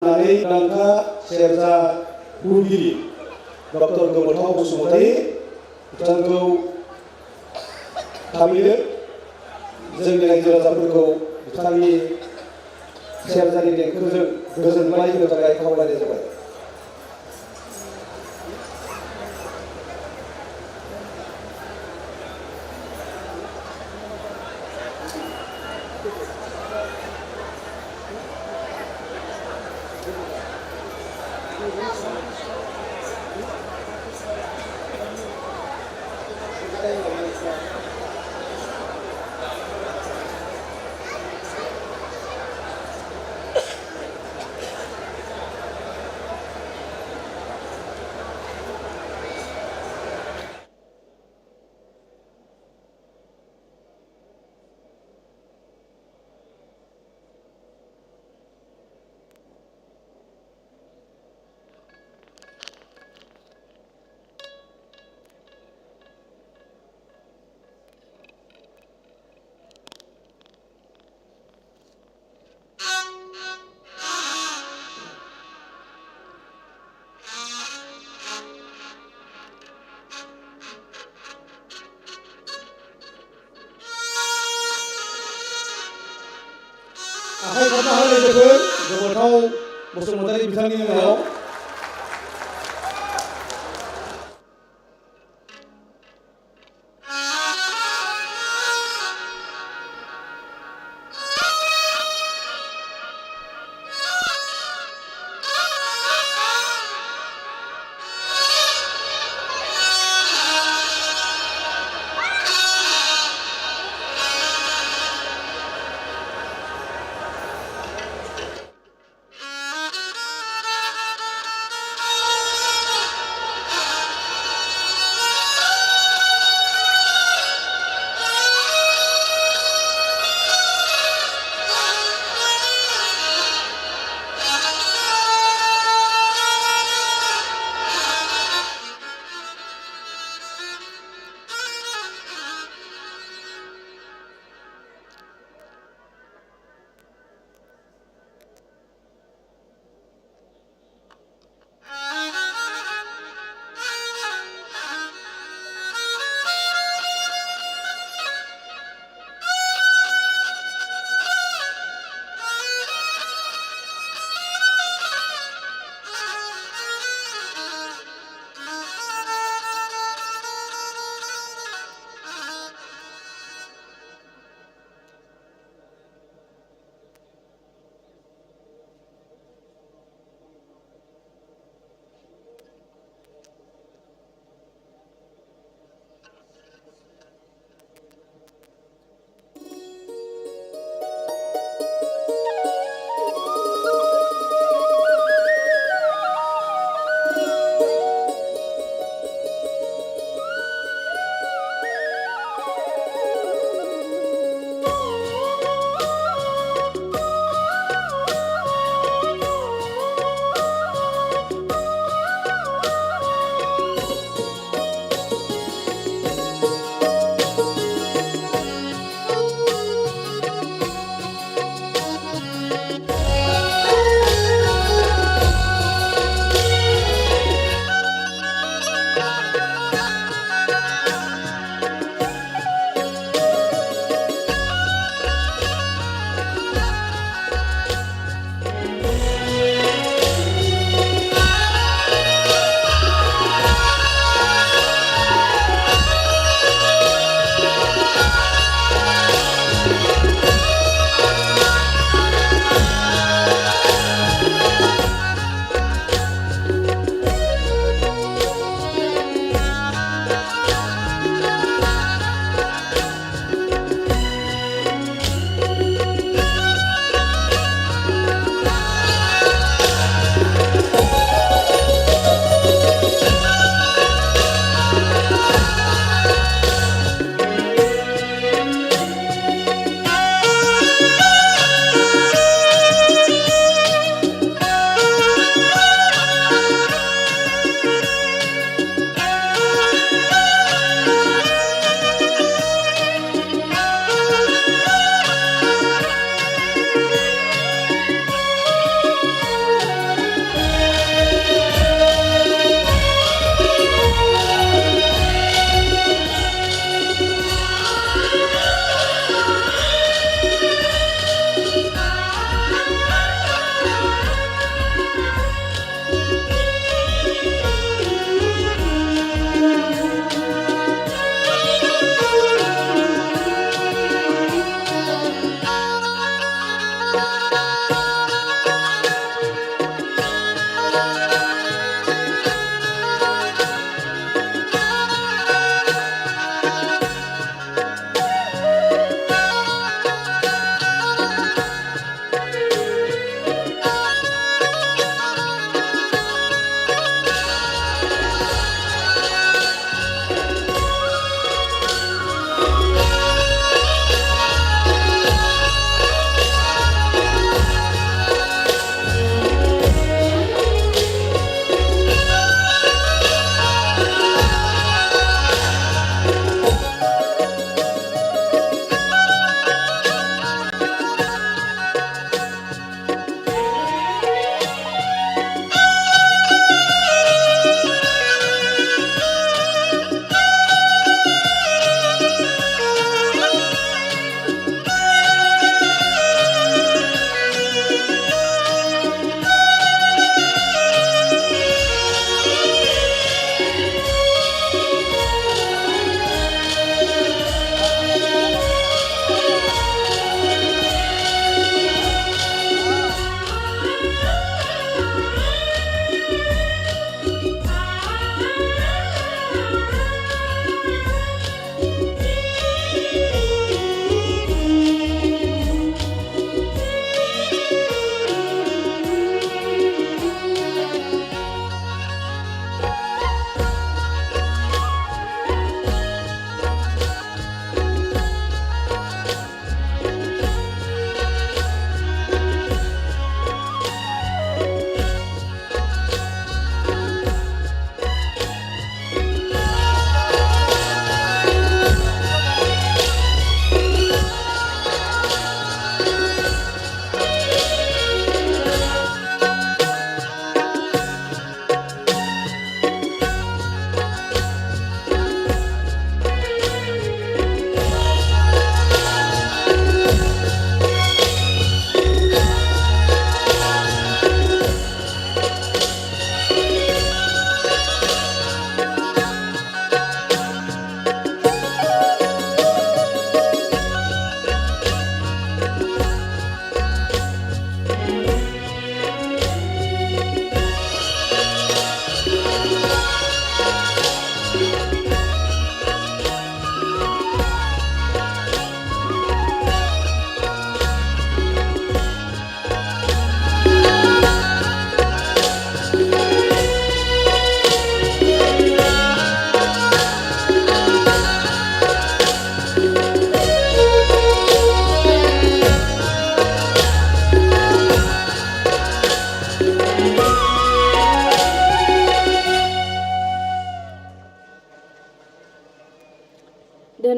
अननानै मुंदांखा सेरजा हुगिरि डक्टर गोमोथाव बसुमतारी बिथांखौ थाबैनो जोंनि रायजो राजाफोरखौ बिथांनि सेरजानि देंखोजों गोजोनग्लाय होनो थाखाय खावलायनाय जाबाय। आखाइ खबना होनाय जागोन गोमोथाव बसुमतारी बिथांनि मुङाव।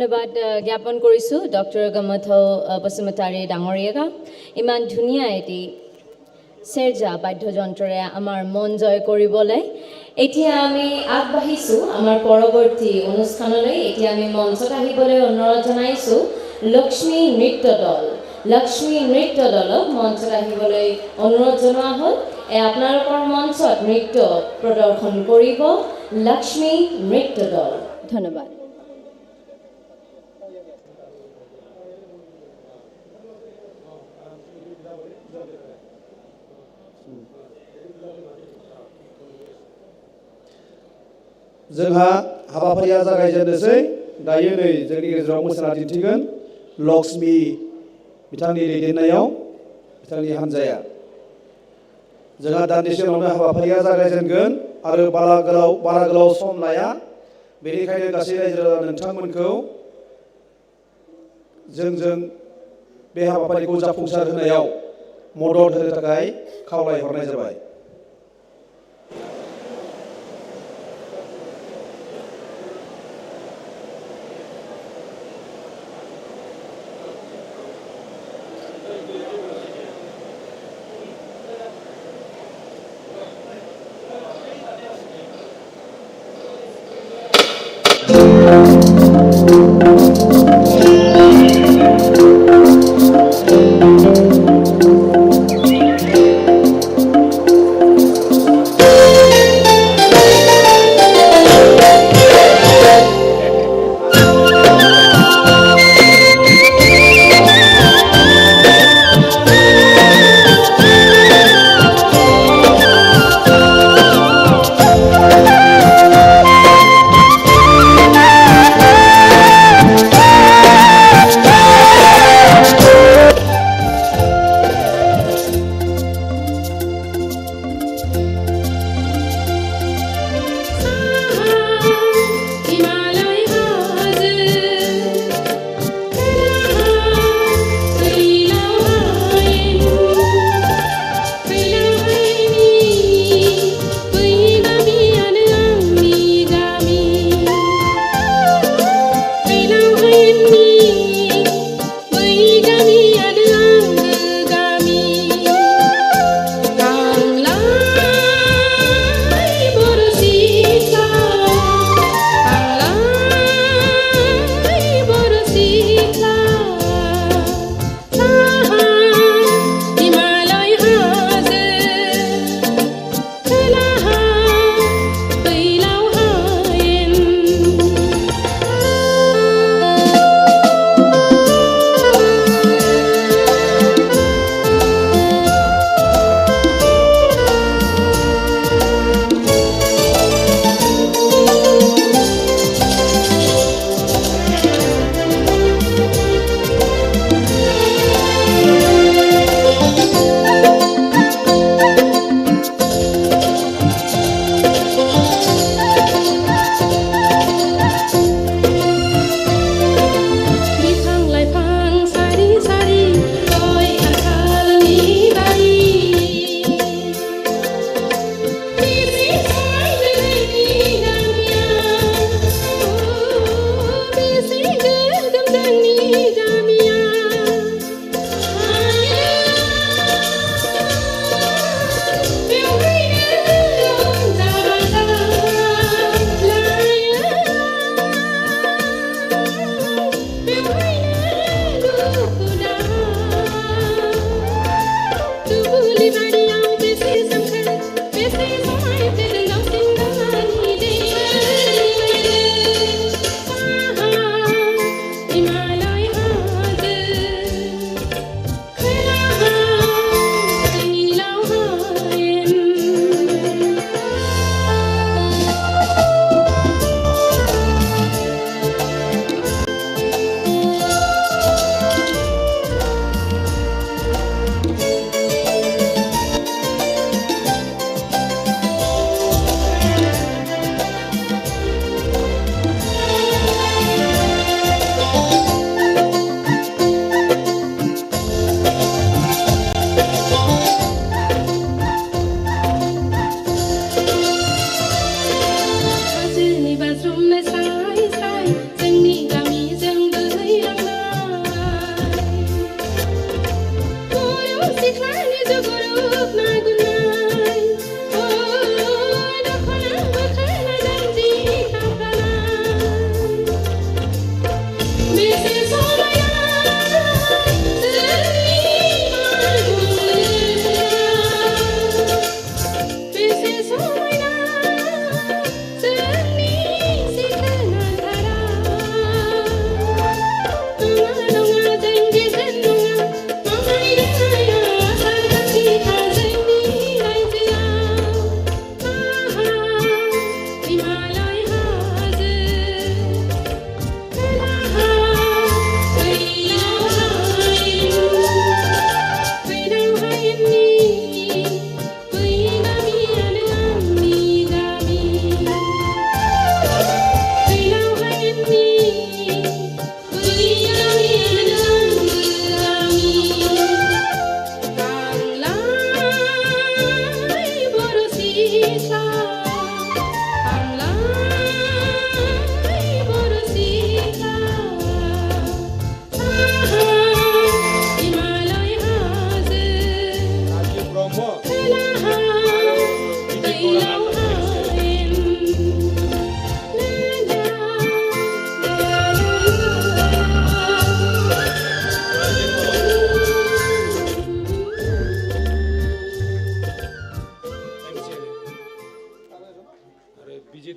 ধন্যবাদ জ্ঞাপন কৰিছোঁ ডক্টৰ গমথ বসুমতাৰী ডাঙৰীয়াক ইমান ধুনীয়া এটি চেৰজা বাদ্যযন্ত্ৰৰে আমাৰ মন জয় কৰিবলৈ এতিয়া আমি আগবাঢ়িছোঁ আমাৰ পৰৱৰ্তী অনুষ্ঠানলৈ এতিয়া আমি মঞ্চত আহিবলৈ অনুৰোধ জনাইছোঁ লক্ষ্মী নৃত্য দলক মঞ্চত আহিবলৈ অনুৰোধ জনোৱা হ'ল আপোনালোকৰ মঞ্চত নৃত্য প্ৰদৰ্শন কৰিব লক্ষ্মী নৃত্য দল ধন্যবাদ जोंहा हाबाफारिया जागायजेननोसै दायो नै जोंनि गेजेराव मोसाना दिन्थिगोन लक्ष्मी बिथांनि दैदेननायाव बिथांनि हान्जाया जोंहा दान्दिसे उनावनो हाबाफारिया जागायजेनगोन आरो बारा गोलाव सम लाया बेनिखायनो गासै रायजो राजा नोंथांमोनखौ जोंजों बे हाबाफारिखौ जाफुंसार होनायाव मदद होनो थाखाय खावलायहरनाय जाबाय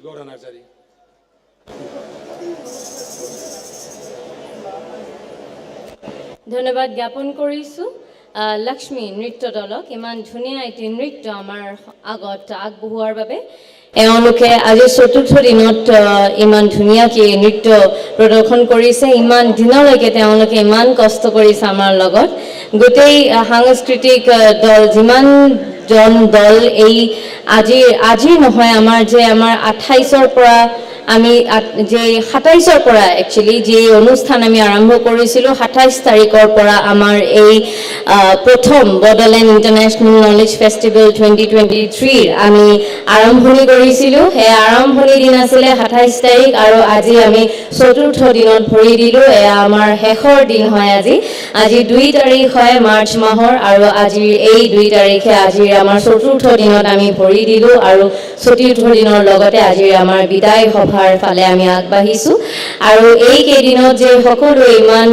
গৌৰা নাৰ্জাৰী। ধন্যবাদ জ্ঞাপন কৰিছোঁ লক্ষ্মী নৃত্য দলক ইমান ধুনীয়া এটি নৃত্য আমাৰ আগত আগবঢ়োৱাৰ বাবে। এওঁলোকে আজি চতুৰ্থ দিনত ইমান ধুনীয়াকৈ নৃত্য প্ৰদৰ্শন কৰিছে। ইমান দিনলৈকে তেওঁলোকে ইমান কষ্ট কৰিছে আমাৰ লগত। গোটেই সাংস্কৃতিক দল যিমানজন দল এই আজিৰ নহয় আমাৰ 28ৰ পৰা আমি যে 27ৰ পৰা একচুৱেলি যি অনুষ্ঠান আমি আৰম্ভ কৰিছিলোঁ 27 তাৰিখৰ পৰা আমাৰ এই প্ৰথম বডোলেণ্ড ইণ্টাৰনেশ্যনেল নলেজ ফেষ্টিভেল 2023 আমি আৰম্ভণি কৰিছিলোঁ। সেই আৰম্ভণি দিন আছিলে 27 তাৰিখ আৰু আজি আমি চতুৰ্থ দিনত ভৰি দিলোঁ। এয়া আমাৰ শেষৰ দিন হয় আজি 2 তাৰিখ হয় মাৰ্চ মাহৰ আৰু আজিৰ এই 2 তাৰিখে আজিৰ আমাৰ চতুৰ্থ দিনত আমি ভৰি দিলোঁ আৰু চতুৰ্থ দিনৰ লগতে আজিৰ আমাৰ বিদায় সভাৰ ফালে আমি আগবাঢ়িছোঁ। আৰু এই কেইদিনত যে সকলোৱে ইমান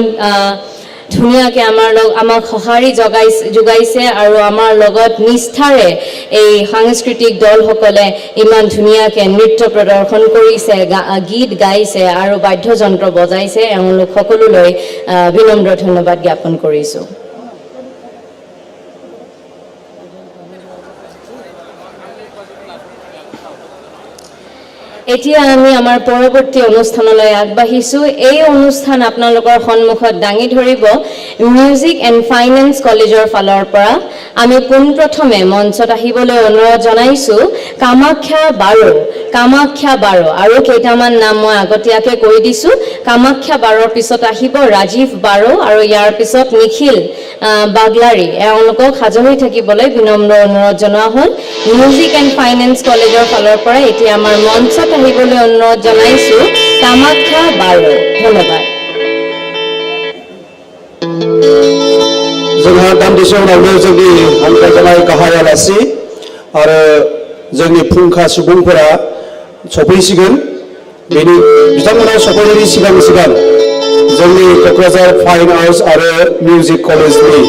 ধুনীয়াকৈ আমাক সঁহাৰি যোগাইছে আৰু আমাৰ লগত নিষ্ঠাৰে এই সাংস্কৃতিক দলসকলে ইমান ধুনীয়াকৈ নৃত্য প্ৰদৰ্শন কৰিছে, গীত গাইছে আৰু বাদ্যযন্ত্ৰ বজাইছে, এওঁলোক সকলোলৈ বিনম্ৰ ধন্যবাদ জ্ঞাপন কৰিছোঁ। এতিয়া আমি আমাৰ পৰৱৰ্তী অনুষ্ঠানলৈ আগবাঢ়িছোঁ। এই অনুষ্ঠান আপোনালোকৰ সন্মুখত দাঙি ধৰিব মিউজিক এণ্ড ফাইনেন্স কলেজৰ ফালৰ পৰা। আমি পোনপ্ৰথমে মঞ্চত আহিবলৈ অনুৰোধ জনাইছোঁ কামাখ্যা বাৰো আৰু কেইটামান নাম মই আগতীয়াকৈ কৈ দিছোঁ। কামাখ্যা বাৰোৰ পিছত আহিব ৰাজীৱ বাৰো আৰু ইয়াৰ পিছত নিখিল বাগলাৰী। এওঁলোকক সাজু হৈ থাকিবলৈ বিনম্ৰ অনুৰোধ জনোৱা হ'ল। মিউজিক এণ্ড ফাইনেন্স কলেজৰ ফালৰ পৰা এতিয়া আমাৰ মঞ্চত আহিবলৈ অনুৰোধ জনাইছোঁ কামাখ্যা বাৰো। ধন্যবাদ। जोंहा दान्दिसे उनावनो जोंनि हांख्रायजानाय गाहाय आलासि आरो जोंनि फुंखा सुबुंफोरा सफैसिगोन। बिथांमोना सफैनायनि सिगां जोंनि क'क्राझार फाइन आर्ट्स आरो मिउजिक कलेजनि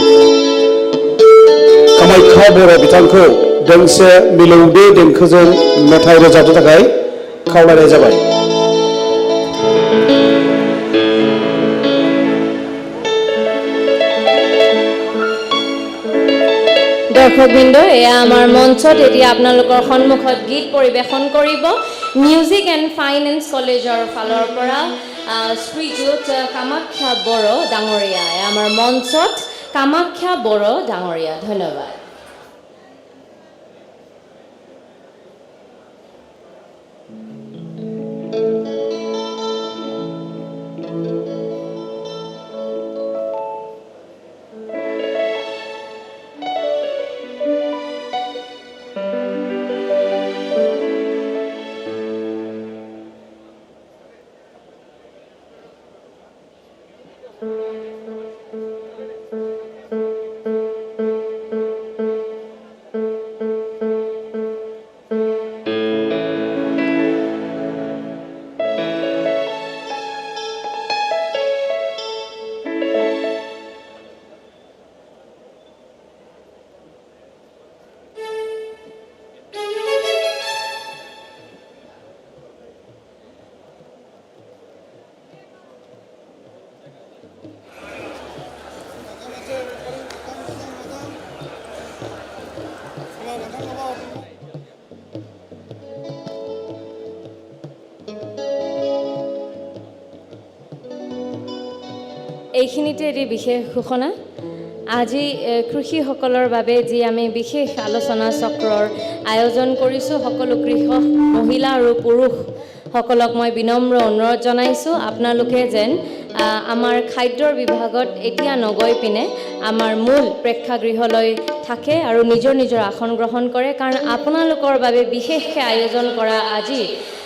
कामाख्या बर' बिथांखौ दोंसे मिलौदो देंखोजों मेथाइ रोजाबनो थाखाय खावलायनाय जाबाय। দৰ্শকবৃন্দ, এয়া আমাৰ মঞ্চত এতিয়া আপোনালোকৰ সন্মুখত গীত পৰিৱেশন কৰিব মিউজিক এণ্ড ফাইনেন্স কলেজৰ ফালৰ পৰা শ্ৰীযুত কামাখ্যা বড়ো ডাঙৰীয়া। এয়া আমাৰ মঞ্চত কামাখ্যা বড়ো ডাঙৰীয়া। ধন্যবাদ। এইখিনিতে এটি বিশেষ ঘোষণা। আজি কৃষিসকলৰ বাবে যি আমি বিশেষ আলোচনা চক্ৰৰ আয়োজন কৰিছোঁ, সকলো কৃষক মহিলা আৰু পুৰুষসকলক মই বিনম্ৰ অনুৰোধ জনাইছোঁ আপোনালোকে যেন আমাৰ খাদ্যৰ বিভাগত এতিয়া নগৈ পিনে আমাৰ মূল প্ৰেক্ষাগৃহলৈ থাকে আৰু নিজৰ আসন গ্ৰহণ কৰে, কাৰণ আপোনালোকৰ বাবে বিশেষকৈ আয়োজন কৰা আজি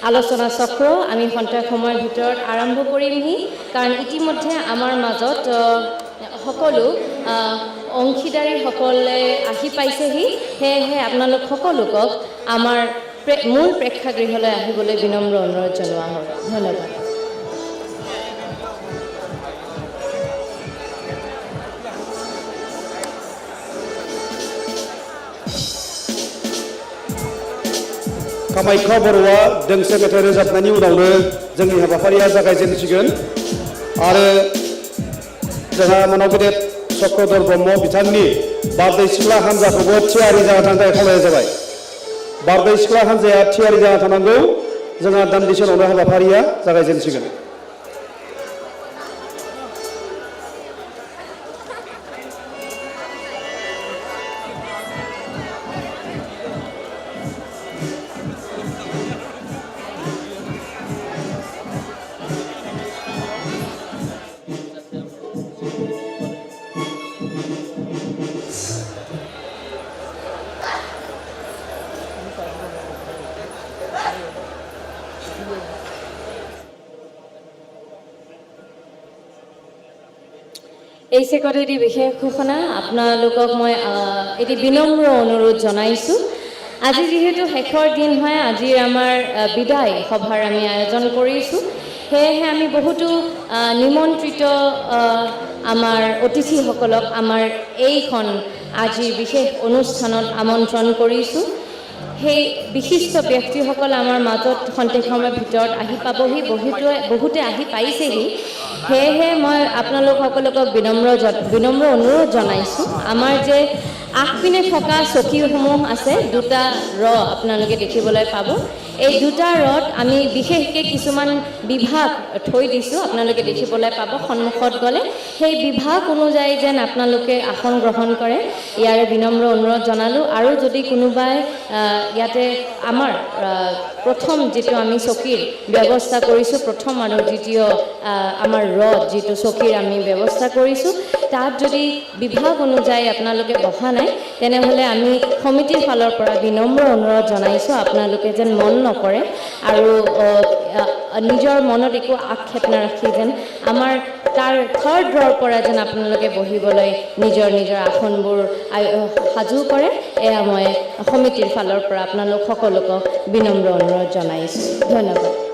আলোচনা চক্ৰ আমি সন্ধিয়া সময়ৰ ভিতৰত আৰম্ভ কৰিমহি। কাৰণ ইতিমধ্যে আমাৰ মাজত সকলো অংশীদাৰীসকলে আহি পাইছেহি। সেয়েহে আপোনালোক সকলোকক আমাৰ মূল প্ৰেক্ষাগৃহলৈ আহিবলৈ বিনম্ৰ অনুৰোধ জনোৱা হয়। ধন্যবাদ। कामाख्या बर'आ दोंसे मेथाइ रोजाबनायनि उनावनो जोंनि हाबाफारिया जागायजेनसिगोन आरो जोंहा मानाव गेदेर चक्रधर ब्रह्म बिथांनि बारदै सिख्ला हान्जाखौबो थियारि जाना थानो थाखाय खावलायनाय जाबाय बारदै सिख्ला हान्जाया थियारि जाना थानांगौ जोंहा दान्दिसे उनावनो हाबाफारिया जागायजेनसिगोन এই চেক্ৰেটাৰী বিশেষ ঘোষণা আপোনালোকক মই এটি বিনম্ৰ অনুৰোধ জনাইছোঁ আজি যেহেতু শেষৰ দিন হয় আজি আমাৰ বিদায় সভাৰ আমি আয়োজন কৰিছোঁ সেয়েহে আমি বহুতো নিমন্ত্ৰিত আমাৰ অতিথিসকলক আমাৰ এইখন আজি বিশেষ অনুষ্ঠানত আমন্ত্ৰণ কৰিছোঁ সেই বিশিষ্ট ব্যক্তিসকল আমাৰ মাজত খন্তেক সময়ৰ ভিতৰত আহি পাবহি বহুতে আহি পাইছেহি সেয়েহে মই আপোনালোক সকলোকক বিনম্ৰ অনুৰোধ জনাইছোঁ আমাৰ যে আগপিনে থকা চকীসমূহ আছে দুটা আপোনালোকে দেখিবলৈ পাব এই দুটা আমি বিশেষকৈ কিছুমান বিভাগ থৈ দিছোঁ আপোনালোকে দেখিবলৈ পাব সন্মুখত গ'লে সেই বিভাগ অনুযায়ী যেন আপোনালোকে আসন গ্ৰহণ কৰে ইয়াৰে বিনম্ৰ অনুৰোধ জনালোঁ আৰু যদি কোনোবাই ইয়াতে আমাৰ প্ৰথম যেটো আমি চকীৰ ব্যৱস্থা কৰিছোঁ প্ৰথম আৰু দ্বিতীয় আমাৰ যেটো চকীৰ আমি ব্যৱস্থা কৰিছোঁ তাত যদি বিভাগ অনুযায়ী আপোনালোকে বহা নাই তেনেহ'লে আমি সমিতিৰ ফালৰ পৰা বিনম্ৰ অনুৰোধ জনাইছোঁ আপোনালোকে যেন মন নকৰে আৰু নিজৰ মনত একো আক্ষেপ নাৰাখি যেন আমাৰ তাৰ থাৰ্ড ৰৰ পৰা যেন আপোনালোকে বহিবলৈ নিজৰ আসনবোৰ সাজু কৰে এয়া মই সমিতিৰ ফালৰ পৰা আপোনালোক সকলোকক বিনম্ৰ অনুৰোধ জনাইছোঁ ধন্যবাদ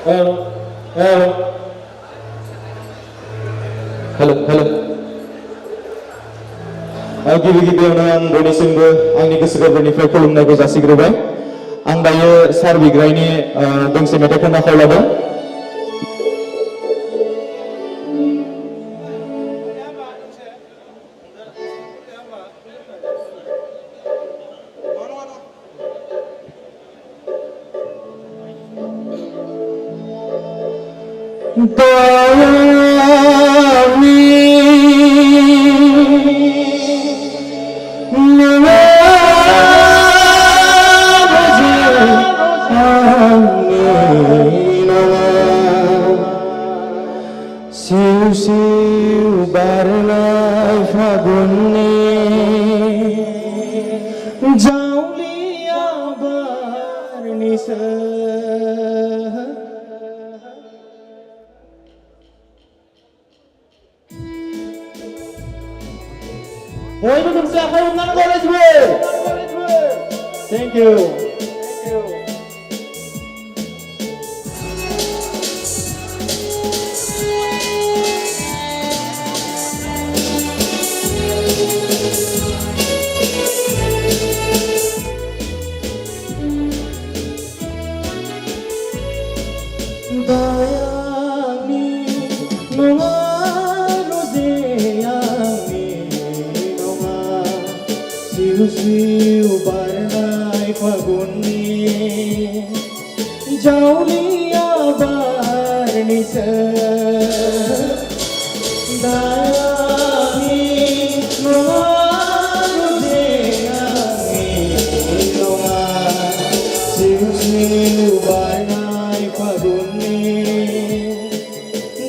Hello. गिबि-गिबियावनो आं बयनिसिमबो आंनि गोसो गोरबोनिफ्राय खुलुमनायखौ जासिग्रोबाय आं दायो सार बिग्रायनि दोंसे मेथाइ खननो खावलायदों बयबो दोंसे आखाइ हमनानै गनायजोबो thank you bayangni nonga roje ami nonga siu siu barnai phaguni jauliya barni se bayangni nonga roje ami nonga siu siu barnai phaguni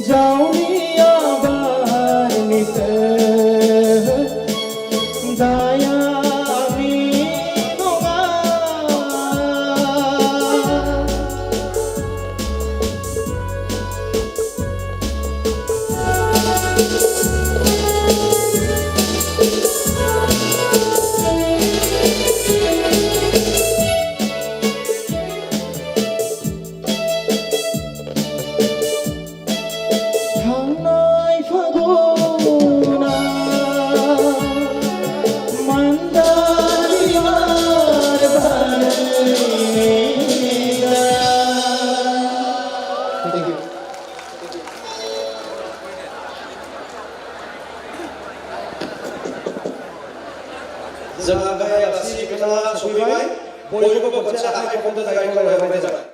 jauliya barni se dayami nonga थांनाय फागुना मान्दारियार बारैगा जोंहा गाहाय आलासि बिथाङा सफैबाय बयबो खनसे आखाइ खबनो थाखाय खावलायहरनाय जाबाय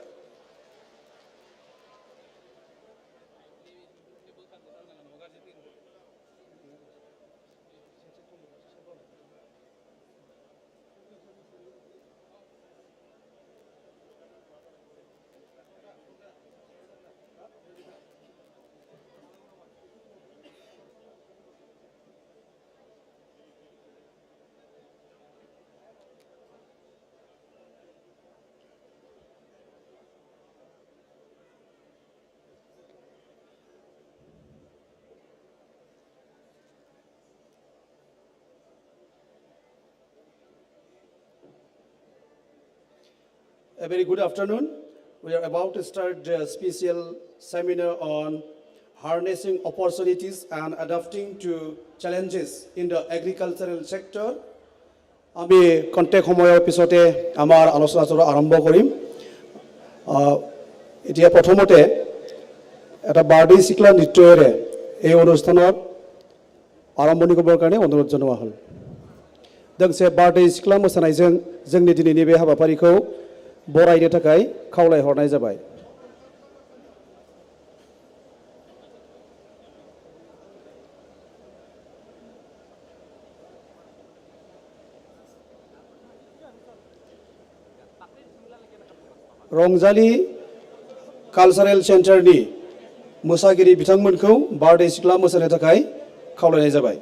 A very good afternoon. We are about to start a special seminar on harnessing opportunities and adapting to challenges in the agricultural sector. আমি কন্টেক্ট সময়ৰ পিছতে আমাৰ আলোচনাটো আৰম্ভ কৰিম এতিয়া প্ৰথমতে এটা বাৰ্ডি চিকলা নৃত্যৰে এই অনুষ্ঠানৰ আৰম্ভণি কৰিবৰ কাৰণে অনুৰোধ জনোৱা হ'ল दोंसे बारदै सिख्ला मोसानायजों जोंनि दिनैनि बे हाबाफारिखौ बरायनो थाखाय खावलायहरनाय जाबाय रंजाली कालचारेल सेन्टारनि मोसागिरि बिथांमोनखौ बारदै सिख्ला मोसानो थाखाय खावलायनाय जाबाय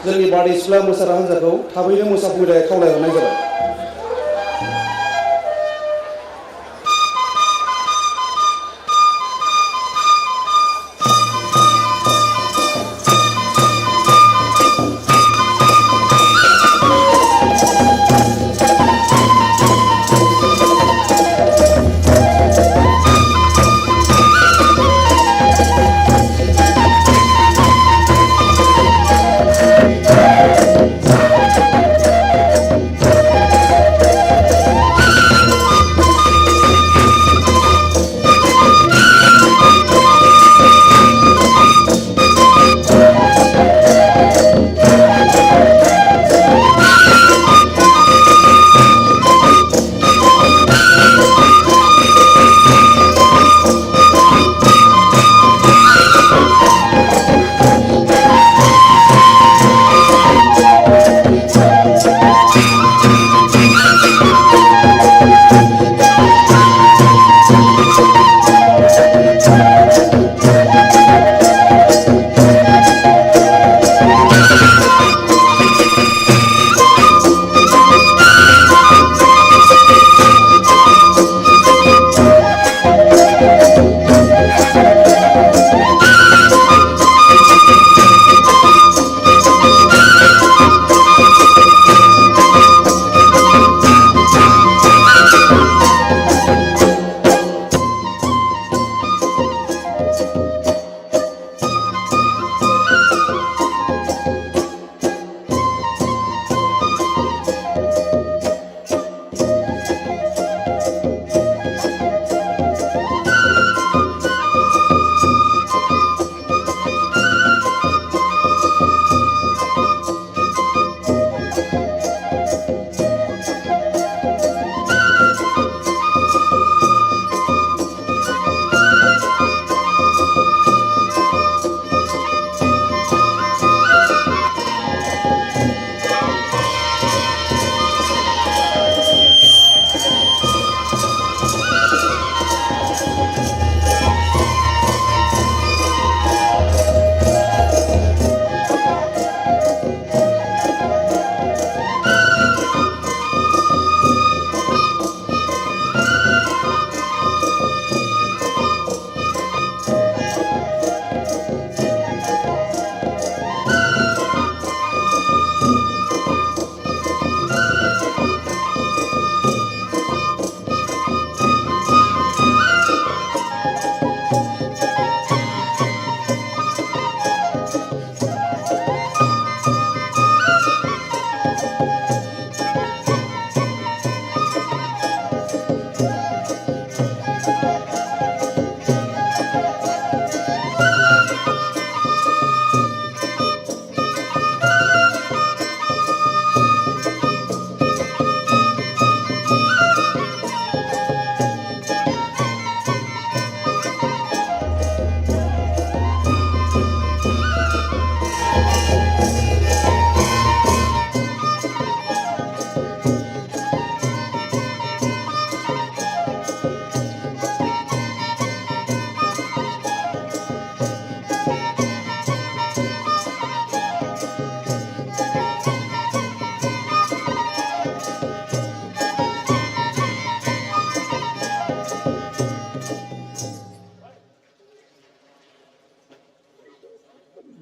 जोंनि बारदै सिख्ला मोसाग्रा हान्जाखौ थाबैनो मोसाफैनो खावलायहरनाय जाबाय।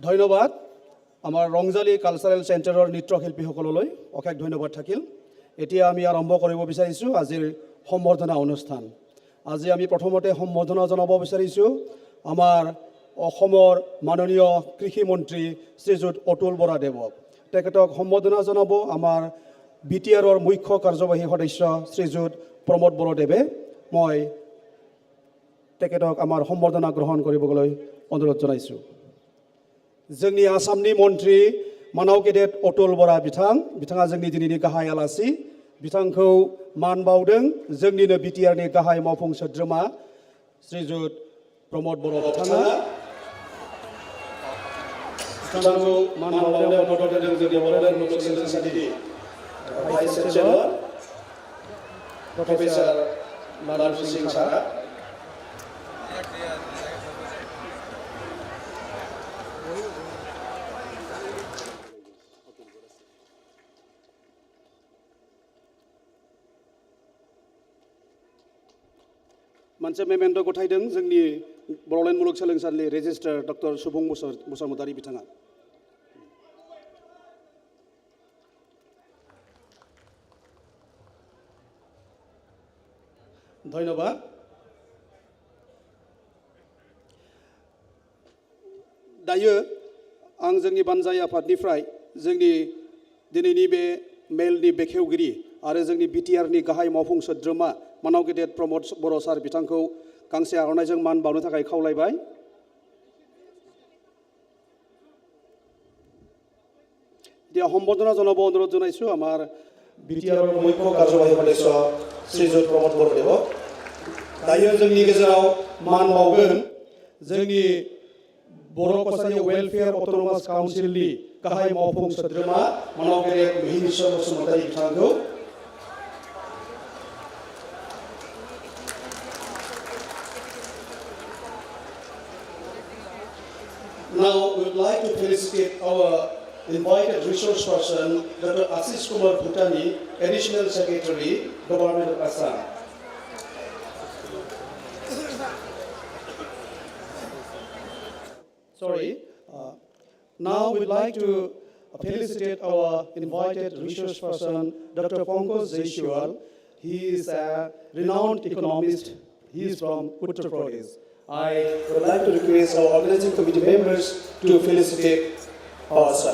ধন্যবাদ আমাৰ ৰংজালী কালচাৰেল চেণ্টাৰৰ নৃত্যশিল্পীসকললৈ অশেষ ধন্যবাদ থাকিল। এতিয়া আমি আৰম্ভ কৰিব বিচাৰিছোঁ আজিৰ সম্বৰ্ধনা অনুষ্ঠান। আজি আমি প্ৰথমতে সম্বৰ্ধনা জনাব বিচাৰিছোঁ আমাৰ অসমৰ মাননীয় কৃষি মন্ত্ৰী শ্ৰীযুত অতুল বৰাদেৱক। তেখেতক সম্বৰ্ধনা জনাব আমাৰ BTRৰ মুখ্য কাৰ্যবাহী সদস্য শ্ৰীযুত প্ৰমোদ বৰদেৱে। মই তেখেতক আমাৰ সম্বৰ্ধনা গ্ৰহণ কৰিবলৈ অনুৰোধ জনাইছোঁ। जोंनि आसामनि मन्त्रि मानाव गेदेर अतुल बरा बिथाङा जोंनि दिनैनि गाहाय आलासि। बिथांखौ मान बावदों जोंनिनो BTRनि गाहाय मावफुं सोद्रोमा श्रीजुत प्रमोद बर' बिथाङा। बिथांखौ मान बावनायाव मदद होदों जोंनि बड'लेण्ड मुलुगसोलोंसालिनि भाइस चेन्सेलर प्रफेसार लालु सिं सारा। मोनसे मेमेन्ट' गथायदों जोंनि बड'लेण्ड मुलुगसोलोंसालिनि रेजिस्ट्रार डक्टर सुबुं बसुमतारी बिथाङा। धन्यबाद। दायो आं जोंनि बानजाय आफादनिफ्राय जोंनि दिनैनि बे मेलनि बेखेवगिरि आरो जोंनि बिटिआरनि गाहाय मावफुं सोद्रोमा मानाव गेदेर प्रमद बर' सार बिथांखौ गांसे आर'नाइजों मान बावनो थाखाय खावलायबाय। এতিয়া সম্বৰ্ধনা জনাব অনুৰোধ জনাইছোঁ আমাৰ বিটিআৰৰ মুখ্য কাৰ্যবাহী সদস্য শ্ৰীযুত প্ৰমদ বৰদেৱক। दायो जोंनि गेजेराव मान बावगोन जोंनि बर' कसारि वेलफेयार अट'नमास काउन्सिलनि गाहाय मावफुं सोद्रोमा मानाव गेदेर मिहिरचर बसुमतारी बिथांखौ। Now we would like to felicitate our invited resource person, Dr. Ashish Kumar Bhutani, Additional Secretary, Government of Assam. Now we'd like to felicitate our invited resource person, Dr. Pankaj Jaiswal. He is a renowned economist. He is from Uttar Pradesh. I would like to request our organizing committee members to felicitate our sir.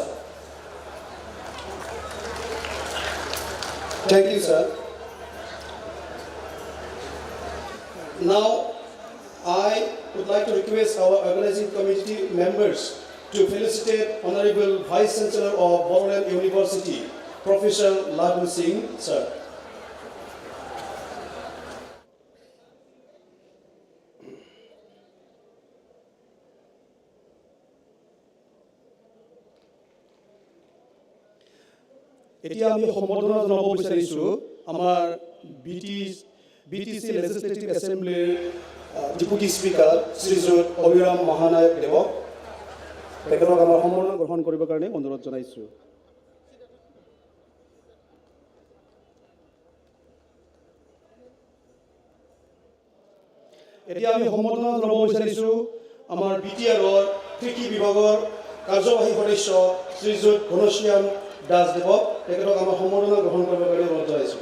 Thank you, sir. Now, I would like to request our organizing committee members to felicitate Honorable Vice Chancellor of Bodoland University, Professor Ladhu Singh, sir. এতিয়া আমি সম্বৰ্ধনা জনাব বিচাৰিছোঁ আমাৰ BTC legislative এছেম্বলিৰ deputy speaker শ্ৰীযুত অভিৰাম মহানায়ক দেৱক। তেখেতক আমাৰ সম্বৰ্ধনা গ্ৰহণ কৰিবৰ কাৰণে অনুৰোধ জনাইছোঁ। এতিয়া আমি সম্বৰ্ধনা জনাব বিচাৰিছোঁ আমাৰ বিটিআৰৰ কৃষি বিভাগৰ কাৰ্যবাহী সদস্য শ্ৰীযুত ঘনশ্যাম দাস দেৱক। তেখেতক আমাৰ সম্বৰ্ধনা গ্ৰহণ কৰিবৰ কাৰণে অনুৰোধ জনাইছোঁ।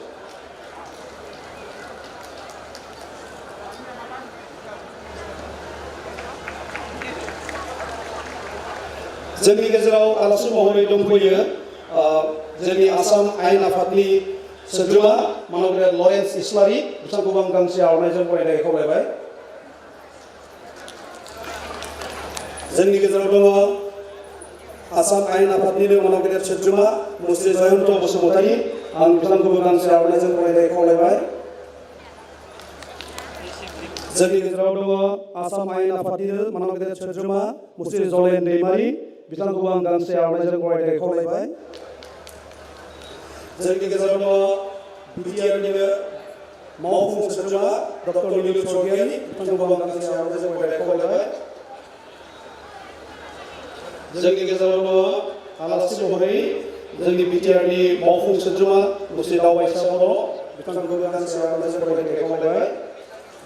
जोंनि गेजेराव आलासि महरै दंफैयो जोंनि आसाम आयेन आफादनि सोद्रोमा मानाव गेदेर लरेन्स इस्लारि बिथांखौबो आं गांसे आर'नाइजों बरायनाय खावलायबाय। जोंनि गेजेराव दङ आसाम आयेन आफादनिनो मानाव गेदेर सोद्रोमा मुस्रि जयन्त बसुमतारी। आं बिथांखौबो गांसे आर'नाइजों बरायनाय खावलायबाय। जोंनि गेजेराव दङ आसाम आयेन आफादनिनो मानाव गेदेर सोद्रोमा मुस्रि जलेन दैमारि। बिथांखौबो आं गांसे आर'नाइजों बरायनाय खावलायबाय। जोंनि गेजेराव दङ बिटिआरनिनो मावफुं सोद्रोमा डक्टर निलु स्वर्गियारि। बिथांखौबो आं गांसे आर'नाइजों बरायनाय खावलायबाय। जोंनि गेजेराव दङ आलासि महरै जोंनि बिटिआरनि मावफुं सोद्रोमा मुस्रि दावबायसा बर'। बिथांखौबो गांसे आर'नाइजों बरायनाय खावलायबाय।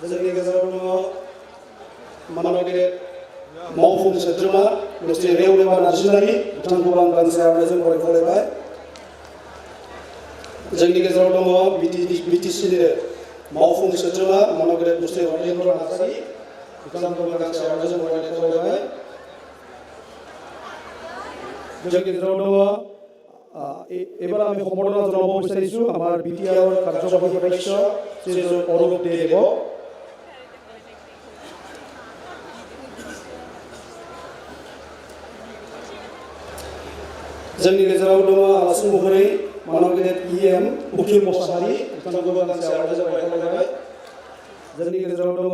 जोंनि गेजेराव दङ मानाव गेदेर मावफुं सोद्रोमा मुस्रि रेवरेमा नार्जिनारि। बिथांखौबो आं गांसे आर'नाइजों बरायनाय खावलायबाय। जोंनि गेजेराव दङ बिटिसिनिनो मावफुं सोद्रोमा मानाव गेदेर मुस्रि रनेन्द्र नार्जारि। बिथांखौबो गांसे आर'नाइजों बरायनाय खावलायबाय। जोंनि गेजेराव दङ एबार आं सम्बर्धना जनाब বিচাৰিছোঁ আমাৰ বিটিআৰৰ কাৰ্যবাহী সদস্য শ্ৰীযুত অৰূপ দে দেৱক। जोंनि गेजेराव दङ आलासि महरै मानाव गेदेर इएम उखिल मोसाहारि। बिथांखौबो गांसे आर'नाइजों बरायनाय खावलायबाय। जोंनि गेजेराव दङ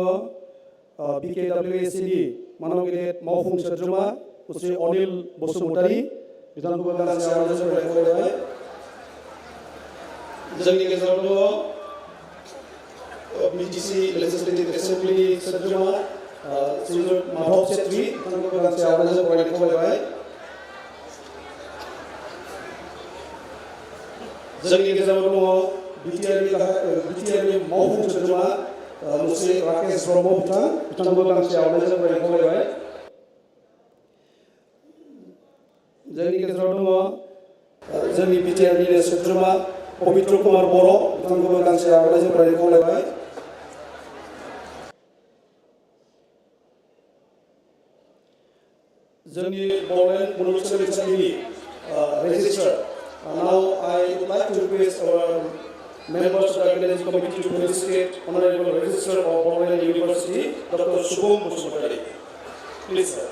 BKWACनि मानाव गेदेर मावफुं सोद्रोमा श्री अनिल बसुमतारी। बिथांखौबो गांसे आर'नाइजों बरायनाय खावलायबाय। जोंनि गेजेराव दङ बिटिसि लेजिस्लेटिभ एसेम्बलिनि सोद्रोमा श्रीयुत माधव छेत्री। बिथांखौबो गांसे आर'नाइजों बरायनाय खावलायबाय। जोंनि गेजेराव दङ बिटिआरनि मावफुं सोद्रोमा मुस्रि राकेश ब्रह्म बिथांखौबो गांसे आर'नाइजों बरायनो खावलायबाय। जोंनि गेजेराव दङ जोंनि बिटिआरनिनो सोद्रोमा पबित्र कुमार बर' बिथांखौबो गांसे आर'नाइजों बरायनो खावलायबाय। जोंनि बड'लेण्ड मुलुगसोलोंसालिनि registrar. Now I would like to request our members of the organizing committee to felicitate Honorable Registrar of Bodoland University, Dr. Subhom Busumutari. Please, sir.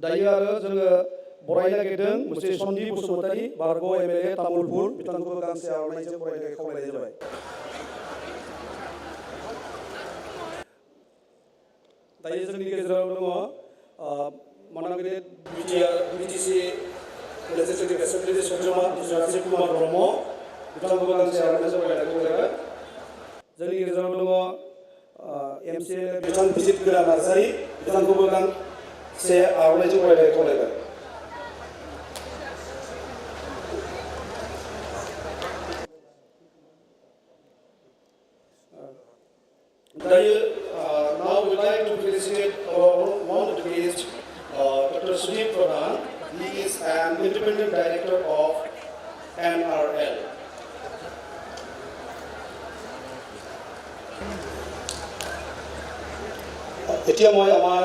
दायो आरो जोङो बरायनो नागिरदों मोनसे सन्दीप बसुमतारी बारग' एमएलए तामुलपुर बिथांखौबो गांसे आर'नाइजों बरायनो खावलायनाय जाबाय। दायो जोंनि गेजेराव दङ मनांगिरि बिटिसि लेजिस्लेटिभ एसेम्बलिनि सोद्रोमा राजेश कुमार ब्रह्म बिथांखौबो गांसे आर'नाइजों बरायनो खावलायबाय। जोंनि गेजेराव दङ एमसिएल बिथां बिजित गोरा नार्जारी बिथांखौबो गांसे आर'नाइजों बरायनो खावलायबाय। दायो now we would like to felicitate our one of the guests, Dr. Sudhir Pradhan. He is an independent director of NRL. এতিয়া মই আমাৰ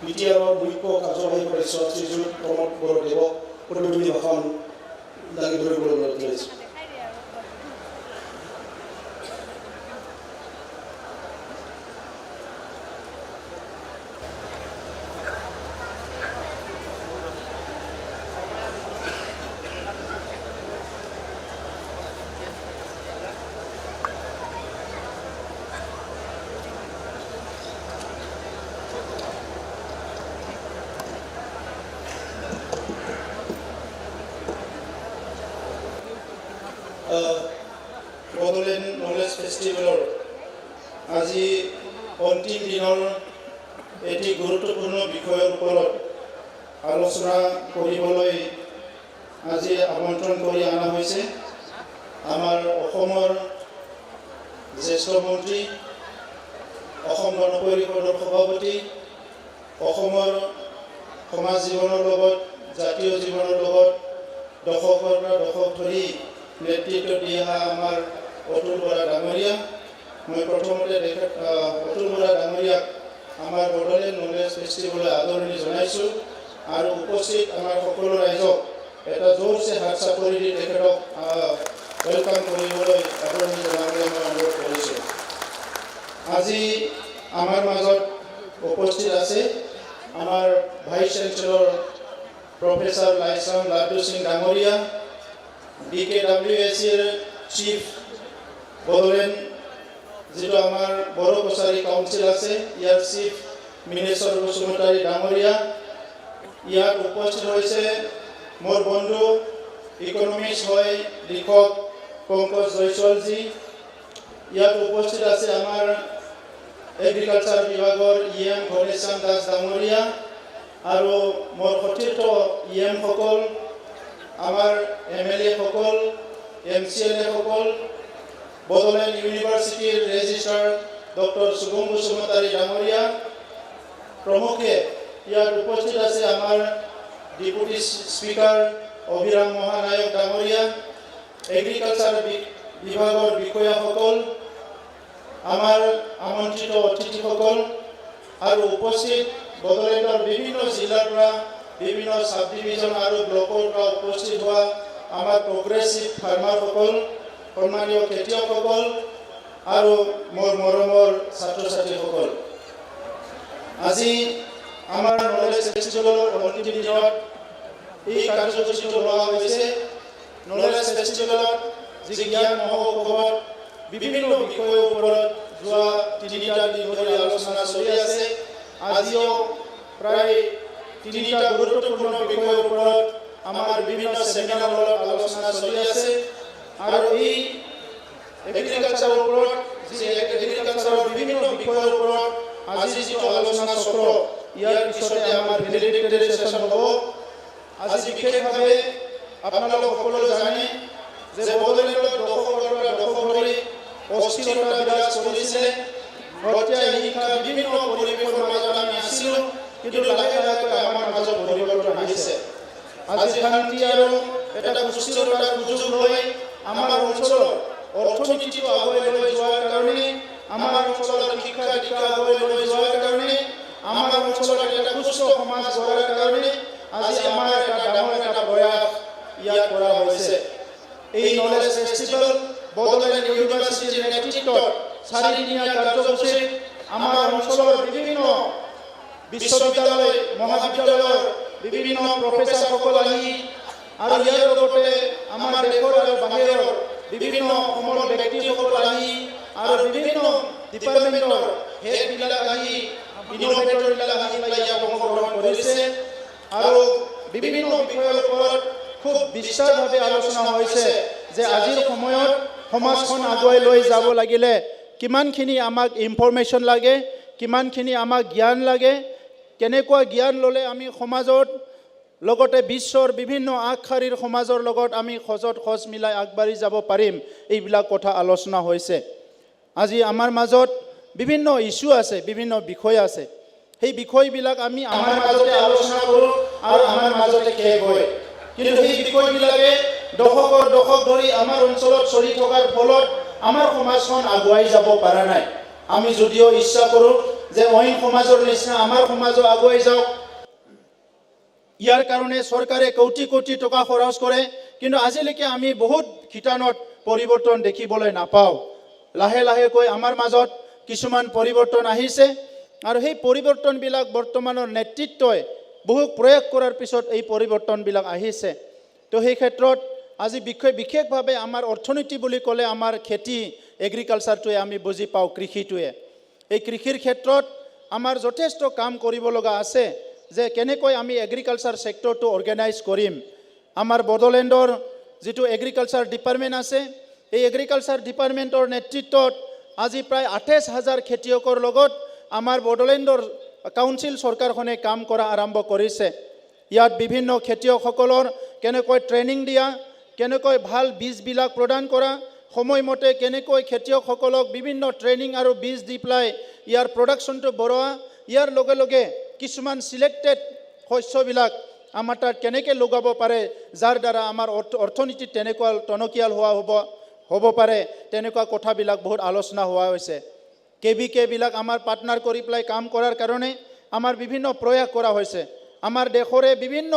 বিটিআৰৰ মুখ্য কাৰ্যবাহী সদস্য শ্ৰীযুত প্ৰমোদ বৰদেৱক উদ্বোধনী ভাষণ দাঙি ধৰিবলৈ অনুৰোধ জনাইছোঁ। Bodoland Knowledge Festival আজি অন্তিম দিনৰ এটি গুৰুত্বপূৰ্ণ বিষয়ৰ ওপৰত আলোচনা কৰিবলৈ আজি আমন্ত্ৰণ কৰি অনা হৈছে। আমাৰ অসমৰ জ্যেষ্ঠ মন্ত্ৰী, অসম গণ পৰিষদৰ সভাপতি, অসমৰ সমাজ জীৱনৰ লগত জাতীয় জীৱনৰ লগত দশকৰ পৰা দশক ধৰি নেতৃত্ব দিয়া আমাৰ অতুল বৰা ডাঙৰীয়া। মই প্ৰথমতে অতুল বৰা ডাঙৰীয়াক আমাৰ বড়োলেণ্ড নলেজ ফেষ্টিভেললৈ আদৰণি জনাইছোঁ আৰু উপস্থিত আমাৰ সকলো ৰাইজক এটা জোৰছে হাত চাপৰি দি তেখেতক ৱেলকাম কৰিবলৈ আদৰণি জনাবলৈ মই অনুৰোধ কৰিছোঁ। আজি আমাৰ মাজত উপস্থিত আছে আমাৰ ভাইচ চেঞ্চেলৰ প্ৰফেচাৰ লাইছাম লাড্ডু সিং ডাঙৰীয়া, BKWSৰ চিফ বড়োলেণ্ড যেটো আমাৰ বড়ো কছাৰী কাউন্সিল আছে ইয়াৰ চিফ মিনেশ্বৰ বসুমতাৰী ডাঙৰীয়া। ইয়াত উপস্থিত হৈছে মোৰ বন্ধু ইকনমিক্স হয় লিখক পংকজ জয়সৱালজী। ইয়াত উপস্থিত আছে আমাৰ এগ্ৰিকালচাৰ বিভাগৰ EM ঘনেশ্যাম দাস ডাঙৰীয়া আৰু মোৰ সতীৰ্থ EM সকল, আমাৰ MLA সকল, MCLA সকল, বড়োলেণ্ড ইউনিভাৰ্চিটিৰ ৰেজিষ্ট্ৰাৰ ডক্টৰ শুভম বসুমতাৰী ডাঙৰীয়া প্ৰমুখে ইয়াত উপস্থিত আছে আমাৰ ডেপুটি স্পিকাৰ অভিৰাম মহানায়ক ডাঙৰীয়া, এগ্ৰিকালচাৰ বিভাগৰ বিষয়াসকল, আমাৰ আমন্ত্ৰিত অতিথিসকল আৰু উপস্থিত বড়োলেণ্ডৰ বিভিন্ন জিলাৰ পৰা বিভিন্ন সাব ডিভিজন আৰু ব্লকৰ পৰা উপস্থিত হোৱা আমাৰ প্ৰগ্ৰেছিভ ফাৰ্মাৰসকল, সন্মানীয় খেতিয়কসকল আৰু মোৰ মৰমৰ ছাত্ৰ ছাত্ৰীসকল। আজি আমাৰ নলেজ ফেষ্টিভেলৰ অন্তিম দিনত এই কাৰ্যসূচীটো লোৱা হৈছে। নলেজ ফেষ্টিভেলত যি জ্ঞান মহোৎসৱত বিভিন্ন বিষয়ৰ ওপৰত যোৱা 3টা দিন ধৰি আলোচনা চলি আছে। আজিও প্ৰায় 3টা গুৰুত্বপূৰ্ণ বিষয়ৰ ওপৰত আমাৰ বিভিন্ন সেমিনাৰৰ আলোচনা চলি আছে আৰু এই এগ্ৰিকালচাৰৰ ওপৰত যি এগ্ৰিকালচাৰৰ বিভিন্ন বিষয়ৰ ওপৰত আজি যিটো আলোচনা চক্ৰ ইয়াৰ পিছতে আমাৰ ভেলিডিক্টৰী সেশ্যন হ'ব। আজি বিশেষভাৱে আপোনালোক সকলোৱে জানে যে বড়োলেণ্ডত দশক ধৰি অস্থিৰতা বিৰাজ কৰিছিলে হত্যা হিংসা বিভিন্ন পৰিৱেশৰ মাজত আমি আছিলোঁ কিন্তু লাহে লাহে আমাৰ মাজত পৰিৱৰ্তন আহিছে আজি শান্তি আৰু এটা সুস্থিৰতাৰ সুযোগ লৈ আমাৰ অঞ্চলৰ অৰ্থনীতিটো আগুৱাই লৈ যোৱাৰ কাৰণে আমাৰ অঞ্চলৰ শিক্ষা দীক্ষা আগুৱাই লৈ যোৱাৰ কাৰণে আমাৰ অঞ্চলত এটা সুস্থ সমাজ গঢ়াৰ কাৰণে আজি আমাৰ এটা ডাঙৰ এটা প্ৰয়াস ইয়াত কৰা হৈছে এই নলেজ ফেষ্টিভেল বড়োলেণ্ড ইউনিভাৰ্চিটিৰ নেতৃত্বত 4 দিনীয়া কাৰ্যসূচীত আমাৰ অঞ্চলৰ বিভিন্ন বিশ্ববিদ্যালয় মহাবিদ্যালয়ৰ বিভিন্ন প্ৰফেচাৰসকল আহি আৰু ইয়াৰ লগতে আমাৰ দেশৰ আৰু বাহিৰৰ বিভিন্ন সমল ব্যক্তিসকল আহি আৰু বিভিন্ন ডিপাৰ্টমেণ্টৰ হেডবিলাক আহি ইনোভেটৰবিলাক আহি ইয়াত অংশগ্ৰহণ কৰিছে আৰু বিভিন্ন বিষয়ৰ ওপৰত খুব বিস্তাৰভাৱে আলোচনা হৈছে যে আজিৰ সময়ত সমাজখন আগুৱাই লৈ যাব লাগিলে কিমানখিনি আমাক ইনফৰমেশ্যন লাগে কিমানখিনি আমাক জ্ঞান লাগে কেনেকুৱা জ্ঞান ল'লে আমি সমাজত লগতে বিশ্বৰ বিভিন্ন আগশাৰীৰ সমাজৰ লগত আমি খোজত খোজ মিলাই আগবাঢ়ি যাব পাৰিম এইবিলাক কথা আলোচনা হৈছে আজি আমাৰ মাজত বিভিন্ন ইস্যু আছে বিভিন্ন বিষয় আছে সেই বিষয়বিলাক আমি আমাৰ মাজতে আলোচনা কৰোঁ আৰু আমাৰ মাজতে শেষ হয় কিন্তু সেই বিষয়বিলাকে দশক ধৰি আমাৰ অঞ্চলত চলি থকাৰ ফলত আমাৰ সমাজখন আগুৱাই যাব পৰা নাই আমি যদিও ইচ্ছা কৰোঁ যে অইন সমাজৰ নিচিনা আমাৰ সমাজো আগুৱাই যাওক ইয়াৰ কাৰণে চৰকাৰে কোটি কোটি টকা খৰচ কৰে কিন্তু আজিলৈকে আমি বহুত শিতানত পৰিৱৰ্তন দেখিবলৈ নাপাওঁ লাহে লাহেকৈ আমাৰ মাজত কিছুমান পৰিৱৰ্তন আহিছে আৰু সেই পৰিৱৰ্তনবিলাক বৰ্তমানৰ নেতৃত্বই বহু প্ৰয়োগ কৰাৰ পিছত এই পৰিৱৰ্তনবিলাক আহিছে তো সেই ক্ষেত্ৰত আজি বিশেষভাৱে আমাৰ অৰ্থনীতি বুলি ক'লে আমাৰ খেতি এগ্ৰিকালচাৰটোৱে আমি বুজি পাওঁ কৃষিটোৱে এই কৃষিৰ ক্ষেত্ৰত আমাৰ যথেষ্ট কাম কৰিব লগা আছে যে কেনেকৈ আমি এগ্ৰিকালচাৰ সেক্টৰটো অৰ্গেনাইজ কৰিম আমাৰ বড়োলেণ্ডৰ যেটো এগ্ৰিকালচাৰ ডিপাৰ্টমেণ্ট আছে এই এগ্ৰিকালচাৰ ডিপাৰ্টমেণ্টৰ নেতৃত্বত আজি প্ৰায় 28,000 খেতিয়কৰ লগত আমাৰ বড়োলেণ্ডৰ কাউন্সিল চৰকাৰখনে কাম কৰা আৰম্ভ কৰিছে ইয়াত বিভিন্ন খেতিয়কসকলৰ কেনেকৈ ট্ৰেইনিং দিয়া কেনেকৈ ভাল বীজবিলাক প্ৰদান কৰা সময়মতে কেনেকৈ খেতিয়কসকলক বিভিন্ন ট্ৰেইনিং আৰু বীজ দি পেলাই ইয়াৰ প্ৰডাকশ্যনটো বঢ়োৱা ইয়াৰ লগে লগে কিছুমান সিলেক্টেড শস্যবিলাক আমাৰ তাত কেনেকৈ লগাব পাৰে যাৰ দ্বাৰা আমাৰ অৰ্থনীতি তেনেকুৱা টনকিয়াল হ'ব পাৰে তেনেকুৱা কথাবিলাক বহুত আলোচনা হোৱা হৈছে কেবিকে বিলাক আমাৰ পাৰ্টনাৰ কৰি পেলাই কাম কৰাৰ কাৰণে আমাৰ বিভিন্ন প্ৰয়াস কৰা হৈছে আমাৰ দেশৰে বিভিন্ন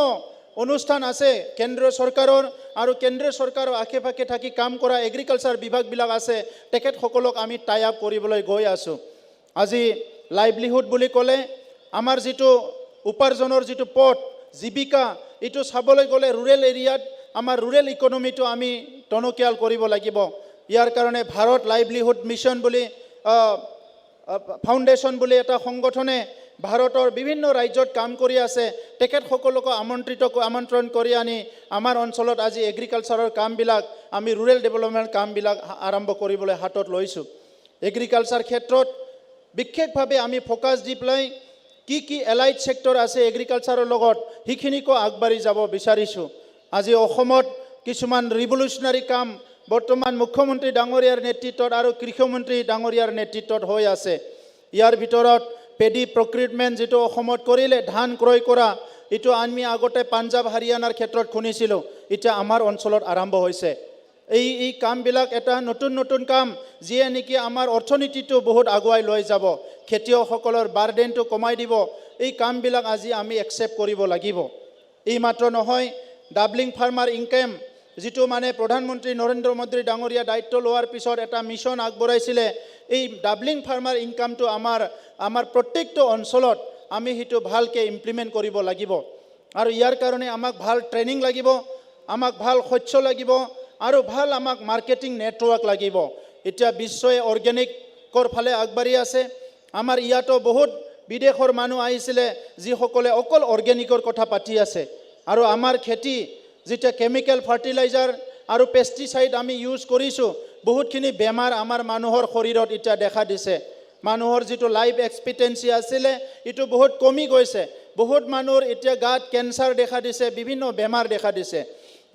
অনুষ্ঠান আছে কেন্দ্ৰীয় চৰকাৰৰ আৰু কেন্দ্ৰীয় চৰকাৰৰ আশে-পাশে থাকি কাম কৰা এগ্ৰিকালচাৰ বিভাগবিলাক আছে তেখেতসকলক আমি টাই আপ কৰিবলৈ গৈ আছোঁ আজি লাইভলিহুড বুলি ক'লে আমাৰ যেটো উপাৰ্জনৰ যেটো পথ জীৱিকা এটো চাবলৈ গ'লে ৰুৰেল এৰিয়াত আমাৰ ৰুৰেল ইকনমিটো আমি টনকিয়াল কৰিব লাগিব ইয়াৰ কাৰণে ভাৰত লাইভলিহুড মিছন বুলি ফাউণ্ডেশ্যন বুলি এটা সংগঠনে ভাৰতৰ বিভিন্ন ৰাজ্যত কাম কৰি আছে তেখেতসকলক আমন্ত্ৰণ কৰি আনি আমাৰ অঞ্চলত আজি এগ্ৰিকালচাৰৰ কামবিলাক আমি ৰুৰেল ডেভেলপমেণ্ট কামবিলাক আৰম্ভ কৰিবলৈ হাতত লৈছোঁ এগ্ৰিকালচাৰ ক্ষেত্ৰত বিশেষভাৱে আমি ফোকাছ দি পেলাই কি এলাইড সেক্টৰ আছে এগ্ৰিকালচাৰৰ লগত সেইখিনিকো আগবাঢ়ি যাব বিচাৰিছোঁ আজি অসমত কিছুমান ৰিভলিউচনাৰী কাম বৰ্তমান মুখ্যমন্ত্ৰী ডাঙৰীয়াৰ নেতৃত্বত আৰু কৃষিমন্ত্ৰী ডাঙৰীয়াৰ নেতৃত্বত হৈ আছে ইয়াৰ ভিতৰত পেডি প্ৰক্ৰিউটমেণ্ট যেটো অসমত কৰিলে ধান ক্ৰয় কৰা এটো আমি আগতে পাঞ্জাব হাৰিয়ানাৰ ক্ষেত্ৰত শুনিছিলোঁ এটা আমাৰ অঞ্চলত আৰম্ভ হৈছে এই কামবিলাক এটা নতুন কাম যিয়ে নেকি আমাৰ অৰ্থনীতিটো বহুত আগুৱাই লৈ যাব খেতিয়কসকলৰ বাৰ্ডেনটো কমাই দিব এই কামবিলাক আজি আমি একচেপ্ট কৰিব লাগিব এই মাত্ৰ নহয় ডাবলিং ফাৰ্মাৰ ইনকাম যেটো মানে প্ৰধানমন্ত্ৰী নৰেন্দ্ৰ মোদী ডাঙৰীয়া দায়িত্ব লোৱাৰ পিছত এটা মিছন আগবঢ়াইছিলে এই ডাবলিং ফাৰ্মাৰ ইনকামটো আমাৰ প্ৰত্যেকটো অঞ্চলত আমি হিটো ভালকে ইমপ্লিমেন্ট কৰিব লাগিব আৰু ইয়াৰ কাৰণে আমাক ভাল ট্ৰেইনিং লাগিব আমাক ভাল শস্য লাগিব আৰু ভাল আমাক মাৰ্কেটিং নেটৱৰ্ক লাগিব এতিয়া বিশ্বই অৰ্গেনিকৰ ফালে আগবাঢ়ি আছে আমাৰ ইয়াতো বহুত বিদেশৰ মানুহ আহিছিলে যিসকলে অকল অৰ্গেনিকৰ কথা পাতি আছে আৰু আমাৰ খেতি যেটা কেমিক্যাল ফাৰ্টিলাইজাৰ আৰু পেষ্টিসাইড আমি ইউজ কৰিছোঁ বহুতখিনি বেমাৰ আমাৰ মানুহৰ শৰীৰত এতিয়া দেখা দিছে মানুহৰ যেটো লাইফ এক্সপেক্টেন্সি আছিলে এটো বহুত কমি গৈছে বহুত মানুহৰ এতিয়া গাত কেঞ্চাৰ দেখা দিছে বিভিন্ন বেমাৰ দেখা দিছে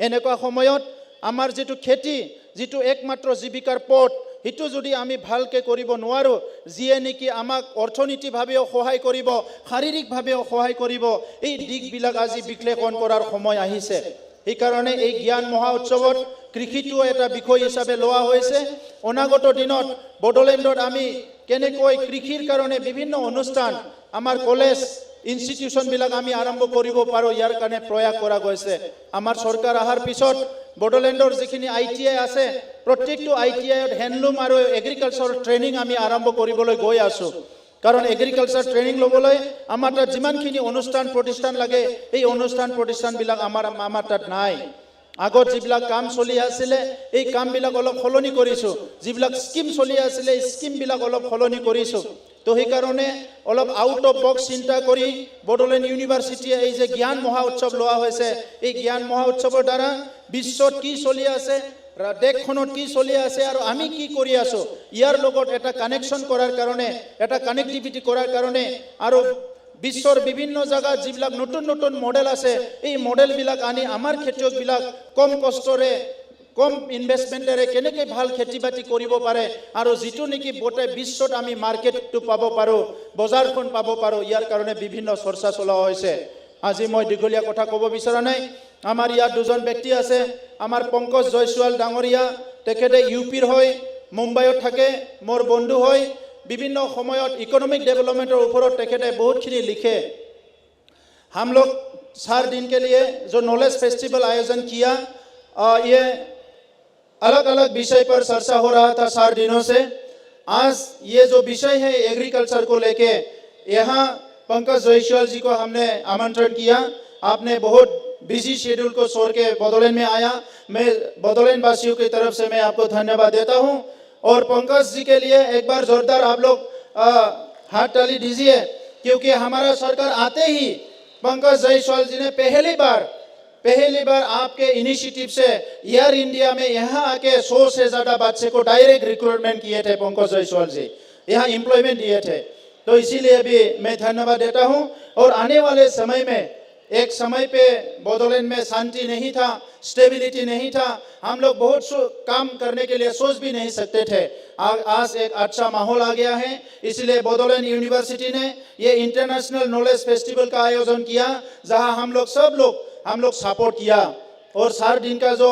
এনেকুৱা সময়ত আমাৰ যেটো খেতি যেটো একমাত্ৰ জীৱিকাৰ পথ হিটো যদি আমি ভালকে কৰিব নোৱাৰো যিয়ে নেকি আমাক অৰ্থনীতিভাৱেও সহায় কৰিব শাৰীৰিকভাৱেও সহায় কৰিব এই দিকবিলাক আজি বিশ্লেষণ কৰাৰ সময় আহিছে এই কাৰণে এই জ্ঞান মহা উৎসৱত কৃষিটো এটা বিষয় হিচাপে লোৱা হৈছে অনাগত দিনত বডোলেণ্ডত আমি কেনেকৈ কৃষিৰ কাৰণে বিভিন্ন অনুষ্ঠান আমাৰ কলেজ ইনষ্টিটিউশন বিলাক আমি আৰম্ভ কৰিব পাৰো ইয়াৰ কাৰণে প্ৰয়াস কৰা গৈছে আমাৰ চৰকাৰ আহাৰ পিছত বডোলেণ্ডৰ যিখিনি ITI আছে প্ৰত্যেকটো ITIত হ্যান্ডলুম আৰু এগ্ৰিকালচাৰ ট্ৰেনিং আমি আৰম্ভ কৰিবলৈ গৈ আছো কাৰণ এগ্ৰিকালচাৰ ট্ৰেনিং লবলৈ আমাৰ তাত যিমানখিনি অনুষ্ঠান প্ৰতিষ্ঠান লাগে এই অনুষ্ঠান প্ৰতিষ্ঠানবিলাক আমাৰ তাত নাই আগত যিবিলাক কাম চলি আছিল এই কামবিলাক অলপ সলনি কৰিছো যিবিলাক স্কিম চলি আছিল এই স্কিমবিলাক অলপ সলনি কৰিছো তো সেই কাৰণে অলপ আউট অফ বক্স চিন্তা কৰি বডোলেণ্ড ইউনিভাৰ্চিটিয়ে এই যে জ্ঞান মহা উৎসৱ লোৱা হৈছে এই জ্ঞান মহা উৎসৱৰ দ্বাৰা বিশ্বত কি চলি আছে দেশখনত কি চলি আছে আৰু আমি কি কৰি আছো ইয়াৰ লগত এটা কানেকশন কৰাৰ কাৰণে এটা কানেক্টিভিটি কৰাৰ কাৰণে আৰু বিশ্বৰ বিভিন্ন জায়গাত যিবিলাক নতুন নতুন মডেল আছে এই মডেলবিলাক আনি আমাৰ খেতিয়কবিলাক কম কষ্টৰে কম ইনভেষ্টমেন্টৰে কেনেকৈ ভাল খেতিবাতি কৰিব পাৰে আৰু যেটো নেকি গোটেই বিশ্বত আমি মাৰ্কেটটো পাব পাৰো বজাৰখন পাব পাৰো ইয়াৰ কাৰণে বিভিন্ন চৰ্চা চলোৱা হৈছে আজি মই দীঘলীয়া কথা ক'ব বিচৰা নাই আমাৰ ইয়াত দুজন ব্যক্তি আছে আমাৰ পংকজ জয়সৱাল ডাঙৰীয়া তেখেতে ইউপিৰ হয় মুম্বাইত থাকে মোৰ বন্ধু হয় বিভিন্ন সময়ত ইকোনমিক डेवलपमेंटर ऊपर तेखेते बहुत खिनी लिखे हम लोग 4 दिन के लिए जो नॉलेज फेस्टिवल आयोजन किया ये अलग अलग विषय पर चर्चा हो रहा था 4 दिनों से आज ये जो विषय है एग्रीकल्चर को लेके यहाँ पंकज जयसवाल जी को हमने आमंत्रण किया आपने बहुत बिजी शेड्यूल को छोड़ के बोडोलैंड में आया मैं बोडोलैंड वासियों की तरफ से मैं आपको धन्यवाद देता हूँ और पंकज जी के लिए एक बार जोरदार आप लोग हाथ ताली दीजिए क्योंकि हमारा सरकार आते ही पंकज जयसवाल जी ने पहली बार आपके इनिशिएटिव से एयर इंडिया में यहाँ आके 100 से ज्यादा बच्चे को डायरेक्ट रिक्रूटमेंट किए थे पंकज जयसवाल जी यहाँ एम्प्लॉयमेंट दिए थे तो इसीलिए भी मैं धन्यवाद देता हूँ और आने वाले समय में एक समय पे बोडोलैंड में शांति नहीं था स्टेबिलिटी नहीं था हम लोग बहुत काम करने के लिए सोच भी नहीं सकते थे आज एक अच्छा माहौल आ गया है इसलिए बोडोलैंड यूनिवर्सिटी ने ये इंटरनेशनल नॉलेज फेस्टिवल का आयोजन किया जहां हम लोग सपोर्ट किया और 4 दिन का जो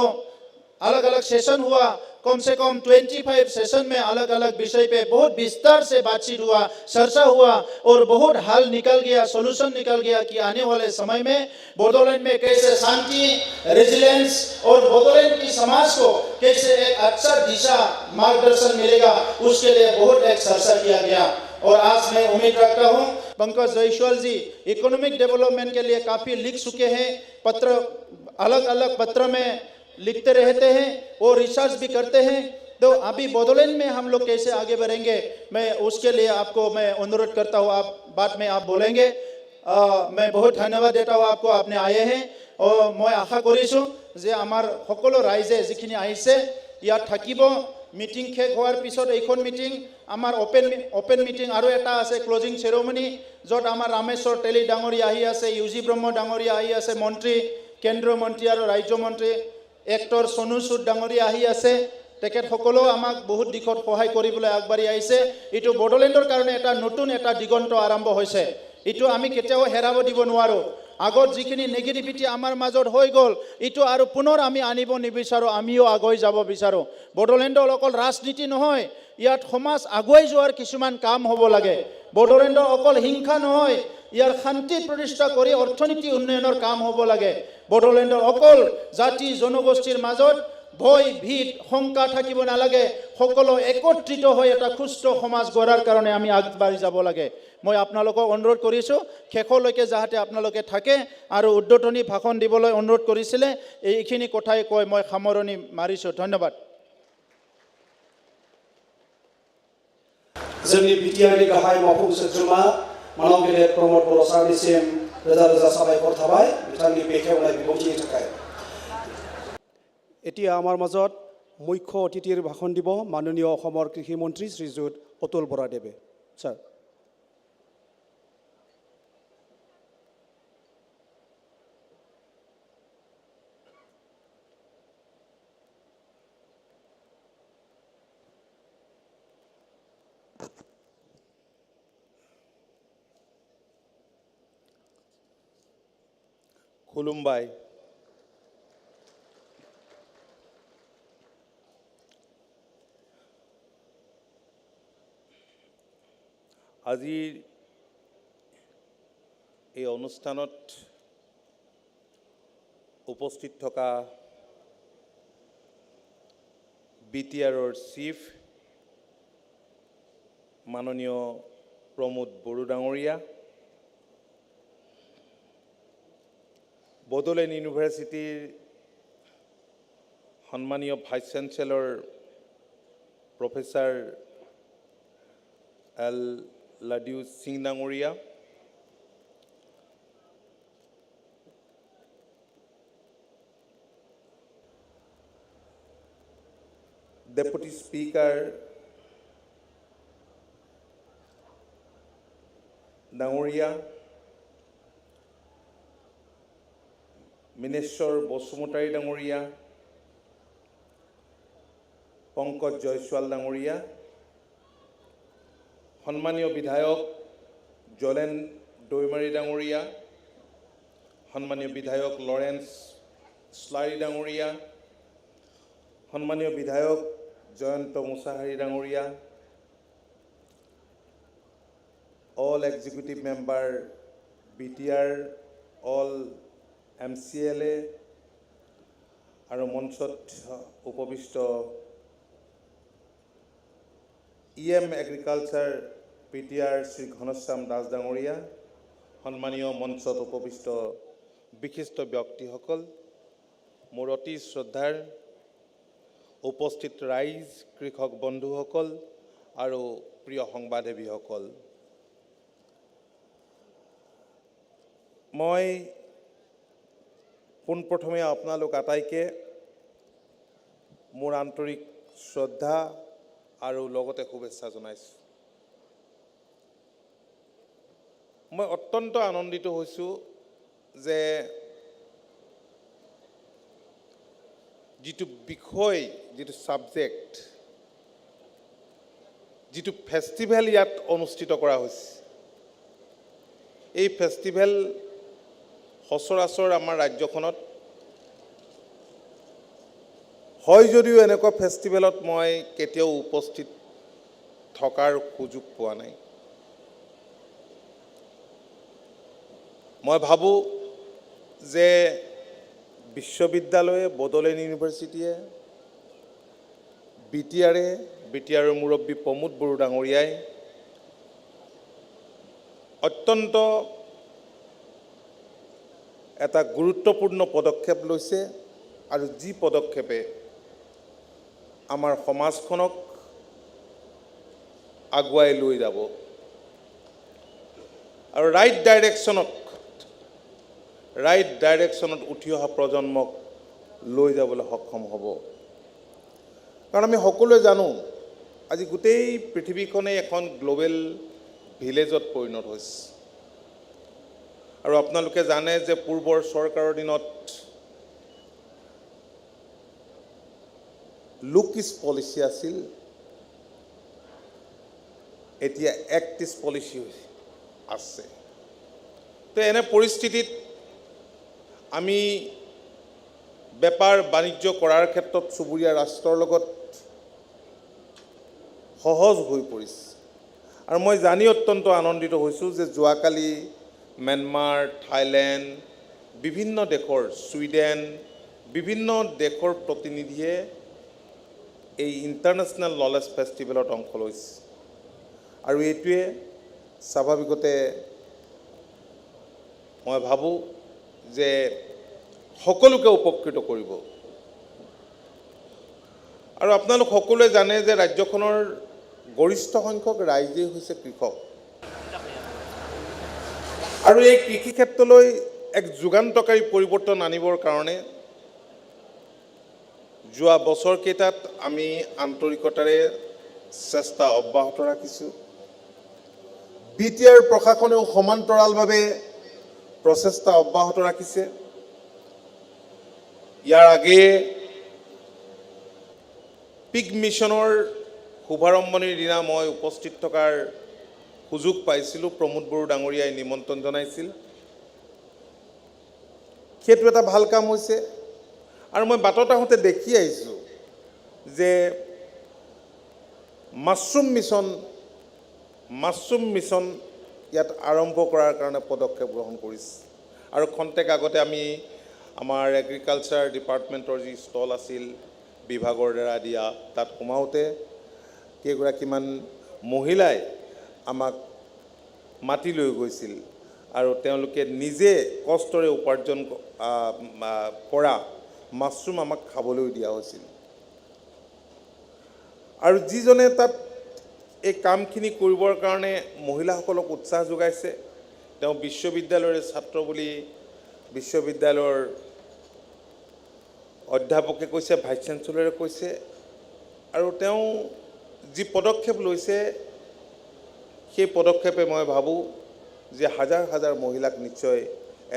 अलग अलग सेशन हुआ कम से कम 25 सेशन में अलग अलग विषय पे बहुत विस्तार से बातचीत हुआ चर्चा हुआ और बहुत हल निकल गया सॉल्यूशन निकल गया कि आने वाले समय में बोडोलैंड में कैसे शांति रेजिलियंस और बोडोलैंड की समाज को कैसे एक अच्छा दिशा मार्गदर्शन मिलेगा उसके लिए बहुत एक चर्चा किया गया और आज मैं उम्मीद रखता हूँ पंकज जयसवाल जी इकोनॉमिक डेवलपमेंट के लिए काफ़ी लिख चुके हैं पत्र अलग अलग पत्र में लिखते रहते हैं और रिसर्च भी करते हैं तो अभी बोडोलैंड में हम लोग कैसे आगे बढ़ेंगे मैं उसके लिए आपको मैं अनुरोध करता हूँ आप बाद में आप बोलेंगे मैं बहुत धन्यवाद देता हूँ आपको आपने आए हैं और मैं आशा करिছোঁ যে আমাৰ সকলো ৰাইজে যিখিনি আহিছে ইয়াত থাকিব মিটিং শেষ হোৱাৰ পিছত এইখন মিটিং আমাৰ ওপেন মিটিং আৰু এটা আছে ক্লোজিং সেৰেমনি য'ত আমাৰ ৰামেশ্বৰ তেলী ডাঙৰীয়া আহি আছে ইউজি ব্ৰহ্ম ডাঙৰীয়া আহি আছে মন্ত্ৰী কেন্দ্ৰীয় মন্ত্ৰী আৰু ৰাজ্য মন্ত্ৰী एक्टर सोनू सूद डांगरिया आহি আছে তেখেত সকলো আমাক বহুত দিশত সহায় কৰিবলৈ আগবাঢ়ি আহিছে এটো বডোলেণ্ডৰ কাৰণে এটা নতুন এটা দিগন্ত আৰম্ভ হৈছে এটো আমি কেতিয়াও হেৰাব দিব নোৱাৰো আগত যিখিনি নেগেটিভিটি আমাৰ মাজত হৈ গল এটো আৰু পুনৰ আমি আনিব নিবিচাৰো আমিও আগুৱাই যাব বিচাৰো বডোলেণ্ডৰ অকল ৰাজনীতি নহয় ইয়াত সমাজ আগুৱাই যোৱাৰ কিছুমান কাম হ'ব লাগে বডোলেণ্ডৰ অকল হিংসা নহয় ইয়াৰ শান্তি প্ৰতিষ্ঠা কৰি অৰ্থনীতি উন্নয়নৰ কাম হ'ব লাগে বডোলেণ্ডৰ অকল জাতি জনগোষ্ঠীৰ মাজত ভয় ভীত শংকা থাকিব নালাগে সকলো একত্ৰিত হৈ এটা সুস্থ সমাজ গঢ়াৰ কাৰণে আমি আগবাঢ়ি যাব লাগে মই আপোনালোকক অনুৰোধ কৰিছো শেষলৈকে যাতে আপোনালোকে থাকে আৰু উদ্বোধনী ভাষণ দিবলৈ অনুৰোধ কৰিছিলে এইখিনি কথাই কৈ মই সামৰণি মাৰিছো ধন্যবাদ जोंनि बिटिआरनि गाहाय मावफुं सोद्रोमा मानाव गेदेर प्रमद बर' सारनिसिम रोजा रोजा साबायखर थाबाय बिथांनि बेखेवनाय बिबुंथिनि थाखाय এতিয়া আমাৰ মাজত মুখ্য অতিথিৰ ভাষণ দিব মাননীয় অসমৰ কৃষি মন্ত্ৰী শ্ৰীযুত অতুল বৰাদেৱে স্যাৰ খুলুমবাই আজিৰ এই অনুষ্ঠানত উপস্থিত থকা BTRৰ চিফ মাননীয় প্ৰমোদ বড়ো ডাঙৰীয়া, বড়োলেণ্ড ইউনিভাৰ্চিটিৰ সন্মানীয় ভাইচ চেঞ্চেলৰ প্ৰফেচাৰ এল লাডিউ সিং ডাঙৰীয়া, ডেপুটি স্পিকাৰ ডাঙৰীয়া, মিনেশ্বৰ বসুমতাৰী ডাঙৰীয়া, পংকজ জয়ছোৱাল ডাঙৰীয়া, সন্মানীয় বিধায়ক জলেন দৈমাৰী ডাঙৰীয়া, সন্মানীয় বিধায়ক লৰেন্স স্লাৰী ডাঙৰীয়া, সন্মানীয় বিধায়ক জয়ন্ত মুছাহাৰী ডাঙৰীয়া, all executive member BTR, all MCLA আৰু মঞ্চত উপবিষ্ট EM agriculture BTR Shri Ghanashyam Das ডাঙৰীয়া, সন্মানীয় মঞ্চত উপবিষ্ট বিশিষ্ট ব্যক্তিসকল, মোৰ অতি শ্ৰদ্ধাৰ উপস্থিত ৰাইজ, কৃষক বন্ধুসকল আৰু প্ৰিয় সংবাদসেৱীসকল, মই পোনপ্ৰথমে আপোনালোক আটাইকে মোৰ আন্তৰিক শ্ৰদ্ধা আৰু লগতে শুভেচ্ছা জনাইছোঁ। মই অত্যন্ত আনন্দিত হৈছোঁ যে যিটো বিষয়, যিটো ছাবজেক্ট, যিটো ফেষ্টিভেল ইয়াত অনুষ্ঠিত কৰা হৈছে, এই ফেষ্টিভেল সচৰাচৰ আমাৰ ৰাজ্যখনত হয় যদিও এনেকুৱা ফেষ্টিভেলত মই কেতিয়াও উপস্থিত থকাৰ সুযোগ পোৱা নাই। মই ভাবোঁ যে বিশ্ববিদ্যালয়ে, বড়োলেণ্ড ইউনিভাৰ্চিটিয়ে, BTRৰ মুৰব্বী প্ৰমোদ বড়ো ডাঙৰীয়াই অত্যন্ত এটা গুৰুত্বপূৰ্ণ পদক্ষেপ লৈছে আৰু যি পদক্ষেপে আমাৰ সমাজখনক আগুৱাই লৈ যাব আৰু ৰাইট ডাইৰেকশ্যনত উঠি অহা প্ৰজন্মক লৈ যাবলৈ সক্ষম হ'ব। কাৰণ আমি সকলোৱে জানো আজি গোটেই পৃথিৱীখনেই এখন গ্ল'বেল ভিলেজত পৰিণত হৈছে আৰু আপোনালোকে জানে যে পূৰ্বৰ চৰকাৰৰ দিনত লুক ইজ পলিচি আছিল, এতিয়া এক্ট ইজ পলিচি আছে। তো এনে পৰিস্থিতিত আমি বেপাৰ বাণিজ্য কৰাৰ ক্ষেত্ৰত চুবুৰীয়া ৰাষ্ট্ৰৰ লগত সহজ হৈ পৰিছে আৰু মই জানি অত্যন্ত আনন্দিত হৈছোঁ যে যোৱাকালি म्यानमार, थाईलैंड, বিভিন্ন দেশৰ, ছুইডেন, বিভিন্ন দেশৰ প্ৰতিনিধিয়ে এই ইণ্টাৰনেশ্যনেল নলেজ ফেষ্টিভেলত অংশ লৈছে আৰু এইটোৱে স্বাভাৱিকতে মই ভাবোঁ যে সকলোকে উপকৃত কৰিব। আৰু আপোনালোক সকলোৱে জানে যে ৰাজ্যখনৰ গৰিষ্ঠ সংখ্যক ৰাইজেই হৈছে কৃষক আৰু এই কৃষি ক্ষেত্ৰলৈ এক যুগান্তকাৰী পৰিৱৰ্তন আনিবৰ কাৰণে যোৱা বছৰকেইটাত আমি আন্তৰিকতাৰে চেষ্টা অব্যাহত ৰাখিছোঁ। BTR প্ৰশাসনেও সমান্তৰালভাৱে প্ৰচেষ্টা অব্যাহত ৰাখিছে। ইয়াৰ আগে পিগ মিছনৰ শুভাৰম্ভণিৰ দিনা মই উপস্থিত থকাৰ সুযোগ পাইছিলোঁ। প্ৰমোদ বড়ো ডাঙৰীয়াই নিমন্ত্ৰণ জনাইছিল। সেইটো এটা ভাল কাম হৈছে। আৰু মই বাটত আহোঁতে দেখি আহিছোঁ যে মাছৰুম মিছন ইয়াত আৰম্ভ কৰাৰ কাৰণে পদক্ষেপ গ্ৰহণ কৰিছে। আৰু খন্তেক আগতে আমি আমাৰ এগ্ৰিকালচাৰ ডিপাৰ্টমেণ্টৰ যি ষ্টল আছিল বিভাগৰ দ্বাৰা দিয়া, তাত সোমাওঁতে কেইগৰাকীমান মহিলাই আমাক মাতি লৈ গৈছিল আৰু তেওঁলোকে নিজে কষ্টৰে উপাৰ্জন কৰা মাছৰুম আমাক খাবলৈ দিয়া হৈছিল। আৰু যিজনে তাত এই কামখিনি কৰিবৰ কাৰণে মহিলাসকলক উৎসাহ যোগাইছে, তেওঁ বিশ্ববিদ্যালয়ৰ ছাত্ৰ বুলি বিশ্ববিদ্যালয়ৰ অধ্যাপকে কৈছে, ভাইচ চেঞ্চেলৰে কৈছে। আৰু তেওঁ যি পদক্ষেপ লৈছে সেই পদক্ষেপে মই ভাবোঁ যে হাজাৰ হাজাৰ মহিলাক নিশ্চয়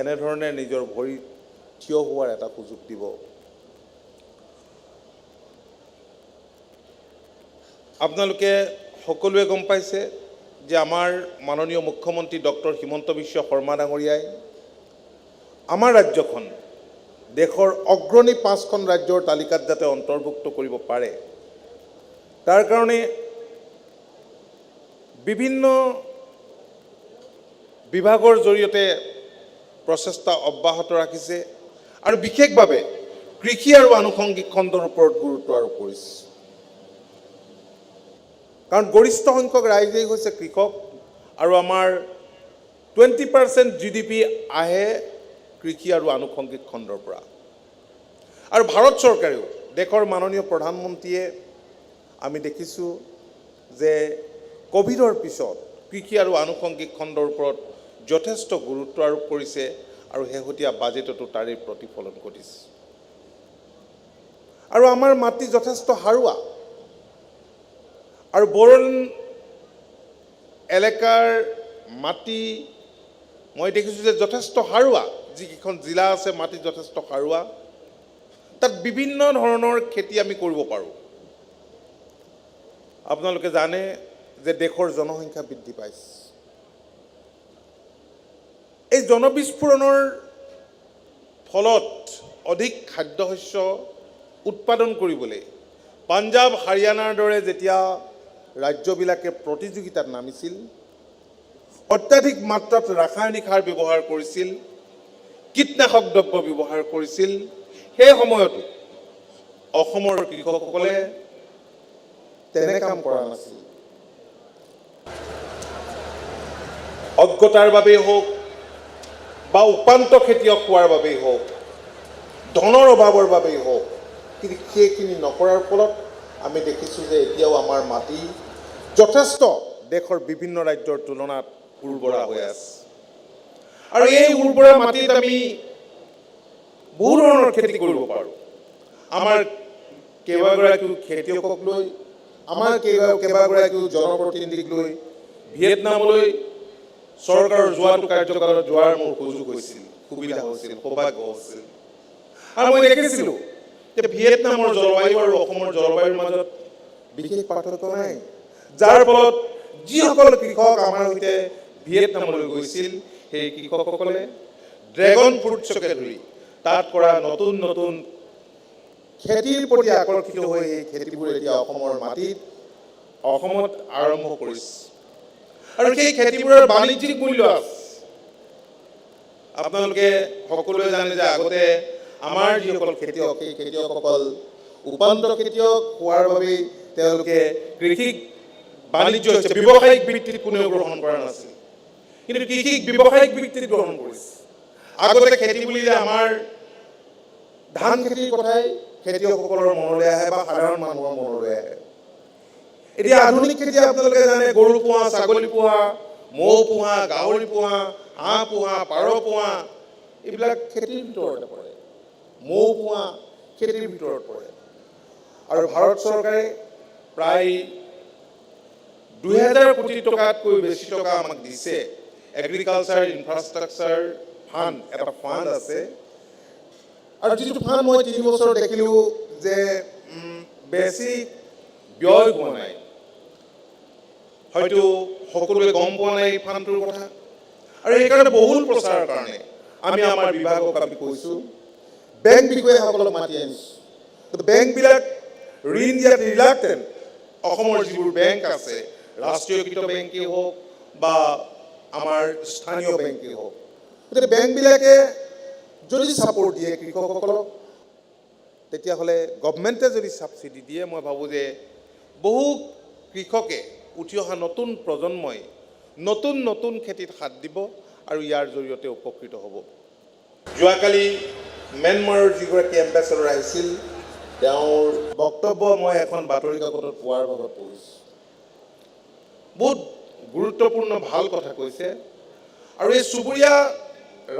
এনেধৰণে নিজৰ ভৰিত থিয় হোৱাৰ এটা সুযোগ দিব। আপোনালোকে সকলোৱে গম পাইছে যে আমাৰ মাননীয় মুখ্যমন্ত্ৰী ডক্টৰ হিমন্ত বিশ্ব শৰ্মা ডাঙৰীয়াই আমাৰ ৰাজ্যখন দেশৰ অগ্ৰণী 5খন ৰাজ্যৰ তালিকাত যাতে অন্তৰ্ভুক্ত কৰিব পাৰে, তাৰ কাৰণে বিভিন্ন বিভাগৰ জৰিয়তে প্ৰচেষ্টা অব্যাহত ৰাখিছে আৰু বিশেষভাৱে কৃষি আৰু আনুষংগিক খণ্ডৰ ওপৰত গুৰুত্ব আৰোপ কৰিছে। কাৰণ গৰিষ্ঠ সংখ্যক ৰাইজেই হৈছে কৃষক আৰু আমাৰ 20% GDP আহে কৃষি আৰু আনুষংগিক খণ্ডৰ পৰা। আৰু ভাৰত চৰকাৰেও, দেশৰ মাননীয় প্ৰধানমন্ত্ৰীয়ে আমি দেখিছোঁ যে কোভিডৰ পিছত কৃষি আৰু আনুষংগিক খণ্ডৰ ওপৰত যথেষ্ট গুৰুত্ব আৰোপ কৰিছে আৰু শেহতীয়া বাজেটতো তাৰেই প্ৰতিফলন ঘটিছে। আৰু আমাৰ মাটি যথেষ্ট সাৰুৱা আৰু বড়োলেণ্ড এলেকাৰ মাটি মই দেখিছোঁ যে যথেষ্ট সাৰুৱা। যিকেইখন জিলা আছে মাটি যথেষ্ট সাৰুৱা, তাত বিভিন্ন ধৰণৰ খেতি আমি কৰিব পাৰোঁ। আপোনালোকে জানে যে দেশৰ জনসংখ্যা বৃদ্ধি পাইছে। এই জনবিস্ফোৰণৰ ফলত অধিক খাদ্যশস্য উৎপাদন কৰিবলৈ পাঞ্জাৱ হাৰিয়ানাৰ দৰে যেতিয়া ৰাজ্যবিলাকে প্ৰতিযোগিতাত নামিছিল, অত্যাধিক মাত্ৰাত ৰাসায়নিক সাৰ ব্যৱহাৰ কৰিছিল, কীটনাশক দ্ৰব্য ব্যৱহাৰ কৰিছিল, সেই সময়তো অসমৰ কৃষকসকলে তেনে কাম কৰা নাছিল। অজ্ঞতাৰ বাবেই হওক বা উপান্ত খেতিয়ক হোৱাৰ বাবেই হওক, ধনৰ অভাৱৰ বাবেই হওক, কিন্তু সেইখিনি নকৰাৰ ফলত আমি দেখিছোঁ যে এতিয়াও আমাৰ মাটি যথেষ্ট দেশৰ বিভিন্ন ৰাজ্যৰ তুলনাত উৰ্বৰা হৈ আছে। আৰু এই উৰ্বৰা মাটিত আমি বহু ধৰণৰ খেতি কৰিব পাৰোঁ। আমাৰ কেইবাগৰাকীও খেতিয়কক লৈ, আমাৰ কেইবাগৰাকীও জনপ্ৰতিনিধিক লৈ ভিয়েটনামলৈ চৰকাৰৰ যোৱাটো কাৰ্যকালত যোৱাৰ মোৰ সুযোগ হৈছিল, সুবিধা হৈছিল, সৌভাগ্য হৈছিল। আৰু মই দেখিছিলোঁ যে ভিয়েটনামৰ জলবায়ু আৰু অসমৰ জলবায়ুৰ মাজত বিশেষ পাৰ্থক্য নাই, যাৰ ফলত যিসকল কৃষক আমাৰ সৈতে ভিয়েটনামলৈ গৈছিল সেই কৃষকসকলে ড্ৰেগন ফ্ৰুটছকে ধৰি তাত কৰা নতুন নতুন খেতিৰ প্ৰতি আকৰ্ষিত হৈ এই খেতিবোৰ এতিয়া অসমৰ মাটিত অসমত আৰম্ভ কৰিছে। আৰু সেই খেতিবোৰৰ বাণিজ্যিক মূল্য আছে। আপোনালোকে সকলোৱে জানে যে আগতে আমাৰ যিসকল খেতিয়ক, সেই খেতিয়কসকল উপান্ত খেতিয়ক হোৱাৰ বাবেই তেওঁলোকে কৃষিক বাণিজ্য হৈছে ব্যৱসায়িক ভিত্তিত কোনেও গ্ৰহণ কৰা নাছিল, কিন্তু কৃষিক ব্যৱসায়িক ভিত্তিত গ্ৰহণ কৰিছে। আগতে খেতি বুলিলে আমাৰ ধান খেতিৰ কথাই খেতিয়কসকলৰ মনলৈ আহে বা সাধাৰণ মানুহৰ মনলৈ আহে। এতিয়া আধুনিক খেতি আপোনালোকে জানে, গৰু পোহা, ছাগলী পোহা, মৌ পোহা, গাহৰি পোহা, হাঁহ পোহা, পাৰ পোহা, এইবিলাক খেতিৰ ভিতৰতে পৰে। মৌ পোহা খেতিৰ ভিতৰত পৰে। আৰু ভাৰত চৰকাৰে প্ৰায় 2000 কোটি টকাতকৈ বেছি টকা আমাক দিছে। এগ্ৰিকালচাৰ ইনফ্ৰাষ্ট্ৰাকচাৰ ফাণ্ড, এটা ফাণ্ড আছে। আৰু যিটো ফাণ্ড মই 3 বছৰ দেখিলোঁ যে বেছি ব্যয় হোৱা নাই, হয়তো সকলোৱে গম পোৱা নাই এই ফাণ্ডটোৰ কথা আৰু সেইকাৰণে বহুল প্ৰচাৰৰ কাৰণে আমি আমাৰ বিভাগক আমি কৈছোঁ বেংক বিষয়াসকলক মাতি আনিছোঁ বেংকবিলাক ঋণ দিয়াত ৰিলাক্টেণ্ট অসমৰ যিবোৰ বেংক আছে ৰাষ্ট্ৰীয়কৃত বেংকেই হওক বা আমাৰ স্থানীয় বেংকেই হওক গতিকে বেংকবিলাকে যদি ছাপোৰ্ট দিয়ে কৃষকসকলক তেতিয়াহ'লে গভমেণ্টে যদি ছাবচিডি দিয়ে মই ভাবোঁ যে বহু কৃষকে উঠি অহা নতুন প্ৰজন্মই নতুন নতুন খেতিত হাত দিব আৰু ইয়াৰ জৰিয়তে উপকৃত হ'ব যোৱাকালি ম্যানমাৰৰ যিগৰাকী এম্বেচাডৰ আহিছিল তেওঁৰ বক্তব্য মই এখন বাতৰি কাকতত পোৱাৰ বাবে পঢ়িছোঁ বহুত গুৰুত্বপূৰ্ণ ভাল কথা কৈছে আৰু এই চুবুৰীয়া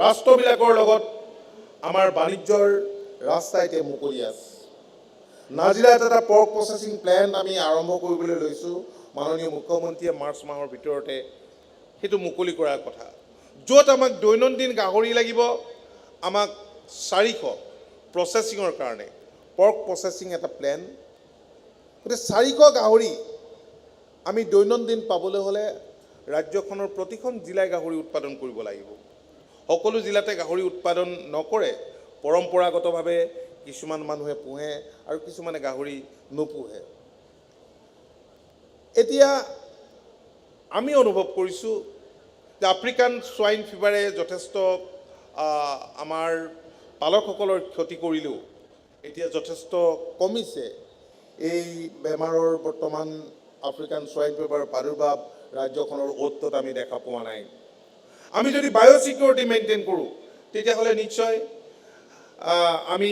ৰাষ্ট্ৰবিলাকৰ লগত আমাৰ বাণিজ্যৰ ৰাস্তা এতিয়া মুকলি আছে নাজিৰাত এটা পৰ্ক প্ৰচেছিং প্লেণ্ট আমি আৰম্ভ কৰিবলৈ লৈছোঁ মাননীয় মুখ্যমন্ত্ৰীয়ে মাৰ্চ মাহৰ ভিতৰতে সেইটো মুকলি কৰাৰ কথা য'ত আমাক দৈনন্দিন গাহৰি লাগিব আমাক 400 প্ৰচেছিঙৰ কাৰণে পৰ্ক প্ৰচেছিং এটা প্লেন গতিকে 400 গাহৰি আমি দৈনন্দিন পাবলৈ হ'লে ৰাজ্যখনৰ প্ৰতিখন জিলাই গাহৰি উৎপাদন কৰিব লাগিব সকলো জিলাতে গাহৰি উৎপাদন নকৰে পৰম্পৰাগতভাৱে কিছুমান মানুহে পোহে আৰু কিছুমানে গাহৰি নোপোহে এতিয়া আমি অনুভৱ কৰিছোঁ যে আফ্ৰিকান সোয়াইন ফিভাৰে যথেষ্ট আমাৰ পালকসকলৰ ক্ষতি কৰিলেও এতিয়া যথেষ্ট কমিছে এই বেমাৰৰ বৰ্তমান আফ্ৰিকান সোয়াইন ফিভাৰৰ প্ৰাদুৰ্ভাৱ ৰাজ্যখনৰ অতত আমি দেখা পোৱা নাই আমি যদি বায়োচিকিউৰিটি মেইনটেইন কৰোঁ তেতিয়াহ'লে নিশ্চয় আমি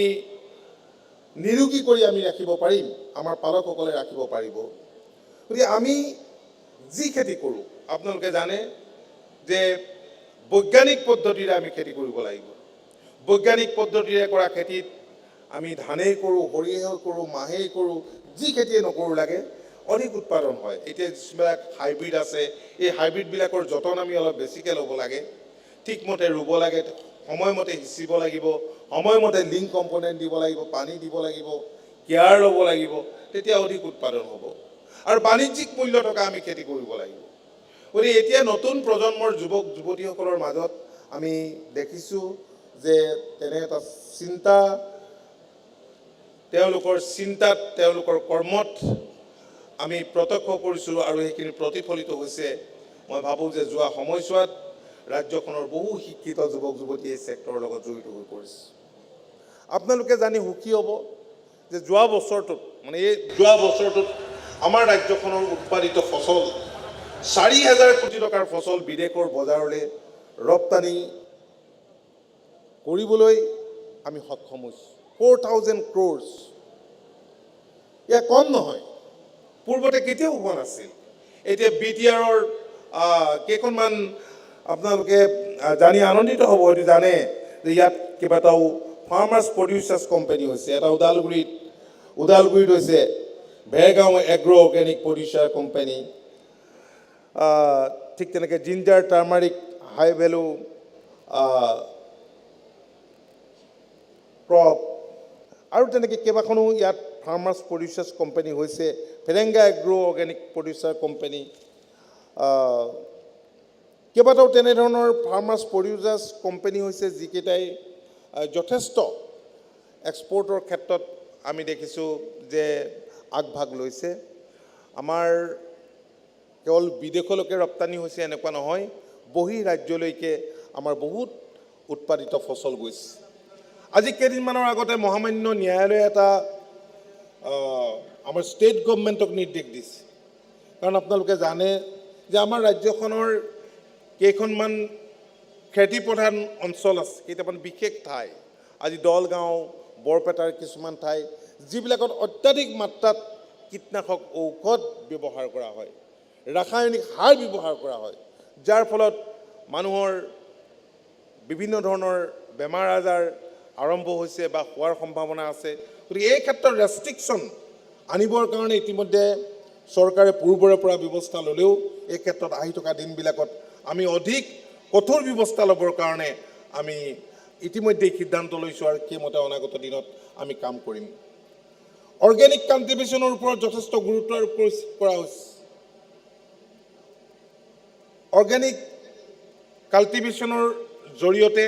নিৰোগী কৰি আমি ৰাখিব পাৰিম আমাৰ পালকসকলে ৰাখিব পাৰিব গতিকে আমি যি খেতি কৰোঁ আপোনালোকে জানে যে বৈজ্ঞানিক পদ্ধতিৰে আমি খেতি কৰিব লাগিব বৈজ্ঞানিক পদ্ধতিৰে কৰা খেতিত আমি ধানেই কৰোঁ সৰিয়হ কৰোঁ মাহেই কৰোঁ যি খেতিয়ে নকৰোঁ লাগে অধিক উৎপাদন হয় এতিয়া যিবিলাক হাইব্ৰিড আছে এই হাইব্ৰিডবিলাকৰ যতন আমি অলপ বেছিকৈ ল'ব লাগে ঠিকমতে ৰুব লাগে সময়মতে সিঁচিব লাগিব সময়মতে লিংক কম্পনেণ্ট দিব লাগিব পানী দিব লাগিব কেয়াৰ ল'ব লাগিব তেতিয়া অধিক উৎপাদন হ'ব আৰু বাণিজ্যিক মূল্য থকা আমি খেতি কৰিব লাগিব গতিকে এতিয়া নতুন প্ৰজন্মৰ যুৱক যুৱতীসকলৰ মাজত আমি দেখিছোঁ যে তেনে এটা চিন্তা তেওঁলোকৰ চিন্তাত তেওঁলোকৰ কৰ্মত আমি প্ৰত্যক্ষ কৰিছোঁ আৰু সেইখিনি প্ৰতিফলিত হৈছে মই ভাবোঁ যে যোৱা সময়ছোৱাত ৰাজ্যখনৰ বহু শিক্ষিত যুৱক যুৱতী এই ছেক্টৰৰ লগত জড়িত হৈ পৰিছে আপোনালোকে জানি সুখী হ'ব যে যোৱা বছৰটোত মানে এই যোৱা বছৰটোত আমাৰ ৰাজ্যখনৰ উৎপাদিত ফচল 4,000 কোটি টকাৰ ফচল বিদেশৰ বজাৰলৈ ৰপ্তানি কৰিবলৈ আমি সক্ষম হৈছোঁ 4,000 crores এয়া কম নহয় পূৰ্বতে কেতিয়াও হোৱা নাছিল এতিয়া BTRৰ কেইখনমান আপোনালোকে জানি আনন্দিত হ'ব হয়তো জানে যে ইয়াত কেইবাটাও ফাৰ্মাৰ্ছ প্ৰডিউচাৰ্ছ কোম্পানী হৈছে এটা ওদালগুৰিত হৈছে Bhergaon agro' organic producer company ঠিক তেনেকৈ জিঞ্জাৰ টাৰ্মাৰিক হাই ভেলু ক্ৰপ আৰু তেনেকৈ কেইবাখনো ইয়াত ফাৰ্মাৰ্ছ প্ৰডিউচাৰ্ছ কোম্পানী হৈছে ফেৰেংগা এগ্ৰ' অৰ্গেনিক প্ৰডিউচাৰ কোম্পানী কেইবাটাও তেনেধৰণৰ ফাৰ্মাৰ্ছ প্ৰডিউচাৰ্ছ কোম্পানী হৈছে যিকেইটাই যথেষ্ট এক্সপৰ্টৰ ক্ষেত্ৰত আমি দেখিছোঁ যে আগভাগ লৈছে আমাৰ কেৱল বিদেশলৈকে ৰপ্তানি হৈছে এনেকুৱা নহয় বহি ৰাজ্যলৈকে আমাৰ বহুত উৎপাদিত ফচল গৈছে আজি কেইদিনমানৰ আগতে মহামান্য ন্যায়ালয়ে এটা আমাৰ ষ্টেট গভৰ্ণমেণ্টক নিৰ্দেশ দিছে কাৰণ আপোনালোকে জানে যে আমাৰ ৰাজ্যখনৰ কেইখনমান খেতি প্ৰধান অঞ্চল আছে কেইটামান বিশেষ ঠাই আজি দলগাঁও বৰপেটাৰ কিছুমান ঠাই যিবিলাকত অত্যাধিক মাত্ৰাত কীটনাশক ঔষধ ব্যৱহাৰ কৰা হয় ৰাসায়নিক সাৰ ব্যৱহাৰ কৰা হয় যাৰ ফলত মানুহৰ বিভিন্ন ধৰণৰ বেমাৰ আজাৰ আৰম্ভ হৈছে বা হোৱাৰ সম্ভাৱনা আছে গতিকে এই ক্ষেত্ৰত ৰেষ্ট্ৰিকশ্যন আনিবৰ কাৰণে ইতিমধ্যে চৰকাৰে পূৰ্বৰে পৰা ব্যৱস্থা ল'লেও এই ক্ষেত্ৰত আহি থকা দিনবিলাকত আমি অধিক কঠোৰ ব্যৱস্থা ল'বৰ কাৰণে আমি ইতিমধ্যে সিদ্ধান্ত লৈছোঁ আৰু সেইমতে অনাগত দিনত আমি কাম কৰিম অৰ্গেনিক কাল্টিভেশ্যনৰ ওপৰত যথেষ্ট গুৰুত্ব আৰোপ কৰা হৈছে অৰ্গেনিক কাল্টিভেশ্যনৰ জৰিয়তে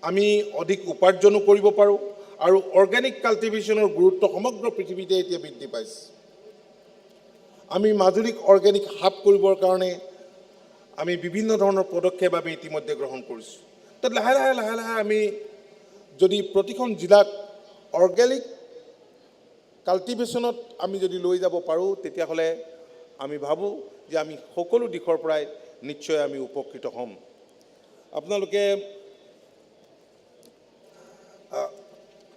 আমি অধিক উপাৰ্জনো কৰিব পাৰোঁ আৰু অৰ্গেনিক কাল্টিভেশ্যনৰ গুৰুত্ব সমগ্ৰ পৃথিৱীতে এতিয়া বৃদ্ধি পাইছে আমি মাজুলীক অৰ্গেনিক হাব কৰিবৰ কাৰণে আমি বিভিন্ন ধৰণৰ পদক্ষেপ আমি ইতিমধ্যে গ্ৰহণ কৰিছোঁ তাত লাহে লাহে আমি যদি প্ৰতিখন জিলাত অৰ্গেনিক কাল্টিভেশ্যনত আমি যদি লৈ যাব পাৰোঁ তেতিয়াহ'লে আমি ভাবোঁ যে আমি সকলো দিশৰ পৰাই নিশ্চয় আমি উপকৃত হ'ম আপোনালোকে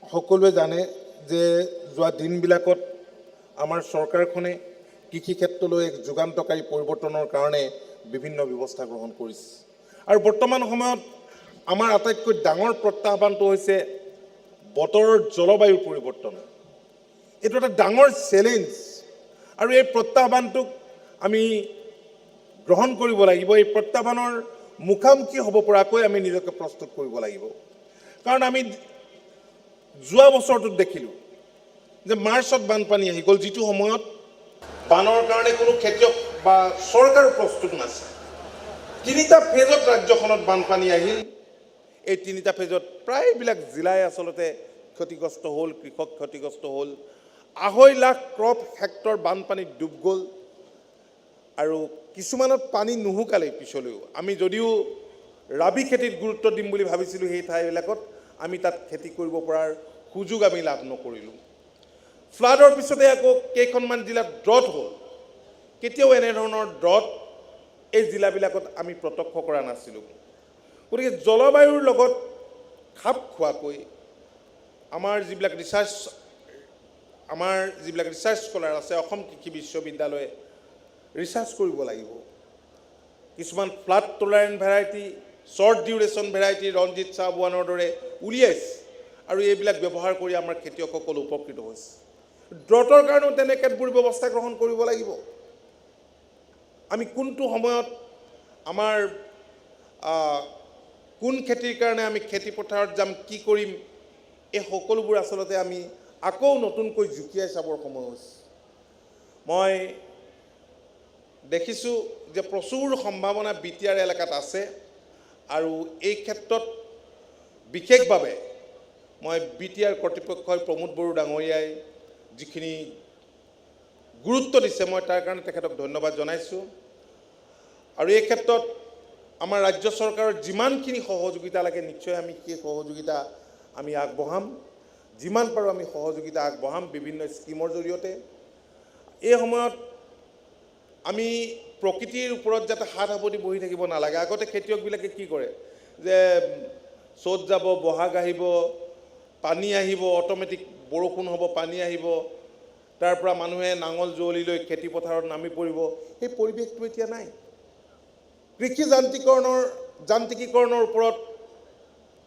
সকলোৱে জানে যে যোৱা দিনবিলাকত আমাৰ চৰকাৰখনে কৃষি ক্ষেত্ৰলৈ এক যুগান্তকাৰী পৰিৱৰ্তনৰ কাৰণে বিভিন্ন ব্যৱস্থা গ্ৰহণ কৰিছে আৰু বৰ্তমান সময়ত আমাৰ আটাইতকৈ ডাঙৰ প্ৰত্যাহ্বানটো হৈছে বতৰৰ জলবায়ুৰ পৰিৱৰ্তন এইটো এটা ডাঙৰ চেলেঞ্জ আৰু এই প্ৰত্যাহ্বানটোক আমি গ্ৰহণ কৰিব লাগিব এই প্ৰত্যাহ্বানৰ মুখামুখি হ'ব পৰাকৈ আমি নিজকে প্ৰস্তুত কৰিব লাগিব কাৰণ আমি যোৱা বছৰটোত দেখিলোঁ যে মাৰ্চত বানপানী আহি গ'ল যিটো সময়ত বানৰ কাৰণে কোনো খেতিয়ক বা চৰকাৰ প্ৰস্তুত নাছিল তিনিটা ফেজত ৰাজ্যখনত বানপানী আহিল এই তিনিটা ফেজত প্ৰায়বিলাক জিলাই আচলতে ক্ষতিগ্ৰস্ত হ'ল কৃষক ক্ষতিগ্ৰস্ত হ'ল 2.5 লাখ ক্ৰপ হেক্টৰ বানপানীত ডুব গ'ল আৰু কিছুমানত পানী নুশুকালে পিছলৈও আমি যদিও ৰাবি খেতিত গুৰুত্ব দিম বুলি ভাবিছিলোঁ সেই ঠাইবিলাকত আমি তাত খেতি কৰিব পৰাৰ সুযোগ আমি লাভ নকৰিলোঁ ফ্লাডৰ পিছতে আকৌ কেইখনমান জিলাত ড্ৰট হ'ল কেতিয়াও এনেধৰণৰ ড্ৰট এই জিলাবিলাকত আমি প্ৰত্যক্ষ কৰা নাছিলোঁ গতিকে জলবায়ুৰ লগত খাপ খোৱাকৈ আমাৰ যিবিলাক ৰিচাৰ্চ স্কলাৰ আছে অসম কৃষি বিশ্ববিদ্যালয়ে ৰিচাৰ্চ কৰিব লাগিব কিছুমান flood tolerant variety short duration variety Ranjit চাহবুৱানৰ দৰে উলিয়াইছে আৰু এইবিলাক ব্যৱহাৰ কৰি আমাৰ খেতিয়কসকল উপকৃত হৈছে ড্ৰটৰ কাৰণেও তেনেকেবোৰ ব্যৱস্থা গ্ৰহণ কৰিব লাগিব আমি কোনটো সময়ত আমাৰ কোন খেতিৰ কাৰণে আমি খেতি পথাৰত যাম কি কৰিম এই সকলোবোৰ আচলতে আমি আকৌ নতুনকৈ জুকিয়াই চাবৰ সময় হৈছে মই দেখিছোঁ যে প্ৰচুৰ সম্ভাৱনা বিটিআৰ এলেকাত আছে আৰু এই ক্ষেত্ৰত বিশেষভাৱে মই বিটিআৰ কৰ্তৃপক্ষই প্ৰমোদ বড়ো ডাঙৰীয়াই যিখিনি গুৰুত্ব দিছে মই তাৰ কাৰণে তেখেতক ধন্যবাদ জনাইছোঁ আৰু এই ক্ষেত্ৰত আমাৰ ৰাজ্য চৰকাৰৰ যিমানখিনি সহযোগিতা লাগে নিশ্চয় আমি সেই সহযোগিতা আমি আগবঢ়াম যিমান পাৰোঁ আমি সহযোগিতা আগবঢ়াম বিভিন্ন স্কিমৰ জৰিয়তে এই সময়ত আমি প্ৰকৃতিৰ ওপৰত যাতে হাত সাৱটি বহি থাকিব নালাগে আগতে খেতিয়কবিলাকে কি কৰে যে চ'ত যাব বহাগ আহিব পানী আহিব অট'মেটিক বৰষুণ হ'ব পানী আহিব তাৰ পৰা মানুহে নাঙল যুঁৱলি লৈ খেতি পথাৰত নামি পৰিব সেই পৰিৱেশটো এতিয়া নাই কৃষি যান্ত্ৰিকীকৰণৰ ওপৰত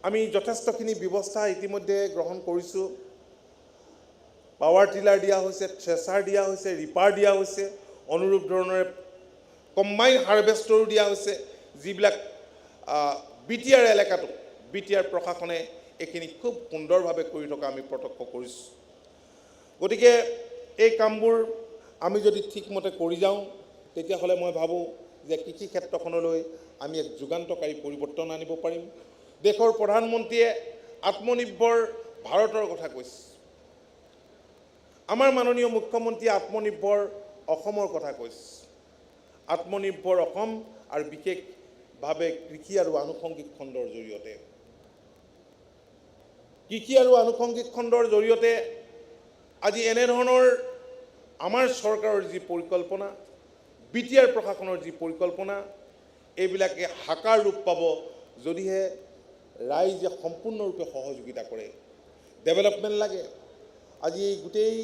আমি যথেষ্টখিনি ব্যৱস্থা ইতিমধ্যে গ্ৰহণ কৰিছোঁ পাৱাৰ টিলাৰ দিয়া হৈছে থ্ৰেচাৰ দিয়া হৈছে ৰিপাৰ দিয়া হৈছে অনুৰূপ ধৰণৰে কম্বাইন হাৰ্ভেষ্টৰো দিয়া হৈছে যিবিলাক বিটিআৰ এলেকাটো বিটিআৰ প্ৰশাসনে এইখিনি খুব সুন্দৰভাৱে কৰি থকা আমি প্ৰত্যক্ষ কৰিছোঁ গতিকে এই কামবোৰ আমি যদি ঠিকমতে কৰি যাওঁ তেতিয়াহ'লে মই ভাবোঁ যে কৃষি ক্ষেত্ৰখনলৈ আমি এক যুগান্তকাৰী পৰিৱৰ্তন আনিব পাৰিম দেশৰ প্ৰধানমন্ত্ৰীয়ে আত্মনিৰ্ভৰ ভাৰতৰ কথা কৈছে আমাৰ মাননীয় মুখ্যমন্ত্ৰীয়ে আত্মনিৰ্ভৰ অসমৰ কথা কৈছে আত্মনিৰ্ভৰ অসম আৰু বিশেষভাৱে কৃষি আৰু আনুষংগিক খণ্ডৰ জৰিয়তে কৃষি আৰু আনুষংগিক খণ্ডৰ জৰিয়তে আজি এনেধৰণৰ আমাৰ চৰকাৰৰ যি পৰিকল্পনা বিটিআৰ প্ৰশাসনৰ যি পৰিকল্পনা এইবিলাকে সাকাৰ ৰূপ পাব যদিহে ৰাইজে সম্পূৰ্ণৰূপে সহযোগিতা কৰে ডেভেলপমেণ্ট লাগে আজি এই গোটেই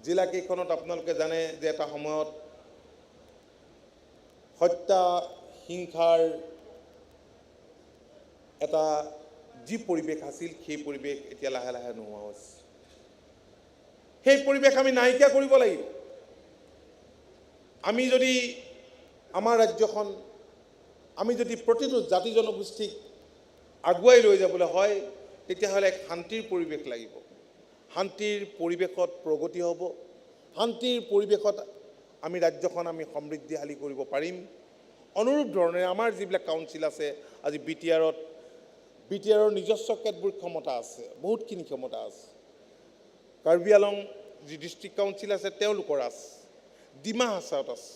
জিলাকেইখনত আপোনালোকে জানে যে এটা সময়ত হত্যা হিংসাৰ এটা যি পৰিৱেশ আছিল সেই পৰিৱেশ এতিয়া লাহে লাহে নোহোৱা হৈছে সেই পৰিৱেশ আমি নাইকিয়া কৰিব লাগিব আমি যদি আমাৰ ৰাজ্যখন আমি যদি প্ৰতিটো জাতি জনগোষ্ঠীক আগুৱাই লৈ যাবলৈ হয় তেতিয়াহ'লে এক শান্তিৰ পৰিৱেশ লাগিব শান্তিৰ পৰিৱেশত প্ৰগতি হ'ব শান্তিৰ পৰিৱেশত আমি ৰাজ্যখন আমি সমৃদ্ধিশালী কৰিব পাৰিম অনুৰূপ ধৰণে আমাৰ যিবিলাক কাউন্সিল আছে আজি বিটিআৰৰ নিজস্ব কেতবোৰ ক্ষমতা আছে, বহুতখিনি ক্ষমতা আছে। কাৰ্বি আলং যি ডিষ্ট্ৰিক্ট কাউন্সিল আছে তেওঁলোকৰ আছে, ডিমা হাছাওত আছে।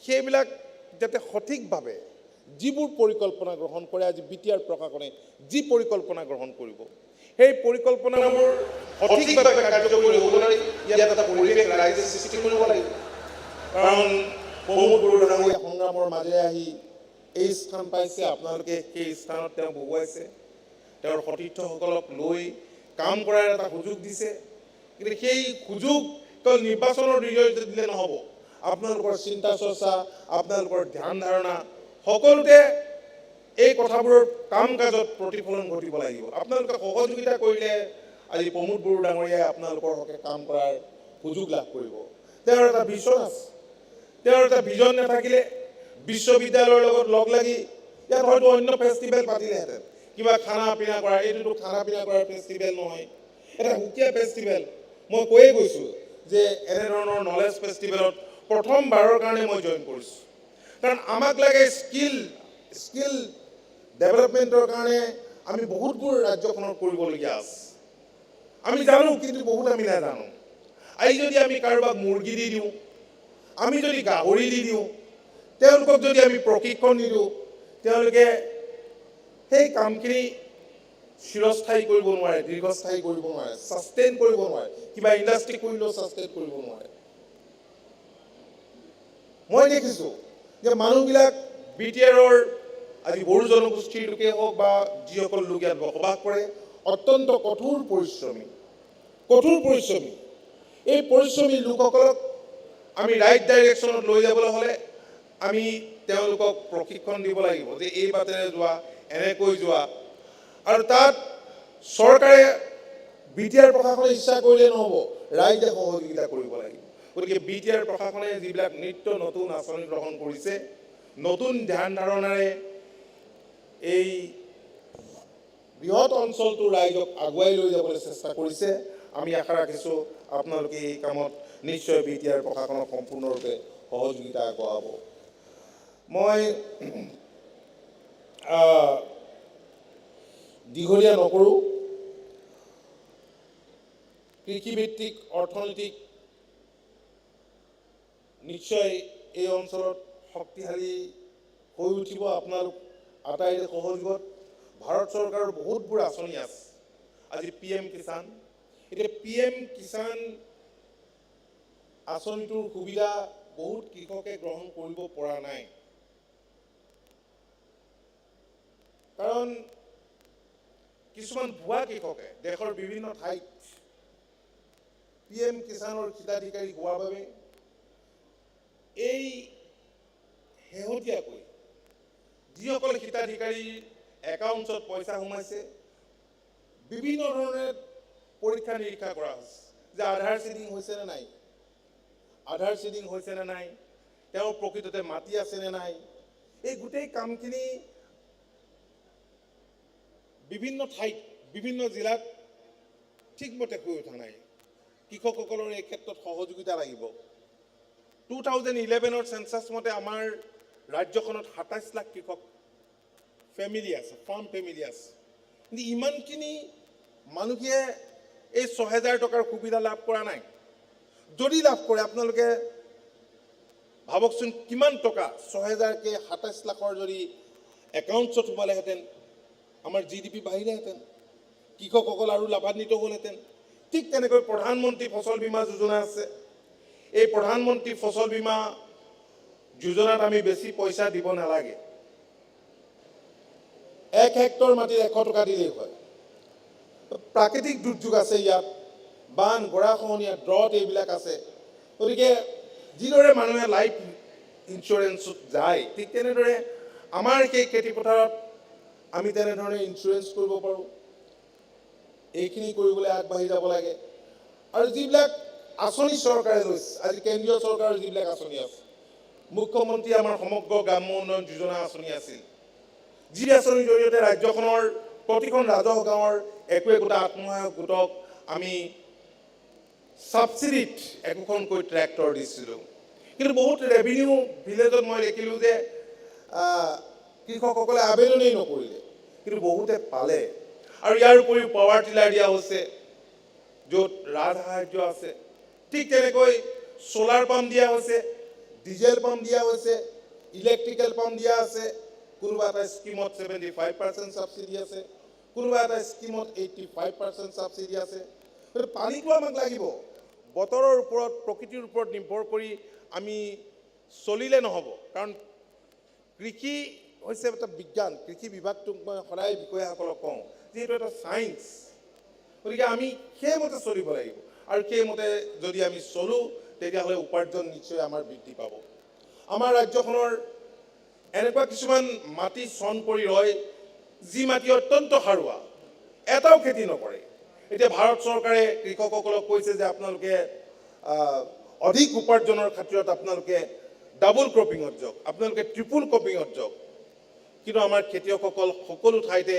সেইবিলাক যাতে সঠিকভাৱে যিবোৰ পৰিকল্পনা গ্ৰহণ কৰে, আজি বিটিআৰ প্ৰশাসনে যি পৰিকল্পনা গ্ৰহণ কৰিব, সেই পৰিকল্পনাবোৰ সঠিকভাৱে কাৰ্যকৰী হ'বলৈ ইয়াত এটা পৰিৱেশ ৰাইজে সৃষ্টি কৰিব লাগিব। কাৰণ প্ৰমোদ বড়োডাঙৰীয়া সংগ্ৰামৰ মাজেৰে আহি এই স্থান পাইছে, আপোনালোকে সেই স্থানত তেওঁ বহুৱাইছে, তেওঁৰ সতীৰ্থসকলক লৈ কাম কৰাৰ এটা সুযোগ দিছে। কিন্তু সেই সুযোগ কেৱল নিৰ্বাচনৰ জৰিয়তে দিলে নহ'ব, আপোনালোকৰ চিন্তা চৰ্চা, আপোনালোকৰ ধ্যান ধাৰণা সকলোতে এই কথাবোৰৰ কাম কাজত প্ৰতিফলন ঘটিব লাগিব। আপোনালোকে সহযোগিতা কৰিলে আজি প্ৰমোদ বড়ো ডাঙৰীয়াই আপোনালোকৰ হকে কাম কৰাৰ সুযোগ লাভ কৰিব। তেওঁৰ এটা ভিছন আছে, তেওঁৰ এটা ভিজন নাথাকিলে বিশ্ববিদ্যালয়ৰ লগত লগ লাগি ইয়াত হয়তো অন্য ফেষ্টিভেল পাতিলেহেঁতেন, কিবা খানা পিনা কৰা। এইটোতো খানা পিনা কৰাৰ ফেষ্টিভেল নহয়, এটা সুকীয়া ফেষ্টিভেল। মই কৈয়ে গৈছোঁ যে এনেধৰণৰ নলেজ ফেষ্টিভেলত প্ৰথমবাৰৰ কাৰণে মই জইন কৰিছোঁ। কাৰণ আমাক লাগে স্কিল ডেভেলপমেণ্টৰ কাৰণে আমি বহুতবোৰ ৰাজ্যখনত কৰিবলগীয়া আছে। আমি জানো, কিন্তু বহুত আমি নাজানো। আজি যদি আমি কাৰোবাক মুৰ্গী দি দিওঁ, আমি যদি গাহৰি দি দিওঁ, তেওঁলোকক যদি আমি প্ৰশিক্ষণ নিদিওঁ, তেওঁলোকে সেই কামখিনি চিৰস্থায়ী কৰিব নোৱাৰে, দীৰ্ঘস্থায়ী কৰিব নোৱাৰে, ছাষ্টেইন কৰিব নোৱাৰে। কিবা ইণ্ডাষ্ট্ৰি কৰিলেও ছাষ্টেইন কৰিব নোৱাৰে। মই দেখিছোঁ যে মানুহবিলাক বিটিআৰৰ আজি বড়ো জনগোষ্ঠীৰ লোকেই হওক বা যিসকল লোক ইয়াত বসবাস কৰে, অত্যন্ত কঠোৰ পৰিশ্ৰমী। এই পৰিশ্ৰমী লোকসকলক আমি ৰাইট ডাইৰেকশ্যনত লৈ যাবলৈ হ'লে আমি তেওঁলোকক প্ৰশিক্ষণ দিব লাগিব যে এই বাটেৰে যোৱা, এনেকৈ যোৱা। আৰু তাত চৰকাৰে বিটিআৰ প্ৰশাসনে ইচ্ছা কৰিলে নহ'ব, ৰাইজে সহযোগিতা কৰিব লাগিব। গতিকে বিটিআৰ প্ৰশাসনে যিবিলাক নতুন আঁচনি গ্ৰহণ কৰিছে, নতুন ধ্যান ধাৰণাৰে এই বৃহৎ অঞ্চলটো ৰাইজক আগুৱাই লৈ যাবলৈ চেষ্টা কৰিছে। আমি আশা ৰাখিছোঁ আপোনালোকে এই কামত নিশ্চয় বিটিআৰ প্ৰশাসনক সম্পূৰ্ণৰূপে সহযোগিতা আগবঢ়াব। মই দীঘলীয়া নকৰোঁ। কৃষিভিত্তিক অৰ্থনৈতিক নিশ্চয় এই অঞ্চলত শক্তিশালী হৈ উঠিব আপোনালোক আটাইৰে সহযোগত। ভাৰত চৰকাৰৰ বহুতবোৰ আঁচনি আছে। আজি PM কিষাণ, এতিয়া PM কিষাণ আঁচনিটোৰ সুবিধা বহুত কৃষকে গ্ৰহণ কৰিব পৰা নাই। কাৰণ কিছুমান ভুৱা কৃষকে দেশৰ বিভিন্ন ঠাইত PM কিষাণৰ হিতাধিকাৰী হোৱাৰ বাবে এই শেহতীয়াকৈ যিসকল হিতাধিকাৰীৰ একাউণ্টছত পইচা সোমাইছে, বিভিন্ন ধৰণে পৰীক্ষা নিৰীক্ষা কৰা হৈছে যে আধাৰ চিডিং হৈছে নে নাই, তেওঁৰ প্ৰকৃততে মাটি আছে নে নাই। এই গোটেই কামখিনি বিভিন্ন ঠাইত, বিভিন্ন জিলাত ঠিকমতে হৈ উঠা নাই। কৃষকসকলৰ এই ক্ষেত্ৰত সহযোগিতা লাগিব। 2011 চেঞ্চাছ মতে আমাৰ ৰাজ্যখনত 27 লাখ কৃষক ফেমিলি আছে, ফাৰ্ম ফেমিলি আছে। কিন্তু ইমানখিনি মানুহে এই 6,000 টকাৰ সুবিধা লাভ কৰা নাই। যদি লাভ কৰে আপোনালোকে ভাবকচোন কিমান টকা 6,000কে 27 লাখৰ যদি একাউণ্টছত সোমালেহেঁতেন, আমাৰ GDP বাঢ়িলেহেঁতেন, কৃষকসকল আৰু লাভান্বিত হ'লহেঁতেন। ঠিক তেনেকৈ প্ৰধানমন্ত্ৰী ফচল বীমা যোজনা আছে। এই প্ৰধানমন্ত্ৰী ফচল বীমা যোজনাত আমি বেছি পইচা দিব নালাগে। 1 হেক্টৰ মাটিত 100 টকা দিলেই হয়। প্ৰাকৃতিক দুৰ্যোগ আছে ইয়াত, বান, গৰাখহনীয়া, ড্ৰট এইবিলাক আছে। গতিকে যিদৰে মানুহে লাইফ ইঞ্চুৰেঞ্চত যায়, ঠিক তেনেদৰে আমাৰ সেই খেতিপথাৰত আমি তেনেধৰণে ইঞ্চুৰেঞ্চ কৰিব পাৰোঁ। এইখিনি কৰিবলৈ আগবাঢ়ি যাব লাগে। আৰু যিবিলাক আঁচনি চৰকাৰে লৈছে, আজি কেন্দ্ৰীয় চৰকাৰৰ যিবিলাক আঁচনি আছে, মুখ্যমন্ত্ৰী আমাৰ সমগ্ৰ গ্ৰাম্য উন্নয়ন যোজনা আঁচনি আছিল, যি আঁচনিৰ জৰিয়তে ৰাজ্যখনৰ প্ৰতিখন ৰাজহ গাঁৱৰ একোটা আত্মসহায়ক গোটক আমি ছাবচিডিত একোখনকৈ ট্ৰেক্টৰ দিছিলোঁ। কিন্তু বহুত ৰেভিনিউ ভিলেজত মই দেখিলোঁ যে কৃষকসকলে আবেদনেই নকৰিলে, কিন্তু বহুতে পালে। আৰু ইয়াৰ উপৰিও পাৱাৰ টিলাৰ দিয়া হৈছে, য'ত ৰাজসাহাৰ্য আছে। ঠিক তেনেকৈ সোলাৰ পাম্প দিয়া হৈছে, ডিজেল পাম্প দিয়া হৈছে, ইলেক্ট্ৰিকেল পাম্প দিয়া আছে। কোনোবা এটা স্কিমত 75% ছাবচিডি আছে, কোনোবা এটা স্কিমত 85% ছাবচিডি আছে। পানীটো আমাক লাগিব। বতৰৰ ওপৰত, প্ৰকৃতিৰ ওপৰত নিৰ্ভৰ কৰি আমি চলিলে নহ'ব, কাৰণ কৃষি হৈছে এটা বিজ্ঞান। কৃষি বিভাগটোক মই সদায় বিষয়াসকলক কওঁ যে এইটো এটা ছায়েন্স। গতিকে আমি সেইমতে চলিব লাগিব, আৰু সেইমতে যদি আমি চলোঁ তেতিয়াহ'লে উপাৰ্জন নিশ্চয় আমাৰ বৃদ্ধি পাব। আমাৰ ৰাজ্যখনৰ এনেকুৱা কিছুমান মাটি চন পৰি ৰয়, যি মাটি অত্যন্ত সাৰুৱা, এটাও খেতি নকৰে। এতিয়া ভাৰত চৰকাৰে কৃষকসকলক কৈছে যে আপোনালোকে অধিক উপাৰ্জনৰ খাতিৰত আপোনালোকে ডাবল ক্ৰপিঙত যাওক, আপোনালোকে ট্ৰিপুল ক্ৰপিঙত যাওক। কিন্তু আমাৰ খেতিয়কসকল সকলো ঠাইতে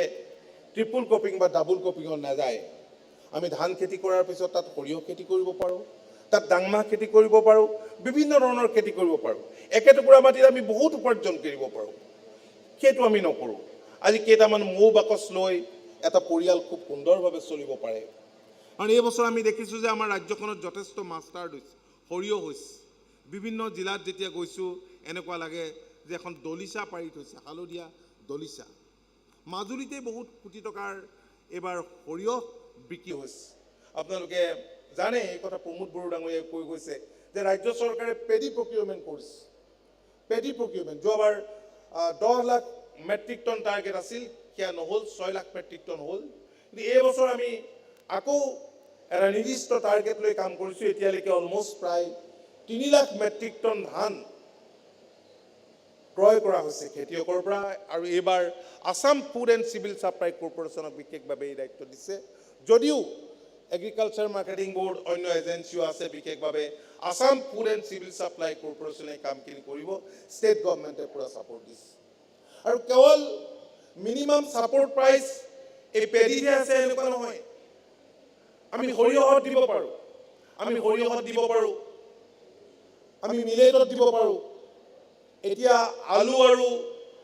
ট্ৰিপুল ক্ৰপিং বা ডাবল ক্ৰপিঙত নাযায়। আমি ধান খেতি কৰাৰ পিছত তাত সৰিয়হ খেতি কৰিব পাৰোঁ, তাত ডাংমাহ খেতি কৰিব পাৰোঁ, বিভিন্ন ধৰণৰ খেতি কৰিব পাৰোঁ। একেটুকুৰা মাটিত আমি বহুত উপাৰ্জন কৰিব পাৰোঁ, সেইটো আমি নকৰোঁ। আজি কেইটামান মৌ বাকচ লৈ এটা পৰিয়াল খুব সুন্দৰভাৱে চলিব পাৰে। কাৰণ এই বছৰ আমি দেখিছোঁ যে আমাৰ ৰাজ্যখনত যথেষ্ট মাষ্টাৰ্ড হৈছে, সৰিয়হ হৈছে। বিভিন্ন জিলাত যেতিয়া গৈছোঁ এনেকুৱা লাগে যে এখন দলিচা পাৰি থৈছে, হালধীয়া দলিচা। মাজুলীতে বহুত কোটি টকাৰ এইবাৰ সৰিয়হ বিক্ৰী হৈছে। আপোনালোকে জানে এই কথা, প্ৰমোদ বড়ো ডাঙৰীয়াই কৈ গৈছে যে ৰাজ্য চৰকাৰে পেডি প্ৰকিউৰমেণ্ট কৰিছে। পেডি প্ৰকিউৰমেণ্ট যোৱাবাৰ 10 লাখ মেট্ৰিক টন টাৰ্গেট আছিল, সেয়া নহ'ল, 6 লাখ মেট্ৰিক টন হ'ল। কিন্তু এই বছৰ আমি আকৌ এটা নিৰ্দিষ্ট টাৰ্গেট লৈ কাম কৰিছোঁ। এতিয়ালৈকে অলমষ্ট প্ৰায় 3 লাখ মেট্ৰিক টন ধান ক্ৰয় কৰা হৈছে খেতিয়কৰ পৰা। আৰু এইবাৰ Assam food and civil supply কৰ্পৰেশ্যনক বিশেষভাৱে এই দায়িত্ব দিছে। যদিও এগ্ৰিকালচাৰ মাৰ্কেটিং বোৰ্ড, অন্য এজেঞ্চিও আছে, বিশেষভাৱে Assam food and civil supply কৰ্পৰেশ্যনে কামখিনি কৰিব। ষ্টেট গভৰ্ণমেণ্টে পূৰা ছাপোৰ্ট দিছে। আৰু কেৱল মিনিমাম ছাপোৰ্ট প্ৰাইচ এই পেডিহে আছে এনেকুৱা নহয়। আমি সৰিয়হত দিব পাৰোঁ, আমি মিলেটত দিব পাৰোঁ। এতিয়া আলু, আৰু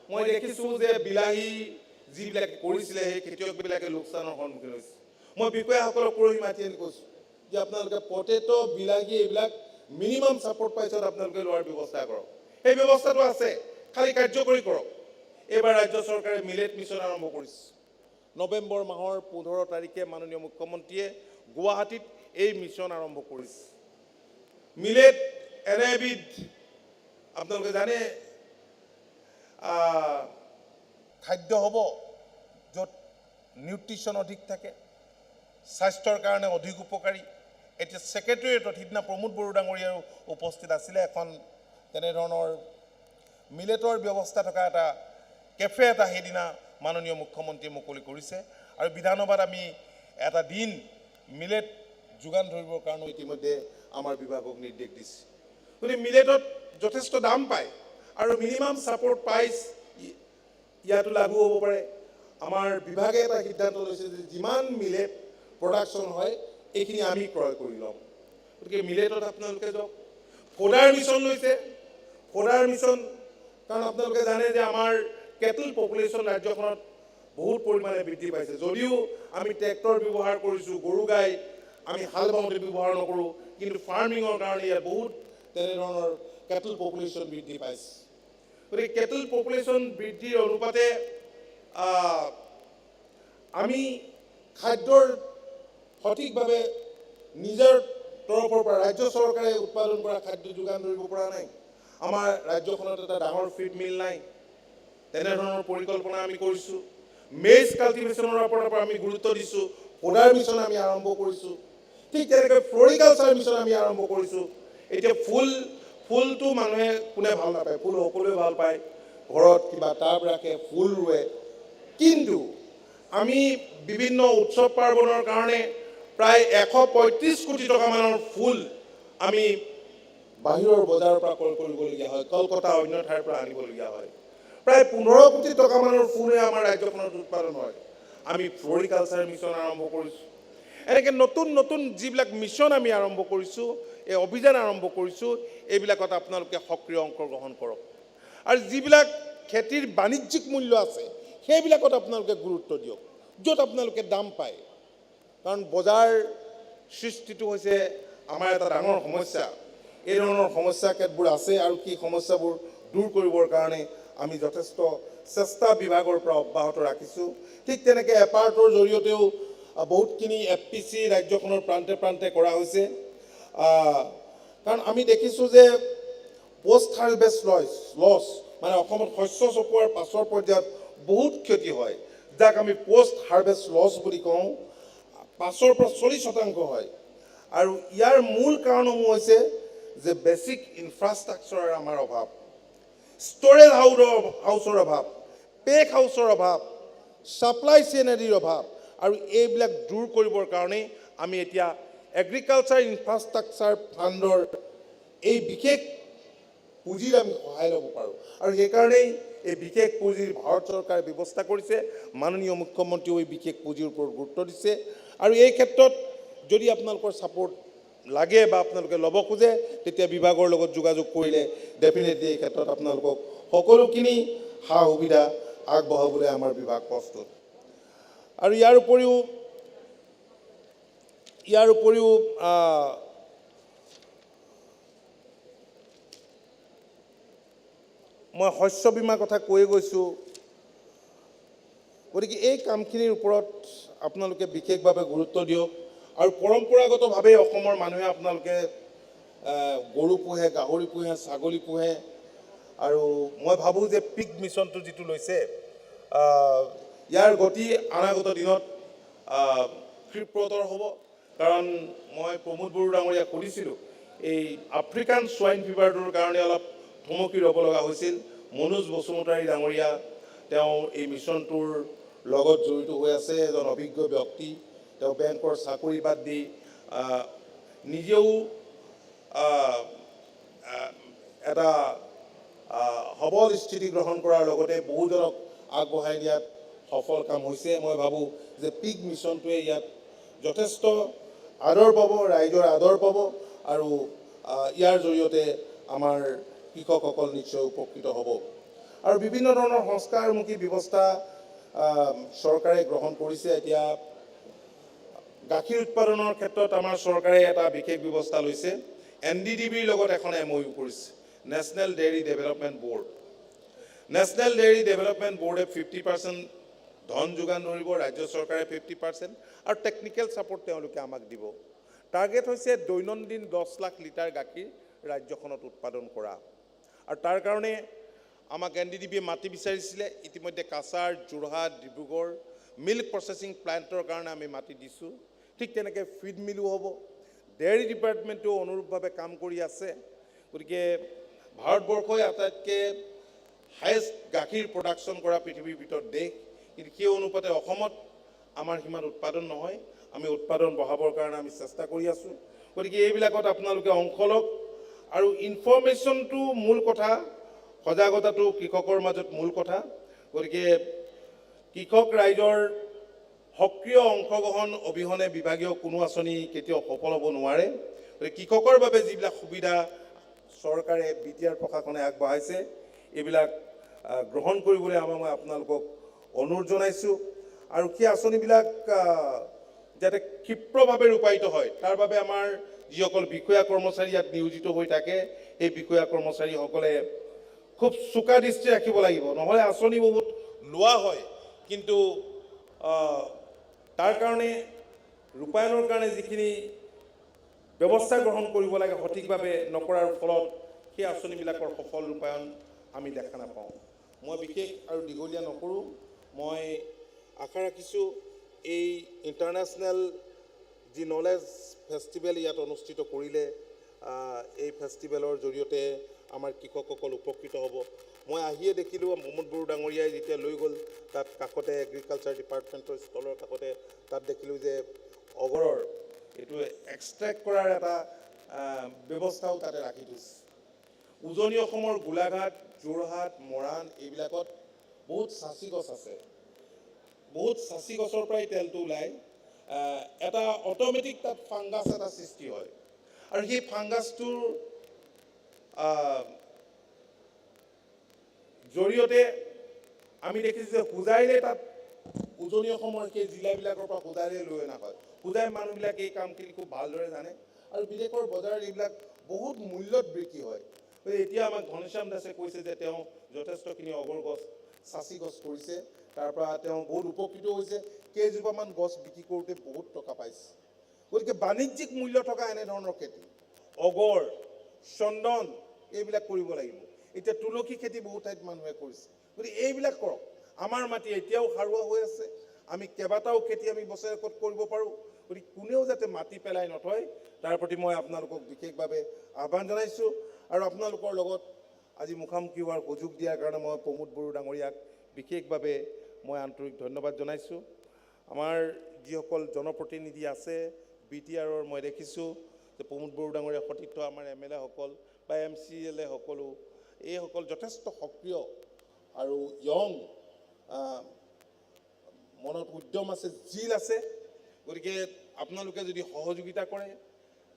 মই দেখিছোঁ যে বিলাহী যিবিলাকে কৰিছিলে সেই খেতিয়কবিলাকে লোকচানৰ সন্মুখীন হৈছে। মই বিষয়াসকলক পৰহি মাতি আনি কৈছোঁ যে আপোনালোকে পটেটো, বিলাহী এইবিলাক মিনিমাম ছাপোৰ্ট প্ৰাইচত আপোনালোকে লোৱাৰ ব্যৱস্থা কৰক। সেই ব্যৱস্থাটো আছে, খালি কাৰ্যকৰী কৰক। এইবাৰ ৰাজ্য চৰকাৰে মিলেট মিছন আৰম্ভ কৰিছে। নৱেম্বৰ মাহৰ 15 তাৰিখে মাননীয় মুখ্যমন্ত্ৰীয়ে গুৱাহাটীত এই মিছন আৰম্ভ কৰিছে। মিলেট এনে এবিধ, আপোনালোকে জানে, খাদ্য হ'ব য'ত নিউট্ৰিশ্যন অধিক থাকে, স্বাস্থ্যৰ কাৰণে অধিক উপকাৰী। এতিয়া ছেক্ৰেটেৰিয়েটত সিদিনা প্ৰমোদ বড়ো ডাঙৰীয়াও উপস্থিত আছিলে। এখন তেনেধৰণৰ মিলেটৰ ব্যৱস্থা থকা এটা কেফে এটা সেইদিনা মাননীয় মুখ্যমন্ত্ৰীয়ে মুকলি কৰিছে। আৰু বিধানসভাত আমি এটা দিন মিলেট যোগান ধৰিবৰ কাৰণে ইতিমধ্যে আমাৰ বিভাগক নিৰ্দেশ দিছে। গতিকে মিলেটত যথেষ্ট দাম পায়, আৰু মিনিমাম ছাপোৰ্ট প্ৰাইচ ইয়াতো লাগু হ'ব পাৰে। আমাৰ বিভাগে এটা সিদ্ধান্ত লৈছে যে যিমান মিলেট প্ৰডাকশ্যন হয় এইখিনি আমি ক্ৰয় কৰি ল'ম। গতিকে মিলেটত আপোনালোকে যাওক। ফ'ডাৰ মিছন লৈছে, ফ'ডাৰ মিছন, কাৰণ আপোনালোকে জানে যে আমাৰ কেটল পপুলেশ্যন ৰাজ্যখনত বহুত পৰিমাণে বৃদ্ধি পাইছে। যদিও আমি ট্ৰেক্টৰ ব্যৱহাৰ কৰিছোঁ, গৰু গাই আমি হাল বাওঁতে ব্যৱহাৰ নকৰোঁ, কিন্তু ফাৰ্মিঙৰ কাৰণে ইয়াত বহুত তেনেধৰণৰ কেটল পপুলেশ্যন বৃদ্ধি পাইছে। গতিকে কেটল পপুলেশ্যন বৃদ্ধিৰ অনুপাতে আমি খাদ্যৰ সঠিকভাৱে নিজৰ তৰফৰ পৰা ৰাজ্য চৰকাৰে উৎপাদন কৰা খাদ্য যোগান ধৰিব পৰা নাই। আমাৰ ৰাজ্যখনত এটা ডাঙৰ ফিড মিল নাই। তেনেধৰণৰ পৰিকল্পনা আমি কৰিছোঁ। মেজ কাল্টিভেশ্যনৰ ওপৰত আমি গুৰুত্ব দিছোঁ। ফ'ডাৰ মিছন আমি আৰম্ভ কৰিছোঁ। ঠিক তেনেকৈ ফ্লৰিকালচাৰ মিছন আমি আৰম্ভ কৰিছোঁ। এতিয়া ফুলটো মানুহে কোনে ভাল নাপায়, ফুল সকলোৱে ভাল পায়, ঘৰত কিবা টাব ৰাখে, ফুল ৰুৱে। কিন্তু আমি বিভিন্ন উৎসৱ পাৰ্বণৰ কাৰণে প্ৰায় 135 কোটি টকা মানৰ ফুল আমি বাহিৰৰ বজাৰৰ পৰা ক্ৰয় কৰিবলগীয়া হয়, কলকাতা অন্য ঠাইৰ পৰা আনিবলগীয়া হয়। প্ৰায় 15 কোটি টকা মানৰ ফুলে আমাৰ ৰাজ্যখনত উৎপাদন হয়। আমি ফ্লৰিকালচাৰ মিছন আৰম্ভ কৰিছোঁ। এনেকৈ নতুন নতুন যিবিলাক মিছন আমি আৰম্ভ কৰিছোঁ, এই অভিযান আৰম্ভ কৰিছোঁ, এইবিলাকত আপোনালোকে সক্ৰিয় অংশগ্ৰহণ কৰক। আৰু যিবিলাক খেতিৰ বাণিজ্যিক মূল্য আছে সেইবিলাকত আপোনালোকে গুৰুত্ব দিয়ক য'ত আপোনালোকে দাম পায় কাৰণ বজাৰ সৃষ্টিটো হৈছে আমাৰ এটা ডাঙৰ সমস্যা এই ধৰণৰ সমস্যা কেতবোৰ আছে আৰু কি সমস্যাবোৰ দূৰ কৰিবৰ কাৰণে আমি যথেষ্ট চেষ্টা বিভাগৰ পৰা অব্যাহত ৰাখিছোঁ ঠিক তেনেকৈ এপাৰ্টৰ জৰিয়তেও বহুতখিনি FPC ৰাজ্যখনৰ প্ৰান্তে প্ৰান্তে কৰা হৈছে কাৰণ আমি দেখিছোঁ যে পোষ্ট হাৰ্ভেষ্ট লছ মানে অসমত শস্য চপোৱাৰ পাছৰ পৰ্যায়ত বহুত ক্ষতি হয় যাক আমি পোষ্ট হাৰ্ভেষ্ট লছ বুলি কওঁ 5 পৰা 40% হয় আৰু ইয়াৰ মূল কাৰণসমূহ হৈছে যে বেছিক ইনফ্ৰাষ্ট্ৰাকচাৰৰ আমাৰ অভাৱ ষ্ট'ৰেজ হাউচৰ অভাৱ পেক হাউচৰ অভাৱ ছাপ্লাই চেইন আদিৰ অভাৱ আৰু এইবিলাক দূৰ কৰিবৰ কাৰণে আমি এতিয়া এগ্ৰিকালচাৰ ইনফ্ৰাষ্ট্ৰাকচাৰ ফাণ্ডৰ এই বিশেষ পুঁজিৰ আমি সহায় ল'ব পাৰোঁ আৰু সেইকাৰণেই এই বিশেষ পুঁজিৰ ভাৰত চৰকাৰে ব্যৱস্থা কৰিছে মাননীয় মুখ্যমন্ত্ৰীও এই বিশেষ পুঁজিৰ ওপৰত গুৰুত্ব দিছে আৰু এই ক্ষেত্ৰত যদি আপোনালোকৰ ছাপোৰ্ট লাগে বা আপোনালোকে ল'ব খোজে তেতিয়া বিভাগৰ লগত যোগাযোগ কৰিলে ডেফিনেটলি এই ক্ষেত্ৰত আপোনালোকক সকলোখিনি সা সুবিধা আগবঢ়াবলৈ আমাৰ বিভাগ প্ৰস্তুত আৰু ইয়াৰ উপৰিও মই শস্য বীমাৰ কথা কৈয়ে গৈছোঁ গতিকে এই কামখিনিৰ ওপৰত আপোনালোকে বিশেষভাৱে গুৰুত্ব দিয়ক আৰু পৰম্পৰাগতভাৱে অসমৰ মানুহে আপোনালোকে গৰু পোহে গাহৰি পোহে ছাগলী পোহে আৰু মই ভাবোঁ যে পিগ মিছনটো যিটো লৈছে ইয়াৰ গতি অনাগত দিনত ক্ষীপ্ৰতৰ হ'ব কাৰণ মই প্ৰমোদ বড়ো ডাঙৰীয়াক সুধিছিলোঁ এই আফ্ৰিকান সোৱাইন ফিভাৰটোৰ কাৰণে অলপ থমকি ৰ'ব লগা হৈছিল মনোজ বসুমতাৰী ডাঙৰীয়া তেওঁ এই মিছনটোৰ লগত জড়িত হৈ আছে এজন অভিজ্ঞ ব্যক্তি তেওঁ বেংকৰ চাকৰি বাদ দি নিজেও এটা সবল স্থিতি গ্ৰহণ কৰাৰ লগতে বহুজনক আগবঢ়াই নিয়াত সফল কাম হৈছে মই ভাবোঁ যে পিগ মিছনটোৱে ইয়াত যথেষ্ট আদৰ পাব ৰাইজৰ আদৰ পাব আৰু ইয়াৰ জৰিয়তে আমাৰ কৃষকসকল নিশ্চয় উপকৃত হ'ব আৰু বিভিন্ন ধৰণৰ সংস্কাৰমুখী ব্যৱস্থা চৰকাৰে গ্ৰহণ কৰিছে এতিয়া গাখীৰ উৎপাদনৰ ক্ষেত্ৰত আমাৰ চৰকাৰে এটা বিশেষ ব্যৱস্থা লৈছে NDDBৰ লগত এখন MOU কৰিছে নেশ্যনেল ডেইৰী ডেভেলপমেণ্ট বৰ্ডে 50% ধন যোগান ধৰিব ৰাজ্য চৰকাৰে 50% আৰু টেকনিকেল ছাপোৰ্ট তেওঁলোকে আমাক দিব টাৰ্গেট হৈছে দৈনন্দিন 10 লাখ লিটাৰ গাখীৰ ৰাজ্যখনত উৎপাদন কৰা আৰু তাৰ কাৰণে আমাক NDDBয়ে মাটি বিচাৰিছিলে ইতিমধ্যে কাছাৰ যোৰহাট ডিব্ৰুগড় মিল্ক প্ৰচেছিং প্লাণ্টৰ কাৰণে আমি মাটি দিছোঁ ঠিক তেনেকৈ ফিড মিলো হ'ব ডেইৰী ডিপাৰ্টমেণ্টো অনুৰূপভাৱে কাম কৰি আছে গতিকে ভাৰতবৰ্ষই আটাইতকৈ হায়েষ্ট গাখীৰ প্ৰডাকশ্যন কৰা পৃথিৱীৰ ভিতৰত দেশ কিন্তু সেই অনুপাতে অসমত আমাৰ সিমান উৎপাদন নহয় আমি উৎপাদন বঢ়াবৰ কাৰণে আমি চেষ্টা কৰি আছোঁ গতিকে এইবিলাকত আপোনালোকে অংশ লওক আৰু ইনফৰমেশ্যনটো মূল কথা সজাগতাটো কৃষকৰ মাজত মূল কথা গতিকে কৃষক ৰাইজৰ সক্ৰিয় অংশগ্ৰহণ অবিহনে বিভাগীয় কোনো আঁচনি কেতিয়াও সফল হ'ব নোৱাৰে কৃষকৰ বাবে যিবিলাক সুবিধা চৰকাৰে BTR প্ৰশাসনে আগবঢ়াইছে এইবিলাক গ্ৰহণ কৰিবলৈ মই আপোনালোকক অনুৰোধ জনাইছোঁ আৰু সেই আঁচনিবিলাক যাতে ক্ষীপ্ৰভাৱে ৰূপায়িত হয় তাৰ বাবে আমাৰ যিসকল বিষয়া কৰ্মচাৰী ইয়াত নিয়োজিত হৈ থাকে এই বিষয়া কৰ্মচাৰীসকলে খুব চোকা দৃষ্টি ৰাখিব লাগিব নহ'লে আঁচনি বহুত লোৱা হয় কিন্তু তাৰ কাৰণে ৰূপায়ণৰ কাৰণে যিখিনি ব্যৱস্থা গ্ৰহণ কৰিব লাগে সঠিকভাৱে নকৰাৰ ফলত সেই আঁচনিবিলাকৰ সফল ৰূপায়ণ আমি দেখা নাপাওঁ মই বিশেষ আৰু দীঘলীয়া নকৰোঁ মই আশা ৰাখিছোঁ এই ইণ্টাৰনেশ্যনেল যি নলেজ ফেষ্টিভেল ইয়াত অনুষ্ঠিত কৰিলে এই ফেষ্টিভেলৰ জৰিয়তে আমাৰ কৃষকসকল উপকৃত হ'ব মই আহিয়ে দেখিলোঁ প্ৰমোদ বড়ো ডাঙৰীয়াই যেতিয়া লৈ গ'ল তাত কাষতে এগ্ৰিকালচাৰ ডিপাৰ্টমেণ্টৰ ষ্টলৰ কাষতে তাত দেখিলোঁ যে অগৰৰ এইটো এক্সট্ৰেক্ট কৰাৰ এটা ব্যৱস্থাও তাতে ৰাখি থৈছে উজনি অসমৰ গোলাঘাট যোৰহাট মৰাণ এইবিলাকত বহুত চাচি গছ আছে বহুত চাচি গছৰ পৰাই তেলটো ওলায় এটা অট'মেটিক তাত ফাংগাছ এটা সৃষ্টি হয় আৰু সেই ফাংগাছটোৰ জৰিয়তে আমি দেখিছোঁ যে হোজাইৰে তাত উজনি অসমৰ সেই জিলাবিলাকৰ পৰা হোজাইৰে লৈ অনা হয়। হোজাইৰ মানুহবিলাকে এই কামখিনি খুব ভালদৰে জানে আৰু বিদেশৰ বজাৰত এইবিলাক বহুত মূল্যত বিক্ৰী হয়। এতিয়া আমাক ঘনশ্যাম দাসে কৈছে যে তেওঁ যথেষ্টখিনি অগৰ গছ চাচি গছ কৰিছে, তাৰ পৰা তেওঁ বহুত উপকৃত হৈছে, কেইজোপামান গছ বিক্ৰী কৰোঁতে বহুত টকা পাইছে। গতিকে বাণিজ্যিক মূল্য থকা এনেধৰণৰ খেতি অগৰ চন্দন এইবিলাক কৰিব লাগিব। এতিয়া তুলসী খেতি বহুত ঠাইত মানুহে কৰিছে, গতিকে এইবিলাক কৰক। আমাৰ মাটি এতিয়াও সাৰুৱা হৈ আছে, আমি কেইবাটাও খেতি আমি বছৰেকত কৰিব পাৰোঁ। গতিকে কোনেও যাতে মাটি পেলাই নথয় তাৰ প্ৰতি মই আপোনালোকক বিশেষভাৱে আহ্বান জনাইছোঁ। আৰু আপোনালোকৰ লগত আজি মুখামুখি হোৱাৰ সুযোগ দিয়াৰ কাৰণে মই প্ৰমোদ বড়ো ডাঙৰীয়াক বিশেষভাৱে মই আন্তৰিক ধন্যবাদ জনাইছোঁ। আমাৰ যিসকল জনপ্ৰতিনিধি আছে BTRৰ মই দেখিছোঁ যে প্ৰমোদ বড়ো ডাঙৰীয়া সতীৰ্থ আমাৰ MLA সকল বা MCLA সকলো এইসকল যথেষ্ট সক্ৰিয় আৰু য়ং, মনত উদ্যম আছে, জিল আছে। গতিকে আপোনালোকে যদি সহযোগিতা কৰে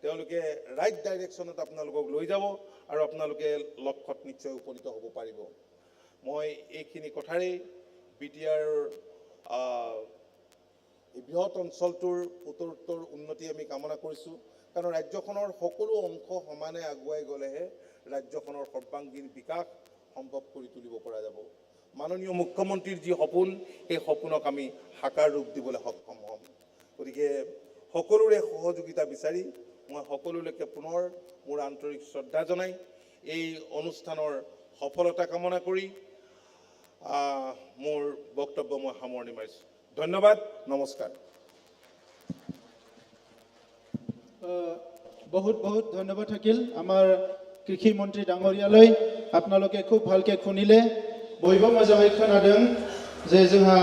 তেওঁলোকে ৰাইট ডাইৰেকশ্যনত আপোনালোকক লৈ যাব আৰু আপোনালোকে লক্ষ্যত নিশ্চয় উপনীত হ'ব পাৰিব। মই এইখিনি কথাৰেই BTRৰ এই বৃহৎ অঞ্চলটোৰ উত্তৰোত্তৰ উন্নতি আমি কামনা কৰিছোঁ, কাৰণ ৰাজ্যখনৰ সকলো অংশ সমানে আগুৱাই গ'লেহে ৰাজ্যখনৰ সৰ্বাংগীন বিকাশ সম্ভৱ কৰি তুলিব পৰা যাব। মাননীয় মুখ্যমন্ত্ৰীৰ যি সপোন সেই সপোনক আমি সাকাৰ ৰূপ দিবলৈ সক্ষম হ'ম। গতিকে সকলোৰে সহযোগিতা বিচাৰি মই সকলোলৈকে পুনৰ মোৰ আন্তৰিক শ্ৰদ্ধা জনাই এই অনুষ্ঠানৰ সফলতা কামনা কৰি মোৰ বক্তব্য মই সামৰণি মাৰিছোঁ। ধন্যবাদ, নমস্কাৰ। বহুত বহুত ধন্যবাদ থাকিল আমাৰ কৃষি মন্ত্ৰী ডাঙৰীয়ালৈ। আপোনালোকে খুব ভালকৈ শুনিলে, বयबो मोजाङै खोनादों जे जोंहा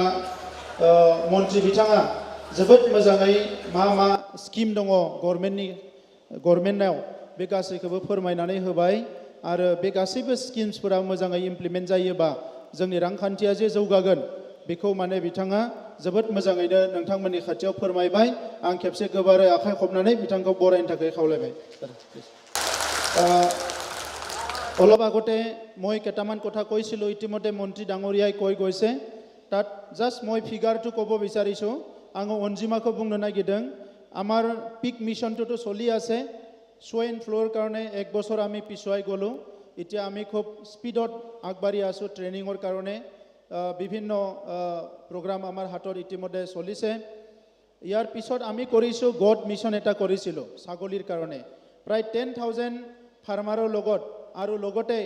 मन्त्रि बिथाङा जोबोद मोजाङै मा स्किम दङ गभर्नमेन्टआव बे गासैखौबो फोरमायनानै होबाय। आरो बे गासैबो स्किम्सफोरा मोजाङै इमप्लिमेन्ट जायोबा जोंनि रांखान्थिया जे जौगागोन बेखौ माने बिथाङा जोबोद मोजाङैनो नोंथांमोननि खाथियाव फोरमायबाय। आं खेबसे गोबारै आखाइ खबनानै बिथांखौ बरायनो थाखाय खावलायबाय। অলপ আগতে মই কেইটামান কথা কৈছিলোঁ, ইতিমধ্যে মন্ত্ৰী ডাঙৰীয়াই কৈ গৈছে। তাত জাষ্ট মই ফিগাৰটো ক'ব বিচাৰিছোঁ, आङो अनजिमाखौ बुंनो नागिरदों। আমাৰ পিক মিছনটোতো চলি আছে। সোয়াইন ফ্লুৰ কাৰণে 1 বছৰ আমি পিছুৱাই গ'লোঁ। এতিয়া আমি খুব স্পীডত আগবাঢ়ি আছোঁ ট্ৰেইনিঙৰ কাৰণে। বিভিন্ন প্ৰগ্ৰাম আমাৰ হাতত ইতিমধ্যে চলিছে। ইয়াৰ পিছত আমি কৰিছোঁ গড মিছন এটা কৰিছিলোঁ ছাগলীৰ কাৰণে, প্ৰায় 10,000 ফাৰ্মাৰৰ লগত আৰু লগতে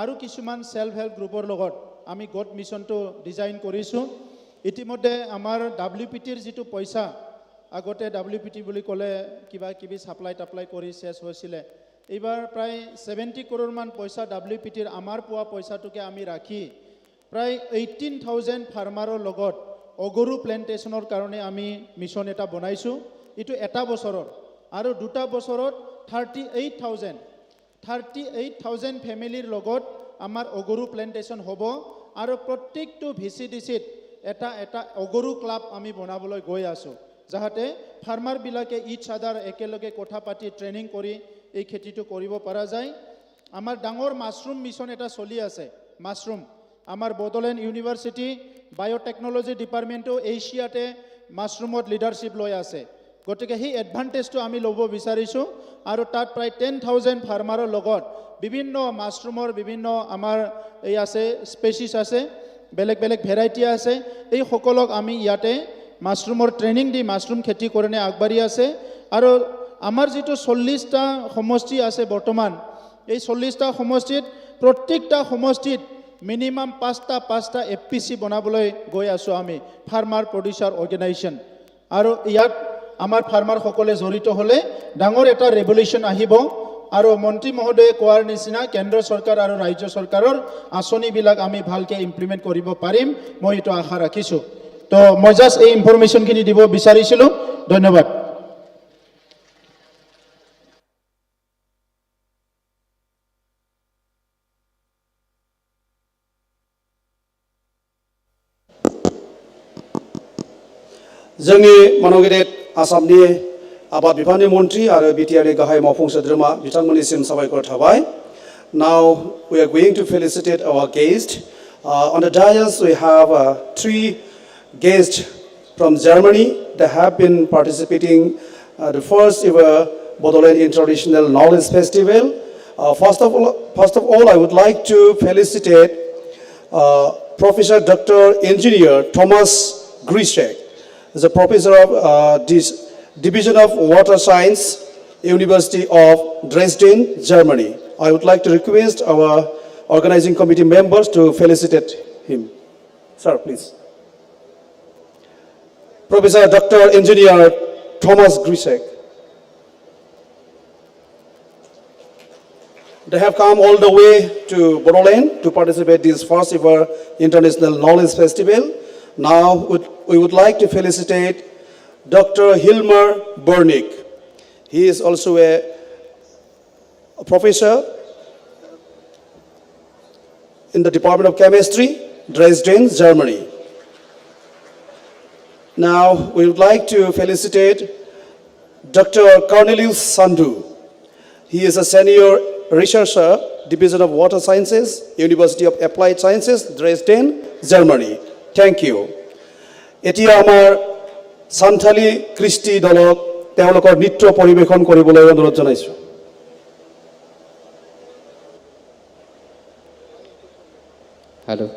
আৰু কিছুমান সেল্ফ হেল্প গ্ৰুপৰ লগত আমি গড মিছনটো ডিজাইন কৰিছোঁ। ইতিমধ্যে আমাৰ WPTৰ যিটো পইচা, আগতে WPT বুলি ক'লে কিবা কিবি সাপ্লাই কৰি শেষ হৈছিলে। এইবাৰ প্ৰায় 70 কৰোৰমান পইচা WPTৰ আমাৰ পোৱা পইচাটোকে আমি ৰাখি প্ৰায় 18,000 ফাৰ্মাৰৰ লগত অগৰু প্লেণ্টেশ্যনৰ কাৰণে আমি মিছন এটা বনাইছোঁ। এইটো এটা বছৰৰ আৰু 2টা বছৰত 38,000 ফেমিলিৰ লগত আমাৰ অগৰু প্লেণ্টেশ্যন হ'ব। আৰু প্ৰত্যেকটো VCDCত এটা অগৰু ক্লাব আমি বনাবলৈ গৈ আছোঁ, যাহাতে ফাৰ্মাৰবিলাকে ইচ আদাৰ একেলগে কথা পাতি ট্ৰেইনিং কৰি এই খেতিটো কৰিব পৰা যায়। আমাৰ ডাঙৰ মাছৰুম মিছন এটা চলি আছে। মাছৰুম আমাৰ বডোলেণ্ড ইউনিভাৰ্চিটি বায়'টেকনলজি ডিপাৰ্টমেণ্টো এছিয়াতে মাছৰুমত লিডাৰশ্বিপ লৈ আছে। গতিকে সেই এডভান্টেজটো আমি ল'ব বিচাৰিছোঁ। আৰু তাত প্ৰায় 10,000 ফাৰ্মাৰৰ লগত বিভিন্ন মাছৰুমৰ বিভিন্ন আমাৰ এই আছে স্পেচিছ আছে, বেলেগ বেলেগ ভেৰাইটি আছে। এই সকলক আমি ইয়াতে মাছৰুমৰ ট্ৰেইনিং দি মাছৰুম খেতি কাৰণে আগবাঢ়ি আছে। আৰু আমাৰ যিটো 40টা সমষ্টি আছে বৰ্তমান, এই 40টা সমষ্টিত প্ৰত্যেকটা সমষ্টিত মিনিমাম 5টা FPC বনাবলৈ গৈ আছোঁ আমি, ফাৰ্মাৰ প্ৰডিউচাৰ অৰ্গেনাইজেশ্যন। আৰু ইয়াত আমাৰ ফাৰ্মাৰসকলে জড়িত হ'লে ডাঙৰ এটা ৰেভলিউশ্যন আহিব। আৰু মন্ত্ৰী মহোদয়ে কোৱাৰ নিচিনা কেন্দ্ৰ চৰকাৰ আৰু ৰাজ্য চৰকাৰৰ আঁচনিবিলাক আমি ভালকৈ ইমপ্লিমেণ্ট কৰিব পাৰিম, মই এইটো আশা ৰাখিছোঁ। তো মই জাষ্ট এই ইনফৰমেশ্যনখিনি দিব বিচাৰিছিলোঁ। ধন্যবাদ। जोंनि मानगेदेर आसामनि आबाद बिफाननि मन्त्रि आरो BTRनि गाहाय मावफुं सोद्रोमा बिथांमोननिसिम साबायखर थाबाय। Now we are going to felicitate our guest On the dais, we have 3 guests from Germany that have been participating the first ever Bodoland International Knowledge Festival. First of all, I would like to felicitate Professor Dr. Engineer Thomas Grisek, is a professor of this Division of Water Science, University of Dresden, Germany. I would like to request our organizing committee members to felicitate him. Sir, please. Professor Dr. Engineer Thomas Grisek. They have come all the way to Bodoland to participate in this first ever International Knowledge Festival. Now we would like to felicitate Dr. Hilmar Bernick. He is also a professor in the Department of Chemistry, Dresden, Germany. Now we would like to felicitate Dr. Cornelius Sandhu. He is a senior researcher, Division of Water Sciences, University of Applied Sciences, Dresden, Germany. Thank you. এতিয়া আমাৰ সান্থালী কৃষ্টি দলক তেওঁলোকৰ নৃত্য পৰিৱেশন কৰিবলৈ অনুৰোধ জনাইছো। Hello.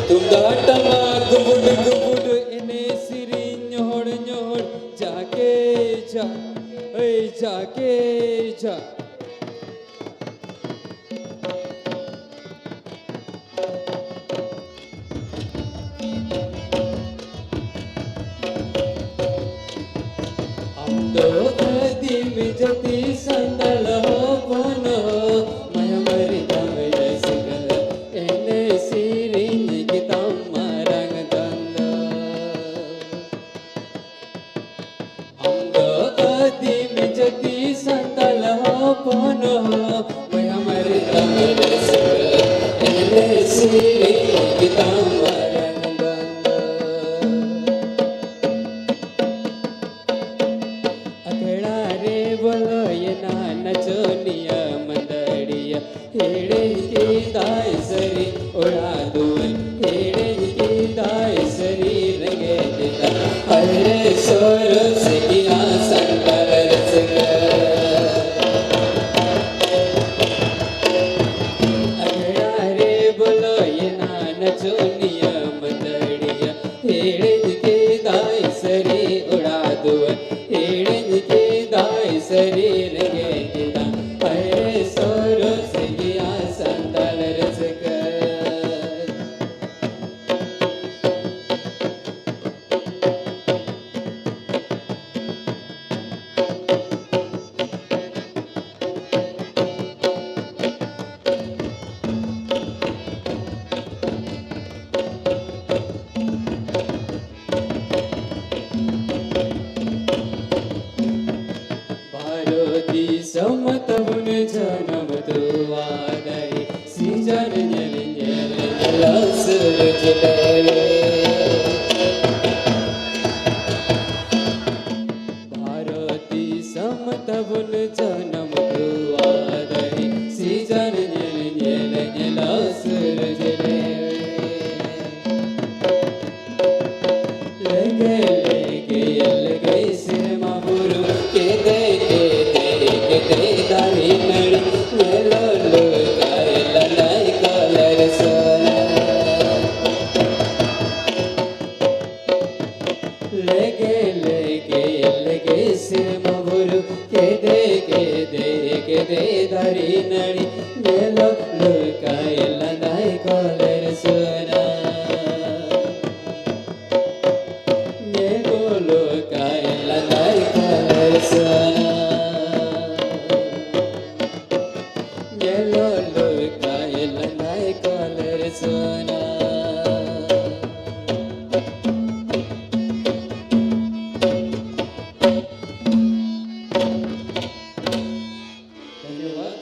Tum da tama gubud gubud ene sirin nyohor nyohor दो आदिम जति संदल हो पुनो मय मरिदम यसिक एने सिरिन कितम मरंग दंद अंगो आदिम जति संदल हो पुनो मय मरिदम यसिक एने सिरिन कितम मरंग दंद अकेड़ा रे बोलो ये नाना चोनिया मंदड़िया हेड़े की दायसरी उड़ा दून हेड़े की दायसरी रंगे देता हरे सोर से किया संकर रसक अकेड़ा रे बोलो ये नाना चोनिया मंदड़िया हेड़े की दायसरी उड़ा दून हेड़े की दायसरी रंगे देता हरे सोर से किया संकर रसक भारती समतवन जनम तुवादई सिजन जल जल लसर जले भारती समतवन जनम तुवादई सिजन जल जल लसर जले लगे लगे सिर मबुरु के दे दारी नड़ी मेलो लो गाय ललाई कलर सोना लगे सिर मबुरु के दे दारी नड़ी मेलो लो गाय ललाई कलर सोना मेलो गाय ललाई कलर सोना मेलो गाय ललाई कलर सोना धन्यवाद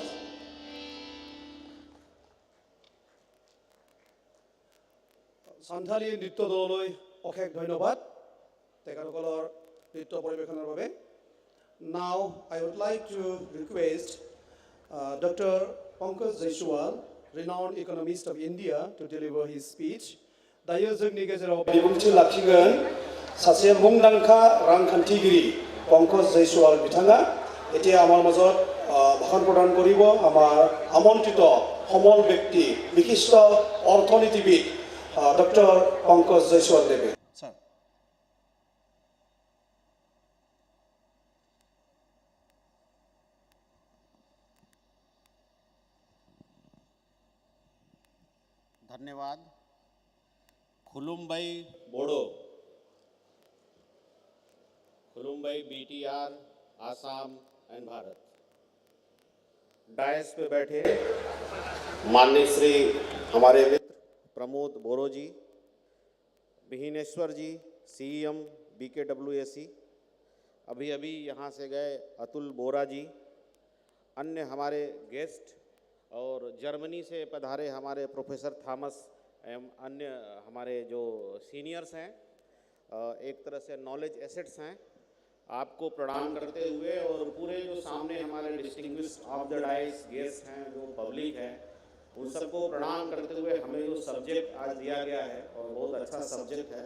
সান্থালী নৃত্য দললৈ অশেষ ধন্যবাদ তেখেতসকলৰ নৃত্য পৰিৱেশনৰ বাবে now I would like to request doctor Pankaj Jaiswal renowned economist of India to deliver his speech दायो जोंनि गेजेराव बिबुंथि लाखिगोन सासे मुंदांखा रांखान्थिगिरि পংকজ জয়সৱাল बिथाङा এতিয়া আমাৰ মাজত ভাষণ প্ৰদান কৰিব আমাৰ আমন্ত্ৰিত সমল ব্যক্তি বিশিষ্ট অৰ্থনীতিবিদ ডক্টৰ পংকজ জয়সৱাল দেৱে স্যার धन्यवाद खुलुमबाई बोडो खुलुमबाई BTR Assam and Bharat dais पे बैठे माननीय श्री हमारे मित्र प्रमोद बोरो जी बिहिनेश्वर जी CEM BKWSC अभी अभी यहाँ से गए अतुल बोरा जी अन्य हमारे गेस्ट और जर्मनी से पधारे हमारे प्रोफेसर थॉमस एवं अन्य हमारे जो सीनियर्स हैं एक तरह से नॉलेज एसेट्स हैं आपको प्रणाम करते हुए और पूरे जो सामने हमारे distinguished of the dice guest हैं जो पब्लिक है उन सबको प्रणाम करते हुए हमें जो सब्जेक्ट आज दिया गया है और बहुत अच्छा सब्जेक्ट है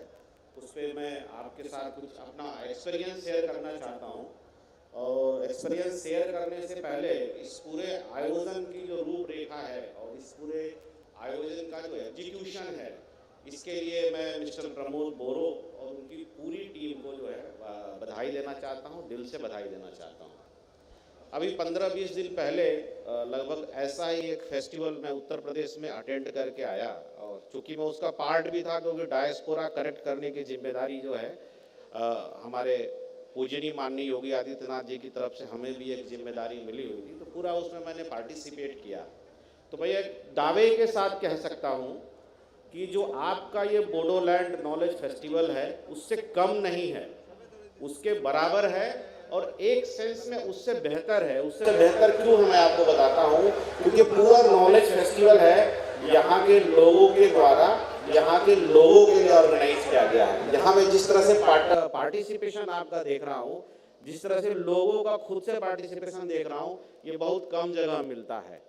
उस पर मैं आपके साथ कुछ अपना एक्सपीरियंस शेयर करना चाहता हूँ और एक्सपीरियंस शेयर करने से पहले इस पूरे आयोजन की जो रूपरेखा है और इस पूरे आयोजन का जो एग्जीक्यूशन है इसके लिए मैं मिस्टर प्रमोद बोरो और उनकी पूरी टीम को जो है बधाई देना चाहता हूँ, दिल से बधाई देना चाहता हूँ। अभी 15-20 दिन पहले लगभग ऐसा ही एक फेस्टिवल मैं उत्तर प्रदेश में अटेंड करके आया और चूँकि मैं उसका पार्ट भी था क्योंकि डायस्पोरा करेक्ट करने की जिम्मेदारी जो है हमारे पूजनीय माननीय योगी आदित्यनाथ जी की तरफ से हमें भी एक जिम्मेदारी मिली हुई थी, तो पूरा उसमें मैंने पार्टिसिपेट किया। तो भैया दावे के साथ कह सकता हूँ कि जो आपका ये बोडोलैंड नॉलेज फेस्टिवल है उससे कम नहीं है, उसके बराबर है, और एक सेंस में उससे बेहतर है। उससे बेहतर क्यों है मैं आपको बताता हूँ, क्योंकि पूरा नॉलेज फेस्टिवल है यहाँ के लोगों के द्वारा, यहाँ के लोगों के लिए ऑर्गेनाइज किया गया है। यहाँ मैं जिस तरह से पार्टिसिपेशन आपका देख रहा हूँ, जिस तरह से लोगों का खुद से पार्टिसिपेशन देख रहा हूँ, ये बहुत कम जगह मिलता है।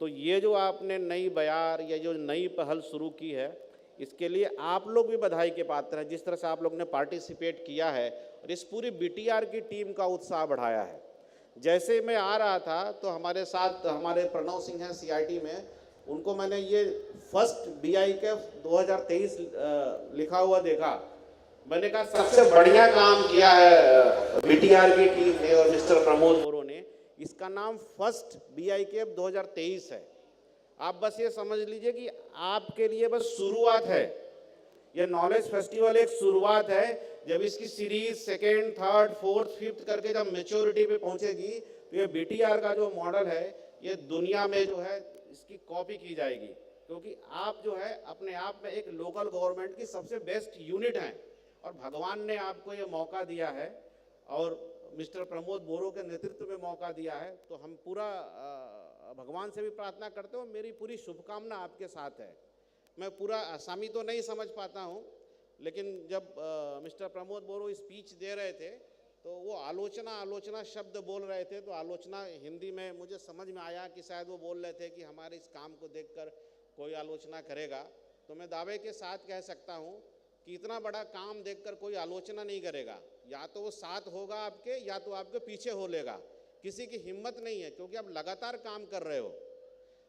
तो ये जो आपने नई बयार, ये जो नई पहल शुरू की है, इसके लिए आप लोग भी बधाई के पात्र हैं। जिस तरह से आप लोग ने पार्टिसिपेट किया है और इस पूरी बीटीआर की टीम का उत्साह बढ़ाया है। जैसे मैं आ रहा था तो हमारे साथ हमारे प्रणव सिंह हैं सीआईटी में, उनको मैंने ये फर्स्ट BIKF 2023 लिखा हुआ देखा। मैंने कहा सबसे बढ़िया काम किया है बीटीआर की टीम ने और मिस्टर प्रमोद बोरो ने। इसका नाम फर्स्ट BIKF 2023 है। आप बस ये समझ लीजिए कि आपके लिए बस शुरुआत है। ये नॉलेज फेस्टिवल एक शुरुआत है। जब इसकी series second, third, fourth, fifth करके जब मेच्योरिटी पे पहुंचेगी तो ये बीटीआर का जो मॉडल है ये दुनिया में जो है इसकी कॉपी की जाएगी, क्योंकि आप जो है अपने आप में एक लोकल गवर्नमेंट की सबसे बेस्ट यूनिट हैं और भगवान ने आपको ये मौका दिया है और मिस्टर प्रमोद बोरो के नेतृत्व में मौका दिया है। तो हम पूरा भगवान से भी प्रार्थना करते हो, मेरी पूरी शुभकामना आपके साथ है। मैं पूरा आसामी तो नहीं समझ पाता हूँ, लेकिन जब मिस्टर प्रमोद बोरो स्पीच दे रहे थे तो वो आलोचना शब्द बोल रहे थे। तो आलोचना हिंदी में मुझे समझ में आया कि शायद वो बोल रहे थे कि हमारे इस काम को देखकर कोई आलोचना करेगा। तो मैं दावे के साथ कह सकता हूँ कि इतना बड़ा काम देखकर कोई आलोचना नहीं करेगा। या तो वो साथ होगा आपके, या तो आपके पीछे हो लेगा। किसी की हिम्मत नहीं है, क्योंकि आप लगातार काम कर रहे हो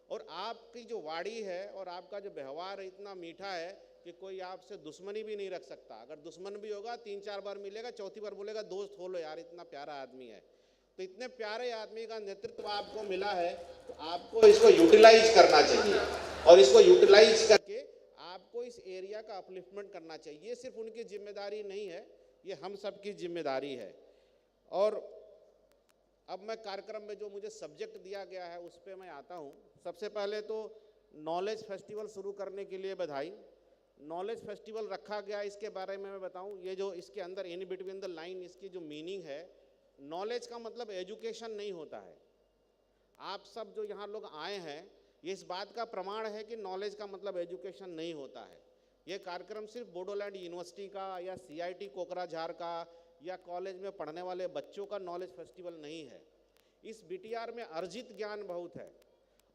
और आपकी जो वाणी है और आपका जो व्यवहार है इतना मीठा है कि कोई आपसे दुश्मनी भी नहीं रख सकता। अगर दुश्मन भी होगा 3-4 बार मिलेगा, चौथी बार बोलेगा दोस्त हो लो यार, इतना प्यारा आदमी है। तो इतने प्यारे आदमी का नेतृत्व आपको मिला है, तो आपको इसको यूटिलाइज करना चाहिए और इसको यूटिलाइज करके आपको इस एरिया का अपलिफ्टमेंट करना चाहिए। ये सिर्फ उनकी जिम्मेदारी नहीं है, ये हम सब की जिम्मेदारी है। और अब मैं कार्यक्रम में जो मुझे सब्जेक्ट दिया गया है उस पर मैं आता हूँ। सबसे पहले तो नॉलेज फेस्टिवल शुरू करने के लिए बधाई। नॉलेज फेस्टिवल रखा गया, इसके बारे में मैं बताऊँ। ये जो इसके अंदर इन बिटवीन द लाइन इसकी जो मीनिंग है, नॉलेज का मतलब एजुकेशन नहीं होता है। आप सब जो यहाँ लोग आए हैं ये इस बात का प्रमाण है कि नॉलेज का मतलब एजुकेशन नहीं होता है। ये कार्यक्रम सिर्फ बोडोलैंड यूनिवर्सिटी का या CIT कोकराझार का या कॉलेज में पढ़ने वाले बच्चों का नॉलेज फेस्टिवल नहीं है। इस BTR में अर्जित ज्ञान बहुत है।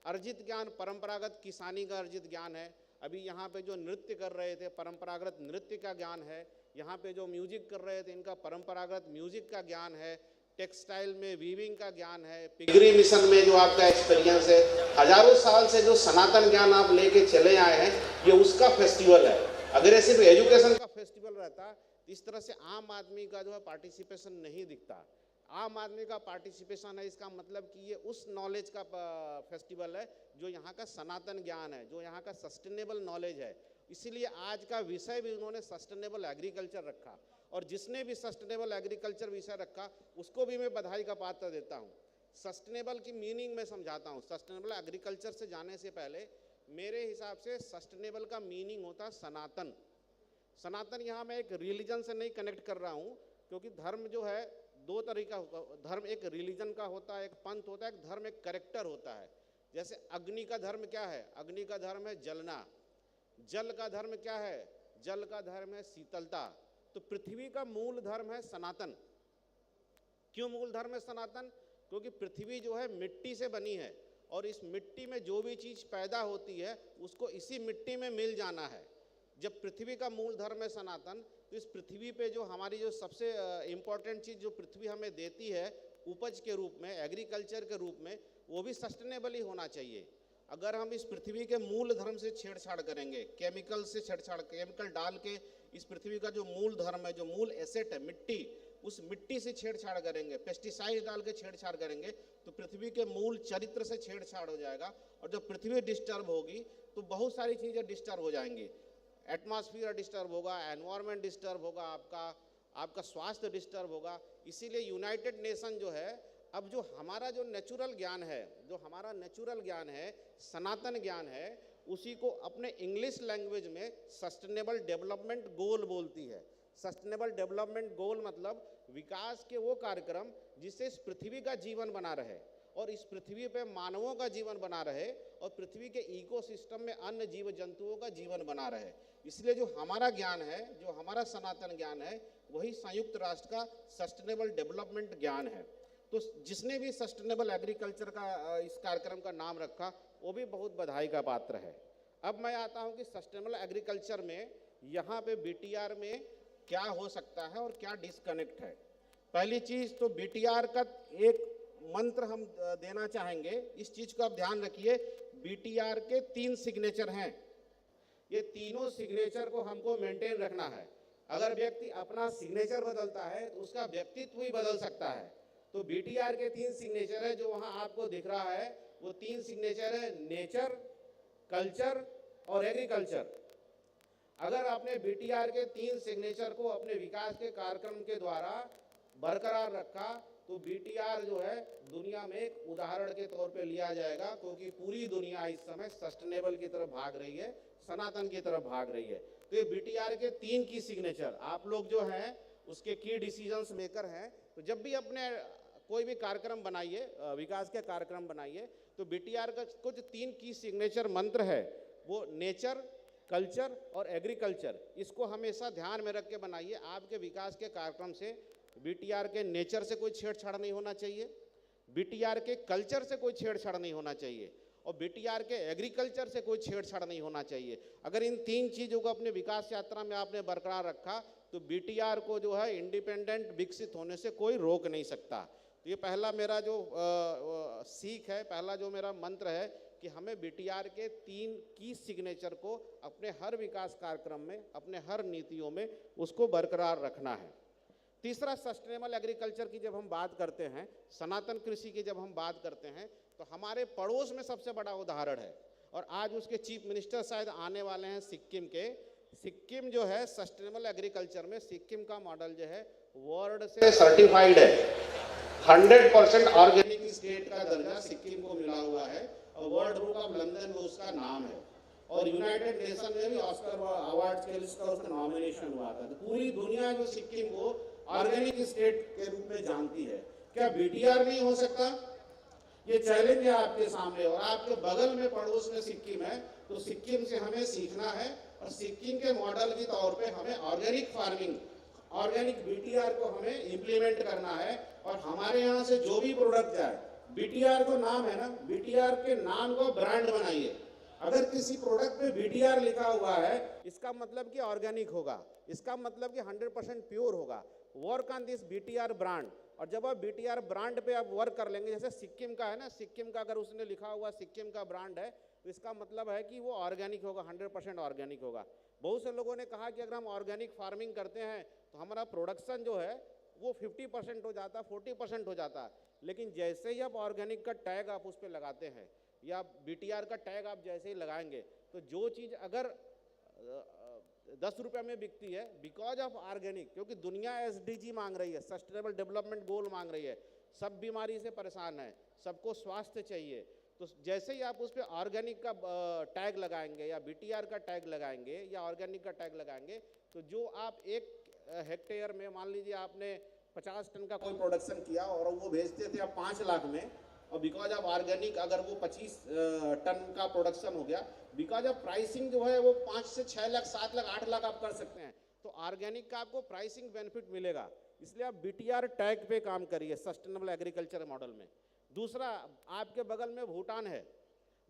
अर्जित ज्ञान परंपरागत किसानी का अर्जित ज्ञान है। अभी यहाँ पे जो नृत्य कर रहे थे परंपरागत नृत्य का ज्ञान है। यहाँ पे जो म्यूजिक कर रहे थे इनका परंपरागत म्यूजिक का ज्ञान है। टेक्सटाइल में वीविंग का ज्ञान है। पिगरी मिशन में जो आपका एक्सपीरियंस है, हजारों साल से जो सनातन ज्ञान आप लेके चले आए हैं, ये उसका फेस्टिवल है। अगर ये सिर्फ एजुकेशन का फेस्टिवल रहता तो इस तरह से आम आदमी का जो है पार्टिसिपेशन नहीं दिखता। आम आदमी का पार्टिसिपेशन है, इसका मतलब कि ये उस नॉलेज का फेस्टिवल है जो यहाँ का सनातन ज्ञान है, जो यहाँ का सस्टेनेबल नॉलेज है। इसीलिए आज का विषय भी उन्होंने सस्टेनेबल एग्रीकल्चर रखा और जिसने भी सस्टेनेबल एग्रीकल्चर विषय रखा उसको भी मैं बधाई का पात्र देता हूँ। सस्टेनेबल की मीनिंग मैं समझाता हूँ। सस्टेनेबल एग्रीकल्चर से जाने से पहले मेरे हिसाब से सस्टेनेबल का मीनिंग होता है सनातन। सनातन यहाँ मैं एक रिलीजन से नहीं कनेक्ट कर रहा हूँ, क्योंकि धर्म जो है दो तरीका होता है। धर्म एक रिलीजन का होता है, एक पंथ होता है, एक धर्म एक करेक्टर होता है। जैसे अग्नि का धर्म क्या है? अग्नि का धर्म है जलना। जल का धर्म क्या है? जल का धर्म है शीतलता। तो पृथ्वी का मूल धर्म है सनातन। क्यों मूल धर्म है सनातन? क्योंकि पृथ्वी जो है मिट्टी से बनी है और इस मिट्टी में जो भी चीज़ पैदा होती है उसको इसी मिट्टी में मिल जाना है। जब पृथ्वी का मूल धर्म है सनातन, तो इस पृथ्वी पे जो हमारी जो सबसे इम्पॉर्टेंट चीज़ जो पृथ्वी हमें देती है उपज के रूप में, एग्रीकल्चर के रूप में, वो भी सस्टेनेबल ही होना चाहिए। अगर हम इस पृथ्वी के मूल धर्म से छेड़छाड़ करेंगे, केमिकल से छेड़छाड़, केमिकल डाल के इस पृथ्वी का जो मूल धर्म है, जो मूल एसेट है मिट्टी, उस मिट्टी से छेड़छाड़ करेंगे, पेस्टिसाइड डाल के छेड़छाड़ करेंगे, तो पृथ्वी के मूल चरित्र से छेड़छाड़ हो जाएगा। और जब पृथ्वी डिस्टर्ब होगी तो बहुत सारी चीज़ें डिस्टर्ब हो जाएंगी। एटमॉस्फेयर डिस्टर्ब होगा, एनवायरनमेंट डिस्टर्ब होगा, आपका आपका स्वास्थ्य डिस्टर्ब होगा। इसीलिए यूनाइटेड नेशन जो है, अब जो हमारा जो नेचुरल ज्ञान है, जो हमारा नेचुरल ज्ञान है, सनातन ज्ञान है, उसी को अपने इंग्लिश लैंग्वेज में सस्टेनेबल डेवलपमेंट गोल बोलती है। सस्टेनेबल डेवलपमेंट गोल मतलब विकास के वो कार्यक्रम जिससे इस पृथ्वी का जीवन बना रहे और इस पृथ्वी पे मानवों का जीवन बना रहे और पृथ्वी के इकोसिस्टम में अन्य जीव जंतुओं का जीवन बना रहे। इसलिए जो हमारा ज्ञान है, जो हमारा सनातन ज्ञान है, वही संयुक्त राष्ट्र का सस्टेनेबल डेवलपमेंट ज्ञान है। तो जिसने भी सस्टेनेबल एग्रीकल्चर का इस कार्यक्रम का नाम रखा, वो भी बहुत बधाई का पात्र है। अब मैं आता हूँ कि सस्टेनेबल एग्रीकल्चर में यहाँ पे BTR में क्या हो सकता है और क्या डिस्कनेक्ट है। पहली चीज़ तो BTR का एक मंत्र हम देना चाहेंगे, इस चीज़ को आप ध्यान रखिए। BTR के 3 सिग्नेचर हैं, ये तीनों सिग्नेचर को हमको मेंटेन रखना है। अगर व्यक्ति अपना सिग्नेचर बदलता है तो उसका व्यक्तित्व ही बदल सकता है। तो BTR के 3 सिग्नेचर है जो वहाँ आपको दिख रहा है, वो 3 सिग्नेचर है, नेचर, कल्चर और एग्रीकल्चर। अगर आपने BTR के 3 सिग्नेचर को अपने विकास के कार्यक्रम के द्वारा बरकरार रखा तो BTR जो है दुनिया में एक उदाहरण के तौर पे लिया जाएगा, क्योंकि पूरी दुनिया इस समय सस्टेनेबल की तरफ भाग रही है, सनातन की तरफ भाग रही है। तो ये BTR के 3 की सिग्नेचर आप लोग जो हैं उसके की डिसीजंस मेकर हैं। तो जब भी अपने कोई भी कार्यक्रम बनाइए, विकास के कार्यक्रम बनाइए, तो BTR का कुछ 3 की सिग्नेचर मंत्र है, वो नेचर, कल्चर और एग्रीकल्चर। इसको हमेशा ध्यान में रख के बनाइए। आपके विकास के कार्यक्रम से BTR के नेचर से कोई छेड़छाड़ नहीं होना चाहिए, BTR के कल्चर से कोई छेड़छाड़ नहीं होना चाहिए और BTR के एग्रीकल्चर से कोई छेड़छाड़ नहीं होना चाहिए। अगर इन 3 चीज़ों को अपने विकास यात्रा में आपने बरकरार रखा तो BTR को जो है इंडिपेंडेंट विकसित होने से कोई रोक नहीं सकता। तो ये पहला मेरा जो सीख है, पहला जो मेरा मंत्र है कि हमें BTR के 3 की सिग्नेचर को अपने हर विकास कार्यक्रम में, अपने हर नीतियों में उसको बरकरार रखना है। तीसरा, सस्टेनेबल एग्रीकल्चर की जब हम बात करते हैं, सनातन कृषि की जब हम बात करते हैं, तो हमारे पड़ोस में सबसे बड़ा उदाहरण है और आज उसके चीफ मिनिस्टर शायद आने वाले हैं सिक्किम के। सिक्किम जो है सस्टेनेबल एग्रीकल्चर में, सिक्किम का मॉडल जो है वर्ल्ड से सर्टिफाइड है। 100% ऑर्गेनिक स्टेट का दर्जा सिक्किम को मिला हुआ है और वर्ल्ड बुक ऑफ लंदन में उसका नाम है और यूनाइटेड नेशन में भी ऑस्कर अवार्ड के लिस्ट का उसका नॉमिनेशन हुआ था। तो पूरी दुनिया जो सिक्किम को ऑर्गेनिक स्टेट के रूप में जानती है। क्या BTR नहीं हो सकता? ये चैलेंज है आपके सामने और आपके बगल में पड़ोस में सिक्किम है, तो सिक्किम से हमें सीखना है और सिक्किम के मॉडल के तौर पे हमें ऑर्गेनिक फार्मिंग, ऑर्गेनिक BTR को हमें इम्प्लीमेंट करना है। और हमारे यहाँ से जो भी प्रोडक्ट जाए, BTR तो नाम है ना, BTR के नाम को ब्रांड बनाइए। अगर किसी प्रोडक्ट पे BTR लिखा हुआ है, इसका मतलब कि ऑर्गेनिक होगा, इसका मतलब कि 100% प्योर होगा। Work on this BTR brand. और जब आप BTR ब्रांड पे आप वर्क कर लेंगे, जैसे सिक्किम का है ना, सिक्किम का अगर उसने लिखा हुआ सिक्किम का ब्रांड है, तो इसका मतलब है कि वो ऑर्गेनिक होगा, 100% ऑर्गेनिक होगा। बहुत से लोगों ने कहा कि अगर हम ऑर्गेनिक फार्मिंग करते हैं तो हमारा प्रोडक्शन जो है वो 50% हो जाता, 40% हो जाता। लेकिन जैसे ही आप ऑर्गेनिक का टैग आप उस पर लगाते हैं या BTR का टैग आप जैसे ही लगाएंगे, तो जो चीज़ अगर 10 रुपये में बिकती है बिकॉज ऑफ ऑर्गेनिक, क्योंकि दुनिया SDG मांग रही है, सस्टेनेबल डेवलपमेंट गोल मांग रही है, सब बीमारी से परेशान है, सबको स्वास्थ्य चाहिए। तो जैसे ही आप उस पर ऑर्गेनिक का टैग लगाएंगे या BTR का टैग लगाएंगे या ऑर्गेनिक का टैग लगाएंगे, तो जो आप 1 हेक्टेयर में, मान लीजिए आपने 50 टन का कोई प्रोडक्शन किया और वो भेजते थे आप 5 लाख में, और बिकॉज ऑफ ऑर्गेनिक अगर वो 25 टन का प्रोडक्शन हो गया, बिकॉज ऑफ प्राइसिंग जो है वो 5 से 6 लाख, 7 लाख, 8 लाख आप कर सकते हैं। तो ऑर्गेनिक का आपको प्राइसिंग बेनिफिट मिलेगा। इसलिए आप BTR टैग पे काम करिए सस्टेनेबल एग्रीकल्चर मॉडल में। दूसरा, आपके बगल में भूटान है,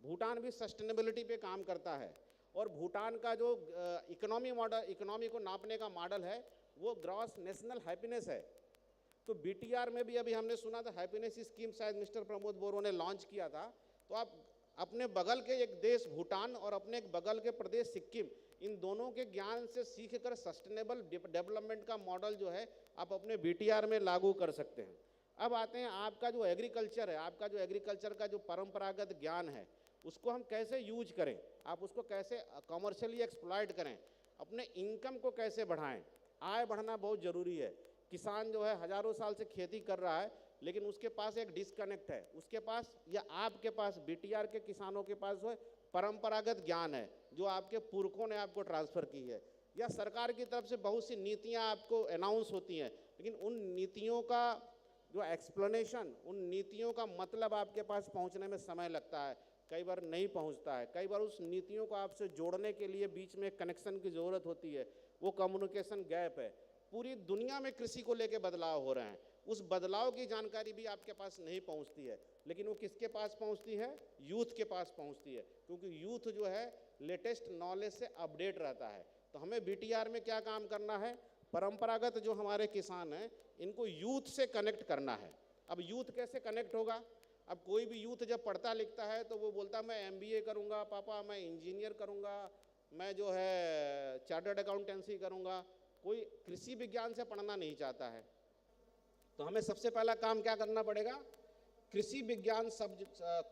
भूटान भी सस्टेनेबिलिटी पे काम करता है और भूटान का जो इकोनॉमी मॉडल, इकोनॉमी को नापने का मॉडल है वो ग्रॉस नेशनल हैप्पीनेस है। तो BTR में भी अभी हमने सुना था हैप्पीनेस स्कीम शायद मिस्टर प्रमोद बोरो ने लॉन्च किया था। तो आप अपने बगल के एक देश भूटान और अपने एक बगल के प्रदेश सिक्किम, इन दोनों के ज्ञान से सीख कर सस्टेनेबल डेवलपमेंट का मॉडल जो है आप अपने BTR में लागू कर सकते हैं। अब आते हैं आपका जो एग्रीकल्चर है, आपका जो एग्रीकल्चर का जो परंपरागत ज्ञान है उसको हम कैसे यूज करें, आप उसको कैसे कमर्शियली एक्सप्लॉइट करें, अपने इनकम को कैसे बढ़ाएं। आय बढ़ना बहुत ज़रूरी है। किसान जो है हजारों साल से खेती कर रहा है, लेकिन उसके पास एक डिस्कनेक्ट है, उसके पास या आपके पास बीटीआर के किसानों के पास जो है परंपरागत ज्ञान है जो आपके पुरखों ने आपको ट्रांसफ़र की है, या सरकार की तरफ से बहुत सी नीतियां आपको अनाउंस होती हैं, लेकिन उन नीतियों का जो एक्सप्लेनेशन, उन नीतियों का मतलब आपके पास पहुंचने में समय लगता है, कई बार नहीं पहुंचता है। कई बार उस नीतियों को आपसे जोड़ने के लिए बीच में कनेक्शन की ज़रूरत होती है, वो कम्युनिकेशन गैप है। पूरी दुनिया में कृषि को लेकर बदलाव हो रहे हैं, उस बदलाव की जानकारी भी आपके पास नहीं पहुंचती है, लेकिन वो किसके पास पहुंचती है? यूथ के पास पहुंचती है, क्योंकि यूथ जो है लेटेस्ट नॉलेज से अपडेट रहता है। तो हमें बीटीआर में क्या काम करना है? परंपरागत जो हमारे किसान हैं इनको यूथ से कनेक्ट करना है। अब यूथ कैसे कनेक्ट होगा? अब कोई भी यूथ जब पढ़ता लिखता है तो वो बोलता मैं एमबीए करूँगा, पापा मैं इंजीनियर करूँगा, मैं जो है चार्टर्ड अकाउंटेंसी करूँगा, कोई कृषि विज्ञान से पढ़ना नहीं चाहता है। तो हमें सबसे पहला काम क्या करना पड़ेगा? कृषि विज्ञान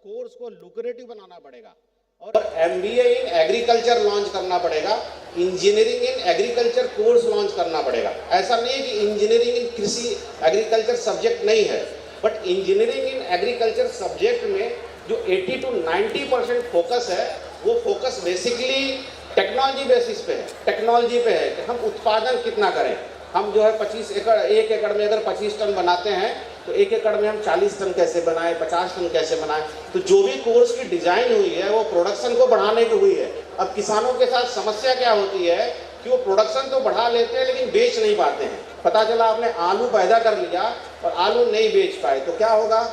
कोर्स को लुक्रेटिव बनाना पड़ेगा और एमबीए इन एग्रीकल्चर लॉन्च करना पड़ेगा, engineering in agriculture course launch करना पड़ेगा। ऐसा नहीं है कि इंजीनियरिंग इन कृषि एग्रीकल्चर सब्जेक्ट नहीं है, but engineering in agriculture subject में जो 80 to 90% फोकस है, वो फोकस बेसिकली टेक्नोलॉजी बेसिस पे है, टेक्नोलॉजी पे है कि हम उत्पादन कितना करें। हम जो है 25 एकड़, 1 एकड़ में अगर 25 टन बनाते हैं तो 1 एकड़ में हम 40 टन कैसे बनाएं, 50 टन कैसे बनाएं। तो जो भी कोर्स की डिजाइन हुई है वो प्रोडक्शन को बढ़ाने की हुई है। अब किसानों के साथ समस्या क्या होती है कि वो प्रोडक्शन तो बढ़ा लेते हैं लेकिन बेच नहीं पाते हैं। पता चला आपने आलू पैदा कर लिया और आलू नहीं बेच पाए तो क्या होगा?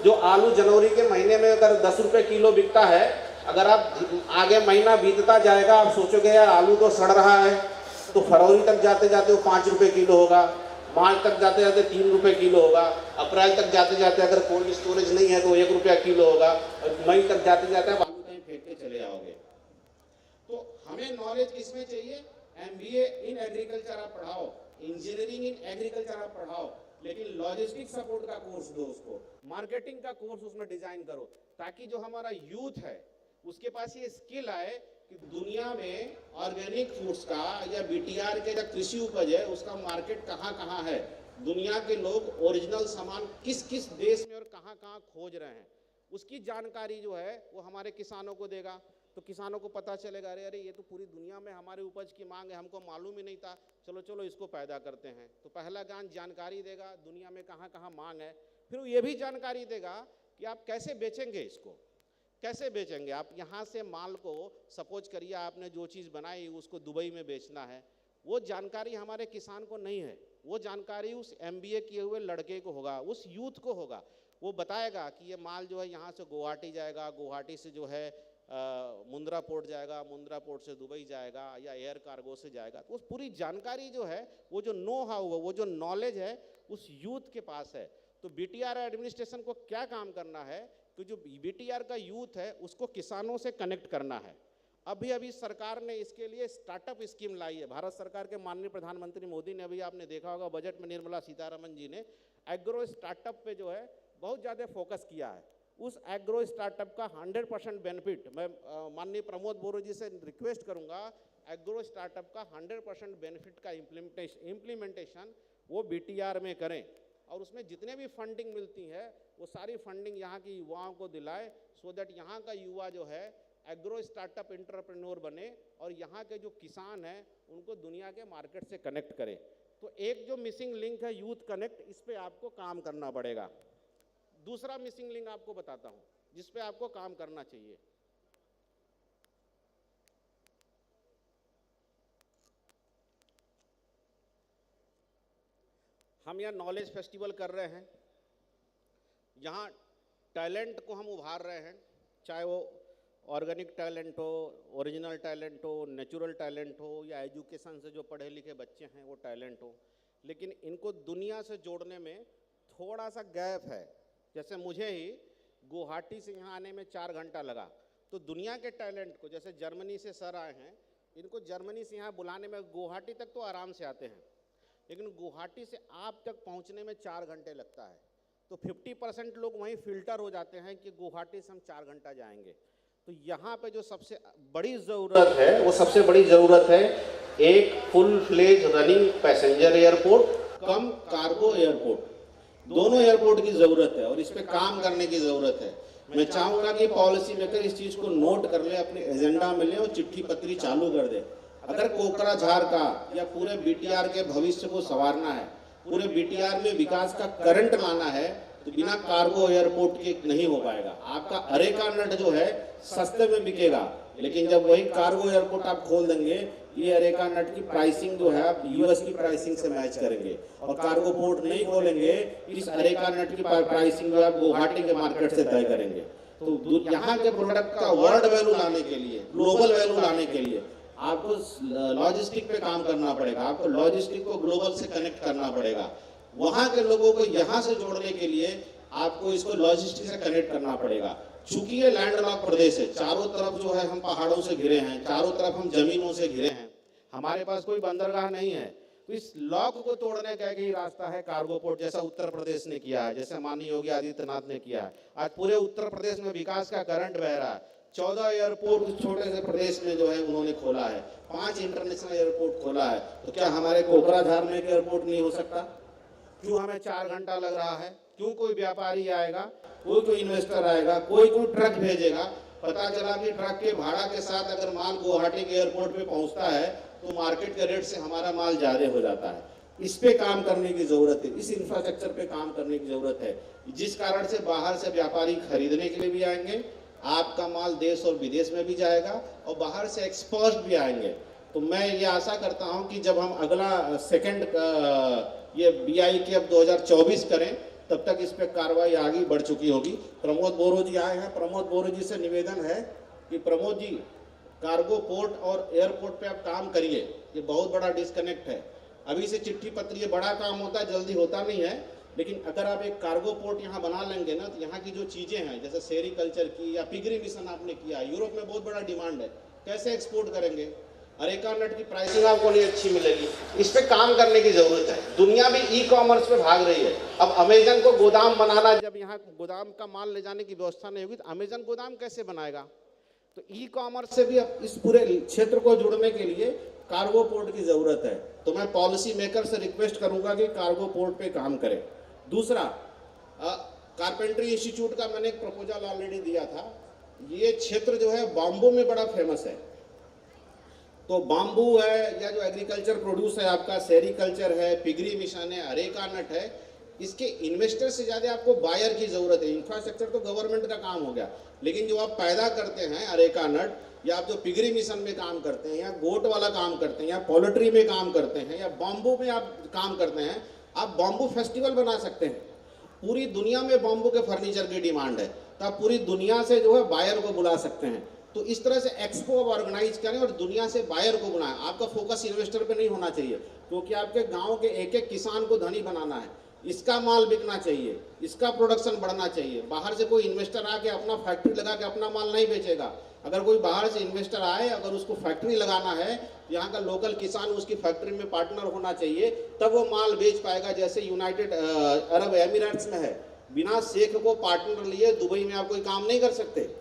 जो आलू जनवरी के महीने में अगर 10 रुपये किलो बिकता है, अगर आप आगे महीना बीतता जाएगा आप सोचोगे यार आलू तो सड़ रहा है, तो फरवरी तक जाते जाते वो 5 रुपये किलो होगा, मार्च तक जाते जाते 3 रुपये किलो होगा, अप्रैल तक जाते जाते अगर कोल्ड स्टोरेज नहीं है तो 1 रुपया किलो होगा, और मई तक जाते जाते आप आलू कहीं फेंक के चले जाओगे। तो हमें नॉलेज किसमें चाहिए? एमबीए इन एग्रीकल्चर आप पढ़ाओ, इंजीनियरिंग इन एग्रीकल्चर आप पढ़ाओ, लेकिन लॉजिस्टिक सपोर्ट का कोर्स दो उसको, मार्केटिंग का कोर्स उसमें डिजाइन करो, ताकि जो हमारा यूथ है उसके पास ये स्किल आए कि दुनिया में ऑर्गेनिक फूड्स का या बीटीआर के जो कृषि उपज है उसका मार्केट कहाँ कहाँ है, दुनिया के लोग ओरिजिनल सामान किस किस देश में और कहाँ कहाँ खोज रहे हैं, उसकी जानकारी जो है वो हमारे किसानों को देगा। तो किसानों को पता चलेगा अरे अरे ये तो पूरी दुनिया में हमारे उपज की मांग है, हमको मालूम ही नहीं था, चलो चलो इसको पैदा करते हैं। तो पहला ज्ञान जानकारी देगा दुनिया में कहाँ कहाँ मांग है। फिर वो ये भी जानकारी देगा कि आप कैसे बेचेंगे, इसको कैसे बेचेंगे। आप यहाँ से माल को, सपोज करिए आपने जो चीज़ बनाई उसको दुबई में बेचना है, वो जानकारी हमारे किसान को नहीं है, वो जानकारी उस एमबीए किए हुए लड़के को होगा, उस यूथ को होगा। वो बताएगा कि ये माल जो है यहाँ से गुवाहाटी जाएगा, गुवाहाटी से जो है मुंद्रा पोर्ट जाएगा, मुंद्रा पोर्ट से दुबई जाएगा या एयर कार्गो से जाएगा। तो उस पूरी जानकारी जो है, वो जो नो हाउ है, वो जो नॉलेज है उस यूथ के पास है। तो बीटीआर एडमिनिस्ट्रेशन को क्या काम करना है कि जो बीटीआर का यूथ है उसको किसानों से कनेक्ट करना है। अभी सरकार ने इसके लिए स्टार्टअप स्कीम लाई है। भारत सरकार के माननीय प्रधानमंत्री मोदी ने, अभी आपने देखा होगा बजट में निर्मला सीतारमण जी ने एग्रो स्टार्टअप पे जो है बहुत ज़्यादा फोकस किया है। उस एग्रो स्टार्टअप का 100% बेनिफिट मैं माननीय प्रमोद बोरो जी से रिक्वेस्ट करूंगा, एग्रो स्टार्टअप का 100% बेनिफिट का इम्प्लीमेंटेशन वो बीटीआर में करें, और उसमें जितने भी फंडिंग मिलती है वो सारी फंडिंग यहाँ की युवाओं को दिलाए, सो दैट यहाँ का युवा जो है एग्रो स्टार्टअप एंटरप्रेन्योर बने और यहाँ के जो किसान हैं उनको दुनिया के मार्केट से कनेक्ट करे। तो एक जो मिसिंग लिंक है यूथ कनेक्ट, इस पे आपको काम करना पड़ेगा। दूसरा मिसिंग लिंक आपको बताता हूँ जिस पे आपको काम करना चाहिए। हम यहाँ नॉलेज फेस्टिवल कर रहे हैं, यहाँ टैलेंट को हम उभार रहे हैं, चाहे वो ऑर्गेनिक टैलेंट हो, ओरिजिनल टैलेंट हो, नेचुरल टैलेंट हो, या एजुकेशन से जो पढ़े लिखे बच्चे हैं वो टैलेंट हो, लेकिन इनको दुनिया से जोड़ने में थोड़ा सा गैप है। जैसे मुझे ही गुवाहाटी से यहाँ आने में 4 घंटा लगा, तो दुनिया के टैलेंट को, जैसे जर्मनी से सर आए हैं, इनको जर्मनी से यहाँ बुलाने में, गुवाहाटी तक तो आराम से आते हैं, लेकिन गुवाहाटी से आप तक पहुँचने में 4 घंटे लगता है। तो 50% लोग वहीं फिल्टर हो जाते हैं कि गुवाहाटी से हम 4 घंटा जाएंगे। तो यहाँ पे जो सबसे बड़ी ज़रूरत है, वो सबसे बड़ी ज़रूरत है एक full fledge running passenger airport cum cargo airport, दोनों एयरपोर्ट की ज़रूरत है और इस पे काम करने की ज़रूरत है। मैं चाहूँगा कि पॉलिसी मेकर इस चीज़ को नोट कर ले, अपने एजेंडा में ले और चिट्ठी पत्री चालू कर दे। अगर कोकराझार का या पूरे बीटीआर के भविष्य को संवारना है, पूरे बीटीआर में विकास का करंट लाना है, तो बिना कार्गो एयरपोर्ट के नहीं हो पाएगा। आपका अरेका नट जो है सस्ते में बिकेगा, लेकिन जब वही कार्गो एयरपोर्ट आप खोल देंगे, ये अरेका नट की प्राइसिंग जो है आप यूएस की प्राइसिंग से मैच करेंगे, और कार्गो पोर्ट नहीं खोलेंगे, इस अरेका नट की प्राइसिंग जो है आप गुवाहाटी के मार्केट से तय करेंगे। तो यहाँ के प्रोडक्ट का वर्ल्ड वैल्यू लाने के लिए, ग्लोबल वैल्यू लाने के लिए आपको लॉजिस्टिक पे काम करना पड़ेगा, आपको लॉजिस्टिक को ग्लोबल से कनेक्ट करना पड़ेगा। वहाँ के लोगों को यहाँ से जोड़ने के लिए आपको इसको लॉजिस्टिक से कनेक्ट करना पड़ेगा। चूंकि ये लैंडलॉक प्रदेश है, चारों तरफ जो है हम पहाड़ों से घिरे हैं, चारों तरफ हम जमीनों से घिरे हैं, हमारे पास कोई बंदरगाह नहीं है, तो इस लॉक को तोड़ने का एक ही रास्ता है कार्गो पोर्ट, जैसा उत्तर प्रदेश ने किया है, जैसे माननीय योगी आदित्यनाथ ने किया है। आज पूरे उत्तर प्रदेश में विकास का करंट बह रहा है। 14 एयरपोर्ट छोटे से प्रदेश में जो है उन्होंने खोला है, 5 इंटरनेशनल एयरपोर्ट खोला है। तो क्या हमारे कोकराझार में एक एयरपोर्ट नहीं हो सकता? क्यों हमें 4 घंटा लग रहा है? क्यों कोई व्यापारी आएगा, कोई इन्वेस्टर आएगा, कोई ट्रक भेजेगा, पता चला कि ट्रक के भाड़ा के साथ अगर माल गुवाहाटी के एयरपोर्ट पे पहुंचता है तो मार्केट के रेट से हमारा माल ज्यादा हो जाता है। इस पे काम करने की जरूरत है, इस इंफ्रास्ट्रक्चर पे काम करने की जरूरत है, जिस कारण से बाहर से व्यापारी खरीदने के लिए भी आएंगे, आपका माल देश और विदेश में भी जाएगा और बाहर से एक्सपर्ट भी आएंगे। तो मैं ये आशा करता हूं कि जब हम अगला सेकंड ये BIKF 2024 करें, तब तक इस पे कार्रवाई आगे बढ़ चुकी होगी। प्रमोद बोरो जी आए हैं, प्रमोद बोरो जी से निवेदन है कि प्रमोद जी कार्गो पोर्ट और एयरपोर्ट पे आप काम करिए, ये बहुत बड़ा डिस्कनेक्ट है। अभी से चिट्ठी पत्री ये बड़ा काम होता है, जल्दी होता नहीं है, लेकिन अगर आप एक कार्गो पोर्ट यहाँ बना लेंगे ना, तो यहाँ की जो चीज़ें हैं जैसे सेरीकल्चर की या पिगरी मिशन आपने किया, यूरोप में बहुत बड़ा डिमांड है, कैसे एक्सपोर्ट करेंगे? अरेका नट की प्राइसिंग आपको नहीं अच्छी मिलेगी। इस पे काम करने की जरूरत है। दुनिया भी ई-कॉमर्स पे भाग रही है। अब अमेजन को गोदाम बनाना, जब यहाँ गोदाम का माल ले जाने की व्यवस्था नहीं होगी तो अमेजन गोदाम कैसे बनाएगा? तो ई-कॉमर्स से भी अब इस पूरे क्षेत्र को जुड़ने के लिए कार्गो पोर्ट की जरूरत है। तो मैं पॉलिसी मेकर से रिक्वेस्ट करूंगा कि कार्गो पोर्ट पे काम करें। दूसरा, कारपेंट्री इंस्टीट्यूट का मैंने एक प्रपोजल ऑलरेडी दिया था। ये क्षेत्र जो है बाम्बू में बड़ा फेमस है, तो बाम्बू है या जो एग्रीकल्चर प्रोड्यूस है आपका, सेरीकल्चर है, पिगरी मिशन है, अरेका नट है, इसके इन्वेस्टर से ज़्यादा आपको बायर की ज़रूरत है। इंफ्रास्ट्रक्चर तो गवर्नमेंट का काम हो गया, लेकिन जो आप पैदा करते हैं अरेका नट, या आप जो पिगरी मिशन में काम करते हैं, या गोट वाला काम करते हैं, या पोल्ट्री में काम करते हैं, या बाम्बू में आप काम करते हैं, आप बाम्बू फेस्टिवल बना सकते हैं। पूरी दुनिया में बाम्बू के फर्नीचर की डिमांड है, तो आप पूरी दुनिया से जो है बायर को बुला सकते हैं। तो इस तरह से एक्सपो ऑर्गेनाइज करें और दुनिया से बायर को बुलाएं। आपका फोकस इन्वेस्टर पे नहीं होना चाहिए, क्योंकि आपके गांव के एक एक किसान को धनी बनाना है। इसका माल बिकना चाहिए, इसका प्रोडक्शन बढ़ना चाहिए। बाहर से कोई इन्वेस्टर आके अपना फैक्ट्री लगा के अपना माल नहीं बेचेगा। अगर कोई बाहर से इन्वेस्टर आए, अगर उसको फैक्ट्री लगाना है, यहाँ का लोकल किसान उसकी फैक्ट्री में पार्टनर होना चाहिए, तब वो माल बेच पाएगा। जैसे यूनाइटेड अरब एमिरेट्स में है, बिना शेख को पार्टनर लिए दुबई में आप कोई काम नहीं कर सकते।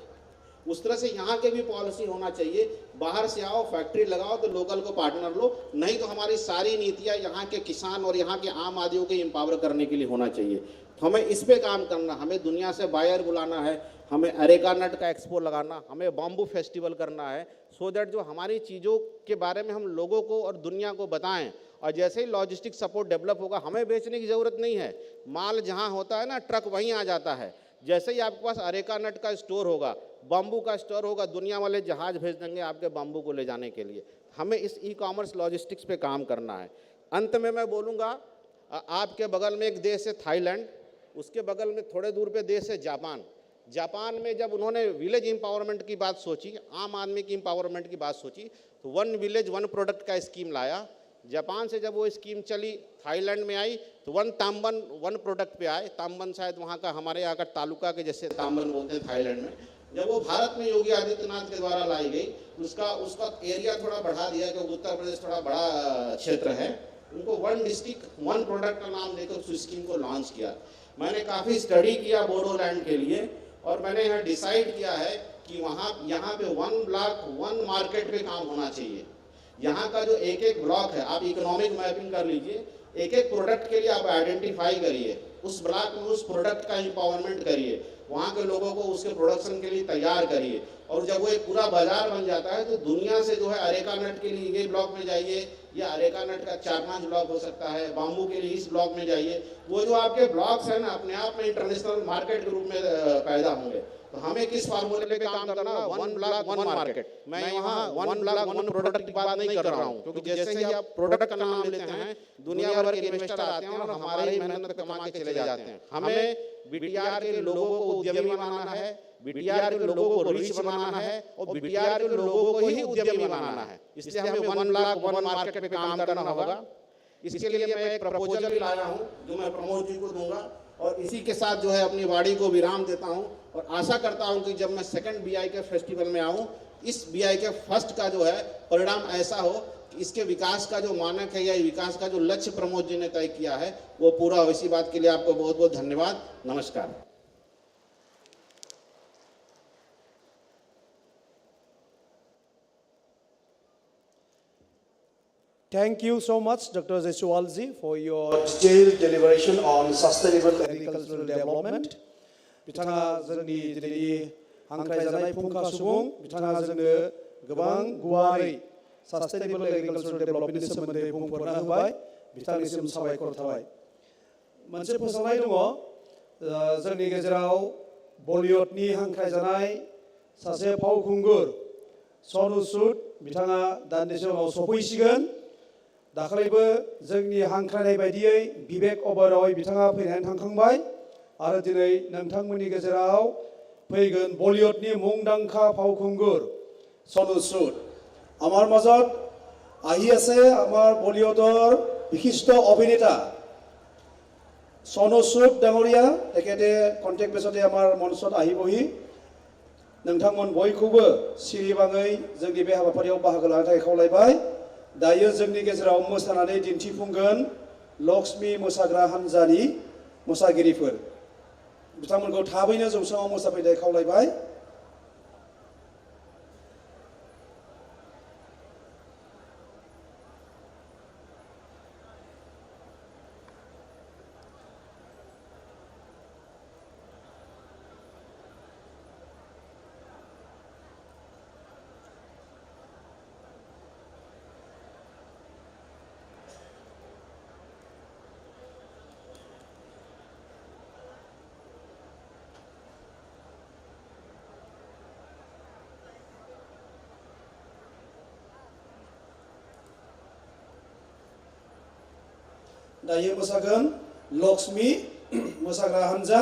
उस तरह से यहाँ के भी पॉलिसी होना चाहिए। बाहर से आओ, फैक्ट्री लगाओ, तो लोकल को पार्टनर लो, नहीं तो हमारी सारी नीतियाँ यहाँ के किसान और यहाँ के आम आदमियों को एम्पावर करने के लिए होना चाहिए। तो हमें इस पे काम करना, हमें दुनिया से बायर बुलाना है, हमें अरेका नट का एक्सपो लगाना, हमें बॉम्बू फेस्टिवल करना है, सो दैट जो हमारी चीज़ों के बारे में हम लोगों को और दुनिया को बताएं। और जैसे ही लॉजिस्टिक सपोर्ट डेवलप होगा, हमें बेचने की ज़रूरत नहीं है। माल जहाँ होता है ना, ट्रक वहीं आ जाता है। जैसे ही आपके पास अरेका नट का स्टोर होगा, बाम्बू का स्टोर होगा, दुनिया वाले जहाज़ भेज देंगे आपके बाम्बू को ले जाने के लिए। हमें इस ई-कॉमर्स लॉजिस्टिक्स पे काम करना है। अंत में मैं बोलूँगा, आपके बगल में एक देश है थाईलैंड, उसके बगल में थोड़े दूर पे देश है जापान। जापान में जब उन्होंने विलेज एम्पावरमेंट की बात सोची, आम आदमी की एम्पावरमेंट की बात सोची, तो 1 विलेज 1 प्रोडक्ट का स्कीम लाया। जापान से जब वो स्कीम चली, थाईलैंड में आई, तो 1 ताम्बन 1 प्रोडक्ट पे आए। ताम्बन शायद वहाँ का, हमारे यहाँ का तालुका के जैसे ताम्बन बोलते हैं थाईलैंड में। जब वो भारत में योगी आदित्यनाथ के द्वारा लाई गई, उसका एरिया थोड़ा बढ़ा दिया, क्योंकि उत्तर प्रदेश थोड़ा बड़ा क्षेत्र है। उनको 1 डिस्ट्रिक्ट 1 प्रोडक्ट का नाम देकर उस स्कीम को लॉन्च किया। मैंने काफ़ी स्टडी किया बोडोलैंड के लिए, और मैंने यहाँ डिसाइड किया है कि वहाँ यहाँ पे 1 ब्लॉक 1 मार्केट पे काम होना चाहिए। यहाँ का जो एक एक ब्लॉक है, आप इकोनॉमिक मैपिंग कर लीजिए, एक एक प्रोडक्ट के लिए आप आइडेंटिफाई करिए, उस ब्लॉक में उस प्रोडक्ट का एम्पावरमेंट करिए, वहाँ के लोगों को उसके प्रोडक्शन के लिए तैयार करिए, और जब वो एक पूरा बाजार बन जाता है तो दुनिया से जो है अरेका नट के लिए ये ब्लॉक में जाइए, या अरेका नट का 4-5 ब्लॉक हो सकता है, बाम्बू के लिए इस ब्लॉक में जाइए, वो जो आपके ब्लॉक्स हैं ना अपने आप में इंटरनेशनल मार्केट के रूप में पैदा होंगे। तो हमें किस फार्मूले पे काम करना, 1 ब्लॉक 1 मार्केट। मैं यहाँ 1 ब्लॉक 1 प्रोडक्ट की बात नहीं कर रहा हूँ, क्योंकि जैसे ही आप प्रोडक्ट का नाम लेते हैं दुनिया भर के इन्वेस्टर आते हैं और हमारे ही मेहनत कमा के चले जाते हैं। हमें बीटीआर के लोगों को उद्यमी बनाना है, बीटीआर के लोगों को रिच बनाना है, और बीटीआर के लोगों को ही उद्यमी बनाना है। इसलिए हमें 1 ब्लॉक 1 मार्केट पे काम करना होगा। इसके लिए मैं एक प्रपोजल भी लाया हूँ जो मैं प्रमोद जी को दूंगा, और इसी के साथ जो है अपनी वाणी को विराम देता हूँ, और आशा करता हूँ कि जब मैं सेकंड BIKF फेस्टिवल में आऊँ, इस BIKF फर्स्ट का जो है परिणाम ऐसा हो कि इसके विकास का जो मानक है या विकास का जो लक्ष्य प्रमोद जी ने तय किया है वो पूरा हो। इसी बात के लिए आपको बहुत बहुत धन्यवाद। नमस्कार। Thank you so much, Dr. Jaiswalji, for your detailed deliberation on sustainable agricultural development. बिथाङा जोंनि दिनैनि हांख्रायजानाय फुंखा सुबुं, बिथाङा जोंनो गोबां गुवारै sustainable agricultural developmentनि सोमोन्दै बुंफोरना होबाय। बिथांनिसिम साबायखर थाबाय। मोनसे फोसावनाय दङ, जोंनि गेजेराव बलिउडनि हांख्रायजानाय सासे फावखुंगुर सनु सुद, बिथाङा दान्दिसे उनाव सफैसिगोन। दाखालिबो जोंनि हांख्रायनाय बायदियै बिबेक ओबेरय बिथाङा फैनानै थांखांबाय, आरो दिनै नोंथांमोननि गेजेराव फैगोन बलिउडनि मुंदांखा फावखुंगुर सनु सुद। আমাৰ মাজত আহি আছে আমাৰ বলিউডৰ বিশিষ্ট অভিনেতা সনু সুদ ডাঙৰীয়া। তেখেতে কণ্টেক্ট বেছতে আমাৰ মঞ্চত আহিবহি। नोंथांमोन बयखौबो सिरिबाङै जोंनि बे हाबाफारियाव बाहागो लानो थाखाय खावलायबाय। दायो जोंनि गेजेराव मोसानानै दिन्थिफुंगोन लक्ष्मी मोसाग्रा हान्जानि मोसागिरिफोर। बिथांमोनखौ थाबैनो जौसाङाव मोसाफैनो खावलायबाय। दायो मोसागोन लक्ष्मी मोसाग्रा हान्जा।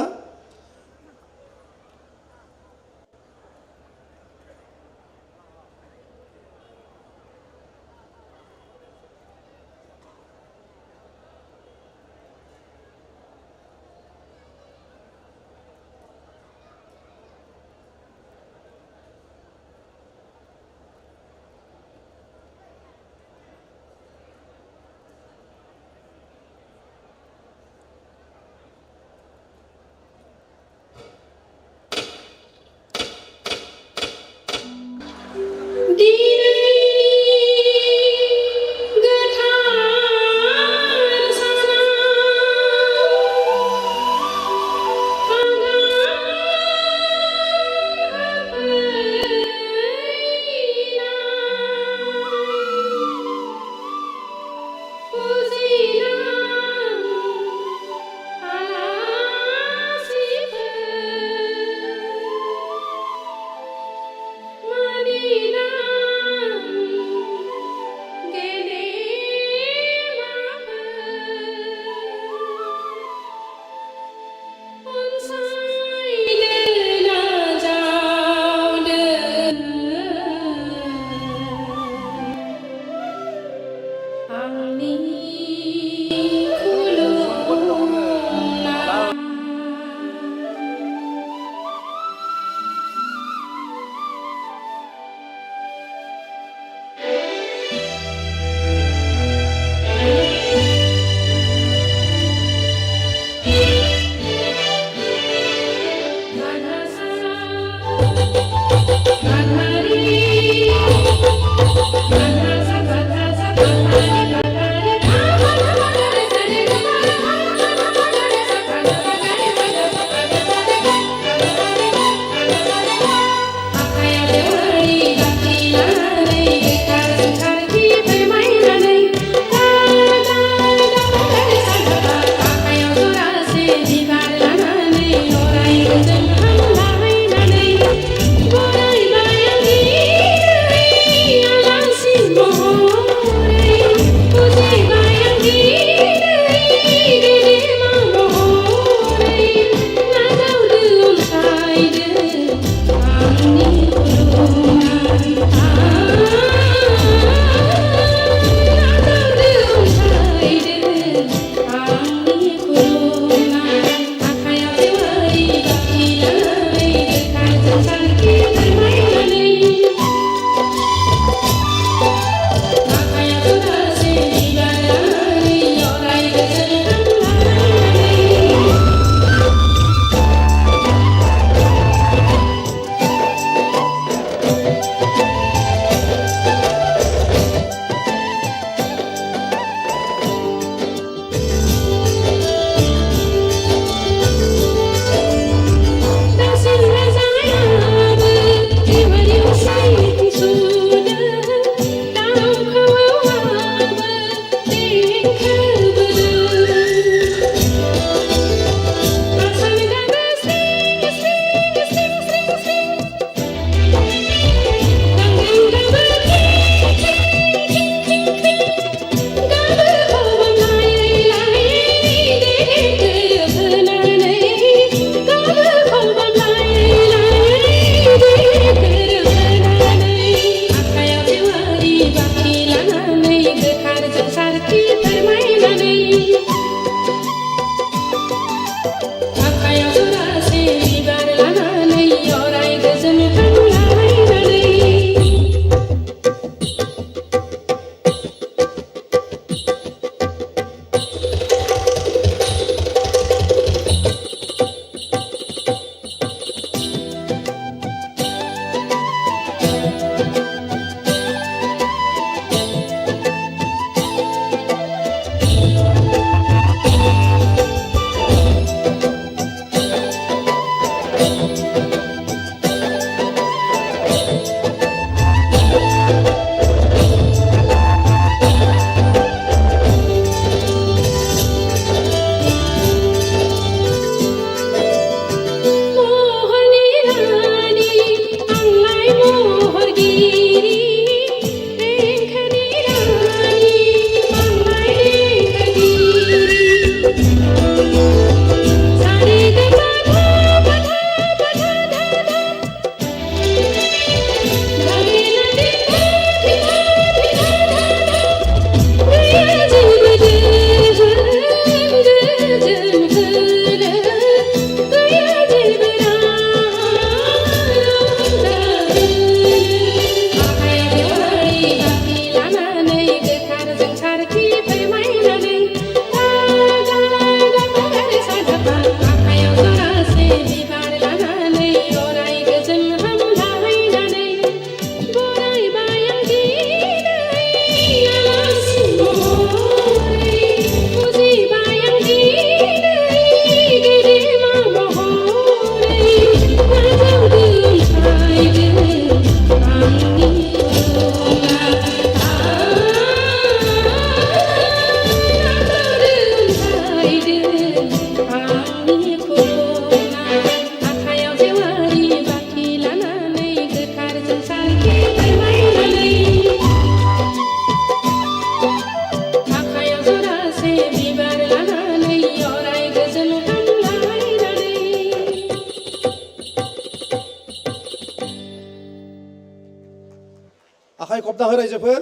हायखबना रायजोफोर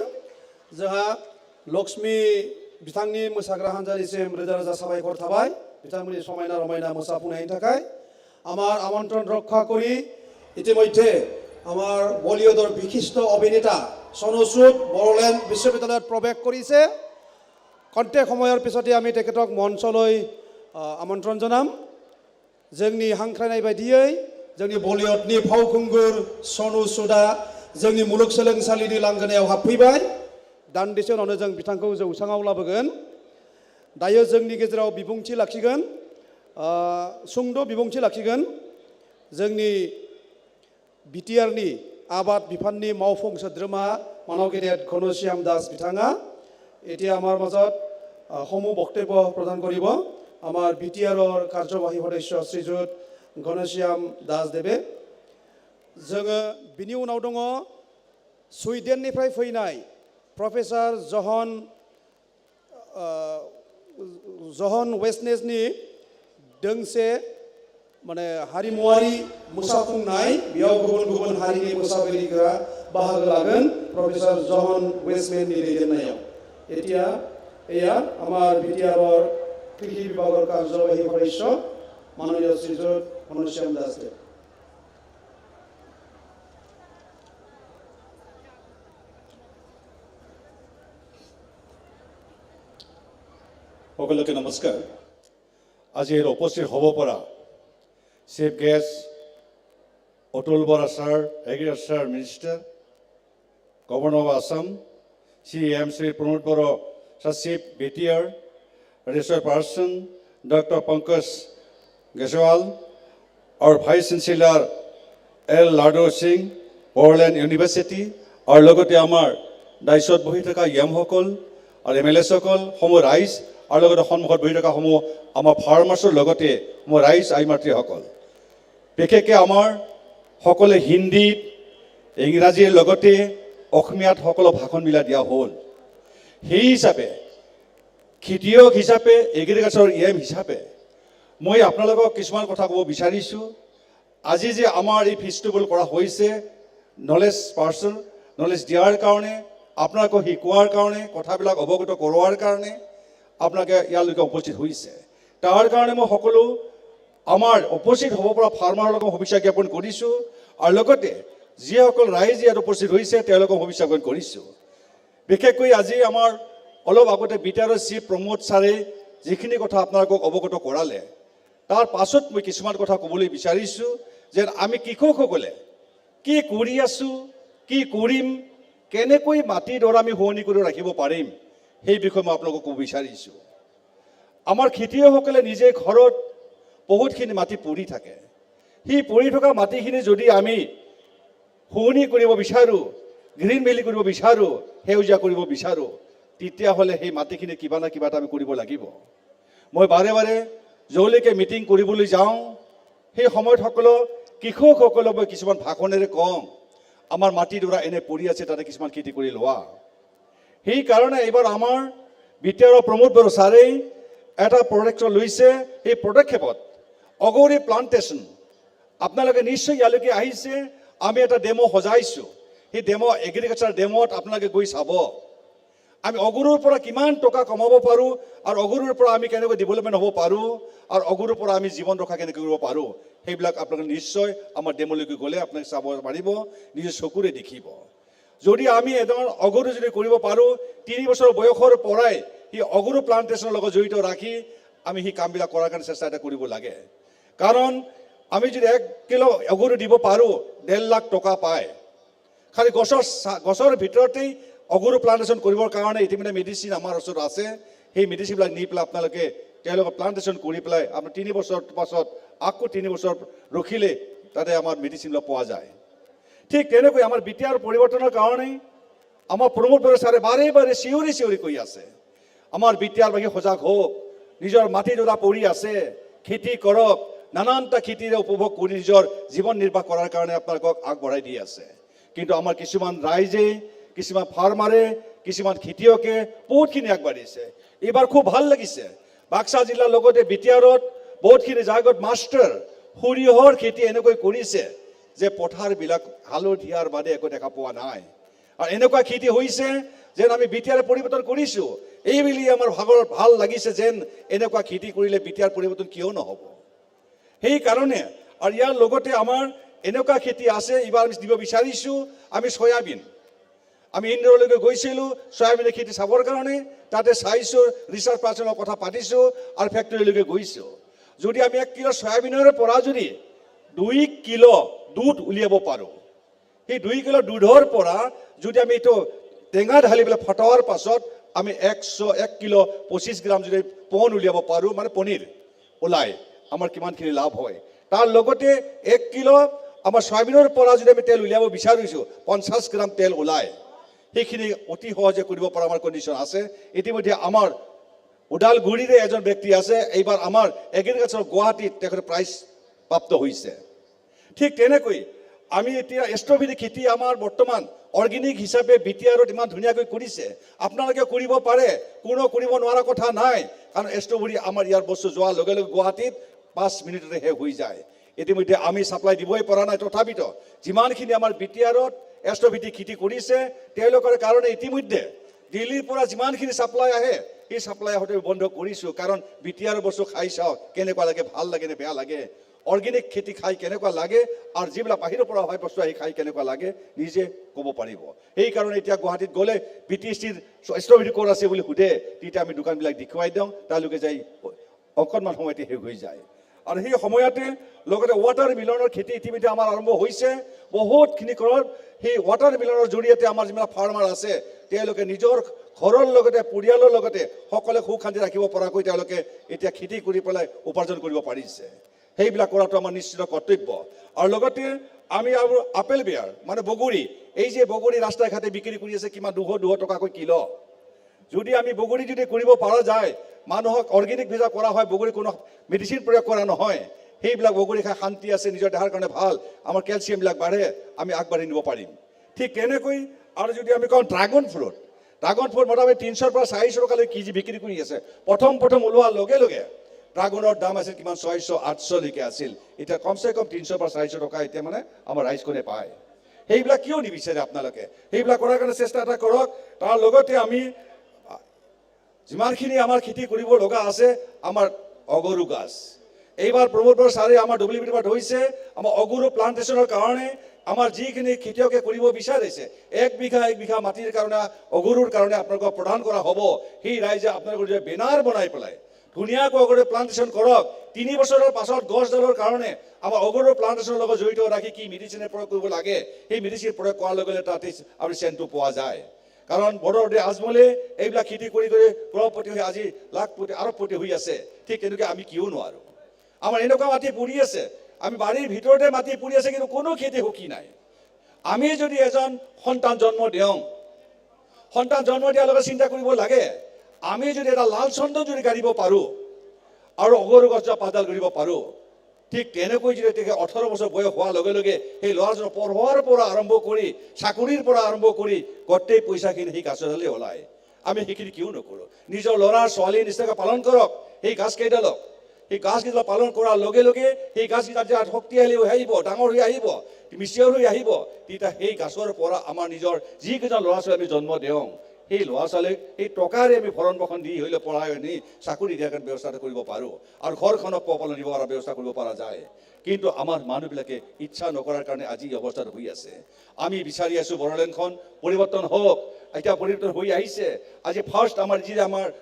जोंहा लक्ष्मी बिथांनि मोसाग्रा हान्जानिसिम रोजा रोजा साबायखर थाबाय बिथांमोननि समायना रमायना मोसाफुंनायनि थाखाय আমার আমন্ত্রণ রক্ষা করি ইতিমধ্যে আমার বলিউডৰ বিশিষ্ট অভিনেতা সনু সুদ বড়োলেণ্ড বিশ্ববিদ্যালয়ত প্ৰৱেশ কৰিছে কণ্টেক সময়ৰ পিছতে আমি তেখেতক মঞ্চলৈ আমন্ত্ৰণ জনাম जोंनि हांख्रायनाय बायदियै जोंनि बलिउडनि फावखुंगुर सनु सुदा जोंनि मुलुगसोलोंसालिनि लांगोनायाव हाबफैबाय दान्दिसे उनावनो जों बिथांखौ जौसाङाव लाबोगोन दायो जोंनि गेजेराव बिबुंथि लाखिगोन सुंद' बिबुंथि लाखिगोन जोंनि बिटिआरनि आबाद बिफाननि मावफुं सोद्रोमा मानव गेदेर घनश्याम दास बिथाङा এতিয়া আমাৰ মাজত সমূহ বক্তব্য প্ৰদান কৰিব আমাৰ বিটিআৰৰ কাৰ্যবাহী সদস্য শ্ৰীযুত ঘনশ্যাম দাস দেৱে जोङो बिनि उनाव दङ सुइडेननिफ्राय फैनाय प्रफेसर जहन वेस्टनेसनि दोंसे माने हारिमुवारि मोसाफुंनाय बेयाव गुबुन गुबुन हारिनि मोसागिरिफोरा बाहागो लागोन प्रफेसर जहन वेस्टमेननि दैदेननायाव এতিয়া এয়া আমাৰ বিটিআৰৰ কৃষি বিভাগৰ কাৰ্যবাহী সদস্য মাননীয় শ্ৰীযুত ঘনশ্যাম দাস দেৱ সকলোকে নমস্কাৰ আজি উপস্থিত হ'ব পৰা chief guest Atul Bora sir agriculture minister governor of Assam CM Sri Pramod Bora, Chief BTR, Research Person, Dr. Pankaj Geswal, our Vice Chancellor L. Lado Singh, Bodoland University, our Logote Amar, Daisot Bohitaka Yam Hokol, our MLS Hokol, Homo Rice, our Logote Honmot Bohitaka Homo, Ama Farmers Logote, Homo Rice, Imatri Hokol. PKK Amar, Hokole Hindi, Ingraji Logote, অসমীয়াত সকলো ভাষণ মিলা দিয়া হ'ল সেই হিচাপে খেতিয়ক হিচাপে এগ্ৰিকালচাৰ এম হিচাপে মই আপোনালোকক কিছুমান কথা ক'ব বিচাৰিছোঁ আজি যে আমাৰ এই ফেষ্টিভেল কৰা হৈছে নলেজ পাৰ্চন নলেজ দিয়াৰ কাৰণে আপোনালোকক শিকোৱাৰ কাৰণে কথাবিলাক অৱগত কৰোৱাৰ কাৰণে আপোনালোকে ইয়ালৈকে উপস্থিত হৈছে তাৰ কাৰণে মই সকলো আমাৰ উপস্থিত হ'ব পৰা ফাৰ্মাৰৰ লগত শুভেচ্ছা জ্ঞাপন কৰিছোঁ আৰু লগতে যিসকল ৰাইজ ইয়াত উপস্থিত হৈছে তেওঁলোকক শুভেচ্ছা জ্ঞাপন কৰিছোঁ বিশেষকৈ আজি আমাৰ অলপ আগতে বিটিআৰৰ চিফ প্ৰমোদ ছাৰে যিখিনি কথা আপোনালোকক অৱগত কৰালে তাৰ পাছত মই কিছুমান কথা ক'বলৈ বিচাৰিছোঁ যে আমি কৃষকসকলে কি কৰি আছোঁ কি কৰিম কেনেকৈ মাটিডৰা আমি শুৱনি কৰি ৰাখিব পাৰিম সেই বিষয়ে মই আপোনালোকক ক'ব বিচাৰিছোঁ আমাৰ খেতিয়কসকলে নিজে ঘৰত বহুতখিনি মাটি পৰি থাকে সেই পৰি থকা মাটিখিনি যদি আমি শুৱনি কৰিব বিচাৰোঁ গ্ৰীণ ভেলি কৰিব বিচাৰোঁ সেউজীয়া কৰিব বিচাৰোঁ তেতিয়াহ'লে সেই মাটিখিনি কিবা না কিবা এটা আমি কৰিব লাগিব মই বাৰে বাৰে য'লৈকে মিটিং কৰিবলৈ যাওঁ সেই সময়ত সকলো কৃষকসকলক মই কিছুমান ভাষণেৰে কওঁ আমাৰ মাটিডৰা এনে পৰি আছে তাতে কিছুমান খেতি কৰি লোৱা সেইকাৰণে এইবাৰ আমাৰ বিটিআৰৰ প্ৰমোদ বৰা ছাৰে এটা প্ৰজেক্ট লৈছে সেই পদক্ষেপত অগৌৰী প্লাণ্টেশ্যন আপোনালোকে নিশ্চয় ইয়ালৈকে আহিছে আমি এটা ডেমো সজাইছোঁ সেই ডেমো এগ্ৰিকালচাৰ ডেমোত আপোনালোকে গৈ চাব আমি অগৰুৰ পৰা কিমান টকা কমাব পাৰোঁ আৰু অগৰুৰ পৰা আমি কেনেকৈ ডেভেলপমেণ্ট হ'ব পাৰোঁ আৰু অগৰুৰ পৰা আমি জীৱন ৰক্ষা কেনেকৈ কৰিব পাৰোঁ সেইবিলাক আপোনালোকে নিশ্চয় আমাৰ ডেমোলৈকে গ'লে আপোনালোকে চাব পাৰিব নিজৰ চকুৰে দেখিব যদি আমি এজন অগৰু যদি কৰিব পাৰোঁ 3 বছৰ বয়সৰ পৰাই সেই অগৰু প্লাণ্টেশ্যনৰ লগত জড়িত ৰাখি আমি সেই কামবিলাক কৰাৰ কাৰণে চেষ্টা এটা কৰিব লাগে কাৰণ আমি যদি 1 কিলো অগৰু দিব পাৰোঁ 1.5 লাখ টকা পায় খালি গছৰ ভিতৰতেই অগৰু প্লাণ্টেশ্যন কৰিবৰ কাৰণে ইতিমধ্যে মেডিচিন আমাৰ ওচৰত আছে সেই মেডিচিনবিলাক নি পেলাই আপোনালোকে তেওঁলোকে প্লাণ্টেশ্যন কৰি পেলাই আপোনাৰ 3 বছৰ পাছত আকৌ 3 বছৰ ৰখিলে তাতে আমাৰ মেডিচিনবিলাক পোৱা যায় ঠিক তেনেকৈ আমাৰ বিটিআৰ পৰিৱৰ্তনৰ কাৰণে আমাৰ প্ৰমোদ বৰা ছাৰে বাৰে বাৰে চিঞৰি কৈ আছে আমাৰ বিটিআৰ বাকী সজাগ হওক নিজৰ মাটিডৰা পৰি আছে খেতি কৰক নানানটা খেতিৰে উপভোগ কৰি নিজৰ জীৱন নিৰ্বাহ কৰাৰ কাৰণে আপোনালোকক আগবঢ়াই দি আছে কিন্তু আমাৰ কিছুমান ৰাইজে কিছুমান ফাৰ্মাৰে কিছুমান খেতিয়কে বহুতখিনি আগবাঢ়িছে এইবাৰ খুব ভাল লাগিছে বাক্সা জিলাৰ লগতে বিটিআৰত বহুতখিনি জায়গাত মাষ্টাৰ সৰিয়হৰ খেতি এনেকৈ কৰিছে যে পথাৰবিলাক হালধীয়াৰ বাদে একো দেখা পোৱা নাই আৰু এনেকুৱা খেতি হৈছে যেন আমি বিটিআৰ পৰিৱৰ্তন কৰিছোঁ। এইবুলি আমাৰ ভাল লাগিছে যেন এনেকুৱা খেতি কৰিলে বিটিআৰ পৰিৱৰ্তন কিয় নহ'ব। সেইকাৰণে আৰু ইয়াৰ লগতে আমাৰ এনেকুৱা খেতি আছে, এইবাৰ আমি দিব বিচাৰিছোঁ আমি চয়াবিন। আমি ইন্দোৰলৈকে গৈছিলোঁ চয়াবিনৰ খেতি চাবৰ কাৰণে, তাতে চাইছোঁ, ৰিচাৰ্চ পাৰ্চনৰ কথা পাতিছোঁ আৰু ফেক্টৰীলৈকে গৈছোঁ। যদি আমি 1 কিলো চয়াবিনৰ পৰা যদি 2 কিলো দুধ উলিয়াব পাৰোঁ, সেই 2 কিলো দুধৰ পৰা যদি আমি এইটো টেঙা ঢালি পেলাই ফটোৱাৰ পাছত আমি 1 কিলো 25 গ্ৰাম যদি পন উলিয়াব পাৰোঁ, মানে পনীৰ ওলায়, আমাৰ কিমানখিনি লাভ হয়। তাৰ লগতে 1 কিলো আমাৰ চয়াবিনৰ পৰা যদি আমি তেল উলিয়াব বিচাৰিছোঁ 50 গ্ৰাম তেল ওলায়। সেইখিনি অতি সহজে কৰিব পৰা আমাৰ কণ্ডিশ্যন আছে। ইতিমধ্যে আমাৰ ওদালগুৰিৰে এজন ব্যক্তি আছে, এইবাৰ আমাৰ এগ্ৰিকালচাৰ গুৱাহাটীত তেখেতে প্ৰাইজ প্ৰাপ্ত হৈছে। ঠিক তেনেকৈ আমি এতিয়া ষ্ট্ৰবেৰী খেতি আমাৰ বৰ্তমান অৰ্গেনিক হিচাপে বিটিআৰত ইমান ধুনীয়াকৈ কৰিছে। আপোনালোকে কৰিব পাৰে, কোনো কৰিব নোৱাৰা কথা নাই, কাৰণ ষ্ট্ৰবেৰী আমাৰ ইয়াৰ বস্তু যোৱাৰ লগে লগে গুৱাহাটীত 5 মিনিটতে শেষ হৈ যায়। ইতিমধ্যে আমি ছাপ্লাই দিবই পৰা নাই, তথাপিতো যিমানখিনি আমাৰ বিটিআৰত ষ্ট্ৰবেৰী খেতি কৰিছে তেওঁলোকৰ কাৰণে ইতিমধ্যে দিল্লীৰ পৰা যিমানখিনি ছাপ্লাই আহে এই ছাপ্লাই আহোঁতে বন্ধ কৰিছোঁ। কাৰণ বিটিআৰ বস্তু খাই চাওক কেনেকুৱা লাগে, ভাল লাগে নে বেয়া লাগে, অৰ্গেনিক খেতি খাই কেনেকুৱা লাগে, আৰু যিবিলাক বাহিৰৰ পৰা হয় বস্তু আহি খাই কেনেকুৱা লাগে নিজে ক'ব পাৰিব। সেইকাৰণে এতিয়া গুৱাহাটীত গ'লে BTCৰ ষ্ট্ৰবেৰী ক'ত আছে বুলি সোধে, তেতিয়া আমি দোকানবিলাক দেখুৱাই দিওঁ, তেওঁলোকে যাই অকণমান সময়তে শেষ হৈ যায়। আৰু সেই সময়তে লগতে ৱাটাৰ মিলনৰ খেতি ইতিমধ্যে আমাৰ আৰম্ভ হৈছে বহুতখিনি ঘৰত। সেই ৱাটাৰ মিলনৰ জৰিয়তে আমাৰ যিবিলাক ফাৰ্মাৰ আছে তেওঁলোকে নিজৰ ঘৰৰ লগতে পৰিয়ালৰ লগতে সকলোৱে সুখ শান্তি ৰাখিব পৰাকৈ তেওঁলোকে এতিয়া খেতি কৰি পেলাই উপাৰ্জন কৰিব পাৰিছে। সেইবিলাক কৰাটো আমাৰ নিশ্চিত কৰ্তব্য। আৰু লগতে আমি আৰু আপেল বেয়াৰ মানে বগৰী, এই যে বগৰী ৰাস্তাই ঘাটে বিক্ৰী কৰি আছে কিমান 200 টকাকৈ কিলো। যদি আমি বগৰী যদি কৰিব পৰা যায়, মানুহক অৰ্গেনিক ভিজা কৰা হয়, বগৰী কোনো মেডিচিন প্ৰয়োগ কৰা নহয়, সেইবিলাক বগৰী খাই শান্তি আছে, নিজৰ দেহাৰ কাৰণে ভাল, আমাৰ কেলছিয়ামবিলাক বাঢ়ে, আমি আগবাঢ়ি নিব পাৰিম। ঠিক তেনেকৈ আৰু যদি আমি কওঁ ড্ৰাগন ফ্ৰুট মোটামুটি 300 পৰা 400 টকালৈ কেজি বিক্ৰী কৰি আছে। প্ৰথম ওলোৱাৰ লগে লগে ড্ৰাগনৰ দাম আছিল কিমান 600-800লৈকে আছিল, এতিয়া কমচে কম 300 পৰা 400 টকা এতিয়া মানে আমাৰ ৰাইজখনে পায়। সেইবিলাক কিয় নিবিচাৰে আপোনালোকে? সেইবিলাক কৰাৰ কাৰণে চেষ্টা এটা কৰক। তাৰ লগতে আমি যিমানখিনি আমাৰ খেতি কৰিব লগা আছে, আমাৰ অগৰু গাছ এইবাৰ প্ৰমোদ বৰা ছাৰে আমাৰ WBT পৰা ধৰিছে আমাৰ অগৰু প্লান্টেশ্যনৰ কাৰণে। আমাৰ যিখিনি খেতিয়কে কৰিব বিচাৰিছে 1 বিঘা মাটিৰ কাৰণে অগৰুৰ কাৰণে আপোনালোকক প্ৰদান কৰা হ'ব। সেই ৰাইজে আপোনালোকৰ যে বেনাৰ বনাই পেলাই ধুনীয়াকৈ অগৰু প্লান্টেশ্যন কৰক। 3 বছৰৰ পাছত গছডালৰ কাৰণে আমাৰ অগৰু প্লান্টেশ্যনৰ লগত জড়িত ৰাখি কি মেডিচিনে প্ৰয়োগ কৰিব লাগে, সেই মেডিচিন প্ৰয়োগ কৰাৰ লগে লগে তাতে আৰু চেণ্টটো পোৱা যায়। কাৰণ বড়োদে আজমলে এইবিলাক খেতি কৰি ক্ৰপতি হৈ আজি লাখপতি আৰবপতি হৈ আছে। ঠিক তেনেকৈ আমি কিয় নোৱাৰোঁ? আমাৰ এনেকুৱা মাটি পৰি আছে, আমি বাৰীৰ ভিতৰতে মাটি পৰি আছে, কিন্তু কোনো খেতি সুখী নাই। আমি যদি এজন সন্তান জন্ম দিওঁ, সন্তান জন্ম দিয়াৰ লগত চিন্তা কৰিব লাগে, আমি যদি এটা লাল চন্দন যদি কাঢ়িব পাৰোঁ আৰু অগৰু গছ পাতডাল কৰিব পাৰোঁ, ঠিক তেনেকৈ যদি 18 বছৰ বয়স হোৱাৰ লগে লগে সেই ল'ৰাজনৰ পঢ়োৱাৰ পৰা আৰম্ভ কৰি চাকৰিৰ পৰা আৰম্ভ কৰি গোটেই পইচাখিনি সেই গাছডালে ওলায়। আমি সেইখিনি কিয় নকৰোঁ? নিজৰ ল'ৰা ছোৱালীৰ নিচিনাকৈ পালন কৰক সেই গাছকেইডালক। সেই গাছকেইডাল পালন কৰাৰ লগে লগে সেই গাছকেইডাল যেতিয়া শক্তিশালী হৈ আহিব, ডাঙৰ হৈ আহিব, মিচিয়ৰ হৈ আহিব, তেতিয়া সেই গাছৰ পৰা আমাৰ নিজৰ যিকেইজন ল'ৰা ছোৱালী আমি জন্ম দিওঁ, সেই ল'ৰা ছোৱালীক সেই টকাৰে আমি ভৰণ পোষণ দি হ'লে পঢ়াই নি চাকৰি দিয়াৰ কাৰণে ব্যৱস্থা কৰিব পাৰোঁ আৰু ঘৰখনক পোহপালন দিব পৰা ব্যৱস্থা কৰিব পৰা যায়। কিন্তু আমাৰ মানুহবিলাকে ইচ্ছা নকৰাৰ কাৰণে আজি এই অৱস্থাত হৈ আছে। আমি বিচাৰি আছোঁ বড়োলেণ্ডখন পৰিৱৰ্তন হওক। এতিয়া পৰিৱৰ্তন হৈ আহিছে। আজি ফাৰ্ষ্ট আমাৰ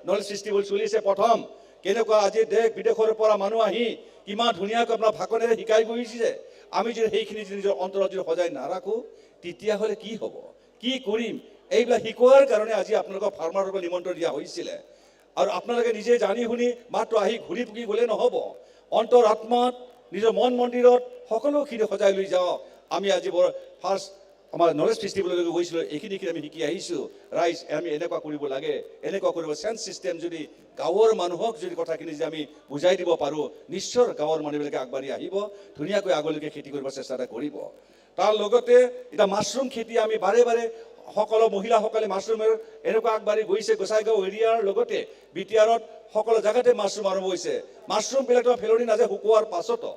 নলেজ ফেষ্টিভেল চলিছে প্ৰথম। কেনেকুৱা আজি দেশ বিদেশৰ পৰা মানুহ আহি কিমান ধুনীয়াকৈ আপোনাৰ ভাষণেৰে শিকাই গৈছে। আমি যদি সেইখিনি নিজৰ অন্তৰত যদি সজাই নাৰাখোঁ তেতিয়াহ'লে কি হ'ব? কি কৰিম? এইবিলাক শিকোৱাৰ কাৰণে আজি আপোনালোকক ফাৰ্মাৰৰ পৰা নিমন্ত্ৰণ দিয়া হৈছিলে। আৰু আপোনালোকে নিজে জানি শুনি মাত্ৰ আহি ঘূৰি ফুকি গ'লে নহ'ব। অন্তৰ আত্মাত নিজৰ মন মন্দিৰত সকলোখিনি সজাই লৈ যাওঁ। আমি আজি ফাৰ্ষ্ট আমাৰ নলেজ ফেষ্টিভেললৈকে গৈছিলোঁ, এইখিনি আমি শিকি আহিছোঁ। ৰাইজ আমি এনেকুৱা কৰিব লাগে, এনেকুৱা কৰিব। চেঞ্চ চিষ্টেম যদি গাঁৱৰ মানুহক যদি কথাখিনি যে আমি বুজাই দিব পাৰোঁ, নিশ্চয় গাঁৱৰ মানুহবিলাকে আগবাঢ়ি আহিব, ধুনীয়াকৈ আগলৈকে খেতি কৰিব চেষ্টা এটা কৰিব। তাৰ লগতে এতিয়া মাছৰুম খেতি আমি বাৰে বাৰে সকলো মহিলাসকলে মাছৰুমৰ এনেকুৱা আগবাঢ়ি গৈছে। গোসাইগাঁও এৰিয়াৰ লগতে বিটিআৰত সকলো জেগাতে মাছৰুম আৰম্ভ হৈছে। মাছৰুমবিলাক তোমাৰ ফেলনি নাযায় শুকোৱাৰ পাছতো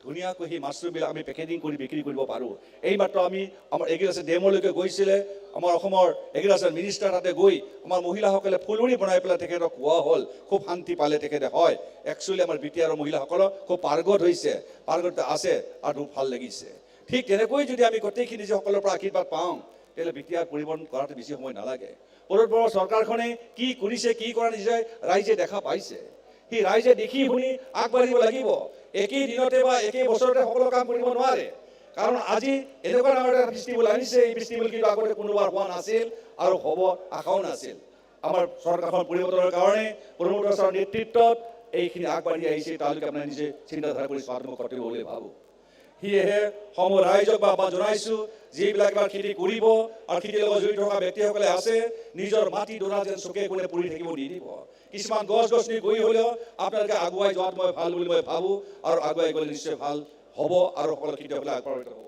ধুনীয়াকৈ সেই মাছৰুমবিলাক আমি পেকেজিং কৰি বিক্ৰী কৰিব পাৰোঁ। এইমাত্ৰ আমি আমাৰ এগ্ৰিকালচাৰ ডেমলৈকে গৈছিলে, আমাৰ অসমৰ এগ্ৰিকালচাৰ মিনিষ্টাৰ তাতে গৈ আমাৰ মহিলাসকলে ফুলুৰি বনাই পেলাই তেখেতক কোৱা হ'ল, খুব শান্তি পালে তেখেতে। হয়, একচুৱেলি আমাৰ BTR মহিলাসকলৰ খুব পাৰ্গত হৈছে, পাৰ্গত আছে আৰু ভাল লাগিছে। ঠিক তেনেকৈ যদি আমি গোটেইখিনি যে সকলৰ পৰা আশীৰ্বাদ পাওঁ, তেতিয়াহ'লে BTR পৰিৱৰ্তন কৰাটো বেছি সময় নালাগে। পূৰ্বৰ চৰকাৰখনে কি কৰিছে, কি কৰা নিশ্চয় ৰাইজে দেখা পাইছে। সেই ৰাইজে দেখি শুনি আগবাঢ়িব লাগিব। একেই দিনতে বা একেই বছৰতে সকলো কাম কৰিব নোৱাৰে, কাৰণ আজি এনেকুৱা ডাঙৰ এটা ফেষ্টিভেল আনিছে। এই ফেষ্টিভেল কিন্তু আগতে কোনোবাৰ হোৱা নাছিল আৰু হ'ব আশাও নাছিল। আমাৰ চৰকাৰখন পৰিৱৰ্তনৰ কাৰণে প্ৰমোদ ছাৰৰ নেতৃত্বত এইখিনি আগবাঢ়ি আহিছে। তেওঁলোকে আপোনাৰ নিজে চিন্তাধাৰা কৰি চোৱাটো মই কৰ্তব্য বুলি ভাবোঁ। সেয়েহে সমূহ ৰাইজক বা জনাইছোঁ, যিবিলাক এবাৰ খেতি কৰিব আৰু খেতিৰ লগত জড়িত থকা ব্যক্তিসকলে আছে, নিজৰ মাটি ডৰা যেন চুকে কোণে পৰি থাকিব নিদিব। কিছুমান গছ-গছনি গৈ হ'লেও আপোনালোকে আগুৱাই যোৱাটো মই ভাল বুলি মই ভাবোঁ, আৰু আগুৱাই গ'লে নিশ্চয় ভাল হ'ব আৰু সকলো খেতিয়কসকলে আগবাঢ়িত হ'ব।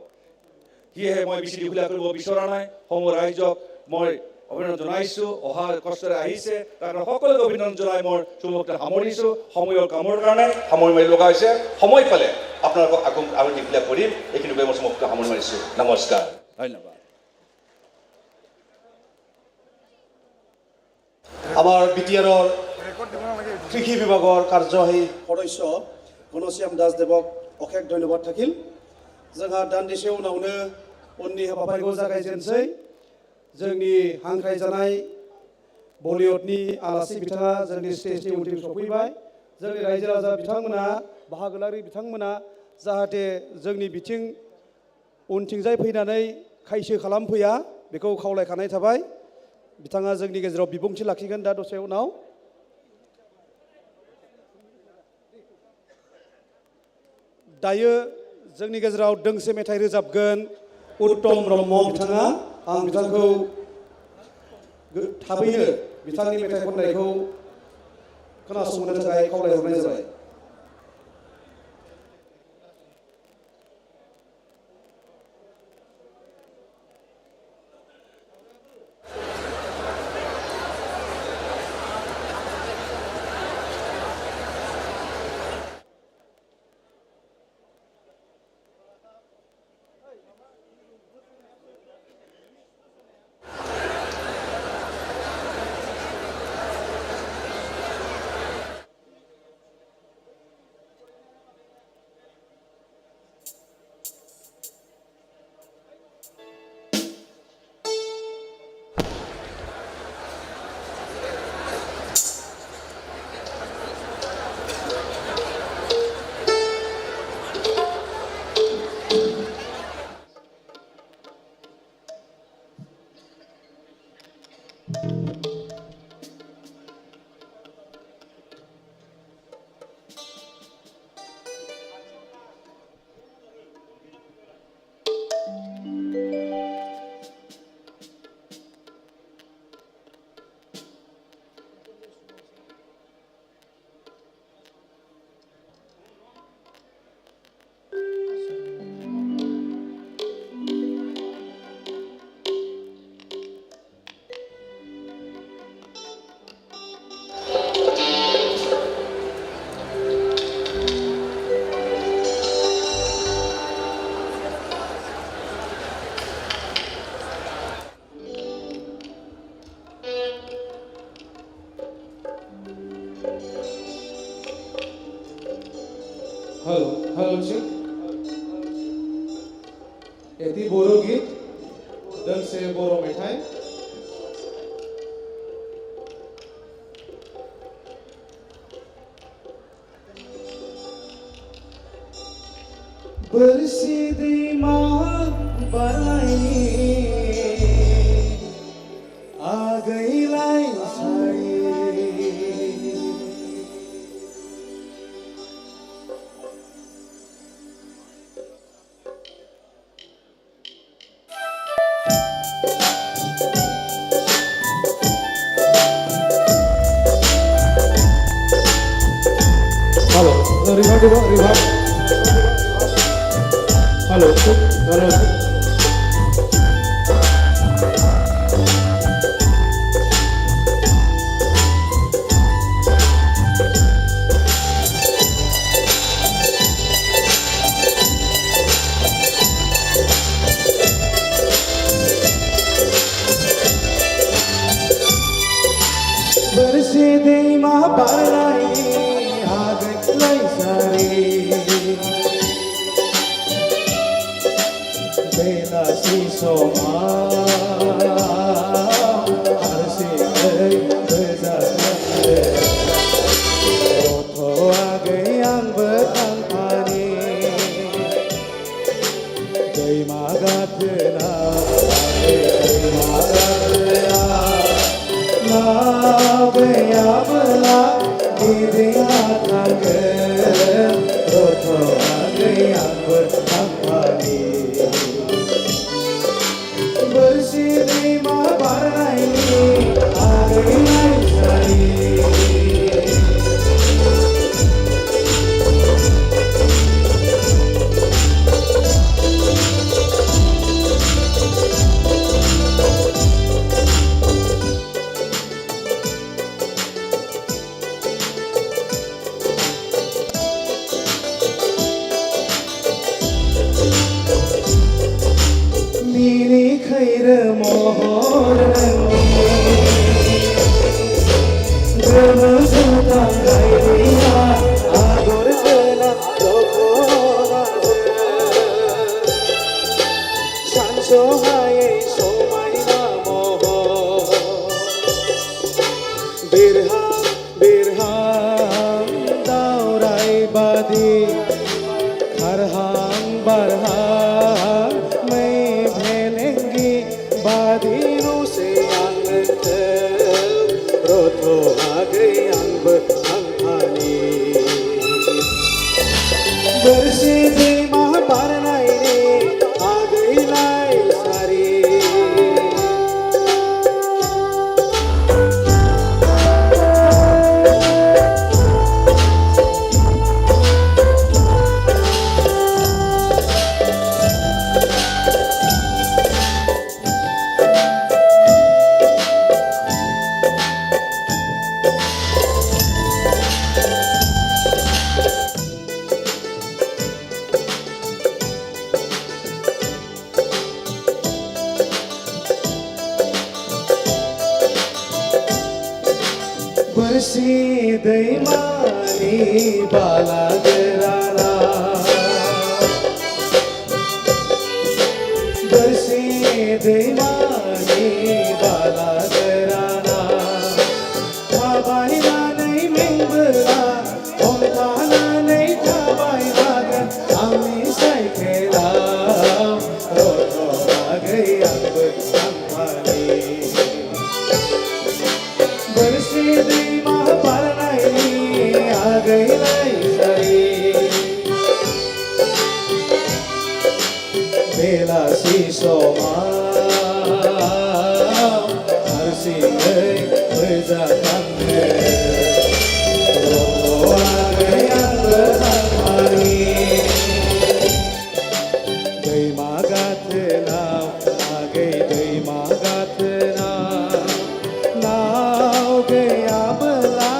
সেয়েহে মই বেছি দীঘলীয়া কৰিব বিচৰা নাই। সমূহ ৰাইজক মই অভিনন্দন জনাইছোঁ, অহা কষ্টৰে আহিছে, তাৰ কাৰণে সকলোকে অভিনন্দন জনাই মই চমুকৈ সামৰিছোঁ। সময়ৰ কামৰ কাৰণে সময় মাৰি লগা হৈছে, সময় পালে আপোনালোকক আৰু দীঘলীয়া কৰিম। এইখিনি মই চমুকৈ সামৰি মাৰিছোঁ। নমস্কাৰ, ধন্যবাদ। আমাৰ BTRৰ কৃষি বিভাগৰ কাৰ্যবাহী সদস্য ঘনশ্যাম দাসদেৱক অশেষ ধন্যবাদ থাকিল। जोंहा दान्दिसे उनावनो उननि हाबाफारिखौ जागायजेनसै। जोंनि हांख्रायजानाय बलिउडनि आलासि बिथाङा जोंनि स्टेजनि उनथिं सफैबाय। जोंनि रायजो राजा बिथांमोना, बाहागोलारि बिथांमोना जाहाथे जोंनि बिथिं उनथिंजाय फैनानै खायसो खालामफैया, बेखौ खावलायखानाय थाबाय। बिथाङा जोंनि गेजेराव बिबुंथि लाखिगोन दा दसे उनाव। दायो जोंनि गेजेराव दोंसे मेथाइ रोजाबगोन उत्तम ब्रह्म बिथाङा। आं बिथांखौ थाबैनो बिथांनि मेथाइ खननायखौ खोनासंनो थाखाय खावलायहरनाय जाबाय। हेलो चिक यति बोरो गीत दोंसे बर' मेथाइ बरसी दिमाग बनाई आ गई लाइन साड़ी हेलो रिभार hello hello lai sari bela si soma arsi ei beza otho age ang betang pani dei magatna dei magatna na beya bala didya thage otho age ang betang pani bersi dei ma barai age lai sari Mini khair mohor Gama gaiya agor jala lokona sanso haye somai na moho birha birha daurai badi kharhang barha badino se ang rotho age ang bangani bersi de mahaparanai re age lai sari bersi dei mani bala gerana bersi dei mani bala gerana thabai na nei mingbra om thana nei thabai aga ami sai khela rotho age ang samphani bersi dei gai lai sari bela si soma arsi ei beza kange roho age ang betang dei magatna age dei magatna nao ge abla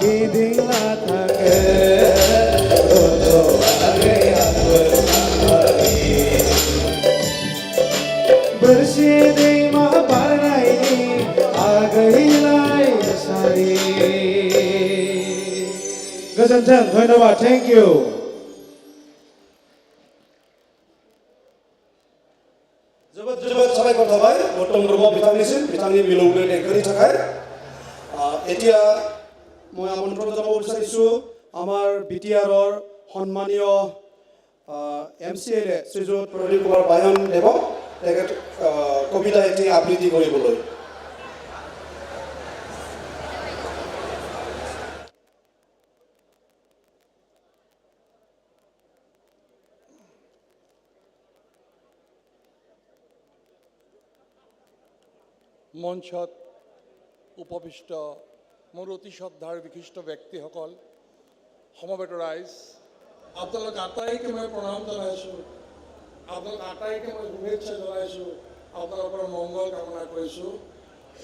giding la thage rotho age ang betang bersi dei mahaparanai age lai sari gojanthang dhonnobad thank you जोबोद साबायखर थाबाय गौतम ब्रह्म बिथांनिसिम बिथांनि मिलौदो देंखोनि थाखाय এতিয়া মই আমন্ত্ৰণ জনাব বিচাৰিছোঁ আমাৰ বিটিআৰৰ সন্মানীয় MCLA শ্ৰীযুত প্ৰদীপ কুমাৰ বায়ন দেৱক তেখেত কবিতা এটি আবৃত্তি কৰিবলৈ মঞ্চত উপবিষ্ট মোৰ অতি শ্ৰদ্ধাৰ বিশিষ্ট ব্যক্তিসকল সমবেত ৰাইজ আপোনালোক আটাইকে মই প্ৰণাম জনাইছোঁ আপোনালোক আটাইকে মই শুভেচ্ছা জনাইছোঁ আপোনালোকৰ মংগল কামনা কৰিছোঁ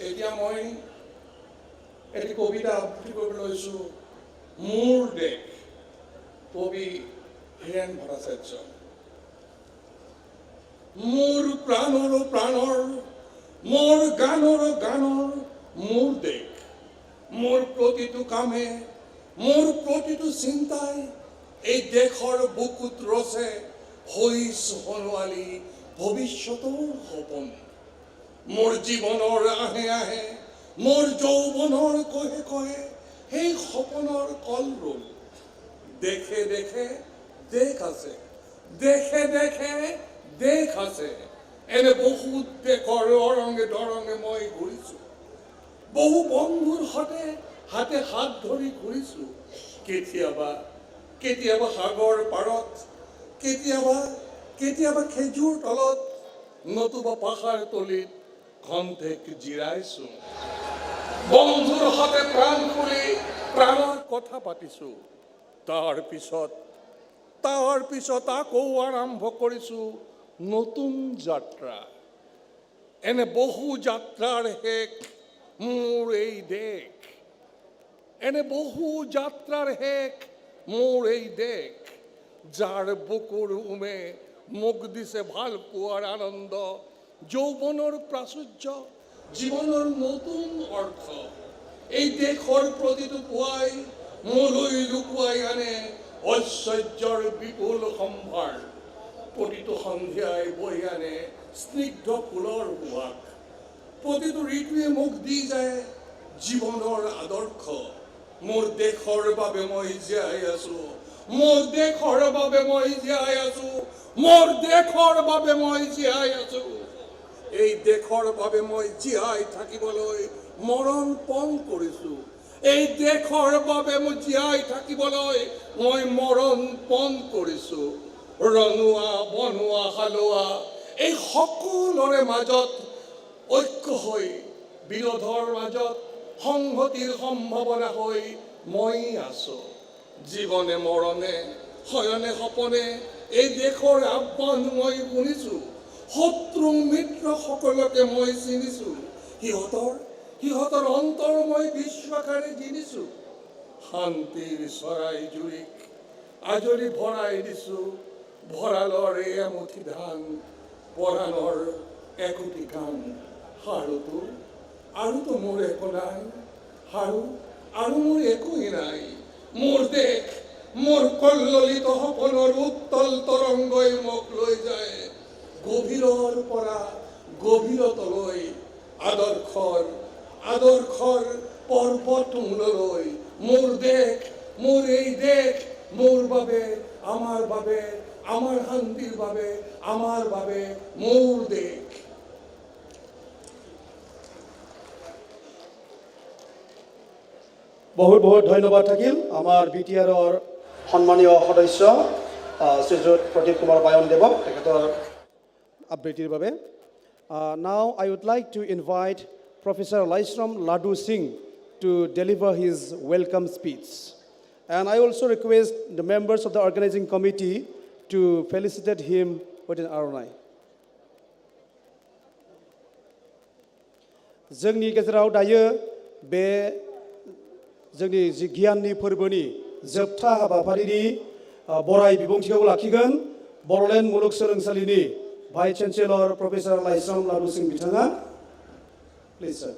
এতিয়া মই এটি কবিতা আবৃত্তি কৰিবলৈ লৈছোঁ মোৰ দেশ কবি হীৰেণ ভট্টাচাৰ্য মোৰ প্ৰাণৰ প্ৰাণৰ মোৰ গানৰ গানৰ মোৰ দেশ মোৰ প্ৰতিটো কামে মোৰ প্ৰতিটো চিন্তাই এই দেশৰ বুকুত ৰচে হৈ সোণোৱালী ভৱিষ্যতৰ সপোন। মোৰ জীৱনৰ আহে আহে, মোৰ যৌৱনৰ কহে কহে সেই সপোনৰ কলৰোল। দেখে দেখে দেশ আছে, দেখে দেখে দেশ আছে। এনে বহুত দেশৰ অৰঙে দৰঙে মই ঘূৰিছোঁ, বহু বন্ধুৰ সৈতে হাতে হাত ধৰি ঘূৰিছোঁ। কেতিয়াবা কেতিয়াবা সাগৰ পাৰত, কেতিয়াবা খেজুৰ তলত, নতুবা পাহাৰ তলিত খন্তেক জিৰাইছোঁ। বন্ধুৰ সৈতে প্ৰাণ খুলি প্ৰাণৰ কথা পাতিছোঁ। তাৰ পিছত আকৌ আৰম্ভ কৰিছোঁ নতুন যাত্ৰা। এনে বহু যাত্ৰাৰ শেষ মোৰ এই দেশ, এনে বহু যাত্ৰাৰ শেষ মোৰ এই দেশ। যাৰ বুকুৰ উমে মোক দিছে ভাল পোৱাৰ আনন্দ, যৌৱনৰ প্ৰাচুৰ্য, জীৱনৰ নতুন অৰ্থ। এই দেশৰ প্ৰতিটো পুৱাই মোলৈ লুকুৱাই আনে ঐশ্বৰ্যৰ বিপুল সম্ভাৰ। প্ৰতিটো সন্ধিয়াই বৈ আনে স্নিগ্ধ ফুলৰ সুৱাস। প্ৰতিটো ঋতুৱে মোক দি যায় জীৱনৰ আদৰ্শ। মোৰ দেশৰ বাবে মই জীয়াই আছো, মোৰ দেশৰ বাবে মই জীয়াই আছো, মোৰ দেশৰ বাবে মই জীয়াই আছো। এই দেশৰ বাবে মই জীয়াই থাকিবলৈ মৰণ পণ কৰিছো। এই দেশৰ বাবে মই জীয়াই থাকিবলৈ মই মৰণ পণ কৰিছো। ৰঙোৱা বনোৱা হালোৱা এই সকলোৰে মাজত ঐক্য হৈ, বিৰোধৰ মাজত সংহতিৰ সম্ভাৱনা হৈ মই আছো। জীৱনে মৰণে শয়নে সপনে এই দেশৰ আহ্বান মই শুনিছো। শত্ৰু মিত্ৰ সকলোকে মই চিনিছো। সিহঁতৰ অন্তৰ মই বিশ্বাসেৰে জিনিছো। শান্তিৰ চৰাই জুৰিক আজৰি ভৰাই দিছো। ভঁৰালৰ এমুঠি ধান, পৰাণৰ একোটি গান। আৰুতো মোৰ একো নাই, আৰু মোৰ একোই নাই। মোৰ দেশ, মোৰ কল্লিত সপোনৰ উত্তল তৰংগই মোক লৈ যায় গভীৰৰ পৰা গভীৰতলৈ, আদৰ্শৰ পৰ্বতমূললৈ। মোৰ দেশ, মোৰ এই দেশ, মোৰ বাবে, আমাৰ শান্তিৰ বাবে, আমাৰ বাবে, মোৰ দেশ। বহুত বহুত ধন্যবাদ থাকিল আমাৰ বিটিআৰৰ সন্মানীয় সদস্য শ্ৰীযুত প্ৰদীপ কুমাৰ বায়নদেৱক তেখেতৰ আবৃত্তিৰ বাবে। Now I would like to invite Professor Laisram Ladu Singh to deliver his welcome speech. And I also request the members of the organizing committee to felicitate him with an RNI. जोंनि गेजेराव दायो बे जोंनि जि गियाननि फोरबोनि जोबथा हाबाफारिनि बराय बिबुंथिखौ लाखिगोन बड'लेण्ड मुलुगसोलोंसालिनि vice chancellor professor Laishram Ladu Singh बिथाङा। Please sir.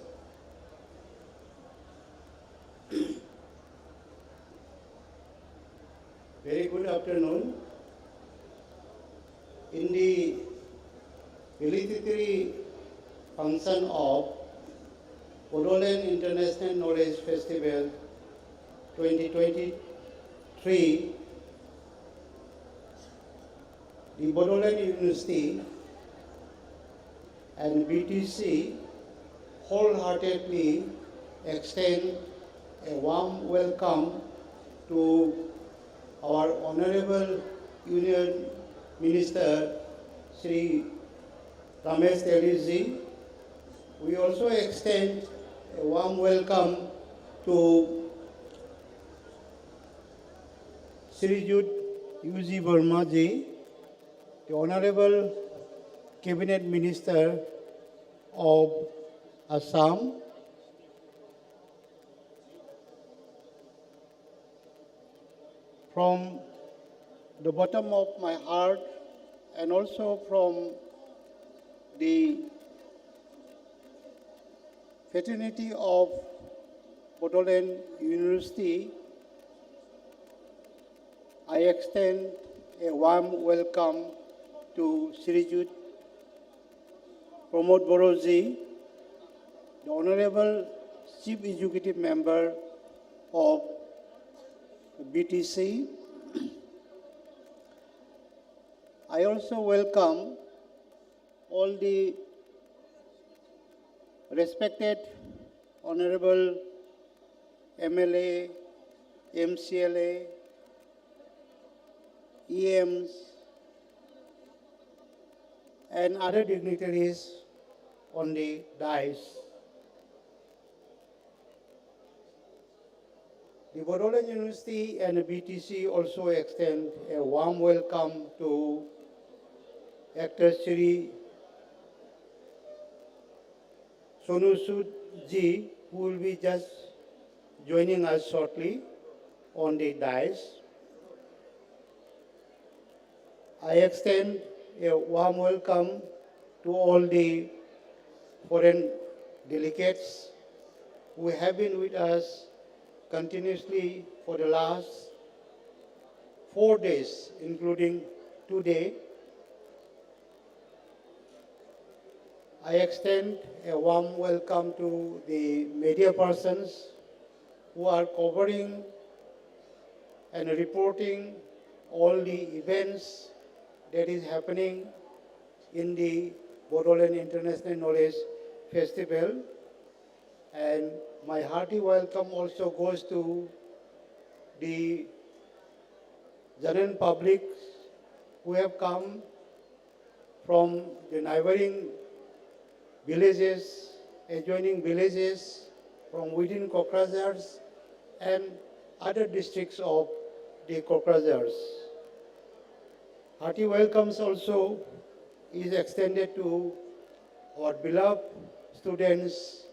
Very good afternoon. In the felicitory function of Bodoland International Knowledge Festival 2023, the Bodoland University and BTC wholeheartedly extend a warm welcome to our Honorable Union Minister Sri Ramesh Teliji. We also extend a warm welcome to Srijut U.G. Verma ji, the Honorable Cabinet Minister of Assam. From the bottom of my heart and also from the fraternity of Bodoland University, I extend a warm welcome to Srijut Pramod Boroji, the Honorable Chief Executive Member of BTC. I also welcome all the respected Honorable MLA, MCLA, EMs, and other dignitaries on the dais. The Bodoland University and the BTC also extend a warm welcome to actor Shri Sonu Sood ji, who will be just joining us shortly on the dais. I extend a warm welcome to all the foreign delegates who have been with us continuously for the last 4 days, including today. I extend a warm welcome to the media persons who are covering and reporting all the events that is happening in the Bodoland International Knowledge Festival. And my hearty welcome also goes to the general public who have come from the neighboring villages, adjoining villages, from within Kokrazars and other districts of the Kokrazars. Hearty welcomes also is extended to our beloved students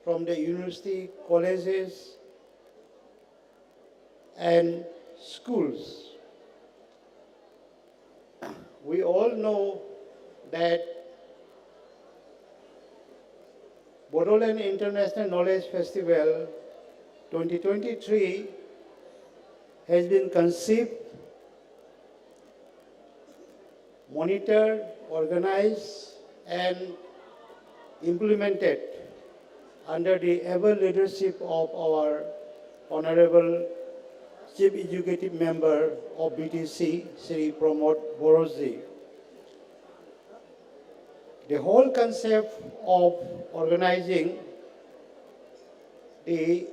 from the university, colleges, and schools. We all know that Bodoland International Knowledge Festival 2023 has been conceived, monitored, organized, and implemented under the able leadership of our Honorable Chief Executive Member of BTC, Shri Pramod Boroji. The whole concept of organizing the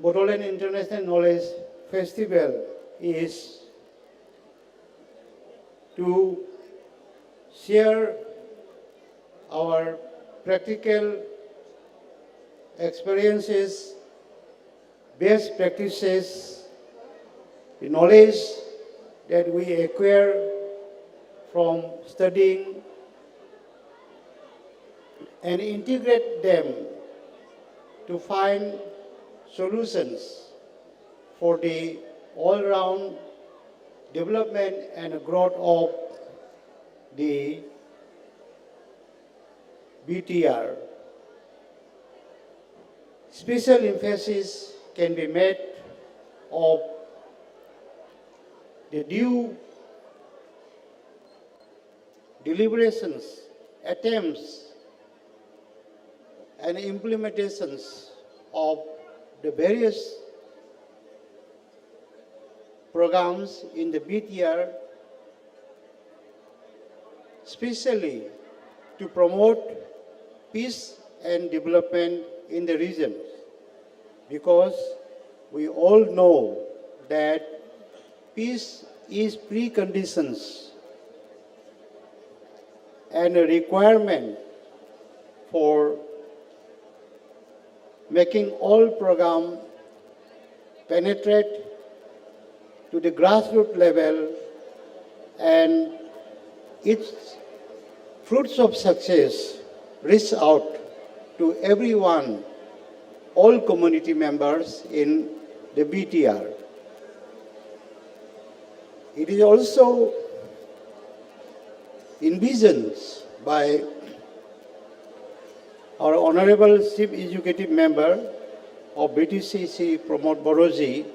Bodoland International Knowledge Festival is to share our practical experiences, best practices, the knowledge that we acquire from studying, and integrate them to find solutions for the all-round development and growth of the BTR. Special emphasis can be made of the due deliberations, attempts, and implementations of the various programs in the BTR, especially to promote peace and development in the region, because we all know that peace is preconditions and a requirement for making all program penetrate to the grassroots level, and its fruits of success reach out to everyone, all community members in the BTR. It is also envisioned by our Honorable Chief Executive Member of BTC, Pramod Boroji,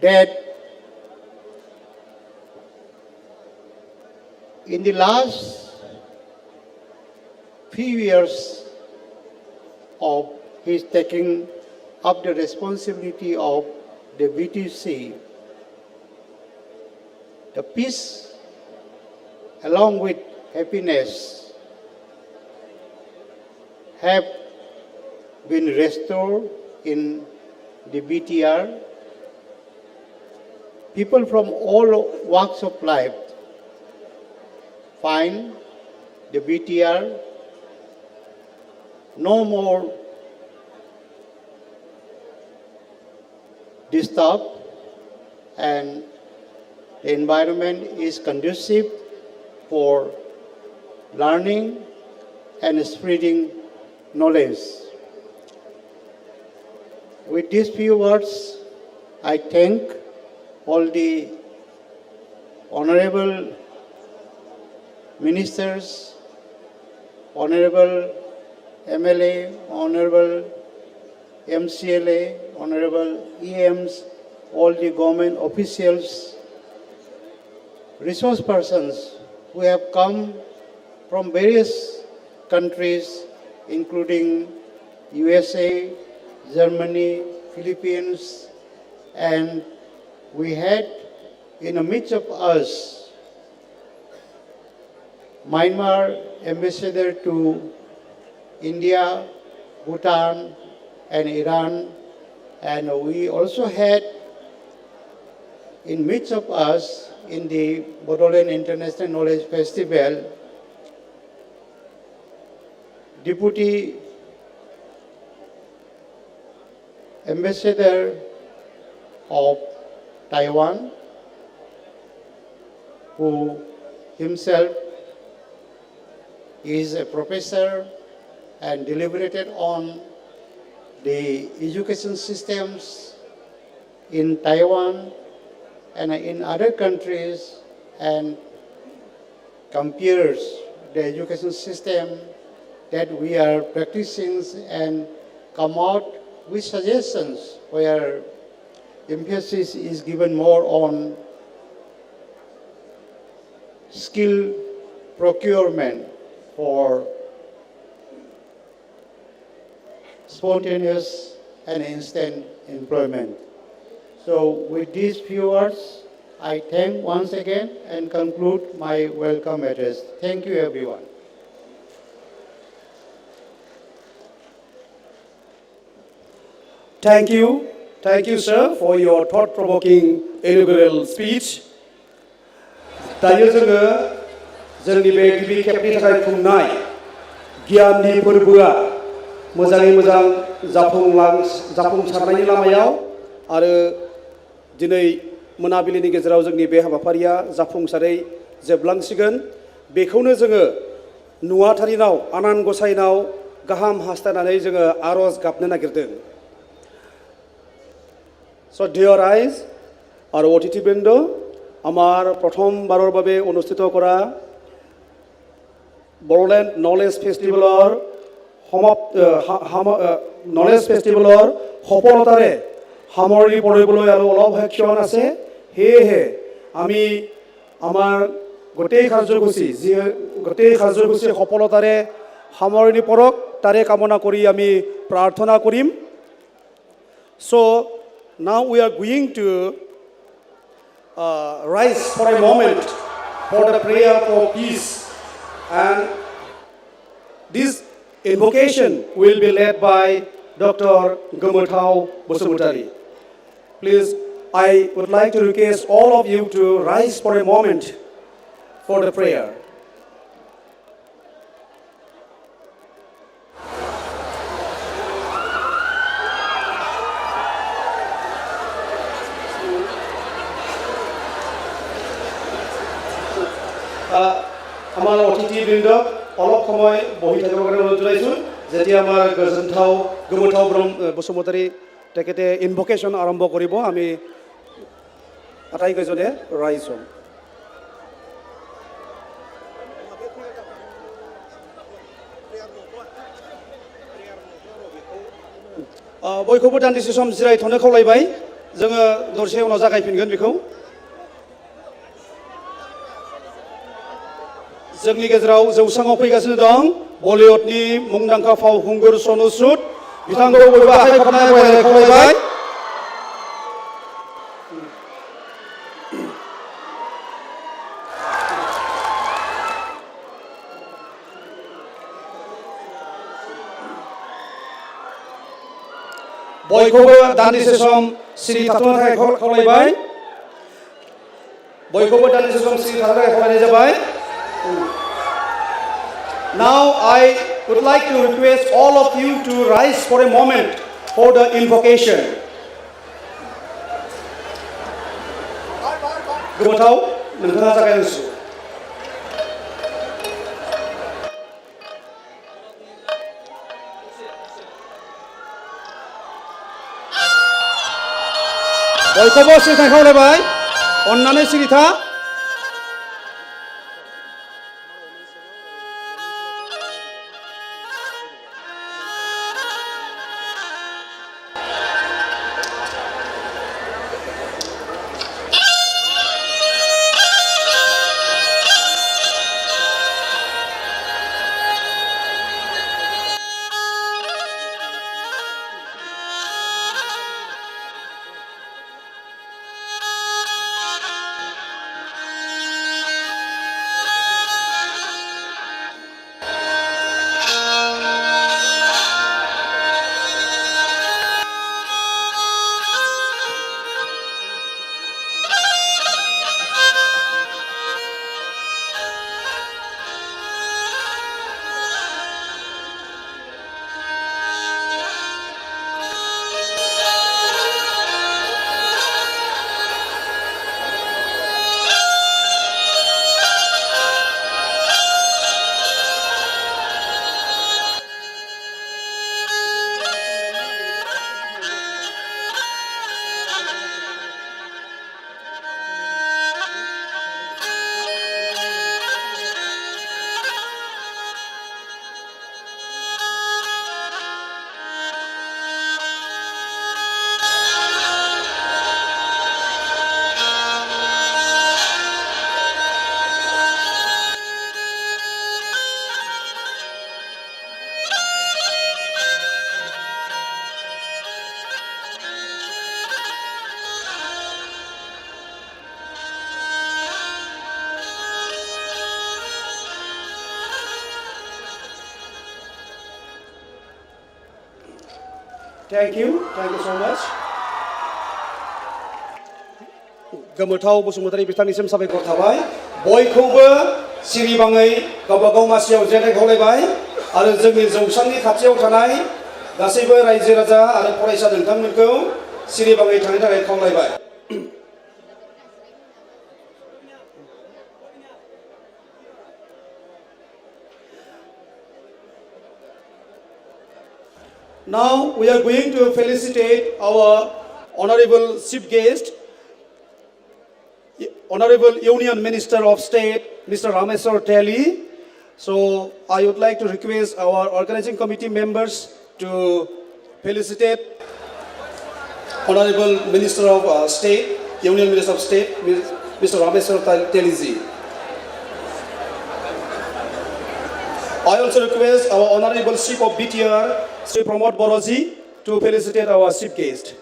that in the last few years of his taking up the responsibility of the BTC, the peace along with happiness have been restored in the BTR. People from all walks of life find the BTR no more disturbed, and the environment is conducive for learning and spreading knowledge. With these few words, I thank all the honorable ministers, honorable MLA, honorable MCLA, honorable EMs, all the government officials, resource persons who have come from various countries, including USA, Germany, Philippines, and we had in the midst of us Myanmar ambassador to India, Bhutan, and Iran, and we also had in midst of us in the Bodoland International Knowledge Festival Deputy Ambassador of Taiwan, who himself is a professor and deliberated on the education systems in Taiwan and in other countries, and compares the education system that we are practicing and come out with suggestions where emphasis is given more on skill procurement for spontaneous and instant employment. So with these few words, I thank once again and conclude my welcome address. Thank you, everyone. Thank you, sir, for your thought-provoking inaugural speech. दायो जोङो जोंनि बे गिबि खेबनि थाखाय खुंनाय गियाननि फोरबोआ मोजाङै मोजां जाफुंसारनायनि लामायाव आरो दिनै मोनाबिलिनि गेजेराव जोंनि बे हाबाफारिया जाफुंसारै जोबलांसिगोन बेखौनो जोङो नुवाथारिनाव आनान गसाइनाव गाहाम हास्थायनानै जोङो आरज गाबनो नागिरदों। So dear eyes, our OTT বৃন্দ, আমার প্রথমবারের বাবে অনুষ্ঠিত করা বড়োল্যান্ড নলেজ ফেষ্টিভেলৰ নলেজ ফেষ্টিভেলৰ সফলতাৰে সামৰণি পৰিবলৈ আৰু অলপ ক্ষণ আছে, সেয়েহে আমি আমাৰ গোটেই কাৰ্যসূচী সফলতাৰে সামৰণি পৰক তাৰে কামনা কৰি আমি প্ৰাৰ্থনা কৰিম। So now we are going to rise for a moment for the prayer for peace, and this invocation will be led by Dr. Gamuthau Bosumutari. Please, I would like to request all of you to rise for a moment for the prayer. আমাৰ অতিথি বৃন্দ অলপ সময় বহি থাকিবৰ কাৰণে অনুৰোধ জনাইছোঁ। যেতিয়া আমাৰ গমুথাও বসুমতাৰী তেখেতে ইনভকেশ্যন আৰম্ভ কৰিব, আমি আটাইকেইজনে ৰাইজ হ'ম। बयखौबो दान्दिसे सम जिरायथ'नो खावलायबाय, जोङो दसे उनाव जागायफिनगोन बेखौ। जोंनि गेजेराव जौसाङाव फैगासिनो दं बलिउडनि मुंदांखा फावखुंगुर सनु सुद बिथांखौ बयबो आखाइ खबनाय बरायनाय खावलायबाय बयखौबो दान्दिसे सम सिरि थाथ'नो थाखाय खावलायबाय बयखौबो दान्दिसे सम सिरि थानो थाखाय खावलायनाय जाबाय Now I would like to request all of you to rise for a moment for the invocation. गोमोथाव नोंथाङा जागायनांसो बयखौबो सिरि थानो खावलायबाय अन्नानै सिरि था Thank you so much. गोमोथाव बसुमतारी बिथांनिसिम साबायखर थाबाय बयखौबो सिरिबाङै गावबा गाव मासियाव जिरायनाय खावलायबाय आरो जोंनि जौसांनि खाथियाव थानाय गासैबो रायजो राजा आरो फरायसा नोंथांमोनखौ सिरिबाङै थानो थाखाय खावलायबाय Now we are going to felicitate our Honorable Chief Guest, Honorable Union Minister of State, Mr. Rameswar Telly. So I would like to request our organizing committee members to felicitate Honorable Minister of State, Union Minister of State, Mr. Rameswar Telly ji. I also request our Honorable Chief of BTR, Sri Pramod Boroji, to felicitate our chief guest.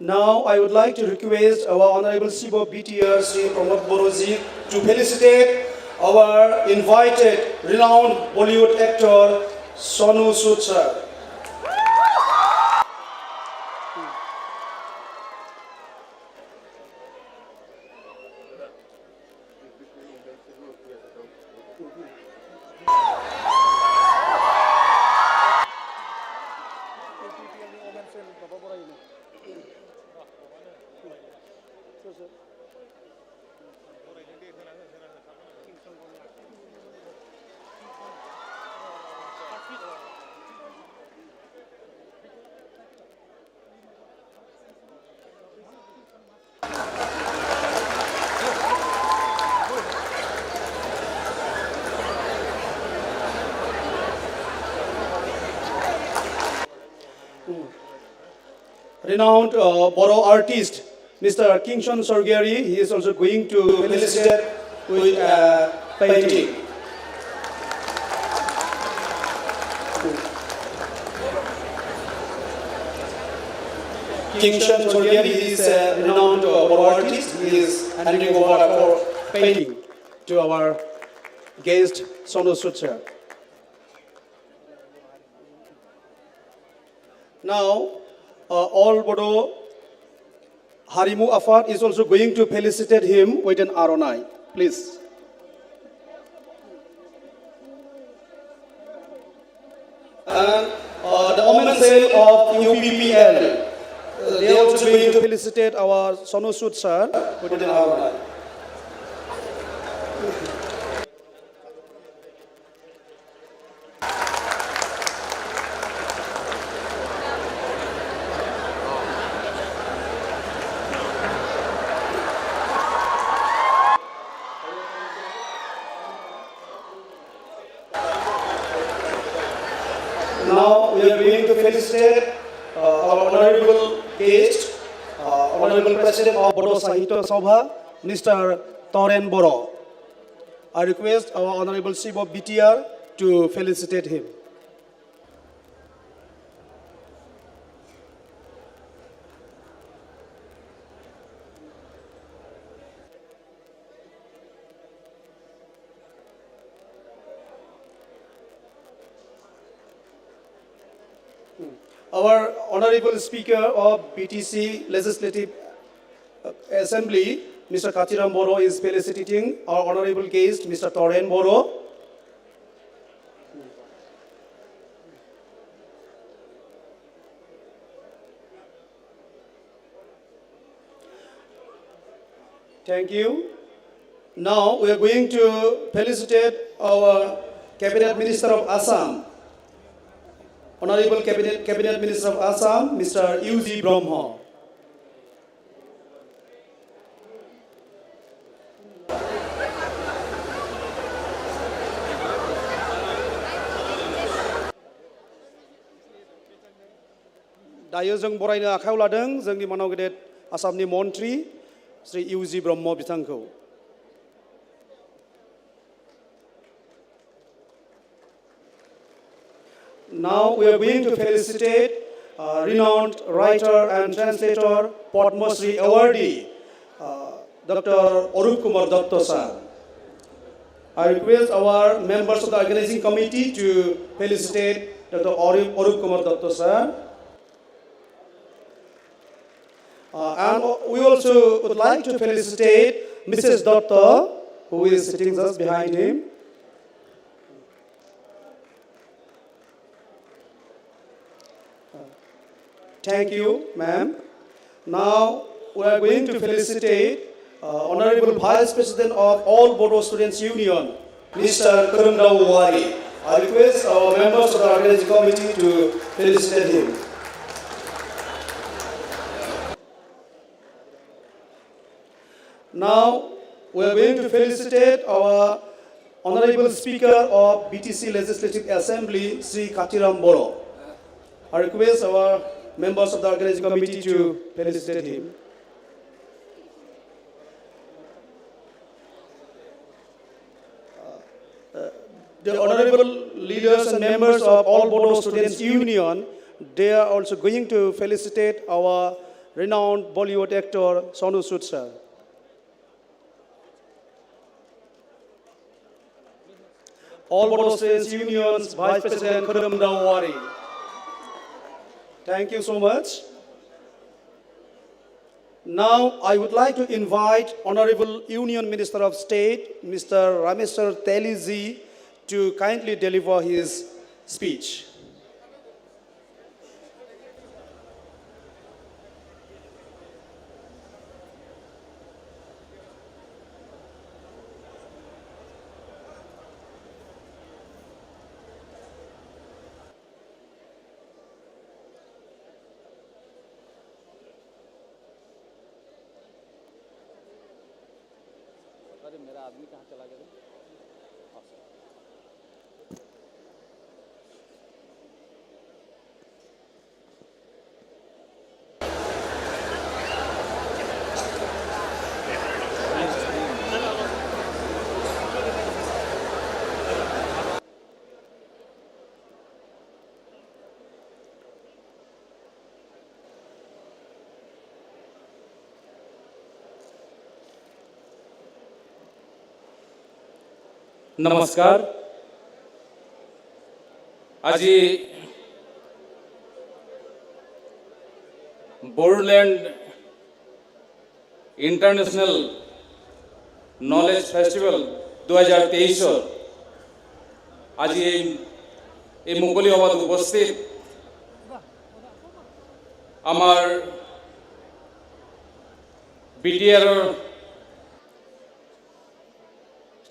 Now I would like to request our Honorable Chief of BTR, Sri Pramod Boroji, to felicitate our invited renowned Bollywood actor Sonu Sood sir. renowned Bodo artist, Mr. Kingston Sorgari. He is also going to felicitate with painting. Kingston Sorgari is a renowned Bodo artist. He is handing over for painting to our guest, Sonu Sutra. Now, all Bodo Harimu Afar is also going to felicitate him with an Aronai. Please. And the women's cell of UPPL, they are also going to felicitate our Sonu Sud sir with an Aronai. Now we are going to felicitate our honorable guest, honorable president of Bodo Sahitya Sabha, Mr. Toren Boro. I request our honorable chief of BTR to felicitate him. Our Honorable Speaker of BTC Legislative Assembly, Mr. Katiram Boro, is felicitating our Honorable guest, Mr. Toren Boro. Thank you. Now we are going to felicitate our Cabinet Minister of Assam, Honorable Cabinet Minister of Assam, Mr. U.G. Brahma. दायो जों बरायनो आखायाव लादों जोंनि मानाव गेदेर आसामनि मन्त्रि Shri U.G. ब्रह्म बिथांखौ. Now we are going to felicitate renowned writer and translator, Padma Shri awardee, Dr. Arup Kumar Datta sir. I request our members of the organizing committee to felicitate Dr. Arup Kumar Datta sir. And we also would like to felicitate Mrs. Datta, who is sitting just behind him. Thank you, ma'am. Now we are going to felicitate Honorable Vice President of All Bodo Students Union, Mr. Karunrao Wari. I request our members of the organizing committee to felicitate him. Now we are going to felicitate our Honorable Speaker of BTC Legislative Assembly, Sri Katiram Boro. I request our members of the organizing committee to felicitate him. The honorable leaders and members of All Bodo Students Union, they are also going to felicitate our renowned Bollywood actor Sonu Sood sir. All Bodo Students Union's Vice President Karunrao Wari. Thank you so much. Now I would like to invite Honorable Union Minister of State, Mr. Rameshwar Teliji, to kindly deliver his speech. নমস্কাৰ আজি Bodoland International Knowledge Festival 2023 আজি এই মুকলি সভাত উপস্থিত আমাৰ BTR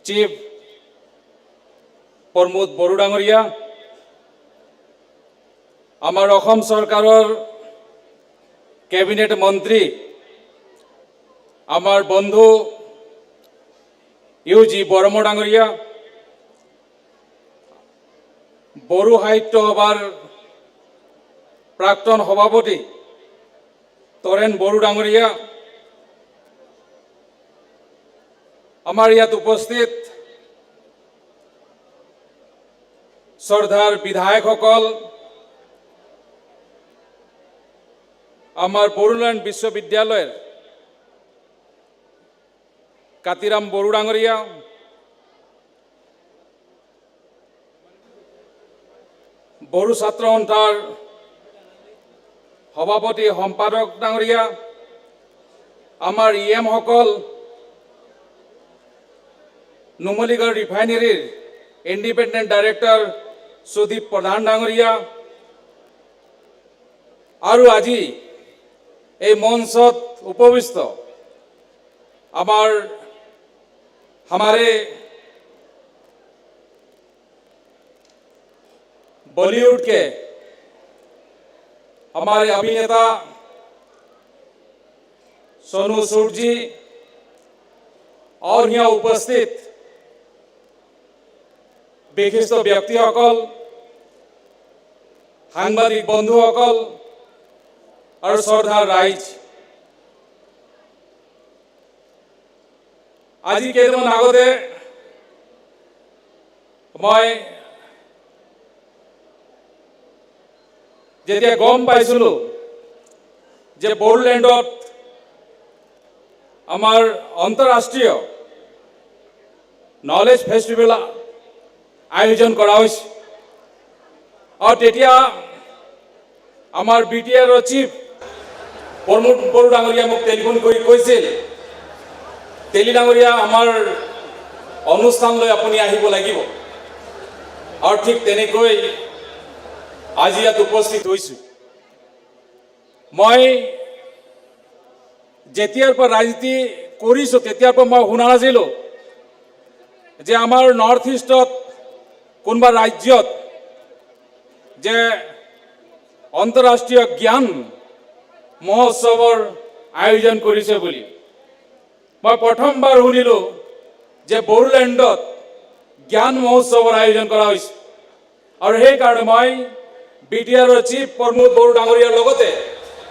chief Pramod Bodo ডাঙৰীয়া আমাৰ অসম চৰকাৰৰ কেবিনেট মন্ত্ৰী আমাৰ বন্ধু ইউজি বৰম ডাঙৰীয়া বড়ো সাহিত্য সভাৰ প্ৰাক্তন সভাপতি তৰেণ বড়ো ডাঙৰীয়া আমাৰ ইয়াত উপস্থিত শ্ৰদ্ধাৰ বিধায়কসকল আমাৰ বড়োলেণ্ড বিশ্ববিদ্যালয়ৰ কাতিৰাম বড়ো ডাঙৰীয়া বড়ো ছাত্ৰ সন্থাৰ সভাপতি সম্পাদক ডাঙৰীয়া আমাৰ EM সকল নুমলীগড় ৰিফাইনেৰীৰ ইণ্ডিপেণ্ডেণ্ট ডাইৰেক্টৰ সুদীপ প্ৰধান ডাঙৰীয়া আৰু আজি এই মঞ্চত উপবিষ্ট हमारे बॉलीवुड के हमारे अभिनेता सोनू सूद जी और यहाँ उपस्थित विशिष्ट व्यक्तिসকল সাংবাদিক বন্ধুসকল और শ্ৰদ্ধাৰ ৰাইজ আজি কেইদিনমান আগতে মই যেতিয়া গম পাইছিলো যে বড়োলেণ্ডত আমাৰ অন্তঃৰাষ্ট্ৰীয় নলেজ ফেষ্টিভেল আয়োজন কৰা হৈছে আৰু তেতিয়া আমাৰ BTR চিফ প্ৰমোদ বড়ো ডাঙৰীয়া মোক টেলিফোন কৰি কৈছিল তেলি ডাঙৰীয়া আমাৰ অনুষ্ঠানলৈ আপুনি আহিব লাগিব আৰু ঠিক তেনেকৈ আজি ইয়াত উপস্থিত হৈছো মই যেতিয়াৰ পৰা ৰাজনীতি কৰিছো তেতিয়াৰ পৰা মই শুনা নাছিলো যে আমাৰ নৰ্থ ইষ্টত কোনোবা ৰাজ্যত যে অন্তঃৰাষ্ট্ৰীয় জ্ঞান মহোৎসৱৰ আয়োজন কৰিছে বুলি মই প্ৰথমবাৰ শুনিলো যে বড়োলেণ্ডত জ্ঞান মহোৎসৱৰ আয়োজন কৰা হৈছে আৰু সেই কাৰণে মই BTR চিফ প্ৰমোদ বড়ো ডাঙৰীয়াৰ লগতে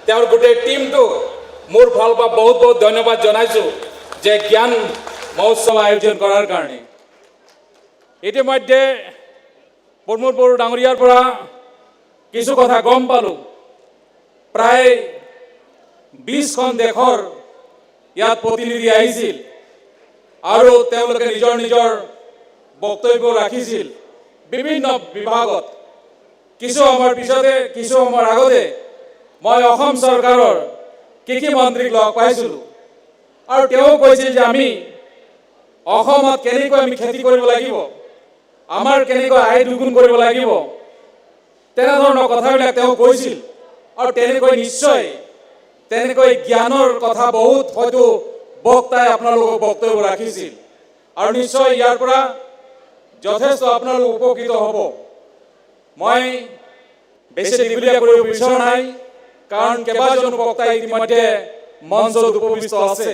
তেওঁৰ গোটেই টিমটো মোৰ ফালৰ পৰা বহুত বহুত ধন্যবাদ জনাইছো যে জ্ঞান মহোৎসৱ আয়োজন কৰাৰ কাৰণে ইতিমধ্যে প্ৰমোদ বড়ো ডাঙৰীয়াৰ পৰা কিছু কথা গম পালো প্ৰায় 20খন দেশৰ ইয়াত প্ৰতিনিধি আহিছিল আৰু তেওঁলোকে নিজৰ নিজৰ বক্তব্য ৰাখিছিল বিভিন্ন বিভাগত কিছু আমাৰ পিছতে কিছু আমাৰ আগতে মই অসম চৰকাৰৰ কৃষি মন্ত্ৰীক লগ পাইছিলো আৰু তেওঁ কৈছিল যে আমি অসমত কেনেকৈ আমি খেতি কৰিব লাগিব আমাৰ কেনেকৈ আয় দুগুণ কৰিব লাগিব তেনেধৰণৰ কথাবিলাক তেওঁ কৈছিল আৰু তেনেকৈ নিশ্চয় তেনেকৈ জ্ঞানৰ কথা বহুত হয়তো বক্তাই আপোনালোকক বক্তব্য ৰাখিছিল আৰু নিশ্চয় ইয়াৰ পৰা যথেষ্ট আপোনালোক উপকৃত হ'ব মই বেছি দীঘলীয়া কৰিব বিচৰা নাই কাৰণ কেইবাজনো বক্তা ইতিমধ্যে মঞ্চত উপবিষ্ট আছে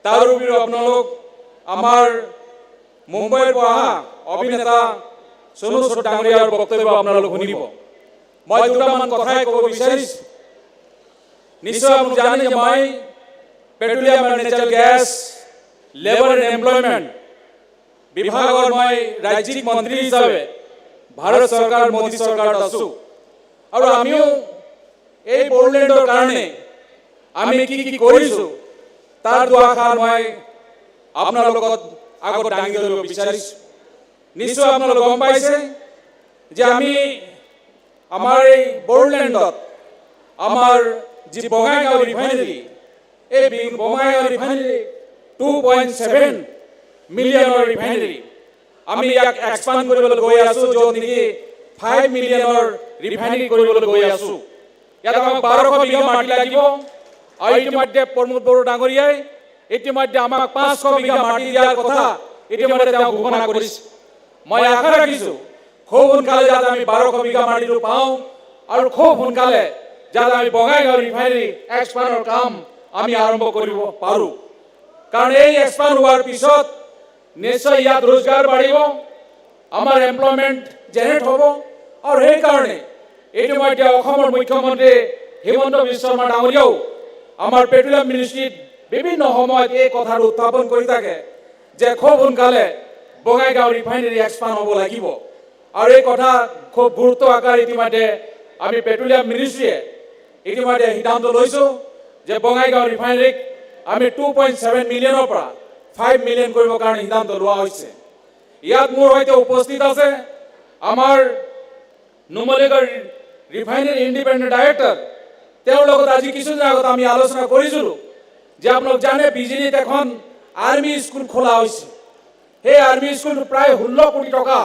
তাৰ উপৰিও আপোনালোক আমাৰ মুম্বাইৰ পৰা অভিনেতা সোনু সুদ ডাঙৰীয়াৰ বক্তব্য আপোনালোক শুনিব মই দুটামান কথাই ক'ব বিচাৰিছো নিশ্চয় আপোনালোক জানে যে মই petroleum and natural gas labour and employment বিভাগৰ মই ৰাজ্যিক মন্ত্ৰী হিচাপে ভাৰত চৰকাৰ মোদী চৰকাৰত আছো আৰু আমিও এই বড়োলেণ্ডৰ কাৰণে আমি কি কি কৰিছো তাৰ দুআষাৰ মই আপোনালোকৰ আগত দাঙি ধৰিব বিচাৰিছো নিশ্চয় আপোনালোকে গম পাইছে যে আমি আমাৰ এই বড়োলেণ্ডত আমাৰ যি বঙাইগাঁও ৰিফাইনেৰী এই বঙাইগাঁও ৰিফাইনেৰী 2.7 মিলিয়নৰ ৰিফাইনেৰী আমি ইয়াক এক্সপান্ড কৰিবলৈ গৈ আছো য'ত নেকি 5 মিলিয়নৰ ৰিফাইনেৰী কৰিবলৈ গৈ আছো ইয়াত আমাক 1200 বিঘা মাটি লাগিব আৰু ইতিমধ্যে প্ৰমোদ বড়ো ডাঙৰীয়াই ইতিমধ্যে আমাক 500 বিঘা মাটি দিয়াৰ কথা ইতিমধ্যে তেওঁ ঘোষণা কৰিছে মই আশা ৰাখিছো খুব সোনকালে যাতে আমি 1200 বিঘা মাটিটো পাওঁ আৰু খুব সোনকালে যাতে আমি বঙাইগাঁও ৰিফাইনেৰী এক্সপান্ডৰ কাম আমি আৰম্ভ কৰিব পাৰোঁ কাৰণ এই এক্সপান্ড হোৱাৰ পিছত নিশ্চয় ইয়াত रोजगार বাঢ়িব আমাৰ এমপ্লয়মেণ্ট জেনেৰেট হ'ব আৰু সেইকাৰণে ইতিমধ্যে অসমৰ মুখ্যমন্ত্ৰী হিমন্ত বিশ্ব শৰ্মা ডাঙৰীয়াও আমাৰ পেট্ৰলিয়াম মিনিষ্ট্ৰীত বিভিন্ন সময়ত এই কথাটো উত্থাপন কৰি থাকে যে খুব সোনকালে বঙাইগাঁও ৰিফাইনেৰী এক্সপান্ড হ'ব লাগিব আৰু এই কথা খুব গুৰুত্ব আকাৰে ইতিমধ্যে আমি পেট্ৰলিয়াম মিনিষ্ট্ৰীয়ে ইতিমধ্যে সিদ্ধান্ত লৈছোঁ যে বঙাইগাঁও ৰিফাইনেৰীক আমি 2.7 মিলিয়নৰ পৰা 5 মিলিয়ন কৰিবৰ কাৰণে সিদ্ধান্ত লোৱা হৈছে ইয়াত মোৰ সৈতে উপস্থিত আছে আমাৰ নুমলীগড় ৰিফাইনেৰী ইণ্ডিপেণ্ডেণ্ট ডাইৰেক্টৰ তেওঁৰ লগত আজি কিছুদিন আগত আমি আলোচনা কৰিছিলোঁ যে আপোনালোক জানে বিজেপিত এখন আৰ্মি স্কুল খোলা হৈছে সেই আৰ্মি স্কুলটো প্ৰায় 16 কোটি টকা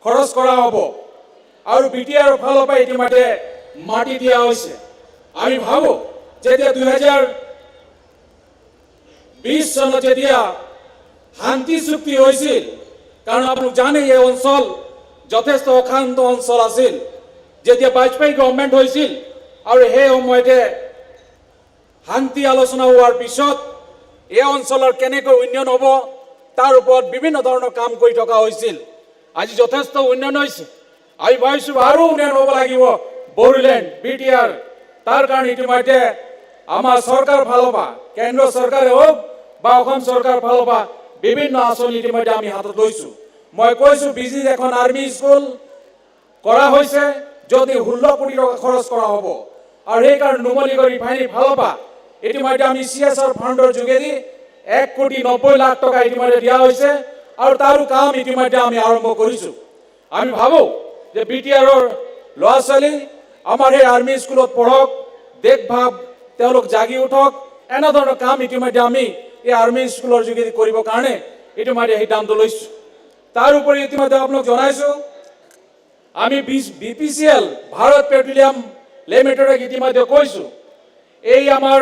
খৰচ কৰা হ'ব আৰু বিটিআৰৰ ফালৰ পৰা ইতিমধ্যে মাটি দিয়া হৈছে আমি ভাবোঁ যেতিয়া 2020 চনত যেতিয়া শান্তি চুক্তি হৈছিল কাৰণ আপোনালোক জানে এই অঞ্চল যথেষ্ট অশান্ত অঞ্চল আছিল যেতিয়া বাজপেয়ী গভৰ্ণমেণ্ট হৈছিল আৰু সেই সময়তে শান্তি আলোচনা হোৱাৰ পিছত এই অঞ্চলৰ কেনেকৈ উন্নয়ন হ'ব তাৰ ওপৰত বিভিন্ন ধৰণৰ কাম কৰি থকা হৈছিল আজি যথেষ্ট উন্নয়ন হৈছে আমি ভাবিছোঁ আৰু উন্নয়ন হ'ব লাগিব বড়োলেণ্ড বিটিআৰ তাৰ কাৰণে ইতিমধ্যে আমাৰ চৰকাৰ ফালৰ পৰা কেন্দ্ৰ চৰকাৰে হওক বা অসম চৰকাৰ ফালৰ পৰা বিভিন্ন আঁচনি ইতিমধ্যে আমি হাতত লৈছোঁ মই কৈছোঁ বিজেপিত এখন আৰ্মি স্কুল কৰা হৈছে যদি 16 কোটি টকা খৰচ কৰা হ'ব আৰু সেইকাৰণে নুমলীগড় ৰিফাইনেৰীৰ ফালৰ পৰা ইতিমধ্যে আমি CSR ফাণ্ডৰ যোগেদি 1,90,00,000 টকা ইতিমধ্যে দিয়া হৈছে আৰু তাৰো কাম ইতিমধ্যে আমি আৰম্ভ কৰিছোঁ আমি ভাবোঁ যে বিটিআৰৰ ল'ৰা ছোৱালী আমাৰ এই আৰ্মি স্কুলত পঢ়ক দেখভাল তেওঁলোক জাগি উঠক এনেধৰণৰ কাম ইতিমধ্যে আমি এই আৰ্মি স্কুলৰ যোগেদি কৰিবৰ কাৰণে ইতিমধ্যে সিদ্ধান্ত লৈছোঁ তাৰ উপৰি ইতিমধ্যে আপোনাক জনাইছোঁ আমি BPCL ভাৰত পেট্ৰলিয়াম লিমিটেডক ইতিমধ্যে কৈছোঁ এই আমাৰ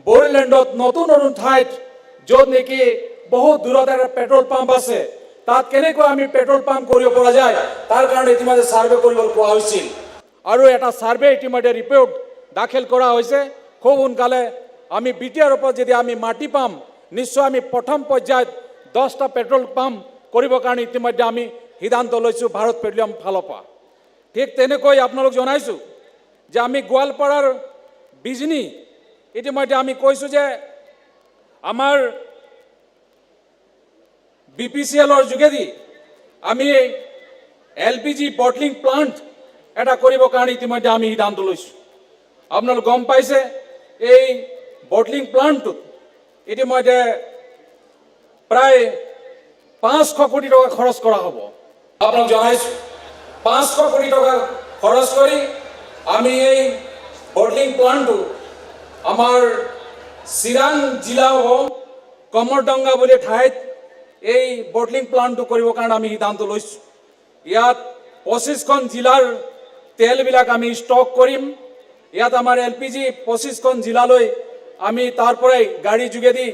বড়োলেণ্ডত নতুন নতুন ঠাইত য'ত নেকি বহুত দূৰত এটা পেট্ৰল পাম্প আছে তাত কেনেকৈ আমি পেট্ৰল পাম্প কৰিব পৰা যায় তাৰ কাৰণে ইতিমধ্যে ছাৰ্ভে কৰিবলৈ কোৱা হৈছিল আৰু এটা ছাৰ্ভে ইতিমধ্যে ৰিপৰ্ট দাখিল কৰা হৈছে খুব সোনকালে আমি বিটিআৰ ওপৰত যদি আমি মাটি পাম নিশ্চয় আমি প্ৰথম পৰ্যায়ত 10টা পেট্ৰল পাম্প কৰিবৰ কাৰণে ইতিমধ্যে আমি সিদ্ধান্ত লৈছোঁ ভাৰত পেট্ৰলিয়াম ফালৰ পৰা ঠিক তেনেকৈ আপোনালোক জনাইছোঁ যে আমি গোৱালপাৰাৰ বিজনী ইতিমধ্যে আমি কৈছোঁ যে আমাৰ BPCLৰ যোগেদি আমি LPG বটলিং প্লান্ট এটা কৰিবৰ কাৰণে ইতিমধ্যে আমি সিদ্ধান্ত লৈছোঁ আপোনালোক গম পাইছে এই বটলিং প্লান্টটোত ইতিমধ্যে প্ৰায় 500 কোটি টকা খৰচ কৰা হ'ব আপোনাক জনাইছোঁ 500 কোটি টকা খৰচ কৰি আমি এই বটলিং প্লান্টটো আমাৰ চিৰাং জিলা হ'ব কমৰডংগা বুলি ঠাইত এই বটলিং প্লান্টটো কৰিবৰ কাৰণে আমি সিদ্ধান্ত লৈছোঁ ইয়াত 25খন জিলাৰ তেলবিলাক আমি ষ্টক কৰিম ইয়াত আমাৰ LPG 25খন জিলালৈ আমি তাৰ পৰাই গাড়ী যোগেদি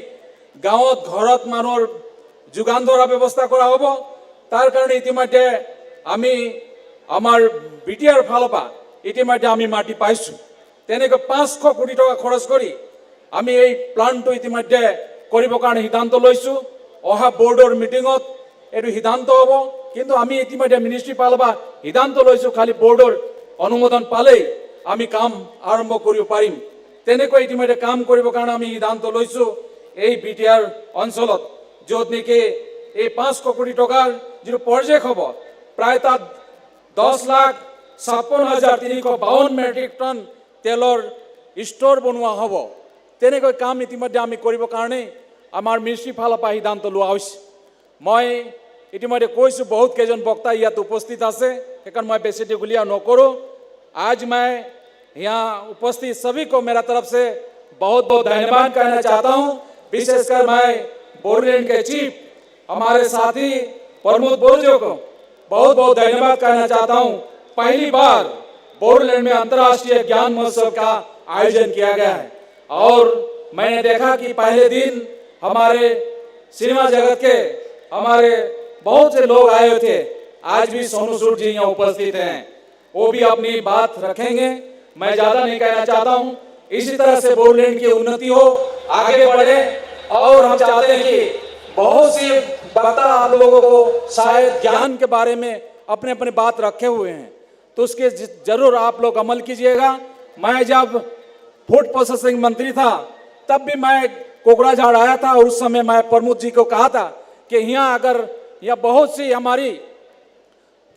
গাঁৱত ঘৰত মানুহৰ যোগান ধৰা ব্যৱস্থা কৰা হ'ব তাৰ কাৰণে ইতিমধ্যে আমি আমাৰ বিটিআৰ ফালৰ পৰা ইতিমধ্যে আমি মাটি পাইছোঁ তেনেকৈ 500 কোটি টকা খৰচ কৰি আমি এই প্লান্টটো ইতিমধ্যে কৰিবৰ কাৰণে সিদ্ধান্ত লৈছোঁ অহা বোৰ্ডৰ মিটিঙত এইটো সিদ্ধান্ত হ'ব কিন্তু আমি ইতিমধ্যে মিনিষ্ট্ৰী ফালৰ পৰা সিদ্ধান্ত লৈছোঁ খালি বোৰ্ডৰ অনুমোদন পালেই আমি কাম আৰম্ভ কৰিব পাৰিম তেনেকৈ ইতিমধ্যে কাম কৰিবৰ কাৰণে আমি সিদ্ধান্ত লৈছোঁ এই বিটিআৰ অঞ্চলত য'ত নেকি এই 500 কোটি টকাৰ যিটো প্ৰজেক্ট হ'ব প্ৰায় তাত 10,56,352 মেট্ৰিক টন তেলৰ ষ্ট'ৰ বনোৱা হ'ব তেনেকৈ কাম ইতিমধ্যে আমি কৰিবৰ কাৰণে আমাৰ মিনিষ্ট্ৰী ফালৰ পৰা সিদ্ধান্ত লোৱা হৈছে মই ইতিমধ্যে কৈছোঁ বহুত কেইজন বক্তা ইয়াত উপস্থিত আছে সেইকাৰণে মই বেছি দীঘলীয়া নকৰোঁ आज मैं यहाँ उपस्थित सभी को मेरा तरफ से बहुत बहुत धन्यवाद कहना चाहता हूँ विशेषकर मैं बोडोलैंड के चीफ हमारे साथी प्रमोद बोरजो को बहुत बहुत धन्यवाद कहना चाहता हूँ पहली बार बोडोलैंड में अंतर्राष्ट्रीय ज्ञान महोत्सव का आयोजन किया गया है और मैंने देखा कि पहले दिन हमारे सिनेमा जगत के हमारे बहुत से लोग आए हुए थे आज भी सोनू सूद जी यहाँ उपस्थित हैं वो भी अपनी बात रखेंगे मैं ज़्यादा नहीं कहना चाहता हूँ इसी तरह से बोडोलैंड की उन्नति हो आगे बढ़े और हम चाहते हैं कि बहुत सी बातें आप लोगों को शायद ज्ञान के बारे में अपने अपने बात रखे हुए हैं तो उसके जरूर आप लोग अमल कीजिएगा मैं जब फूड प्रोसेसिंग मंत्री था तब भी मैं कोकराझाड़ आया था और उस समय मैं प्रमोद जी को कहा था कि यहाँ अगर यह बहुत सी हमारी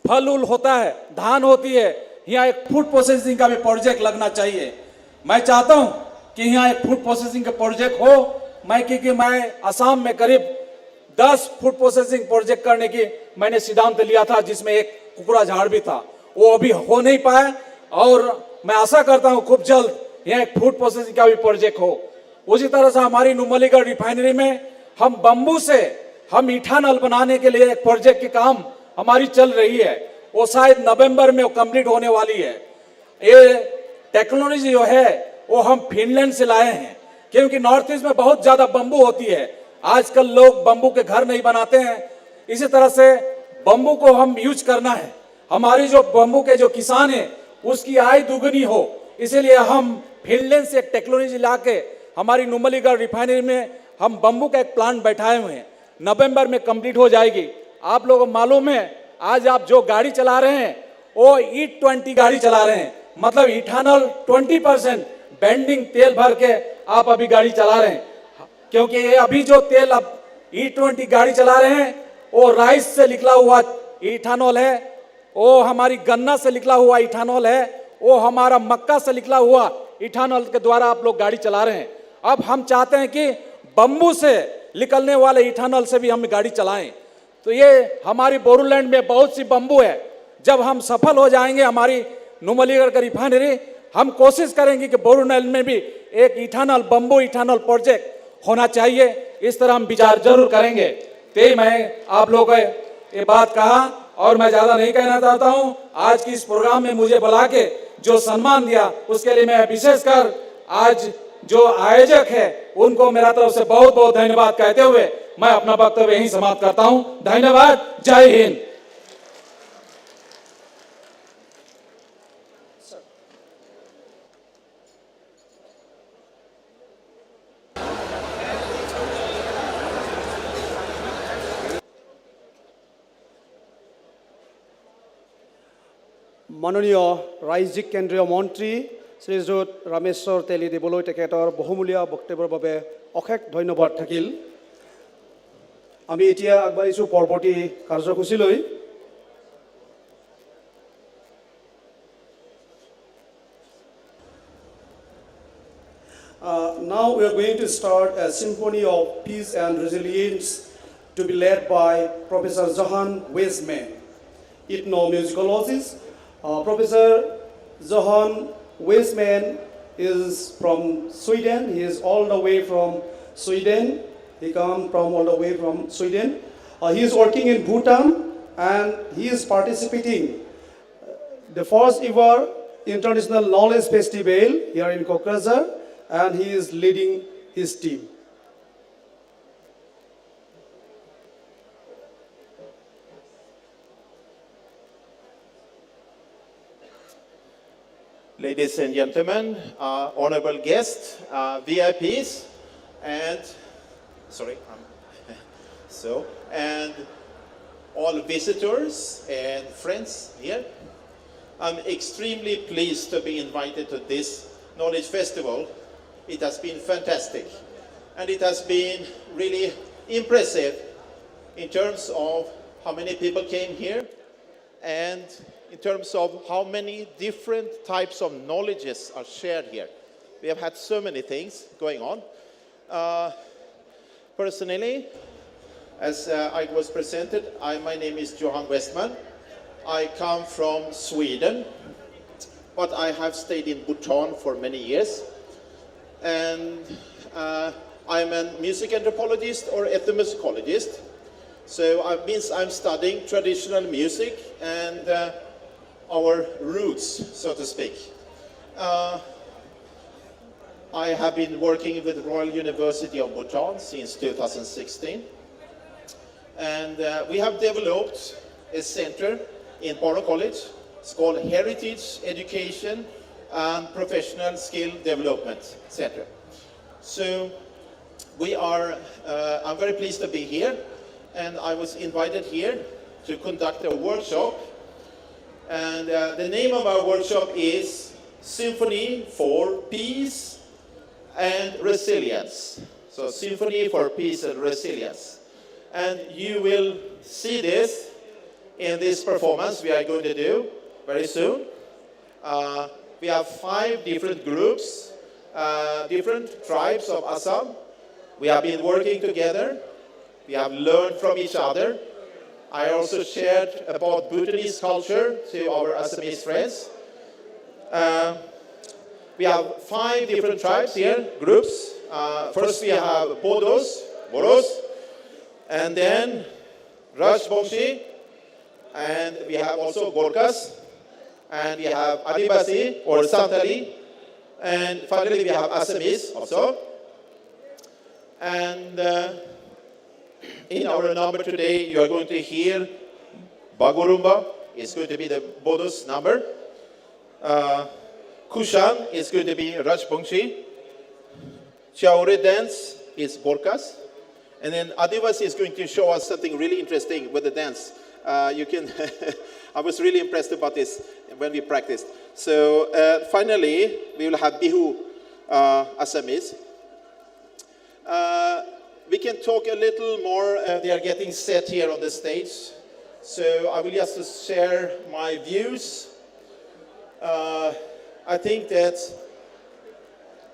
फल उल होता है धान होती है यहाँ एक फूड प्रोसेसिंग का भी प्रोजेक्ट लगना चाहिए मैं चाहता हूँ कि यहाँ एक फूड प्रोसेसिंग का प्रोजेक्ट हो क्योंकि मैं असम में करीब 10 फूड प्रोसेसिंग प्रोजेक्ट करने की मैंने सिद्धांत लिया था जिसमें एक कोकराझाड़ भी था वो अभी हो नहीं पाया और मैं आशा करता हूँ खूब जल्द यहाँ एक फूड प्रोसेसिंग का भी प्रोजेक्ट हो उसी तरह से हमारी नुमलीगढ़ रिफाइनरी में हम बम्बू से हम इथानॉल बनाने के लिए एक प्रोजेक्ट की काम हमारी चल रही है वो शायद नवंबर में वो कंप्लीट होने वाली है ये टेक्नोलॉजी जो है वो हम फिनलैंड से लाए हैं क्योंकि नॉर्थ ईस्ट में बहुत ज़्यादा बम्बू होती है आजकल लोग बम्बू के घर नहीं बनाते हैं इसी तरह से बम्बू को हम यूज करना है हमारी जो बम्बू के जो किसान हैं उसकी आय दुगनी हो इसीलिए हम फिनलैंड से एक टेक्नोलॉजी ला के हमारी नुमलीगढ़ रिफाइनरी में हम बम्बू का एक प्लांट बैठाए हुए हैं नवंबर में कंप्लीट हो जाएगी आप लोगों को मालूम है आज आप जो गाड़ी चला रहे हैं वो E20 गाड़ी चला रहे हैं मतलब इथानॉल 20% बेंडिंग तेल भर के आप अभी गाड़ी चला रहे हैं क्योंकि ये अभी जो तेल अब E20 गाड़ी चला रहे हैं वो राइस से निकला हुआ इथानॉल है वो हमारी गन्ना से निकला हुआ इथानॉल है वो हमारा मक्का से निकला हुआ इथानॉल के द्वारा आप लोग गाड़ी चला रहे हैं अब हम चाहते हैं कि बम्बू से निकलने वाले इथानॉल से भी हम गाड़ी चलाएं तो ये हमारी बोडोलैंड में बहुत सी बम्बू है जब हम सफल हो जाएंगे हमारी नुमलीगढ़ का रिफाइनरी हम कोशिश करेंगे कि बोडोलैंड में भी एक इथानॉल बम्बू इथानॉल प्रोजेक्ट होना चाहिए इस तरह हम विचार जरूर करेंगे तो मैं आप लोगों को ये बात कहा और मैं ज़्यादा नहीं कहना चाहता हूँ आज की इस प्रोग्राम में मुझे बुला के जो सम्मान दिया उसके लिए मैं विशेषकर आज जो आयोजक है उनको मेरा तरफ से बहुत बहुत धन्यवाद कहते हुए मैं अपना वक्तव्य यहीं समाप्त करता हूं धन्यवाद जय हिंद মাননীয় ৰাজ্যিক কেন্দ্ৰীয় মন্ত্ৰী শ্ৰীযুত ৰামেশ্বৰ তেলী দেৱলৈ তেখেতৰ বহুমূলীয়া বক্তব্যৰ বাবে অশেষ ধন্যবাদ থাকিল আমি এতিয়া আগবাঢ়িছোঁ পৰৱৰ্তী কাৰ্যসূচীলৈ Now we are going to start a symphony of peace and resilience to be led by Professor Johan Weismann, ethnomusicologist. Professor Johan Weismann is from Sweden. He is all the way from Sweden. He comes from all the way from Sweden. He is working in Bhutan and he is participating the first ever International Knowledge Festival here in Kokrajhar and he is leading his team. Ladies and gentlemen, honorable guests, VIPs, and and all visitors and friends here. I'm extremely pleased to be invited to this Knowledge Festival. It has been fantastic, and it has been really impressive in terms of how many people came here, and in terms of how many different types of knowledges are shared here. We have had so many things going on. Personally, As I was presented, my name is Johan Westman. I come from Sweden, but I have stayed in Bhutan for many years. And I'm a music anthropologist or ethnomusicologist. So it means I'm studying traditional music and our roots, so to speak. I have been working with Royal University of Bhutan since 2016. And we have developed a center in Paro College. It's called Heritage Education and Professional Skill Development Center. So I'm very pleased to be here, and I was invited here to conduct a workshop. And the name of our workshop is Symphony for Peace and Resilience. So Symphony for Peace and Resilience. And you will see this in this performance we are going to do very soon. We have 5 different groups, different tribes of Assam. We have been working together. We have learned from each other. I also shared about Bhutanese culture to our Assamese friends. We have 5 different tribes here, groups. First we have Bodos, and then Rajbongshi, and we have also Gorkhas, and we have Adivasi or Santali, and finally we have Assamese also. And in our number today, you are going to hear Bagurumba is going to be the Bodos number. Kushan is going to be Rajbongshi. Chaure dance is Gorkhas. And then Adivasi is going to show us something really interesting with the dance. I was really impressed about this when we practiced. So finally, we will have Bihu Assamese. We can talk a little more. They are getting set here on the stage. So I will just share my views. I think that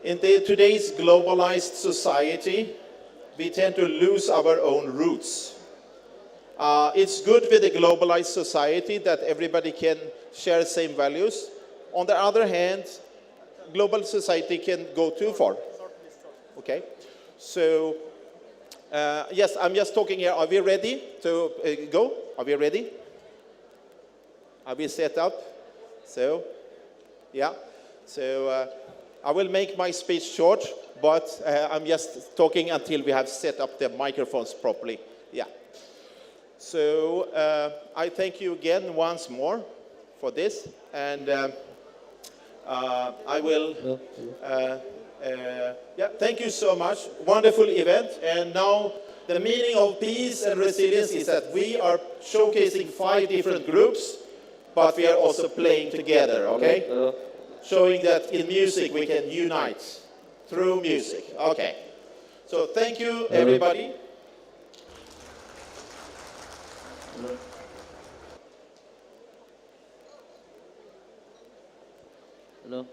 in today's globalized society, we tend to lose our own roots. It's good with a globalized society that everybody can share the same values. On the other hand, global society can go too far. Okay? So, yes, I'm just talking here. Are we ready to go? Are we ready? Are we set up? So, yeah. So, I will make my speech short, but I'm just talking until we have set up the microphones properly. Yeah. So, I thank you again once more for this, and I will... yeah, thank you so much. Wonderful event. And now the meaning of peace and resilience is that we are showcasing 5 different groups, but we are also playing together, okay? Showing that in music we can unite through music. Okay. So thank you, everybody. Hello.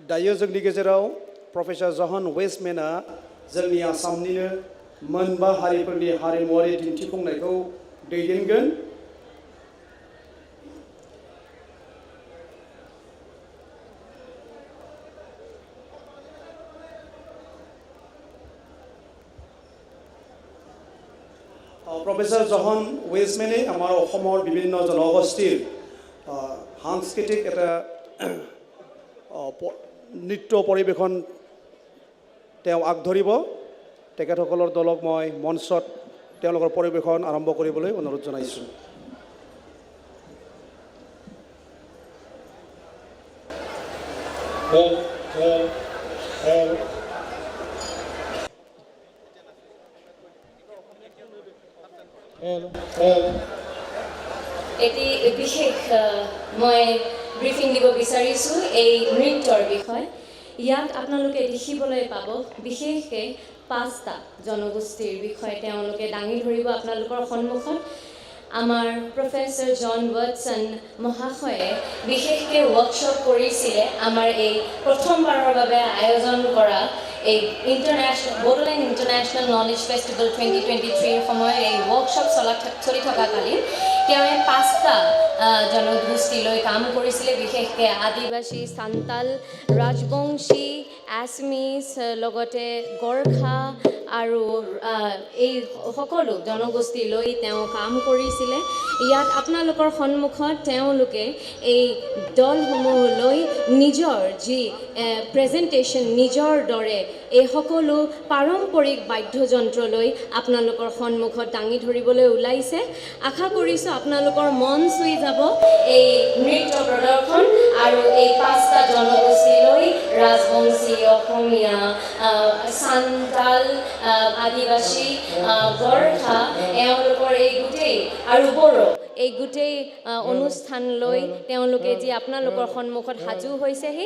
दायो जोंनि गेजेराव professor जहान वेस्टमेना जोंनि आसामनिनो मोनबा हारिफोरनि हारिमुवारि दिन्थिफुंनायखौ दैदेनगोन। प्रफेसर जहान वेस्टमेने আমাৰ অসমৰ বিভিন্ন জনগোষ্ঠীৰ সাংস্কৃতিক এটা নৃত্য পৰিবেশন তেওঁ আগধৰিব। তেখেতসকলৰ দলক মই মঞ্চত তেওঁলোকৰ পৰিবেশন আৰম্ভ কৰিবলৈ অনুৰোধ জনাইছোঁ। এটি বিশেষ মই ব্ৰিফিং দিব বিচাৰিছোঁ এই নৃত্যৰ বিষয়ে। ইয়াত আপোনালোকে দেখিবলৈ পাব বিশেষকৈ 5টা জনগোষ্ঠীৰ বিষয়ে তেওঁলোকে দাঙি ধৰিব আপোনালোকৰ সন্মুখত। আমাৰ প্ৰফেসৰ জন ৱাটছন মহাশয়ে বিশেষকৈ ৱৰ্কশ্বপ কৰিছিলে আমাৰ এই প্ৰথমবাৰৰ বাবে আয়োজন কৰা এই Bodoland International Knowledge Festival 2023 সময়ত এই ৱৰ্কশ্বপ চলি থকাকালীন তেওঁ 5টা জনগোষ্ঠীলৈ কাম কৰিছিলে, বিশেষকৈ আদিবাসী, সান্তাল, ৰাজবংশী, আছমিছ, লগতে গোৰ্খা আৰু এই সকলো জনগোষ্ঠীলৈ তেওঁ কাম কৰিছিলে। ইয়াত আপোনালোকৰ সন্মুখত তেওঁলোকে এই দলসমূহলৈ নিজৰ যি প্ৰেজেণ্টেশ্যন নিজৰ দৰে এই সকলো পাৰম্পৰিক বাদ্যযন্ত্ৰলৈ আপোনালোকৰ সন্মুখত দাঙি ধৰিবলৈ ওলাইছে। আশা কৰিছোঁ আপোনালোকৰ মন চুই যাব এই নৃত্য প্ৰদৰ্শন আৰু এই 5টা জনগোষ্ঠীলৈ ৰাজবংশী, অসমীয়া, সান্তাল, আদিবাসী, গোৰ্খা এওঁলোকৰ এই গোটেই আৰু বড়ো এই গোটেই অনুষ্ঠানলৈ তেওঁলোকে যি আপোনালোকৰ সন্মুখত সাজু হৈছেহি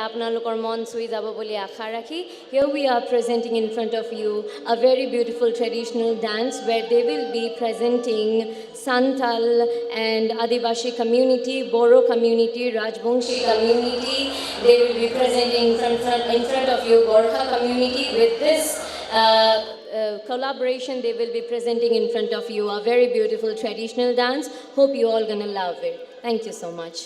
আপোনালোকৰ মন চুই যাব বুলি আশা ৰাখি here we are presenting in front of you a very beautiful traditional dance where they will be presenting Santal and Adivasi community, Boro community, Rajbangshi community. They will be presenting in front of you Gorkha community. With this collaboration, they will be presenting in front of you a very beautiful traditional dance. Hope you all gonna love it. Thank you so much.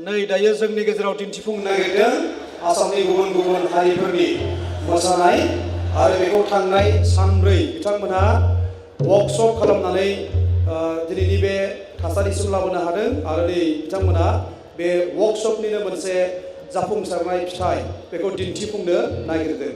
नै दायो जोंनि गेजेराव दिन्थिफुंनो नागिरदों आसामनि गुबुन गुबुन हारिफोरनि मोसानाय आरो बेखौ थांनाय सानब्रै बिथांमोनहा वर्कशप खालामनानै दिनैनि बे थासारिसिम लाबोनो हादों आरो नै बिथांमोनहा बे वर्कशपनिनो मोनसे जाफुंसारनाय फिथाइ बेखौ दिन्थिफुंनो नागिरदों।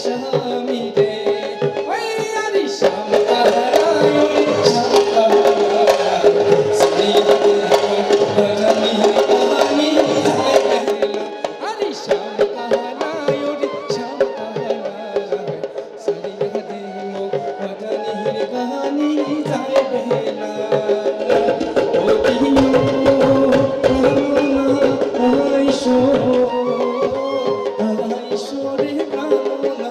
স্বামী রে ওই আরে শ্যাম নারায়ণ শ্যাম নারায়ণ সারি রে বদনি কাহানি যায় বেলা আরে শ্যাম নারায়ণ শ্যাম নারায়ণ সারি রে বদনি কাহানি যায় বেলা ও দিনো আইশো আইশো রে কামনা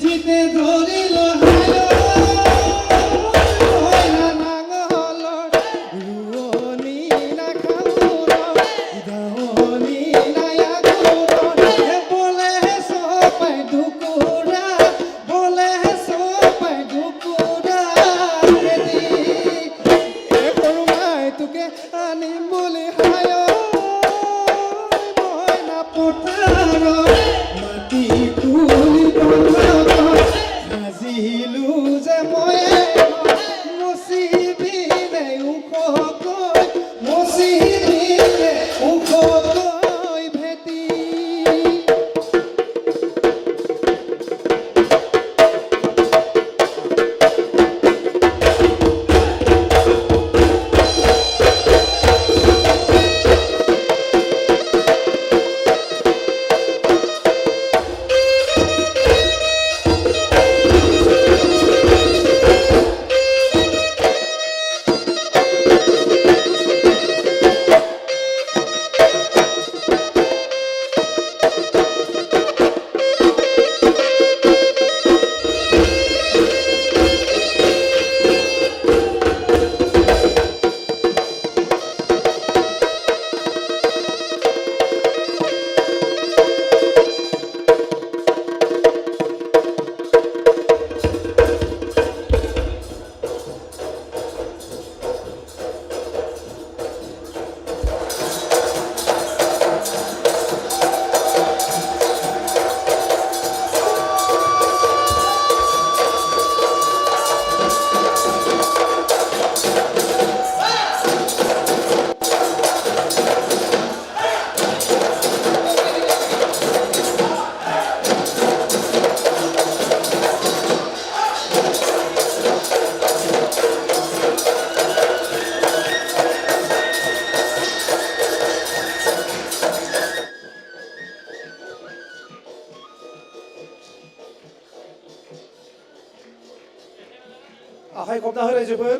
পিঠিতে ধরিল হায় ময়না নাঙলৰ ৰুৱনি নাখাউৰ দাৱনি নায়াগুৰ বলে চপাই ঢুকুৰা বলে চপাই ঢুকুৰা কৰোমাই তোকে আনিম বুলি হায় ময়না পথাৰ মাটি তুলি সাজিলো যে মই মচিবি নে ওখকৈ মচিবি নে ওখকৈ ভেটি आखाइ खबना हो रायजोफोर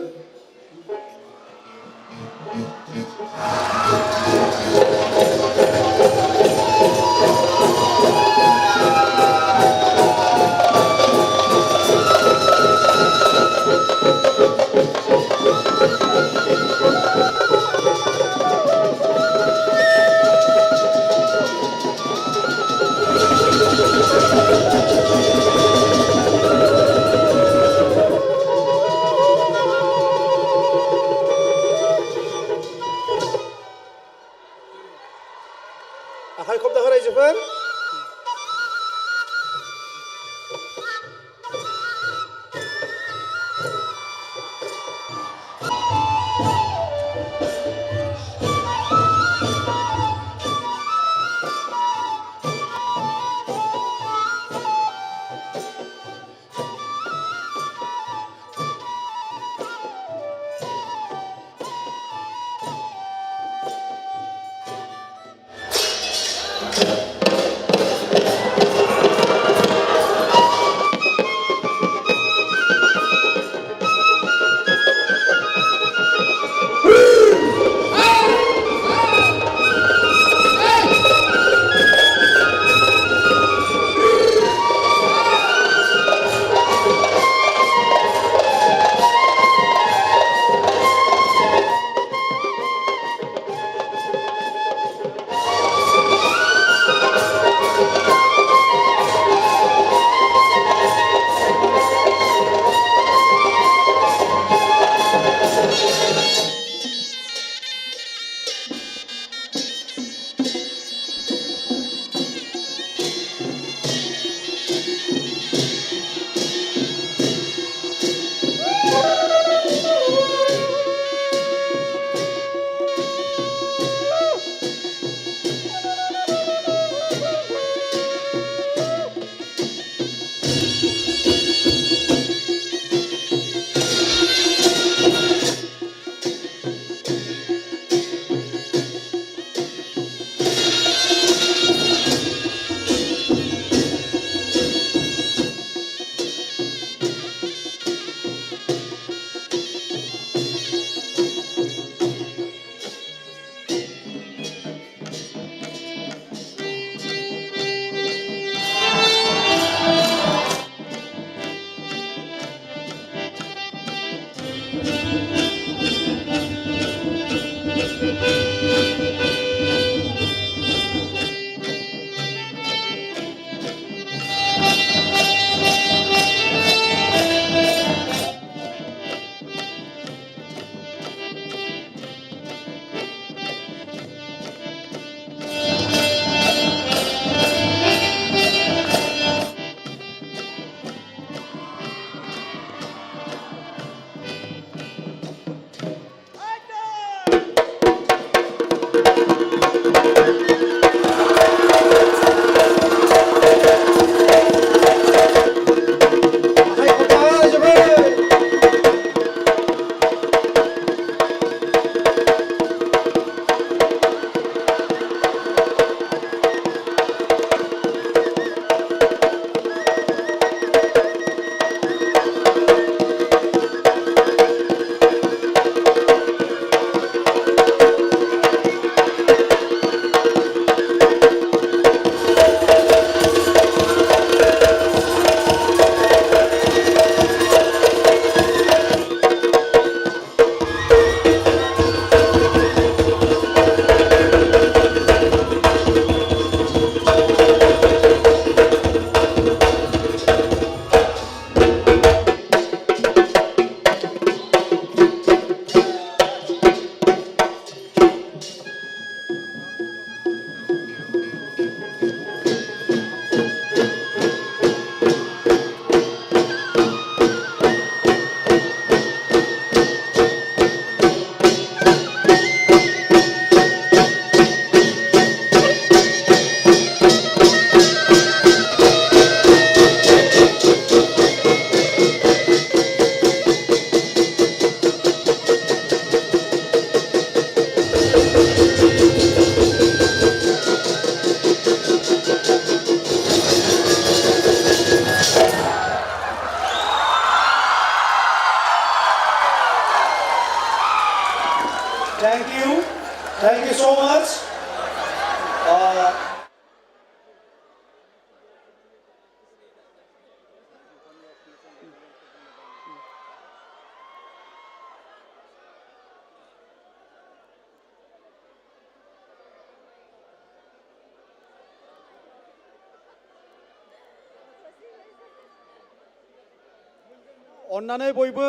अन्नानै बयबो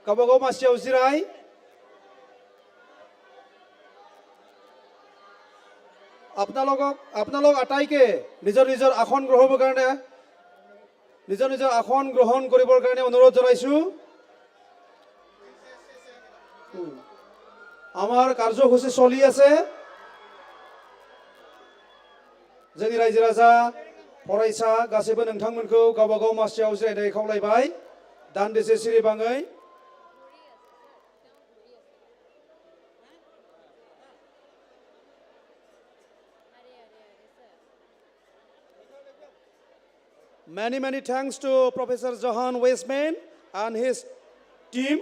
गावबागाव मासियाव जिराय। আপোনালোক আটাইকে নিজৰ নিজৰ আসন গ্ৰহণৰ কাৰণে নিজৰ নিজৰ আসন গ্ৰহণ কৰিবৰ কাৰণে অনুৰোধ জনাইছোঁ। আমাৰ কাৰ্যসূচী চলি আছে। जोंनि रायजो राजा फरायसा गासैबो नोंथांमोनखौ गावबागाव मासियाव जिरायनाय खावलायबाय। दान्दिसे सिरिबाङै Many thanks to Professor Johan Weisman and his team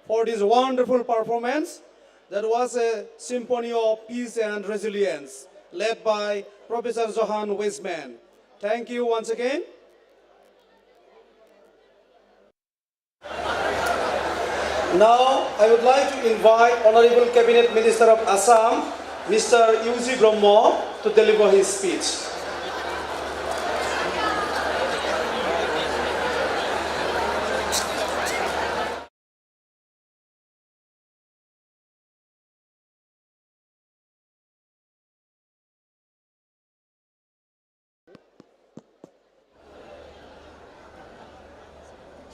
for this wonderful performance. That was a symphony of peace and resilience led by Professor Johan Weisman. Thank you once again. Now I would like to invite Honorable Cabinet Minister of Assam, Mr. Yuji Brahma, to deliver his speech.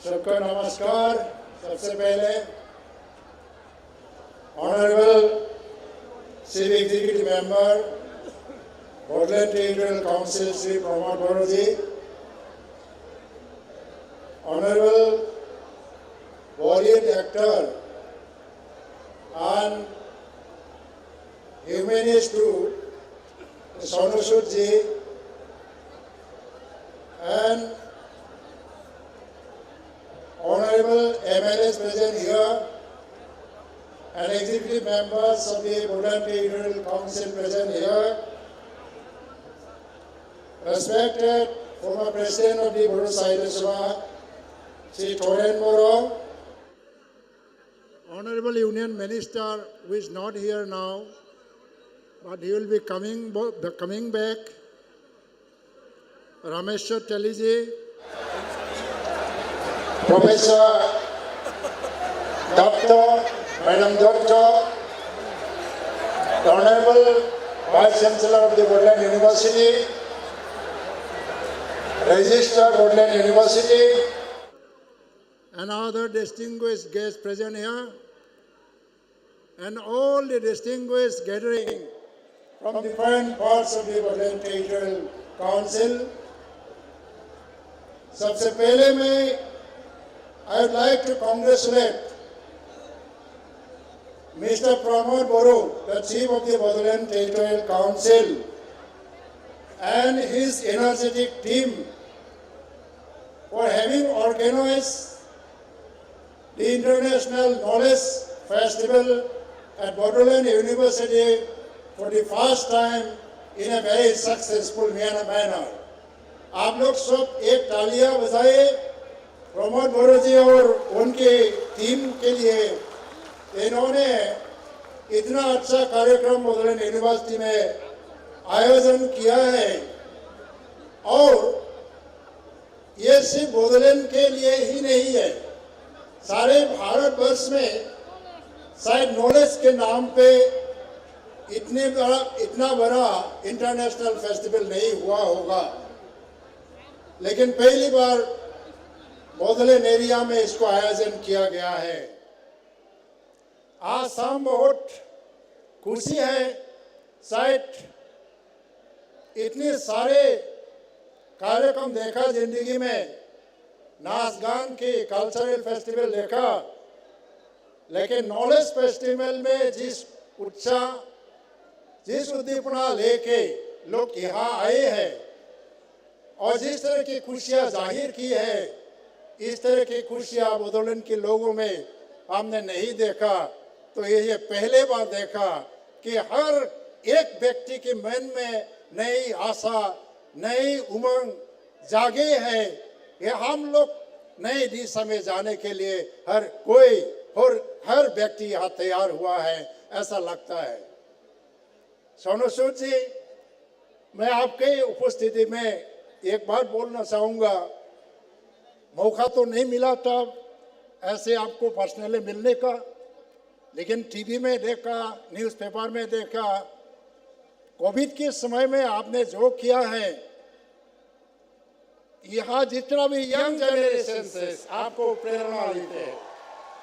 सबको नमस्कार। सबसे पहले honourable chief executive member Bodoland territorial council Shri Pramod Boro ji, honourable warrior actor and humanist to Sonu Sood ji, and honorable MLAs present here and executive members of the Bodoland Territorial Council present here, respected former President of the Bodo Sahitya Sabha, Sri Thoren Moro, Honorable Union Minister who is not here now, but he will be coming back, Rameshwar Teliji, Professor Dr. Madam Dr. the Honorable Vice Chancellor of the Bodoland University, Registered Bodoland University, and other distinguished guests present here, and all the distinguished gathering from different parts of the Bodoland Territorial Council. सबसे पहले मैं I would like to congratulate Mr. Pramod Boro, the Chief of the Bodoland Territorial Council, and his energetic team for having organized the International Knowledge Festival at Bodoland University for the first time in a very successful manner. आप लोग सब एक तालियां बजाएं प्रमोद बोरो जी और उनके team के लिए। इन्होंने इतना अच्छा कार्यक्रम बोडोलैंड यूनिवर्सिटी में आयोजन किया है, और ये सिर्फ बोडोलैंड के लिए ही नहीं है, सारे भारतवर्ष में शायद नॉलेज के नाम पे इतना बड़ा इंटरनेशनल फेस्टिवल नहीं हुआ होगा, लेकिन पहली बार बोडोलैंड एरिया में इसको आयोजन किया गया है। आज शाम बहुत खुशी है, शायद इतने सारे कार्यक्रम देखा जिंदगी में, नाच गान की कल्चरल फेस्टिवल देखा, लेकिन नॉलेज फेस्टिवल में जिस उत्साह, जिस उद्दीपना लेके लोग यहाँ आए हैं और जिस तरह की खुशियाँ जाहिर की है, इस तरह की खुशियाँ बोडोलैंड के लोगों में हमने नहीं देखा। तो ये पहले बार देखा कि हर एक व्यक्ति के मन में नई आशा, नई उमंग जागे है, ये हम लोग नई दिशा में जाने के लिए हर कोई और हर व्यक्ति यहाँ तैयार हुआ है, ऐसा लगता है। सोनू सूद जी, मैं आपके उपस्थिति में एक बात बोलना चाहूँगा। मौका तो नहीं मिला तब ऐसे आपको पर्सनली मिलने का, लेकिन टीवी में देखा, न्यूज़पेपर में देखा। कोविड के समय में आपने जो किया है, यहाँ जितना भी यंग जनरेशन है आपको प्रेरणा देते हैं,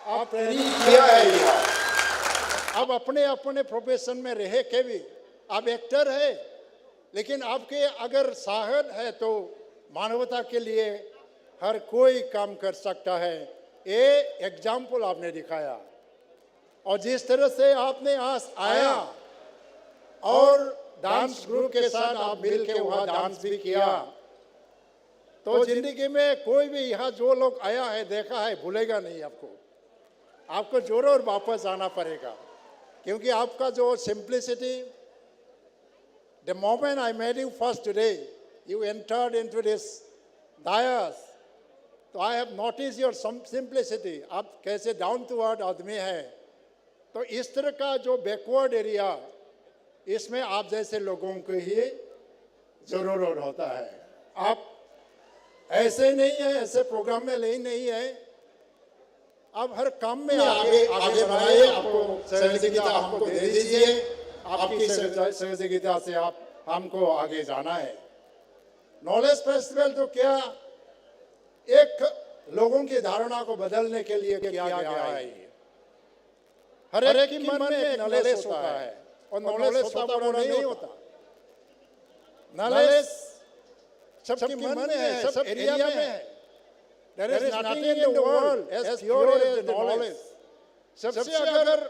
आप प्रेरित किया है यहाँ। अब अपने अपने प्रोफेशन में रहे के भी आप एक्टर है, लेकिन आपके अगर साहस है तो मानवता के लिए हर कोई काम कर सकता है। ये एग्जाम्पल आपने दिखाया, और जिस तरह से आपने आज आया और डांस ग्रुप के साथ आप मिल के वहाँ डांस भी किया, तो जिंदगी में कोई भी यहाँ जो लोग आया है देखा है भूलेगा नहीं आपको। आपको जरूर वापस आना पड़ेगा, क्योंकि आपका जो simplicity, the moment I met you first today, you entered into this dais, तो I have notice your simplicity. आप कैसे डाउन टू अर्थ आदमी है। तो इस तरह का जो बैकवर्ड एरिया, इसमें आप जैसे लोगों को ही जरूरत होता है। आप ऐसे नहीं है, ऐसे प्रोग्राम में नहीं है, आप हर काम में आगे बढ़ाइए। आपको सहयोगिता हमको दे दीजिए, आपकी सहयोगिता से आप हमको आगे जाना है। नॉलेज फेस्टिवल तो क्या एक लोगों की धारणा को बदलने के लिए किया गया है। हर एक के मन में नॉलेज होता है, और नॉलेज होता वो नहीं होता। नॉलेज सबके मन में है, सब एरिया में है। There is nothing in the world as pure as the knowledge. सबसे अगर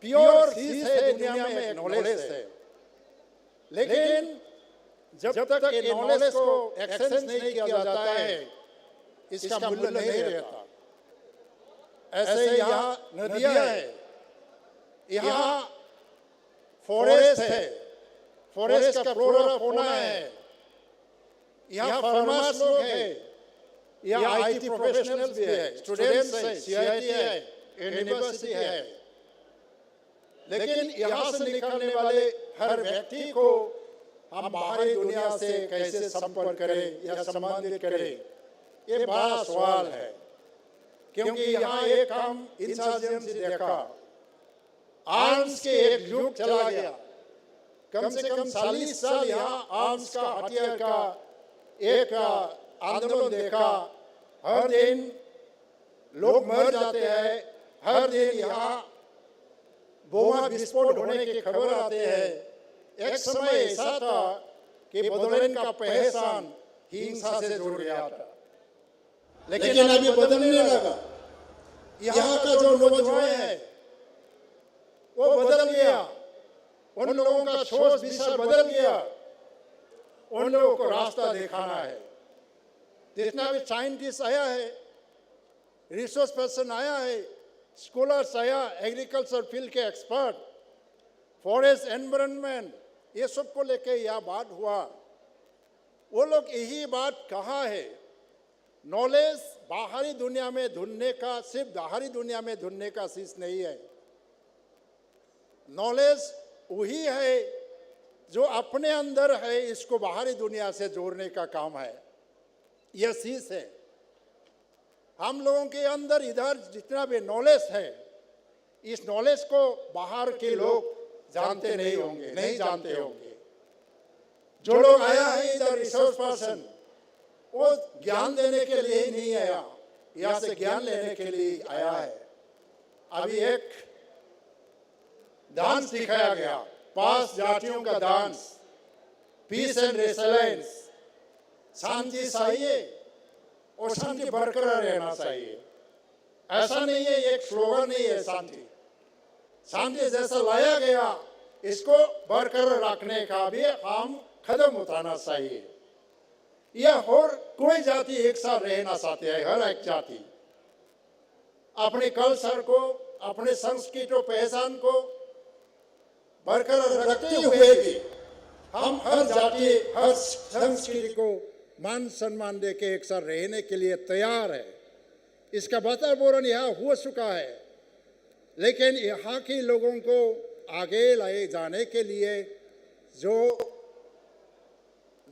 प्योर चीज है दुनिया में नॉलेज है, लेकिन जब तक ये नॉलेज को एक्सेस नहीं किया जाता है, इसका मूल्य नहीं रहता। ऐसे यहाँ नदियाँ है, यहाँ फॉरेस्ट है, फॉरेस्ट का फ्लोरा फौना है, यहाँ फार्मर्स लोग हैं, यहाँ आईटी प्रोफेशनल्स भी है, स्टूडेंट्स है, सीआईटी है, यूनिवर्सिटी है। लेकिन यहाँ से निकलने वाले हर व्यक्ति को हम बाहरी दुनिया से कैसे संपर्क करें या संबंधित करें, ये बड़ा सवाल है। क्योंकि यहाँ एक काम इंसर्जेंसी देखा, आर्म्स के एक युग चला गया। कम से कम 40 साल यहाँ आर्म्स का, हथियार का एक आंदोलन देखा। हर दिन लोग मर जाते हैं, हर दिन यहाँ बोमा विस्फोट होने की खबर आते हैं। एक समय ऐसा था कि बोडोलैंड का पहचान हिंसा से जुड़ गया था, लेकिन अभी बदलने लगा। यहाँ का जो नौजवान है वो बदल गया, उन लोगों का सोच विचार बदल गया। उन लोगों को रास्ता दिखाना है। जितना भी साइंटिस्ट आया है, रिसोर्स पर्सन आया है, स्कॉलर्स आया, एग्रीकल्चर फील्ड के एक्सपर्ट, फॉरेस्ट एनवायरनमेंट, ये सब को लेके यह बात हुआ। वो लोग यही बात कहा है, नॉलेज बाहरी दुनिया में ढूंढने का, सिर्फ बाहरी दुनिया में ढूंढने का चीज नहीं है। नॉलेज वही है जो अपने अंदर है, इसको बाहरी दुनिया से जोड़ने का काम है। यह चीज है। हम लोगों के अंदर इधर जितना भी नॉलेज है, इस नॉलेज को बाहर के लोग जानते नहीं होंगे, नहीं जानते होंगे। जो लोग आया है इधर रिसोर्स पर्सन, वो ज्ञान देने के लिए ही नहीं आया, यहाँ से ज्ञान लेने के लिए आया है। अभी एक डांस दिखाया गया, 5 जातियों का डांस, पीस एंड रेसिलेंस, शांति चाहिए और शांति बरकरार रहना चाहिए। ऐसा नहीं है, एक स्लोगन नहीं है शांति। शांति जैसा लाया गया, इसको बरकरार रखने का भी हम कदम उठाना चाहिए। यह और कोई जाति एक साथ रहना चाहती है। हर एक जाति अपने कल्चर को, अपने संस्कृति और पहचान को बरकरार रखते हुए भी हम हर जाति, हर संस्कृति को मान सम्मान देके एक साथ रहने के लिए तैयार है। इसका वातावरण यहाँ हो चुका है, लेकिन यहाँ के लोगों को आगे लाए जाने के लिए जो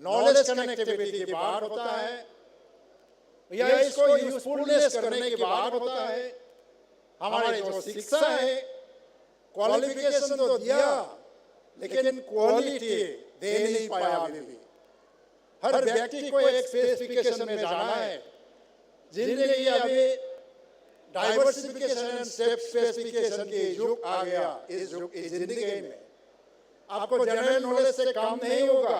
नॉलेज कनेक्टिविटी की बात होता है, या इसको यूजफुलनेस करने की बात होता है। हमारे जो शिक्षा है, क्वालिफिकेशन तो दिया, लेकिन क्वालिटी दे नहीं पाया अभी भी। हर व्यक्ति को एक स्पेसिफिकेशन में जाना है। जिंदगी अभी डाइवर्सिफिकेशन एंड स्पेसिफिकेशन की युग आ गया। इस युग इस जिंदगी में आपको जनरल नॉलेज से काम नहीं होगा,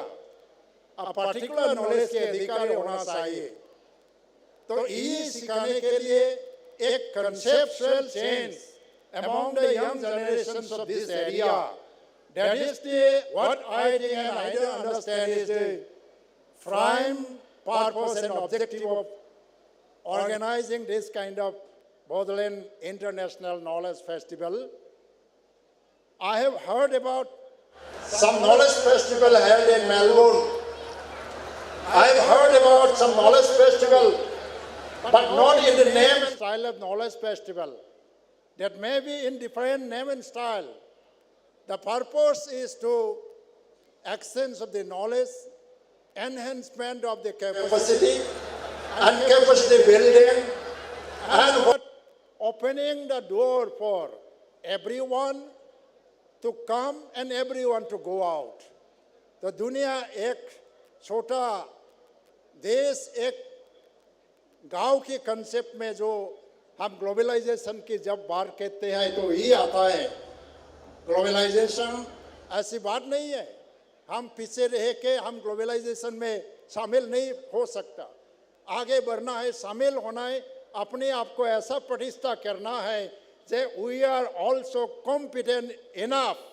आप पर्टिकुलर नॉलेज के अधिकारी होना चाहिए। तो ये सिखाने के लिए एक conceptual change among the young generations of this area, that is what I think and I don't understand is the prime purpose and objective of organizing this kind of Bodoland International Knowledge Festival. I have heard about some knowledge festival held in Melbourne. I have heard about some knowledge festival, but not in the name and style of knowledge festival. That may be in different name and style. The purpose is to exchange of the knowledge, enhancement of the capacity, and capacity building, and what opening the door for everyone to come and everyone to go out. तो दुनिया एक छोटा देश, एक गांव के concept में जो हम ग्लोबलाइजेशन की जब बात कहते हैं तो ही आता है। ग्लोबलाइजेशन ऐसी बात नहीं है, हम पीछे रह के हम ग्लोबलाइजेशन में शामिल नहीं हो सकता। आगे बढ़ना है, शामिल होना है, अपने आप को ऐसा प्रतिष्ठा करना है कि we are also competent enough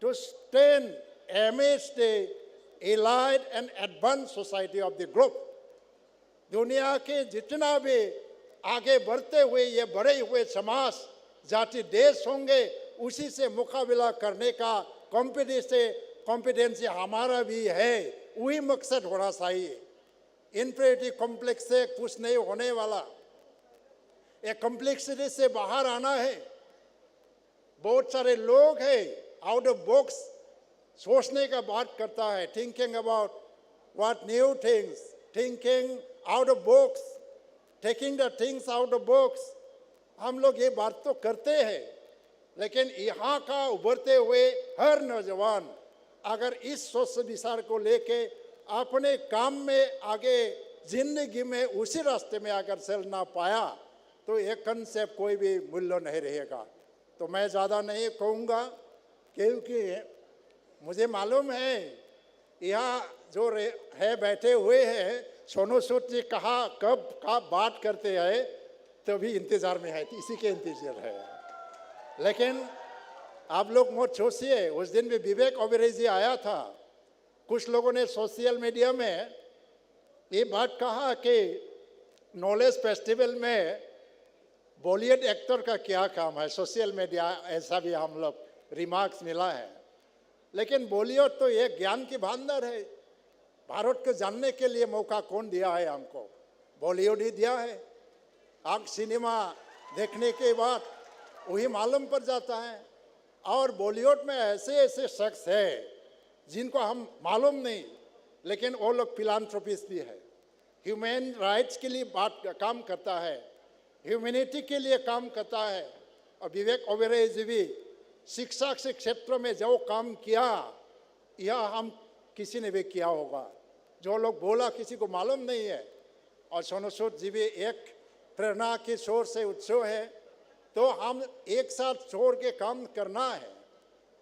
to stand amidst the elite and advanced society of the group. दुनिया के जितना भी आगे बढ़ते हुए ये बड़े हुए समाज जाति देश होंगे, उसी से मुकाबला करने का कॉम्पिटेंसी हमारा भी है। वही मकसद होना चाहिए। इन्फीरियरिटी कॉम्प्लेक्स से कुछ नहीं होने वाला। एक कॉम्प्लेक्सिटी से बाहर आना है। बहुत सारे लोग हैं आउट ऑफ बॉक्स सोचने का बात करता है, thinking about what new things, thinking out of box, taking the things out of box. हम लोग ये बात तो करते हैं, लेकिन यहाँ का उभरते हुए हर नौजवान अगर इस सोच विचार को लेके अपने काम में आगे जिंदगी में उसी रास्ते में अगर चल ना पाया तो ये कंसेप्ट कोई भी मूल्य नहीं रहेगा। तो मैं ज़्यादा नहीं कहूँगा, क्योंकि मुझे मालूम है यहाँ जो है बैठे हुए हैं, सोनू सूद जी कहाँ कब का बात करते हैं तभी इंतज़ार में है, इसी के इंतज़ार है। लेकिन आप लोग मत सोचिए, उस दिन भी विवेक ओबेरॉय जी आया था। कुछ लोगों ने सोशल मीडिया में ये बात कहा कि नॉलेज फेस्टिवल में बॉलीवुड एक्टर का क्या काम है। सोशल मीडिया ऐसा भी हम लोग रिमार्क्स मिला है। लेकिन बॉलीवुड तो एक ज्ञान की भांडार है। भारत को जानने के लिए मौका कौन दिया है हमको? बॉलीवुड ही दिया है। आप सिनेमा देखने के बाद वही मालूम पड़ जाता है। और बॉलीवुड में ऐसे ऐसे शख्स है जिनको हम मालूम नहीं, लेकिन वो लोग फिलांथ्रोपिस्ट भी है, ह्यूमन राइट्स के लिए काम करता है, ह्यूमैनिटी के लिए काम करता है। और विवेक ओबेरॉय जी भी शिक्षा के क्षेत्र में जो काम किया, यह हम किसी ने भी किया होगा। जो लोग बोला किसी को मालूम नहीं है। और सोनू सूद जी भी एक प्रेरणा की सोच से उत्सव है। तो हम एक साथ छोड़ के काम करना है।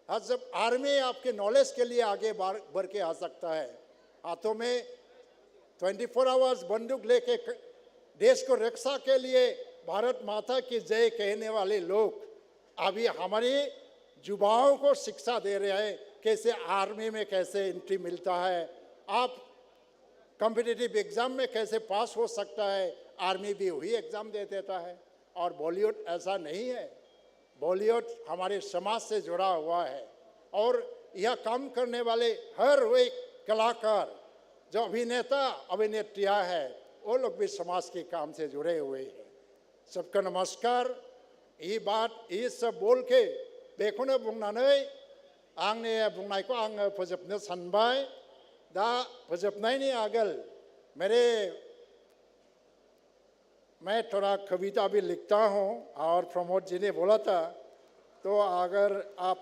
हर जब आर्मी आपके नॉलेज के लिए आगे बढ़ के आ सकता है। हाथों में 24 आवर्स बंदूक लेके देश को रक्षा के लिए भारत माता की जय कहने वाले लोग अभी हमारी युवाओं को शिक्षा दे रहे हैं कैसे आर्मी में कैसे एंट्री मिलता है, आप कॉम्पिटिटिव एग्जाम में कैसे पास हो सकता है। आर्मी भी वही एग्जाम दे देता है। और बॉलीवुड ऐसा नहीं है। बॉलीवुड हमारे समाज से जुड़ा हुआ है। और यह काम करने वाले हर वे कलाकार जो अभिनेता अभिनेत्रियाँ हैं, वो लोग भी समाज के काम से जुड़े हुए हैं। सबका नमस्कार। ये बात ये सब बोल के बेखौनो बुंनानै आंनि बुंनायखौ आङो फोजोबनो सानबाय। दा फोजोबनायनि आगोल मेरे मैं थोड़ा कविता भी लिखता हूँ और प्रमोद जी ने बोला था तो अगर आप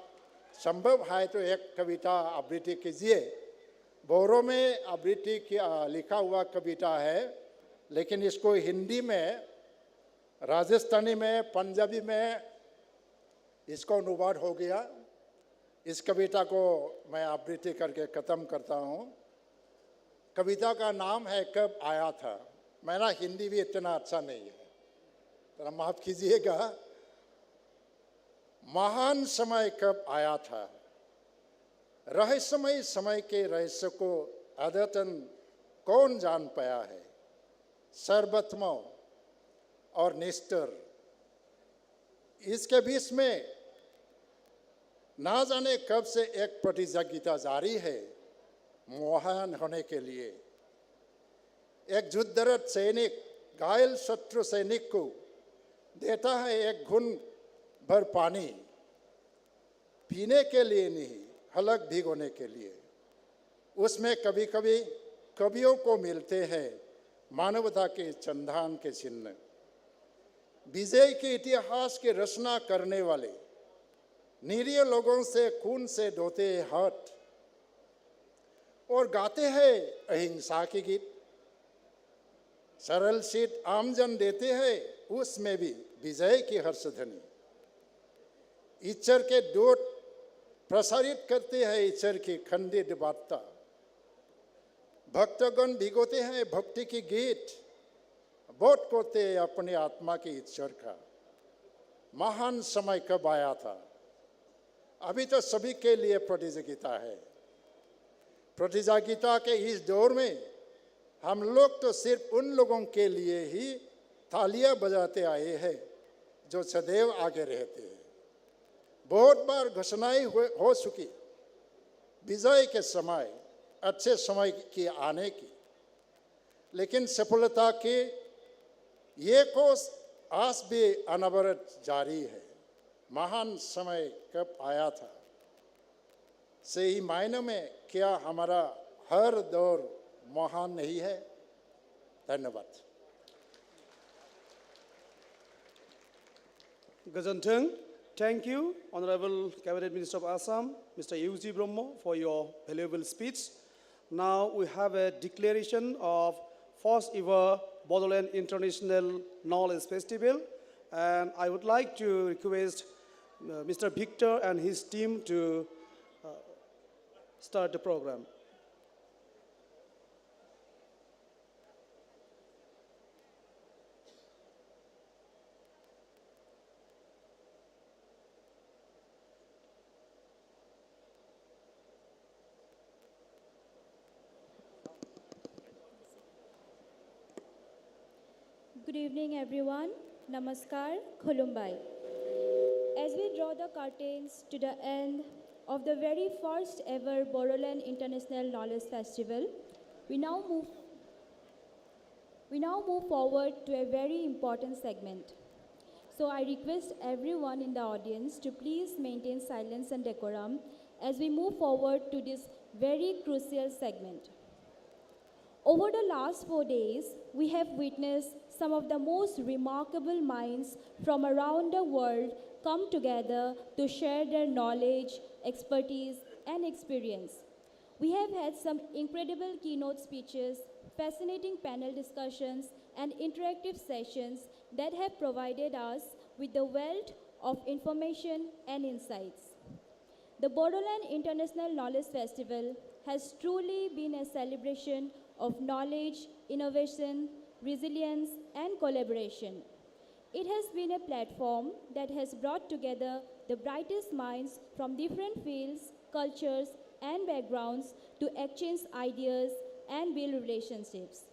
संभव है तो एक कविता आवृत्ति कीजिए। बोरो में आवृत्ति लिखा हुआ कविता है, लेकिन इसको हिंदी में, राजस्थानी में, पंजाबी में इसको अनुवाद हो गया। इस कविता को मैं आवृत्ति करके ख़त्म करता हूँ। कविता का नाम है कब आया था। मेरा हिंदी भी इतना अच्छा नहीं है, तो माफ़ कीजिएगा। महान समय कब आया था, रहस्यमय समय के रहस्य को अद्यतन कौन जान पाया है। सर्वोत्तम और निष्ठुर, इसके बीच में ना जाने कब से एक प्रतियोगिता जारी है महान होने के लिए। एक युद्धरत सैनिक घायल शत्रु सैनिक को देता है एक घूंट भर पानी, पीने के लिए नहीं, हलक भिगोने के लिए। उसमें कभी कभी कवियों को मिलते हैं मानवता के चंदान के चिन्ह। विजय के इतिहास की रचना करने वाले निरीह लोगों से खून से धोते हाथ और गाते हैं अहिंसा की गीत। सरल सीट आमजन देते हैं, उसमें भी विजय की हर्षध्वनि। ईश्वर के दूत प्रसारित करते हैं ईश्वर की खंडित वार्ता। भक्तगण भिगोते हैं भक्ति की गीत, बोध करते हैं अपनी आत्मा के ईश्वर का। महान समय कब आया था। अभी तो सभी के लिए प्रतियोगिता है। प्रतियोगिता के इस दौर में हम लोग तो सिर्फ उन लोगों के लिए ही तालियां बजाते आए हैं जो सदैव आगे रहते हैं। बहुत बार घोषणाएं हो चुकी विजय के समय, अच्छे समय की आने की, लेकिन सफलता की ये कोस आस भी अनवरत जारी है। महान समय कब आया था, सही मायने में क्या हमारा हर दौर महान नहीं है। धन्यवाद। Gajanthang, thank you, Honorable Cabinet Minister of Assam, Mr. U.G. Brahmo, for your valuable speech. Now we have a declaration of first ever Bodoland International Knowledge Festival, and I would like to request Mr. Victor and his team to start the program. Good evening, everyone. Namaskar, Khulumbai. As we draw the curtains to the end of the very first ever Bodoland International Knowledge Festival, we now move forward to a very important segment. So I request everyone in the audience to please maintain silence and decorum as we move forward to this very crucial segment. Over the last 4 days, we have witnessed some of the most remarkable minds from around the world come together to share their knowledge, expertise, and experience. We have had some incredible keynote speeches, fascinating panel discussions, and interactive sessions that have provided us with the wealth of information and insights. The Bodoland International Knowledge Festival has truly been a celebration of knowledge, innovation, resilience, and collaboration. It has been a platform that has brought together the brightest minds from different fields, cultures, and backgrounds to exchange ideas and build relationships.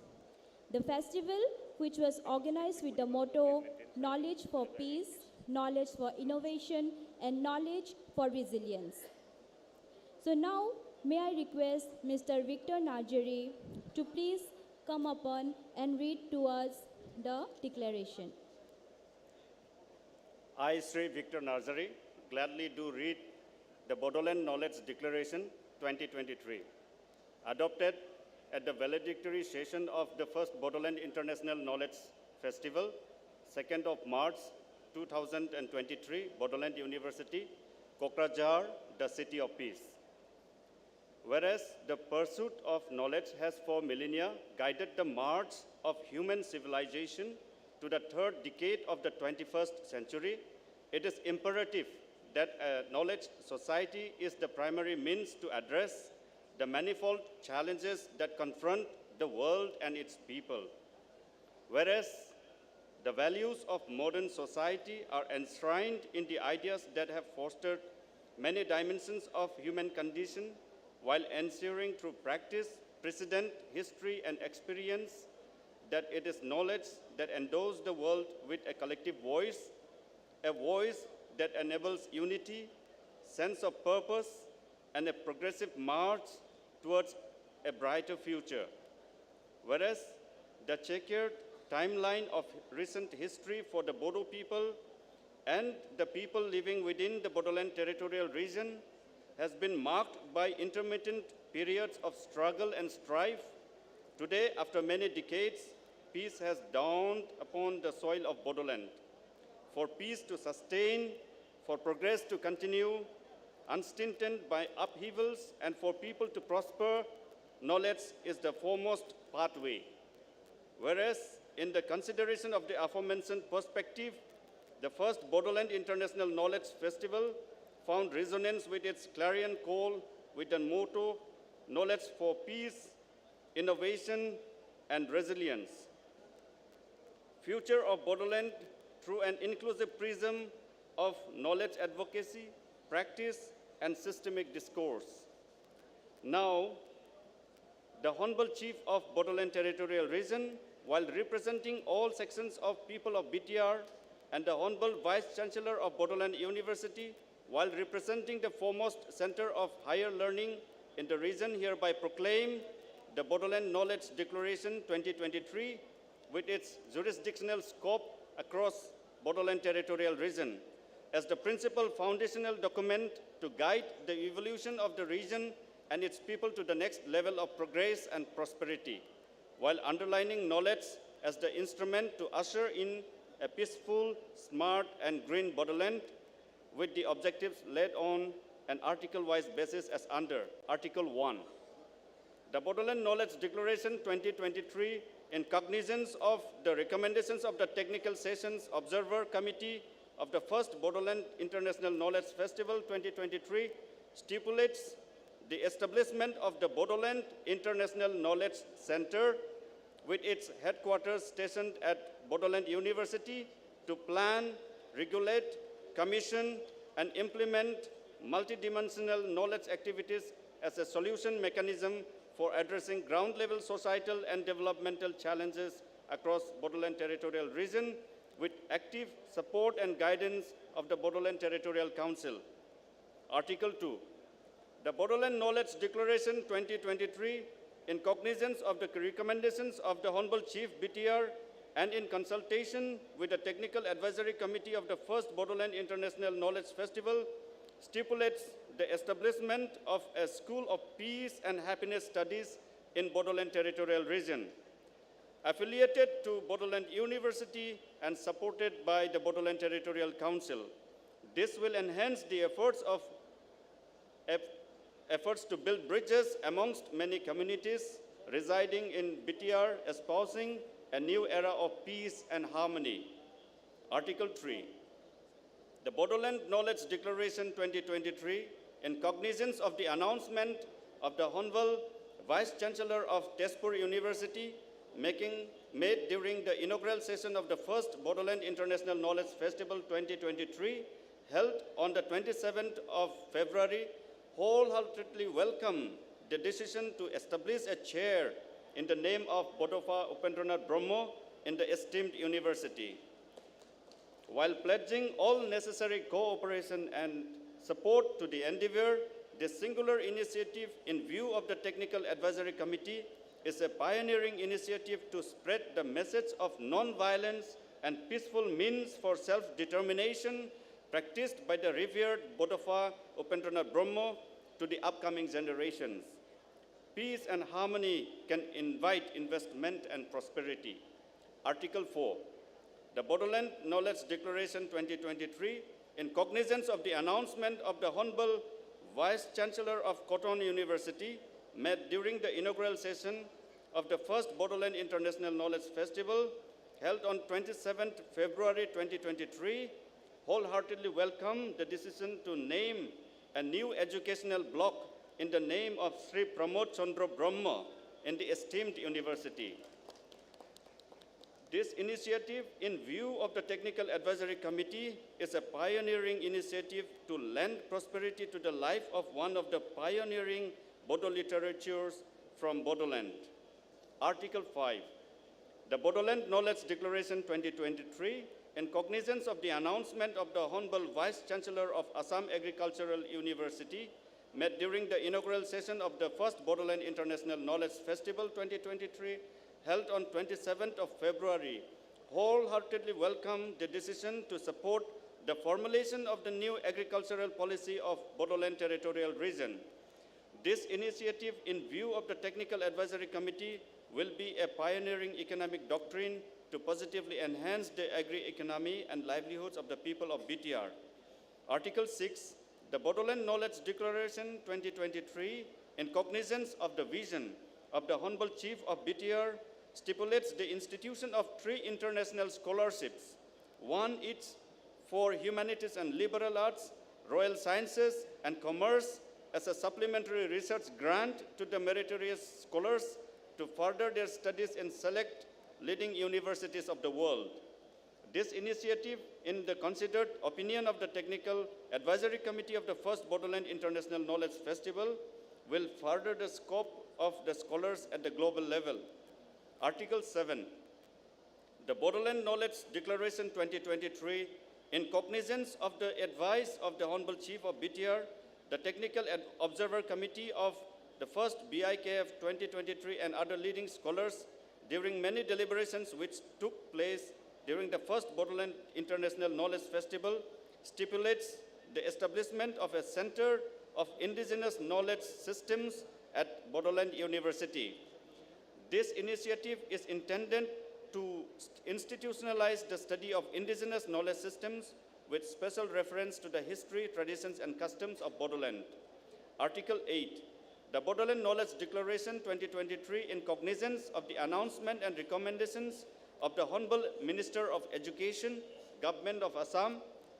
The festival, which was organized with the motto, Knowledge for Peace, Knowledge for Innovation, and Knowledge for Resilience. So now, may I request Mr. Victor Narjari to please come upon and read to us the declaration. I, Sri Victor Narjari, gladly do read the Bodoland Knowledge Declaration 2023, adopted at the valedictory session of the first Bodoland International Knowledge Festival, 2nd of March 2023, Bodoland University, Kokrajhar, the City of Peace. Whereas the pursuit of knowledge has for millennia guided the march of human civilization to the third decade of the 21st century, it is imperative that a knowledge society is the primary means to address the manifold challenges that confront the world and its people. Whereas the values of modern society are enshrined in the ideas that have fostered many dimensions of human condition, while ensuring through practice, precedent, history, and experience that it is knowledge that endows the world with a collective voice, a voice that enables unity, sense of purpose, and a progressive march towards a brighter future. Whereas the checkered timeline of recent history for the Bodo people and the people living within the Bodoland territorial region has been marked by intermittent periods of struggle and strife. Today, after many decades, peace has dawned upon the soil of Bodoland. For peace to sustain, for progress to continue, unstinted by upheavals, and for people to prosper, knowledge is the foremost pathway. Whereas, in the consideration of the aforementioned perspective, the first Bodoland International Knowledge Festival found resonance with its clarion call with the motto, knowledge for peace, innovation, and resilience. Future of Bodoland through an inclusive prism of knowledge advocacy, practice, and systemic discourse. Now, the Honorable Chief of Bodoland Territorial Region, while representing all sections of people of BTR, and the Honorable Vice Chancellor of Bodoland University, while representing the foremost center of higher learning in the region, hereby proclaim the Bodoland Knowledge Declaration 2023 with its jurisdictional scope across Bodoland Territorial Region as the principal foundational document to guide the evolution of the region and its people to the next level of progress and prosperity, while underlining knowledge as the instrument to usher in a peaceful, smart, and green Bodoland, with the objectives laid on an article-wise basis as under Article 1. The Bodoland Knowledge Declaration 2023, in cognizance of the recommendations of the Technical Sessions Observer Committee of the first Bodoland International Knowledge Festival 2023, stipulates the establishment of the Bodoland International Knowledge Center with its headquarters stationed at Bodoland University to plan, regulate, commission, and implement multidimensional knowledge activities as a solution mechanism for addressing ground-level societal and developmental challenges across Bodoland Territorial Region with active support and guidance of the Bodoland Territorial Council. Article 2. The Bodoland Knowledge Declaration 2023, in cognizance of the recommendations of the Honorable Chief BTR and in consultation with the Technical Advisory Committee of the first Bodoland International Knowledge Festival, stipulates the establishment of a School of Peace and Happiness Studies in Bodoland Territorial Region, affiliated to Bodoland University and supported by the Bodoland Territorial Council. This will enhance the efforts to build bridges amongst many communities residing in BTR, espousing a new era of peace and harmony. Article 3. The Bodoland Knowledge Declaration 2023, in cognizance of the announcement of the Honorable Vice Chancellor of Tezpur University, made during the inaugural session of the first Bodoland International Knowledge Festival 2023, held on the 27th of February, wholeheartedly welcome the decision to establish a chair in the name of Bodofa Upendranath Brahmo in the esteemed university, while pledging all necessary cooperation and support to the endeavor. This singular initiative, in view of the Technical Advisory Committee, is a pioneering initiative to spread the message of non-violence and peaceful means for self-determination practiced by the revered Bodofa Upendranath Brahmo to the upcoming generations. Peace and harmony can invite investment and prosperity. Article 4. The Bodoland Knowledge Declaration 2023, in cognizance of the announcement of the Honorable Vice-Chancellor of Cotton University, made during the inaugural session of the first Bodoland International Knowledge Festival, held on 27th February 2023, wholeheartedly welcome the decision to name a new educational block in the name of Sri Pramod Chandra Brahma in the esteemed university. This initiative, in view of the Technical Advisory Committee, is a pioneering initiative to lend prosperity to the life of one of the pioneering Bodo literatures from Bodoland. Article 5. The Bodoland Knowledge Declaration 2023, in cognizance of the announcement of the Honorable Vice-Chancellor of Assam Agricultural University, made during the inaugural session of the first Bodoland International Knowledge Festival 2023, held on 27th of February, wholeheartedly welcome the decision to support the formulation of the new agricultural policy of Bodoland Territorial Region. This initiative, in view of the Technical Advisory Committee, will be a pioneering economic doctrine to positively enhance the agri-economy and livelihoods of the people of BTR. Article 6, the Bodoland Knowledge Declaration 2023, in cognizance of the vision of the Honorable Chief of BTR, stipulates the institution of 3 international scholarships, one each for humanities and liberal arts, royal sciences, and commerce, as a supplementary research grant to the meritorious scholars to further their studies in select leading universities of the world. This initiative, in the considered opinion of the Technical Advisory Committee of the first Bodoland International Knowledge Festival, will further the scope of the scholars at the global level. Article 7. The Bodoland Knowledge Declaration 2023, in cognizance of the advice of the Honorable Chief of BTR, the Technical Observer Committee of the first BIKF 2023 and other leading scholars during many deliberations which took place during the first Bodoland International Knowledge Festival, stipulates the establishment of a Center of Indigenous Knowledge Systems at Bodoland University. This initiative is intended to institutionalize the study of indigenous knowledge systems with special reference to the history, traditions, and customs of Bodoland. Article 8. The Bodoland Knowledge Declaration 2023, in cognizance of the announcement and recommendations of the Honorable Minister of Education, Government of Assam,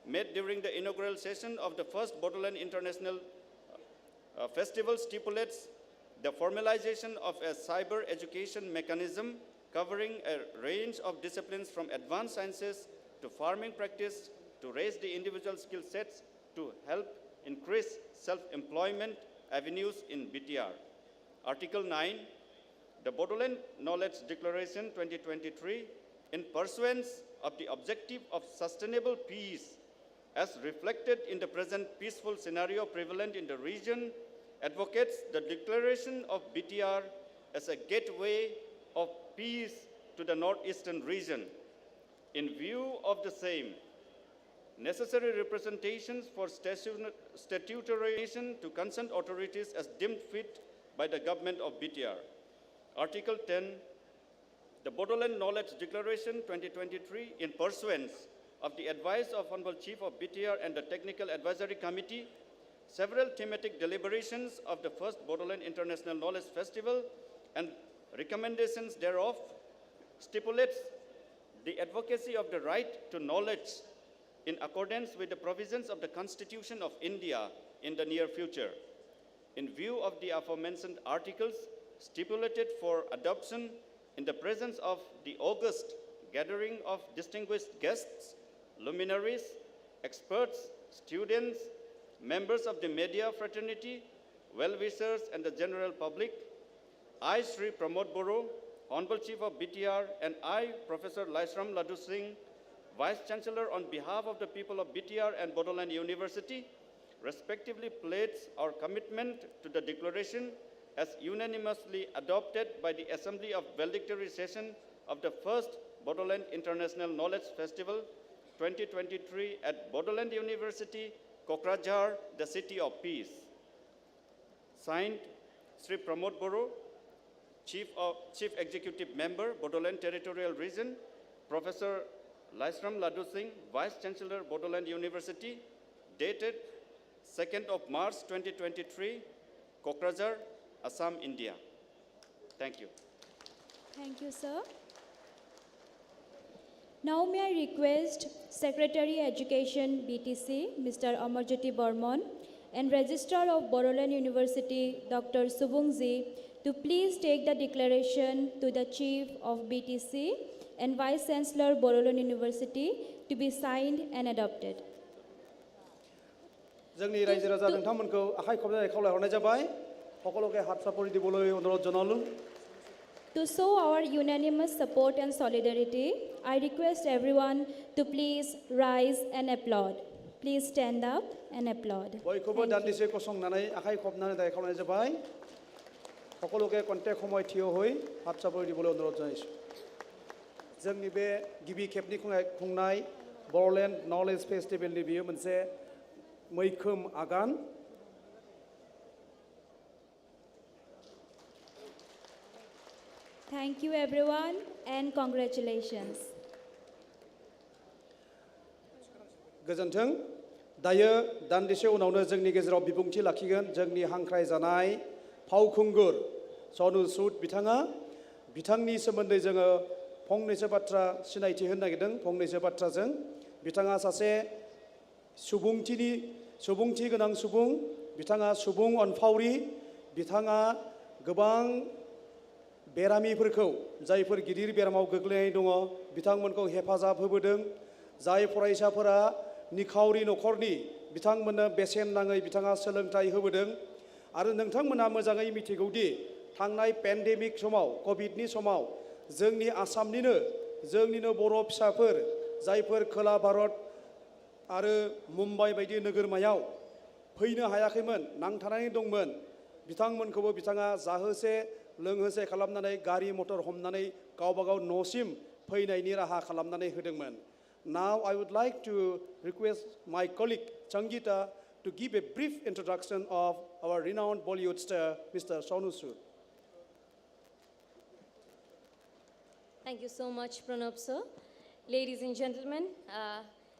made during the inaugural session of the first Bodoland International Festival, stipulates the formalization of a cyber education mechanism covering a range of disciplines from advanced sciences to farming practice to raise the individual skill sets to help increase self-employment avenues in BTR. Article 9, the Bodoland Knowledge Declaration 2023, in pursuance of the objective of sustainable peace as reflected in the present peaceful scenario prevalent in the region, advocates the declaration of BTR as a gateway of peace to the northeastern region. In view of the same, necessary representations for statutory to concerned authorities as deemed fit by the government of BTR. Article 10, the Bodoland Knowledge Declaration 2023, in pursuance of the advice of Honorable Chief of BTR and the Technical Advisory Committee, several thematic deliberations of the first Bodoland International Knowledge Festival and recommendations thereof stipulates the advocacy of the right to knowledge in accordance with the provisions of the Constitution of India in the near future. In view of the aforementioned articles stipulated for adoption in the presence of the august gathering of distinguished guests, luminaries, experts, students, members of the media fraternity, well-wishers, and the general public, I, Sri Pramod Boro, Honorable Chief of BTR, and I, Professor Laisram Laddu Singh, Vice-Chancellor on behalf of the people of BTR and Bodoland University, respectively pledge our commitment to the declaration as unanimously adopted by the Assembly of Valedictory Session of the first Bodoland International Knowledge Festival 2023 at Bodoland University, Kokrajhar, the City of Peace. Signed, Sri Pramod Boro, Chief Executive Member, Bodoland Territorial Region, Professor Laisram Laddu Singh, Vice Chancellor, Bodoland University, dated 2nd of March 2023, Kokrajhar, Assam, India. Thank you. Thank you, sir. Now may I request Secretary Education BTC, Mr. Amarjyoti Burman, and Registrar of Bodoland University, Dr. Subungji, to please take the declaration to the Chief of BTC and Vice Chancellor, Bodoland University, to be signed and adopted. जोंनि रायजो राजा नोंथांमोनखौ आखाइ खबनानै खावलायहरनाय जाबाय সকলোকে হাত চাপৰি দিবলৈ অনুৰোধ জনালো To show our unanimous support and solidarity, I request everyone to please rise and applaud. Please stand up and applaud. बयखौबो दान्दिसे गसंनानै आखाइ खबनानै दाय खावलायनाय जाबाय সকলোকে कन्टेक्ट समय थिय হৈ हात चापरि दिবলৈ অনুৰোধ জনাইছো जोंनि बे गिबि खेबनि खुंनाय बड'लेण्ड नलेज फेस्टिभेलनि बियो मोनसे मैखोम आगान Thank you everyone and congratulations. गोजोन्थों दायो दान्दिसे उनावनो जोंनि गेजेराव बिबुंथि लाखिगोन जोंनि हांख्राय जानाय फावखुंगुर सनु सुद बिथाङा बिथांनि सोमोन्दै जोङो फंनैसो बाथ्रा सिनायथि होनो नागिरदों फंनैसो बाथ्राजों बिथाङा सासे सुबुंथि गोनां सुबुं बिथाङा सुबुं अनफावरि बिथाङा गोबां बेरामिफोरखौ जायफोर गिदिर बेरामाव गोग्लैनाय दङ बिथांमोनखौ हेफाजाब होबोदों जाय फरायसाफोरा निखावरि नखरनि बिथांमोननो बेसेन नाङै बिथाङा सोलोंथाइ होबोदों आरो नोंथांमोना मोजाङै मिथिगौदि थांनाय पेन्डेमिक समाव कोभिडनि समाव जोंनि आसामनिनो बर' फिसाफोर जायफोर खोला भारत आरो मुम्बाइ बायदि नोगोरमायाव फैनो हायाखैमोन नांथानानै दंमोन बिथांमोनखौबो बिथाङा जाहोसे लोंहोसे खालामनानै गारि मटर हमनानै गावबागाव न'सिम फैनायनि राहा खालामनानै होदोंमोन Now I would like to request my colleague Changita to give a brief introduction of our renowned Bollywood star Mr. Sonu Sood. Thank you so much, Pranab sir. Ladies and gentlemen,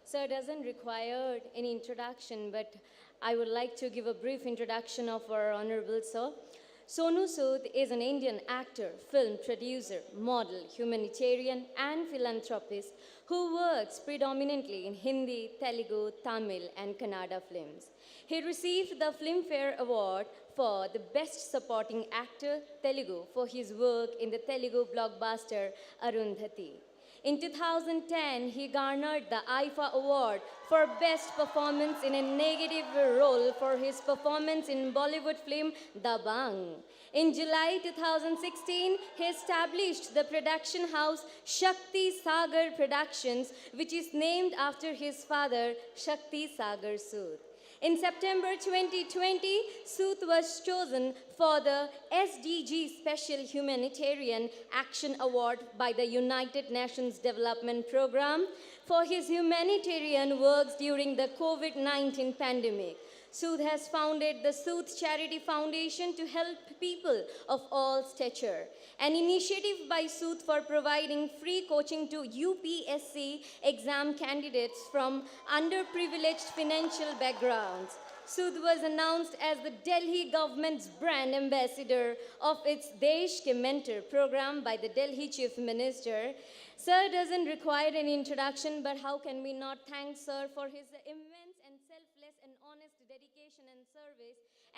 sir doesn't require any introduction, but I would like to give a brief introduction of our honorable sir. Sonu Sood is an Indian actor, film producer, model, humanitarian, and philanthropist who works predominantly in Hindi, Telugu, Tamil, and Kannada films. He received the Filmfare Award for the Best Supporting Actor, Telugu, for his work in the Telugu blockbuster Arundhati. In 2010, he garnered the IFA Award for Best Performance in a Negative Role for his performance in Bollywood film Dabang. In July 2016, he established the production house Shakti Sagar Productions, which is named after his father, Shakti Sagar Sood. In September 2020, Sood was chosen for the SDG Special Humanitarian Action Award by the United Nations Development Program for his humanitarian works during the COVID-19 pandemic. Sood has founded the Sood Charity Foundation to help people of all stature, an initiative by Sood for providing free coaching to UPSC exam candidates from underprivileged financial backgrounds. Sood was announced as the Delhi government's brand ambassador of its Desh Ke Mentor program by the Delhi Chief Minister. Sir doesn't require an introduction, but how can we not thank Sir for his immense and selfless and honest dedication and service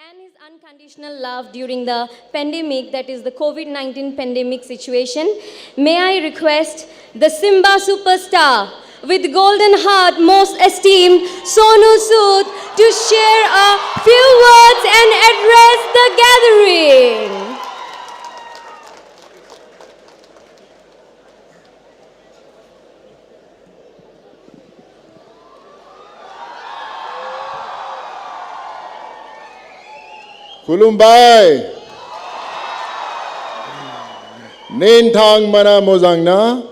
and his unconditional love during the pandemic, that is the COVID-19 pandemic situation. May I request the Simba superstar with golden heart most esteemed Sonu Sood to share a few words and address the gathering. Kulumbai Nintang mana mozangna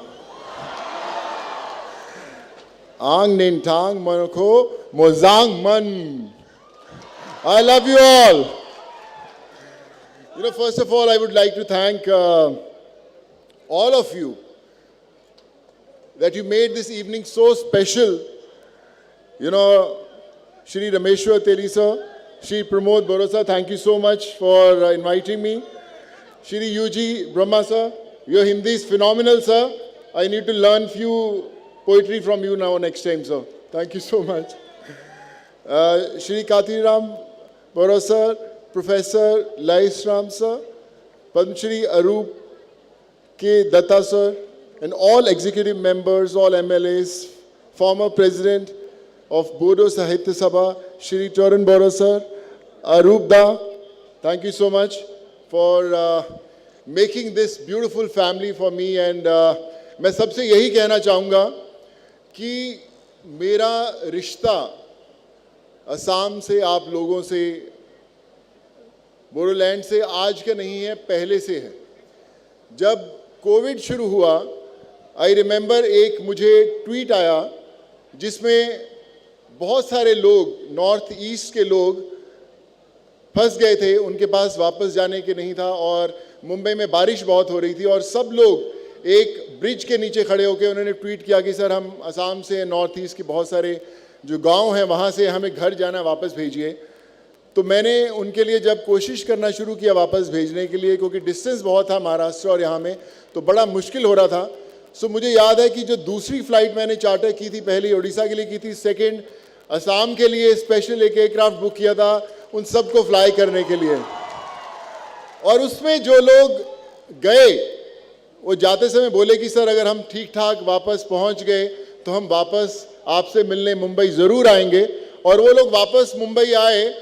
Ang nintang manako mozang man. I love you all. First of all, I would like to thank all of you that you made this evening so special. You know, Shri Rameshwar Teli sir, Shri Pramod Borosa, thank you so much for inviting me. Shri UG Brahma sir, your Hindi is phenomenal, sir. I need to learn few poetry from you now next time, sir. Thank you so much. Shri Katiram Borosa, Professor Laisram sir, Padma Shri Arup K. Datta sir, and all executive members, all MLAs, former president of Bodo Sahitya Sabha, Shri Choran Boro sir, Arup Da, thank you so much for making this beautiful family for me. And मैं सबसे यही कहना चाहूँगा कि मेरा रिश्ता असम से, आप लोगों से, बोडोलैंड से आज का नहीं है, पहले से है. जब कोविड शुरू हुआ, आई रिमेंबर एक मुझे ट्वीट आया जिसमें बहुत सारे लोग, नॉर्थ ईस्ट के लोग फंस गए थे, उनके पास वापस जाने के नहीं था और मुंबई में बारिश बहुत हो रही थी और सब लोग एक ब्रिज के नीचे खड़े होकर उन्होंने ट्वीट किया कि सर हम असम से, नॉर्थ ईस्ट के बहुत सारे जो गांव हैं वहाँ से हमें घर जाना, वापस भेजिए. तो मैंने उनके लिए जब कोशिश करना शुरू किया वापस भेजने के लिए, क्योंकि डिस्टेंस बहुत था महाराष्ट्र और यहाँ में, तो बड़ा मुश्किल हो रहा था. सो मुझे याद है कि जो दूसरी फ़्लाइट मैंने चार्टर की थी, पहली उड़ीसा के लिए की थी, सेकेंड असम के लिए स्पेशल एक एयरक्राफ्ट बुक किया था उन सबको फ्लाई करने के लिए. और उसमें जो लोग गए वो जाते समय बोले कि सर अगर हम ठीक ठाक वापस पहुंच गए तो हम वापस आपसे मिलने मुंबई ज़रूर आएंगे. और वो लोग वापस मुंबई आए.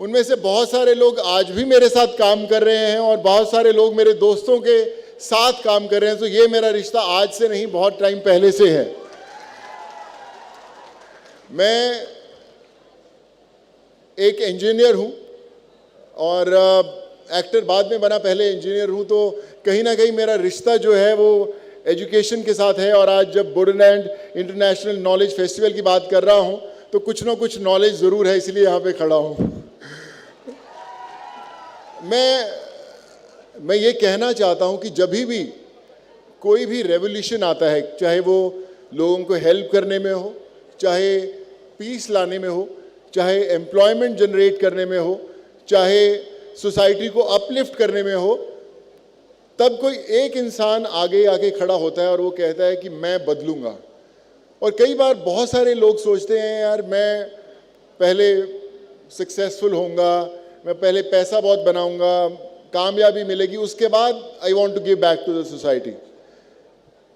उनमें से बहुत सारे लोग आज भी मेरे साथ काम कर रहे हैं और बहुत सारे लोग मेरे दोस्तों के साथ काम कर रहे हैं. तो ये मेरा रिश्ता आज से नहीं, बहुत टाइम पहले से है. मैं एक इंजीनियर हूँ और एक्टर बाद में बना, पहले इंजीनियर हूँ. तो कहीं ना कहीं मेरा रिश्ता जो है वो एजुकेशन के साथ है. और आज जब बोडोलैंड इंटरनेशनल नॉलेज फेस्टिवल की बात कर रहा हूँ तो कुछ ना कुछ नॉलेज ज़रूर है, इसलिए यहाँ पे खड़ा हूँ. मैं ये कहना चाहता हूँ कि जब भी कोई भी रेवोल्यूशन आता है, चाहे वो लोगों को हेल्प करने में हो, चाहे पीस लाने में हो, चाहे एम्प्लॉयमेंट जनरेट करने में हो, चाहे सोसाइटी को अपलिफ्ट करने में हो, तब कोई एक इंसान आगे आके खड़ा होता है और वो कहता है कि मैं बदलूंगा. और कई बार बहुत सारे लोग सोचते हैं यार मैं पहले सक्सेसफुल होऊंगा, मैं पहले पैसा बहुत बनाऊंगा, कामयाबी मिलेगी, उसके बाद I want to give back to the society.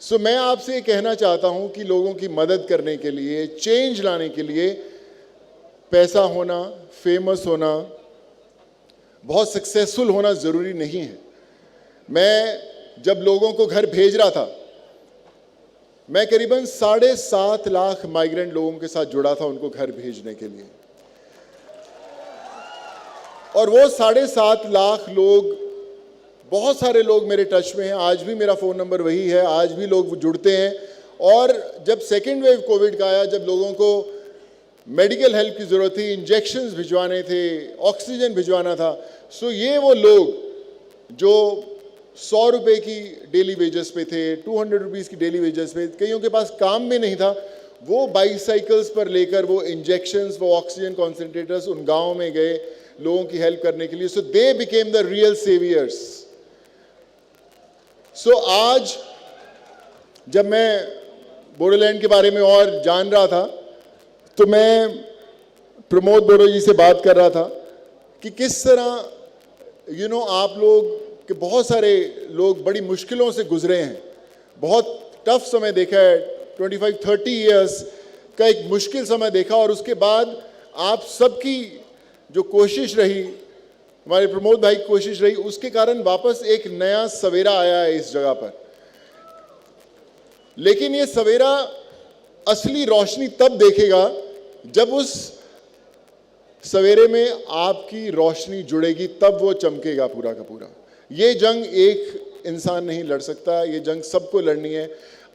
So मैं आपसे ये कहना चाहता हूँ कि लोगों की मदद करने के लिए, चेंज लाने के लिए पैसा होना, फेमस होना, बहुत सक्सेसफुल होना ज़रूरी नहीं है. मैं जब लोगों को घर भेज रहा था, मैं करीबन 7.5 लाख माइग्रेंट लोगों के साथ जुड़ा था उनको घर भेजने के लिए. और वो 7.5 लाख लोग, बहुत सारे लोग मेरे टच में हैं. आज भी मेरा फ़ोन नंबर वही है, आज भी लोग जुड़ते हैं. और जब सेकेंड वेव कोविड का आया, जब लोगों को मेडिकल हेल्प की ज़रूरत थी, इंजेक्शन्स भिजवाने थे, ऑक्सीजन भिजवाना था, सो ये वो लोग जो 100 रुपये की डेली वेजेस पे थे, 200 रुपीज़ की डेली वेजेस पे, कईयों के पास काम भी नहीं था, वो बाईसाइकिल्स पर लेकर वो इंजेक्शन्स, वो ऑक्सीजन कॉन्सेंट्रेटर्स उन गाँव में गए लोगों की हेल्प करने के लिए. So they became the real saviours. So आज जब मैं बोडोलैंड के बारे में और जान रहा था तो मैं प्रमोद बोरो जी से बात कर रहा था कि किस तरह आप लोग के बहुत सारे लोग बड़ी मुश्किलों से गुजरे हैं, बहुत टफ समय देखा है, 25-30 इयर्स का एक मुश्किल समय देखा. और उसके बाद आप सबकी जो कोशिश रही, हमारे प्रमोद भाई की कोशिश रही, उसके कारण वापस एक नया सवेरा आया है इस जगह पर. लेकिन ये सवेरा असली रोशनी तब देखेगा जब उस सवेरे में आपकी रोशनी जुड़ेगी, तब वो चमकेगा पूरा का पूरा. ये जंग एक इंसान नहीं लड़ सकता, ये जंग सबको लड़नी है,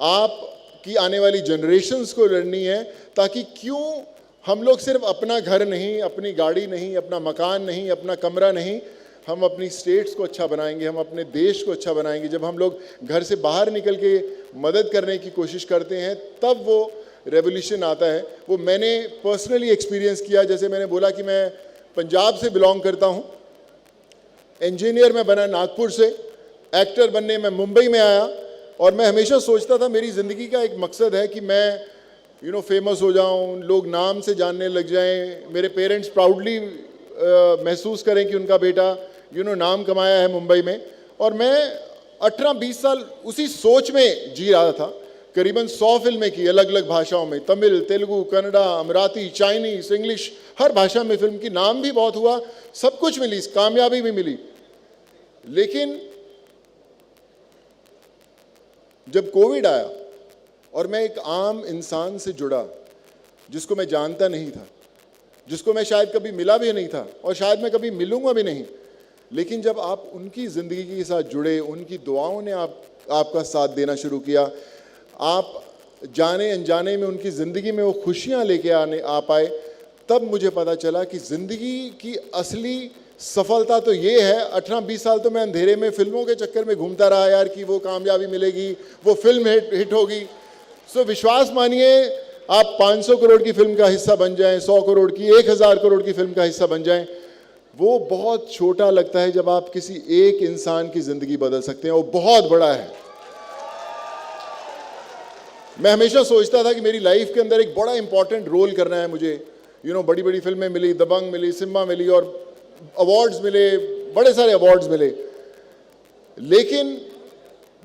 आपकी आने वाली जनरेशन्स को लड़नी है. ताकि क्यों हम लोग सिर्फ अपना घर नहीं, अपनी गाड़ी नहीं, अपना मकान नहीं, अपना कमरा नहीं, हम अपनी स्टेट्स को अच्छा बनाएंगे, हम अपने देश को अच्छा बनाएंगे। जब हम लोग घर से बाहर निकल के मदद करने की कोशिश करते हैं तब वो रेवोल्यूशन आता है। वो मैंने पर्सनली एक्सपीरियंस किया। जैसे मैंने बोला कि मैं पंजाब से बिलोंग करता हूँ, इंजीनियर मैं बना नागपुर से, एक्टर बनने मैं मुंबई में आया, और मैं हमेशा सोचता था मेरी ज़िंदगी का एक मकसद है कि मैं फेमस हो जाऊं, लोग नाम से जानने लग जाएं, मेरे पेरेंट्स प्राउडली महसूस करें कि उनका बेटा नाम कमाया है मुंबई में। और मैं 18-20 साल उसी सोच में जी रहा था। करीबन 100 फिल्में की अलग अलग भाषाओं में, तमिल, तेलुगु, कन्नड़ा, अमराती, चाइनीस, इंग्लिश, हर भाषा में फिल्म की, नाम भी बहुत हुआ, सब कुछ मिली, कामयाबी भी मिली। लेकिन जब कोविड आया और मैं एक आम इंसान से जुड़ा जिसको मैं जानता नहीं था, जिसको मैं शायद कभी मिला भी नहीं था और शायद मैं कभी मिलूंगा भी नहीं, लेकिन जब आप उनकी ज़िंदगी के साथ जुड़े, उनकी दुआओं ने आपका साथ देना शुरू किया, आप जाने अनजाने में उनकी ज़िंदगी में वो खुशियाँ लेके आ पाए, तब मुझे पता चला कि ज़िंदगी की असली सफलता तो ये है। 18-20 साल तो मैं अंधेरे में फिल्मों के चक्कर में घूमता रहा यार कि वो कामयाबी मिलेगी, वो फिल्म हिट होगी। सो विश्वास मानिए, आप 500 करोड़ की फिल्म का हिस्सा बन जाएं, 100 करोड़ की, 1000 करोड़ की फिल्म का हिस्सा बन जाएं, वो बहुत छोटा लगता है जब आप किसी एक इंसान की ज़िंदगी बदल सकते हैं। वो बहुत बड़ा है। मैं हमेशा सोचता था कि मेरी लाइफ के अंदर एक बड़ा इंपॉर्टेंट रोल करना है मुझे। बड़ी बड़ी फिल्में मिली, दबंग मिली, सिम्बा मिली और अवार्ड्स मिले, बड़े सारे अवार्ड्स मिले, लेकिन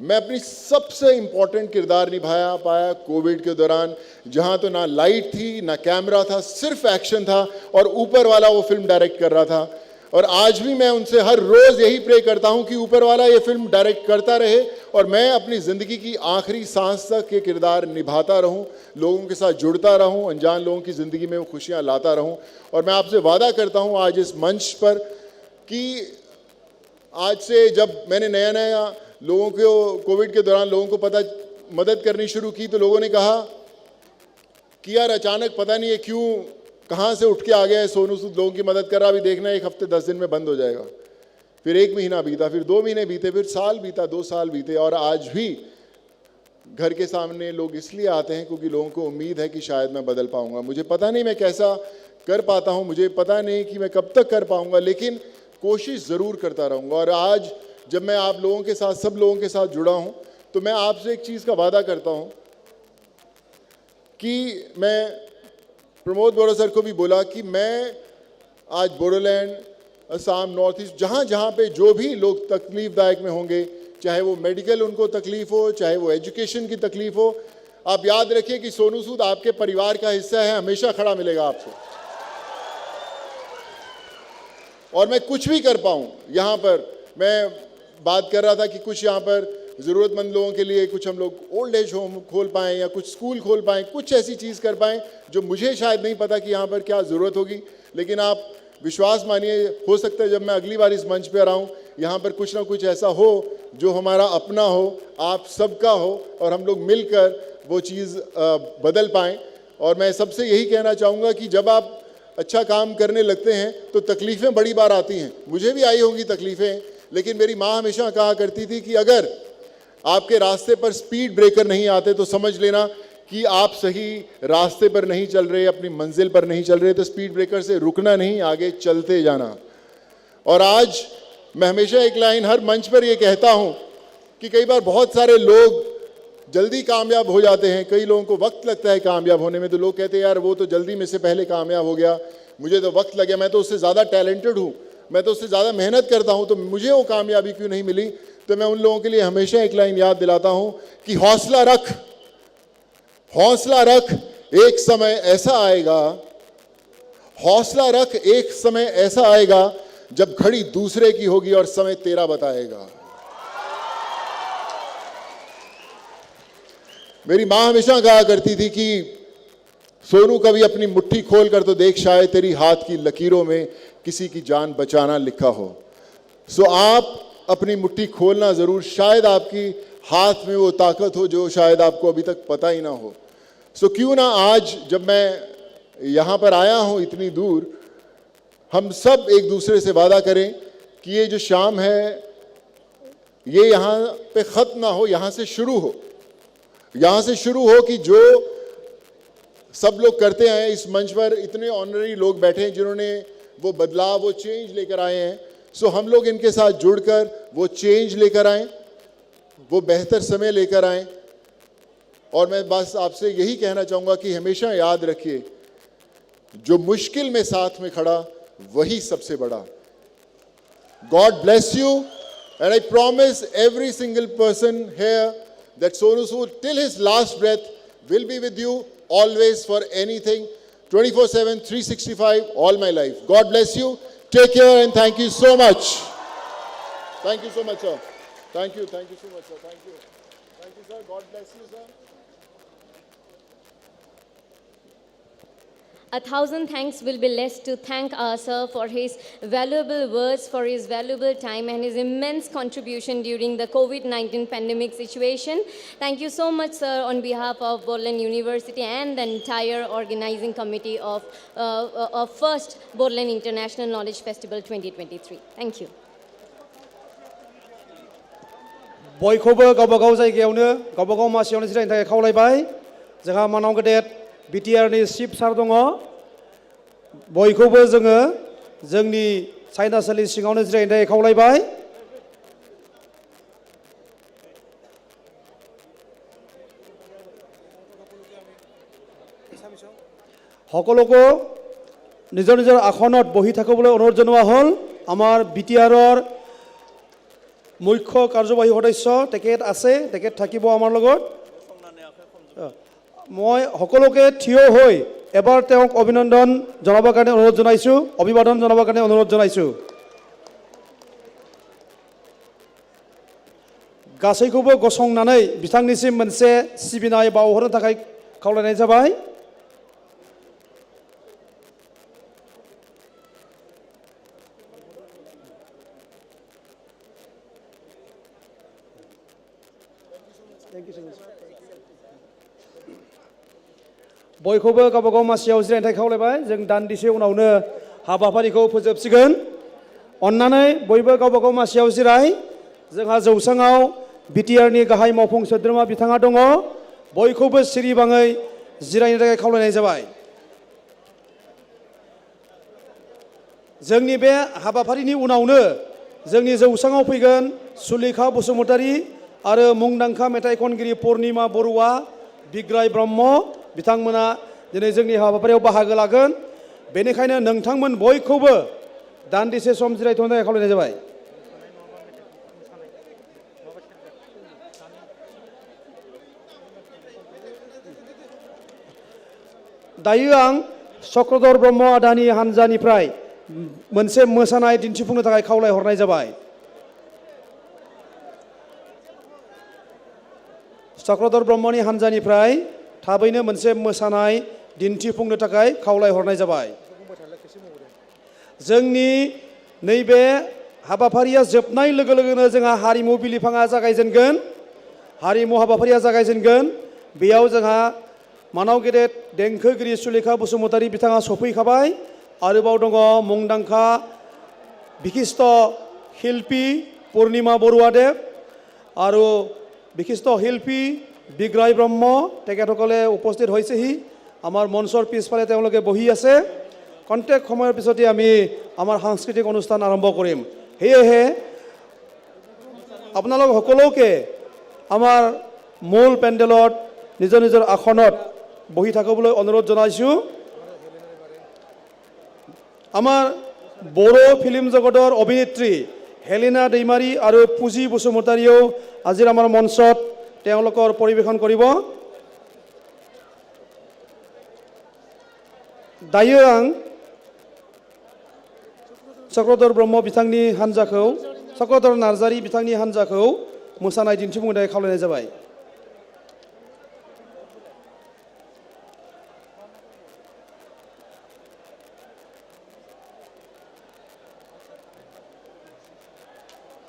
मैं अपनी सबसे इंपॉर्टेंट किरदार निभाया पाया कोविड के दौरान, जहां तो ना लाइट थी, ना कैमरा था, सिर्फ एक्शन था और ऊपर वाला वो फिल्म डायरेक्ट कर रहा था। और आज भी मैं उनसे हर रोज़ यही प्रे करता हूं कि ऊपर वाला ये फिल्म डायरेक्ट करता रहे और मैं अपनी ज़िंदगी की आखिरी सांस तक ये किरदार निभाता रहूं, लोगों के साथ जुड़ता रहूं, अनजान लोगों की ज़िंदगी में वो खुशियां लाता रहूं। और मैं आपसे वादा करता हूं आज इस मंच पर कि आज से जब मैंने नया नया लोगों को कोविड के दौरान लोगों को मदद करनी शुरू की, तो लोगों ने कहा कि यार अचानक पता नहीं है क्यों, कहाँ से उठ के आ गया है सोनू सूद लोगों की मदद कर रहा, अभी देखना 1 हफ्ते 10 दिन में बंद हो जाएगा। फिर 1 महीना बीता, फिर 2 महीने बीते, फिर साल बीता, 2 साल बीते, और आज भी घर के सामने लोग इसलिए आते हैं क्योंकि लोगों को उम्मीद है कि शायद मैं बदल पाऊंगा। मुझे पता नहीं मैं कैसा कर पाता हूं, मुझे पता नहीं कि मैं कब तक कर पाऊंगा, लेकिन कोशिश ज़रूर करता रहूंगा। और आज जब मैं आप लोगों के साथ, सब लोगों के साथ जुड़ा हूं, तो मैं आपसे एक चीज़ का वादा करता हूं कि मैं प्रमोद बोरा सर को भी बोला कि मैं आज बोडोलैंड, असम, नॉर्थ ईस्ट, जहाँ जहाँ पे जो भी लोग तकलीफ़दायक में होंगे, चाहे वो मेडिकल उनको तकलीफ़ हो, चाहे वो एजुकेशन की तकलीफ़ हो, आप याद रखिए कि सोनू सूद आपके परिवार का हिस्सा है, हमेशा खड़ा मिलेगा आपको। और मैं कुछ भी कर पाऊँ यहाँ पर, मैं बात कर रहा था कि कुछ यहाँ पर ज़रूरतमंद लोगों के लिए कुछ हम लोग ओल्ड एज होम खोल पाएँ या कुछ स्कूल खोल पाएँ, कुछ ऐसी चीज़ कर पाएँ जो मुझे शायद नहीं पता कि यहाँ पर क्या ज़रूरत होगी, लेकिन आप विश्वास मानिए, हो सकता है जब मैं अगली बार इस मंच पर आऊँ, यहाँ पर कुछ ना कुछ ऐसा हो जो हमारा अपना हो, आप सबका हो, और हम लोग मिलकर वो चीज़ बदल पाएँ। और मैं सबसे यही कहना चाहूँगा कि जब आप अच्छा काम करने लगते हैं तो तकलीफ़ें बड़ी बार आती हैं, मुझे भी आई होंगी तकलीफ़ें, लेकिन मेरी माँ हमेशा कहा करती थी कि अगर आपके रास्ते पर स्पीड ब्रेकर नहीं आते तो समझ लेना कि आप सही रास्ते पर नहीं चल रहे, अपनी मंजिल पर नहीं चल रहे। तो स्पीड ब्रेकर से रुकना नहीं, आगे चलते जाना। और आज मैं हमेशा एक लाइन हर मंच पर ये कहता हूँ कि कई बार बहुत सारे लोग जल्दी कामयाब हो जाते हैं, कई लोगों को वक्त लगता है कामयाब होने में। तो लोग कहते हैं यार वो तो जल्दी में से पहले कामयाब हो गया, मुझे तो वक्त लगे, मैं तो उससे ज़्यादा टैलेंटेड हूँ, मैं तो उससे ज़्यादा मेहनत करता हूँ, तो मुझे वो कामयाबी क्यों नहीं मिली। तो मैं उन लोगों के लिए हमेशा एक लाइन याद दिलाता हूँ कि हौसला रख, हौसला रख, एक समय ऐसा आएगा, हौसला रख, एक समय ऐसा आएगा जब घड़ी दूसरे की होगी और समय तेरा बताएगा। मेरी माँ हमेशा कहा करती थी कि सोनू कभी अपनी मुट्ठी खोल कर तो देख, शायद तेरी हाथ की लकीरों में किसी की जान बचाना लिखा हो। सो आप अपनी मुट्ठी खोलना ज़रूर, शायद आपकी हाथ में वो ताकत हो जो शायद आपको अभी तक पता ही ना हो। सो क्यों ना आज जब मैं यहाँ पर आया हूँ इतनी दूर, हम सब एक दूसरे से वादा करें कि ये जो शाम है ये यहाँ पे ख़त्म ना हो, यहाँ से शुरू हो, यहाँ से शुरू हो कि जो सब लोग करते हैं इस मंच पर, इतने ऑनररी लोग बैठे हैं जिन्होंने वो बदलाव, वो चेंज लेकर आए हैं। सो हम लोग इनके साथ जुड़कर वो चेंज लेकर आएँ, वो बेहतर समय लेकर आएँ। और मैं बस आपसे यही कहना चाहूँगा कि हमेशा याद रखिए, जो मुश्किल में साथ में खड़ा वही सबसे बड़ा। God bless you, and I promise every single person here that Sonu Sood till his last breath will be with you always for anything, 24/7, 365, all my life. God bless you. Take care and thank you so much. Thank you so much, sir. Thank you so much, sir. Thank you, sir. God bless you, sir. 1,000 thanks will be less to thank our sir for his valuable words, for his valuable time and his immense contribution during the COVID-19 pandemic situation. Thank you so much, sir, on behalf of Bodoland University and the entire organizing committee of First Bodoland International Knowledge Festival 2023. Thank you. बयखौबो गावबा गाव जायगायावनो गावबा गाव मासियावनो जिरायनो थाखाय खावलायबाय। जोंहा मानाव गेदेर बिटिआरनि चिफ सार दङ। बयखौबो जोङो जोंनि सायनासालि सिङावनो जिरायनो थाखाय खावलायबाय। সকলোকে নিজৰ নিজৰ আসনত বহি থাকিবলৈ অনুৰোধ জনোৱা হ'ল। আমাৰ বিটিআৰৰ মুখ্য কাৰ্যবাহী সদস্য তেখেত আছে, তেখেত থাকিব আমাৰ লগত। মই সকলোকে থিয় হৈ এবাৰ তেওঁক অভিনন্দন জনাবৰ কাৰণে অনুৰোধ জনাইছোঁ, অভিবাদন জনাবৰ কাৰণে অনুৰোধ জনাইছোঁ। गासैखौबो गसंनानै बिथांनिसिम मोनसे सिबिनाय बावहरनो थाखाय खावलायनाय जाबाय। बयखौबो गावबा गाव मासियाव जिरायनो थाखाय खावलायबाय। जों दान्दिसे उनावनो हाबाफारिखौ फोजोबसिगोन। अन्नानै बयबो गावबा गाव मासियाव जिराय। जोंहा जौसाङाव बिटिआरनि गाहाय मावफुं सोद्रोमा बिथाङा दङ। बयखौबो सिरिबाङै जिरायनो थाखाय खावलायनाय जाबाय। जोंनि बे हाबाफारिनि उनावनो जोंनि जौसाङाव फैगोन सुलेखा बसुमतारी आरो मुंदांखा मेथाइ खनगिरि पुर्णिमा बरुवा, बिग्राय ब्रह्म बिथांमोना दिनै जोंनि हाबाफारियाव बाहागो लागोन। बेनिखायनो नोंथांमोन बयखौबो दान्दिसे सम जिरायथ'नो थाखाय खावलायनाय जाबाय। दायो आं चक्रधर ब्रह्म आदानि हानजानिफ्राय मोनसे मोसानाय दिन्थिफुंनो थाखाय खावलायहरनाय जाबाय। चक्रधर ब्रह्मनि हानजानिफ्राय थाबैनो मोनसे मोसानाय दिन्थिफुंनो थाखाय खावलायहरनाय जाबाय। जोंनि नैबे हाबाफारिया जोबनाय लोगो लोगोनो जोंहा हारिमु बिलिफाङा जागायजेनगोन। हारिमु हाबाफारिया जागायजेनगोन। बेयाव जोंहा मानाव गेदेर देंखोगिरि सुलेखा बसुमतारी बिथाङा सफैखाबाय। आरोबाव दङ मुंदांखा बिखिष्ट शिल्पी पुर्णिमा बरुवादेव আৰু বিশিষ্ট শিল্পী বিগ্ৰায় ব্ৰহ্ম, তেখেতসকলে উপস্থিত হৈছেহি। আমাৰ মঞ্চৰ পিছফালে তেওঁলোকে বহি আছে। কণ্টেক সময়ৰ পিছতে আমি আমাৰ সাংস্কৃতিক অনুষ্ঠান আৰম্ভ কৰিম। সেয়েহে আপোনালোক সকলোকে আমাৰ মূল পেণ্ডেলত নিজৰ নিজৰ আসনত বহি থাকিবলৈ অনুৰোধ জনাইছোঁ। আমাৰ বড়ো ফিল্ম জগতৰ অভিনেত্ৰী হেলিনা दैमारी আৰু পুঁজি বসুমতাৰীয়েও আজিৰ আমাৰ মঞ্চত তেওঁলোকৰ পৰিৱেশন কৰিব। दायो आं चक्रधर ब्रह्म बिथांनि हान्जाखौ, चक्रधर नार्जारी बिथांनि हान्जाखौ मोसानाय दिन्थिफुंनो थाखाय खावलायनाय जाबाय।